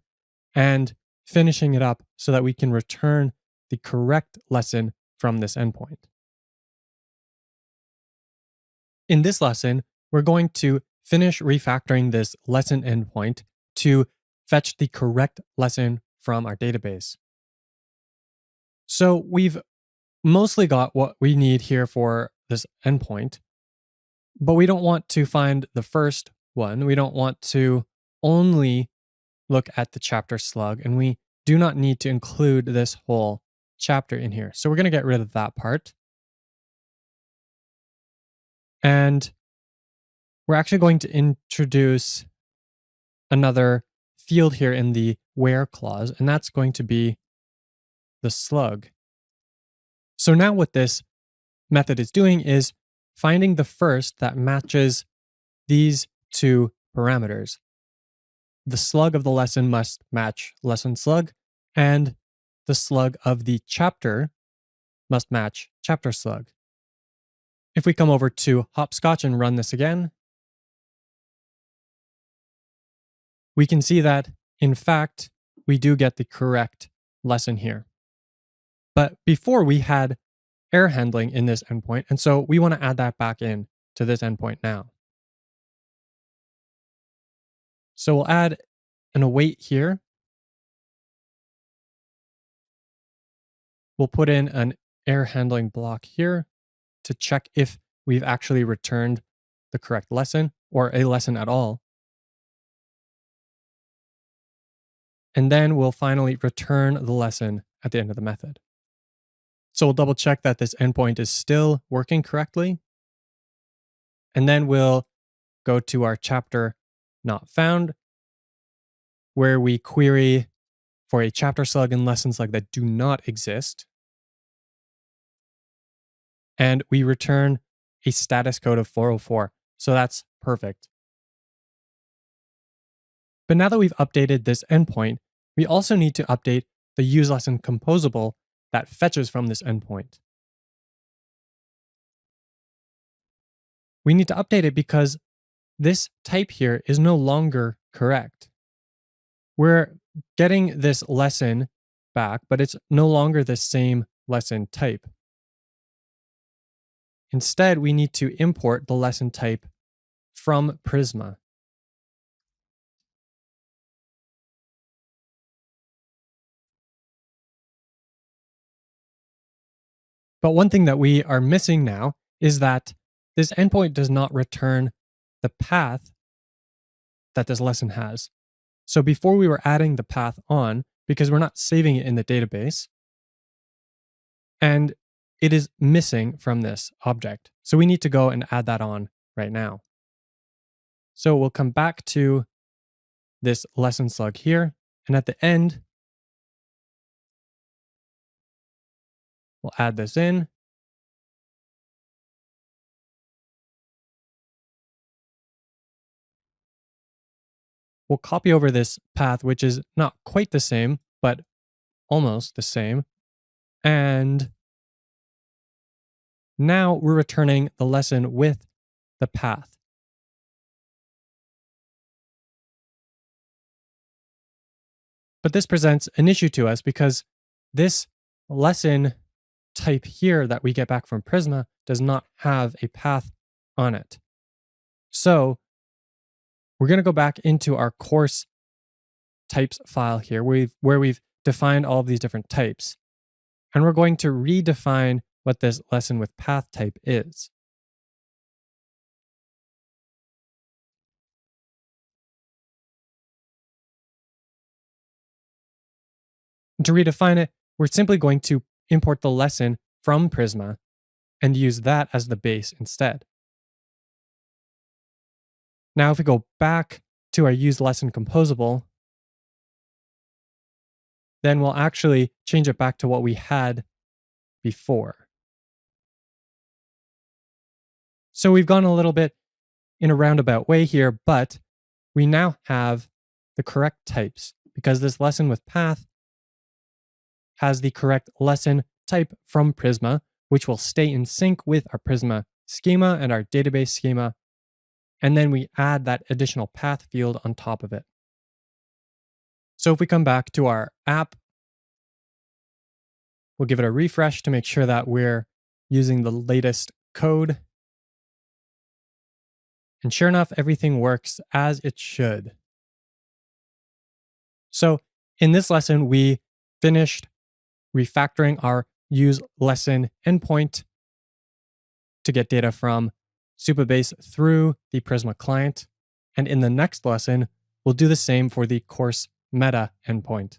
and finishing it up so that we can return the correct lesson from this endpoint. In this lesson, we're going to finish refactoring this lesson endpoint to fetch the correct lesson from our database. So we've mostly got what we need here for this endpoint, but we don't want to find the first one. We don't want to only look at the chapter slug, and we do not need to include this whole chapter in here. So we're going to get rid of that part. And we're actually going to introduce another field here in the where clause, and that's going to be the slug. So now what this method is doing is finding the first that matches these 2 parameters. The slug of the lesson must match lesson slug, and the slug of the chapter must match chapter slug. If we come over to Hopscotch and run this again, we can see that, in fact, we do get the correct lesson here. But before we had error handling in this endpoint, and so we want to add that back in to this endpoint now. So we'll add an await here. We'll put in an error handling block here to check if we've actually returned the correct lesson or a lesson at all. And then we'll finally return the lesson at the end of the method. So we'll double check that this endpoint is still working correctly. And then we'll go to our chapter not found, where we query for a chapter slug and lesson slug that do not exist. And we return a status code of 404. So that's perfect. But now that we've updated this endpoint, we also need to update the useLesson composable that fetches from this endpoint. We need to update it because this type here is no longer correct. We're getting this lesson back, but it's no longer the same lesson type. Instead, we need to import the lesson type from Prisma. But one thing that we are missing now is that this endpoint does not return the path that this lesson has. So before we were adding the path on, because we're not saving it in the database, and it is missing from this object. So we need to go and add that on right now. So we'll come back to this lesson slug here, and at the end, we'll add this in. We'll copy over this path, which is not quite the same, but almost the same. And now we're returning the lesson with the path. But this presents an issue to us because this lesson type here that we get back from Prisma does not have a path on it. So we're going to go back into our course types file here where we've defined all of these different types. And we're going to redefine what this lesson with path type is. And to redefine it, we're simply going to import the lesson from Prisma and use that as the base instead. Now, if we go back to our useLesson composable, then we'll actually change it back to what we had before. So we've gone a little bit in a roundabout way here, but we now have the correct types because this lesson with path has the correct lesson type from Prisma, which will stay in sync with our Prisma schema and our database schema. And then we add that additional path field on top of it. So if we come back to our app, we'll give it a refresh to make sure that we're using the latest code. And sure enough, everything works as it should. So in this lesson, we finished refactoring our useLesson endpoint to get data from Supabase through the Prisma client. And in the next lesson, we'll do the same for the course meta endpoint.